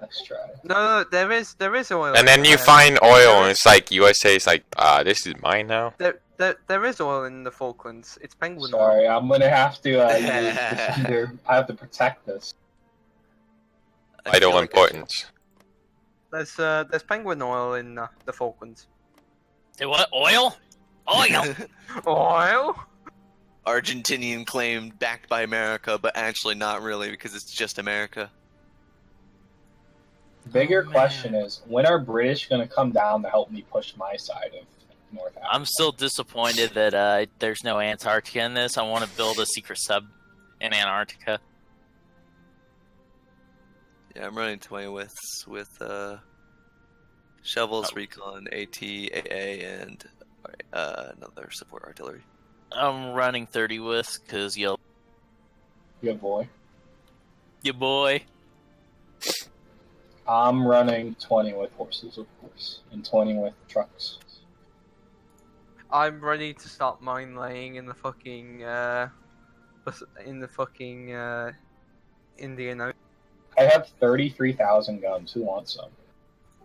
Let's try. no, there is oil. And then you find oil, and it's like USA's like, this is mine now. There is oil in the Falklands. It's penguin Sorry, oil. I'm gonna have to use Defender. I have to protect this. Vital importance. There's penguin oil in the Falklands. Hey, what? Oil? Oil! Oil? Argentinian claim backed by America, but actually not really, because it's just America. Bigger question is, when are British gonna come down to help me push my side of North Africa? I'm still disappointed that there's no Antarctica in this. I want to build a secret sub in Antarctica. Yeah, I'm running 20 with shovels, recon, AT, AA, and another support artillery. I'm running 30 with, because Good boy. your boy. I'm running 20 with horses, of course, and 20 with trucks. I'm ready to start mine laying in the fucking Indian Ocean. I have 33,000 guns. Who wants some?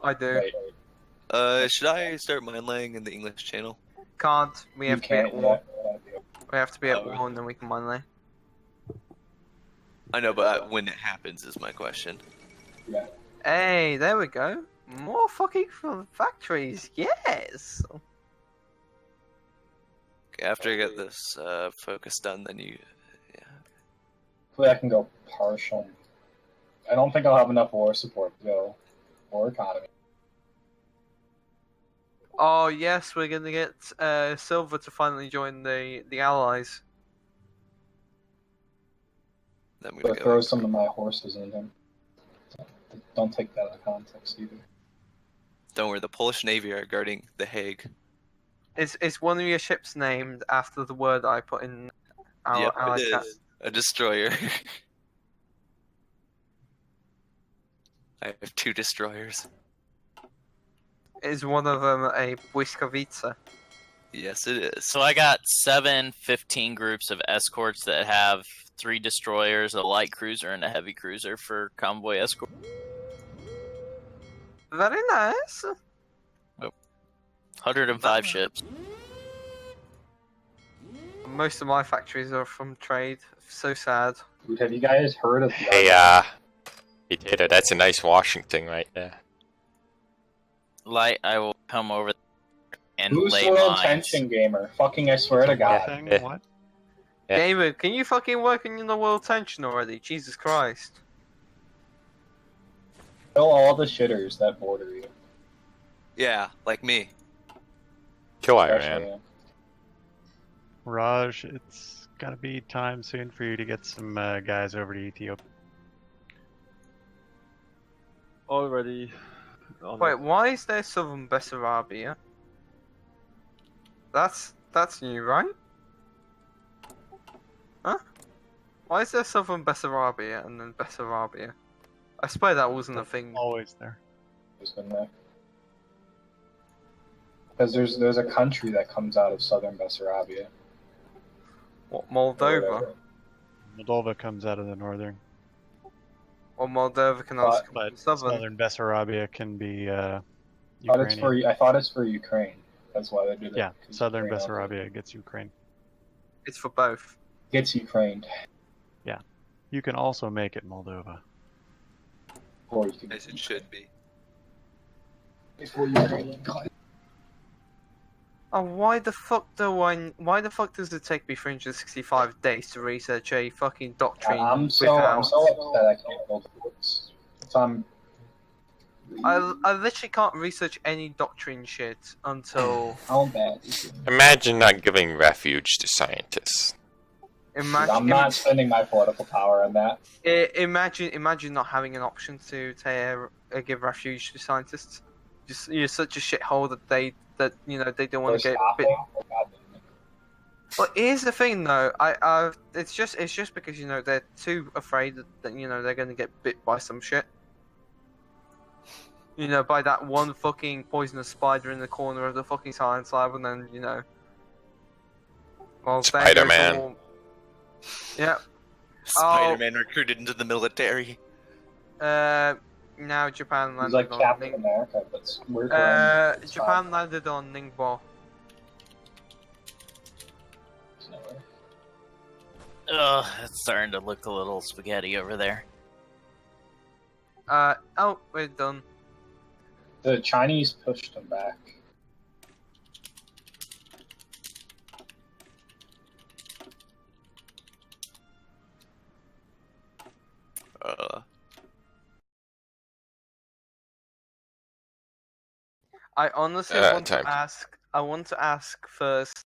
I do. Wait, Should I start mine laying in the English Channel? Can't. We you have to be at can't war. yet. We have to be at Oh. war and then we can mine lay. I know, but when it happens is my question. Yeah. Hey, there we go. More fucking factories. Yes. Okay, after I get this focus done, then you... Hopefully I can go partial. I don't think I'll have enough war support to go war economy. Oh yes, we're gonna get Silver to finally join the Allies. Then we But throw some of my horses in him. Don't take that out of context either. Don't worry, the Polish Navy are guarding The Hague. Is one of your ships named after the word I put in our Yep, Allies it chat? is. A destroyer. I have 2 destroyers. Is one of them a Błyskawica? Yes, it is. So I got 15 groups of escorts that have 3 destroyers, a light cruiser, and a heavy cruiser for convoy escort. Very nice. 105 ships. Most of my factories are from trade. So sad. Dude, have you guys heard of? Hey, he did it. That's a nice Washington right there. Light, I will come over and Who's lay loyal mines. tension gamer? Fucking, I swear to God. Yeah. What? Yeah. Gamer, can you fucking work in the world tension already? Jesus Christ. Kill all the shitters that border you. Yeah, like me. Kill Especially, Iran. Raj, it's gotta be time soon for you to get some guys over to Ethiopia. Already. Wait, why is there Southern Bessarabia? That's new, right? Huh? Why is there Southern Bessarabia and then Bessarabia? I swear that wasn't a thing. Always there. Who's been there? Because there's a country that comes out of southern Bessarabia. What, Or Moldova? whatever. Moldova comes out of the northern. Or Moldova can also come But from southern. southern Bessarabia can be But it's Ukrainian. I thought it's for Ukraine. That's why they do that. Yeah, 'cause southern Ukraine Bessarabia gets Ukraine. It's for both. gets Ukraine. Yeah. You can also make it Moldova. Or you can As it should be. before Ukraine. Oh, why the fuck does it take me 365 days to research a fucking doctrine I'm so upset I can't build forts. If I'm I literally can't research any doctrine shit until how bad. Imagine not giving refuge to scientists. I'm not spending my political power on that. Imagine not having an option to give refuge to scientists. You're such a shithole that they don't want to get bit. Well, here's the thing though. It's just because they're too afraid that they're gonna get bit by some shit. By that one fucking poisonous spider in the corner of the fucking science lab, and then well, Spider-Man. Yeah. Spider-Man recruited into the military. Now Japan landed He's like on Captain America, but we're going. Japan landed on Ningbo. Ugh, it's starting to look a little spaghetti over there. Oh, we're done. The Chinese pushed them back. I honestly want to ask. I want to ask first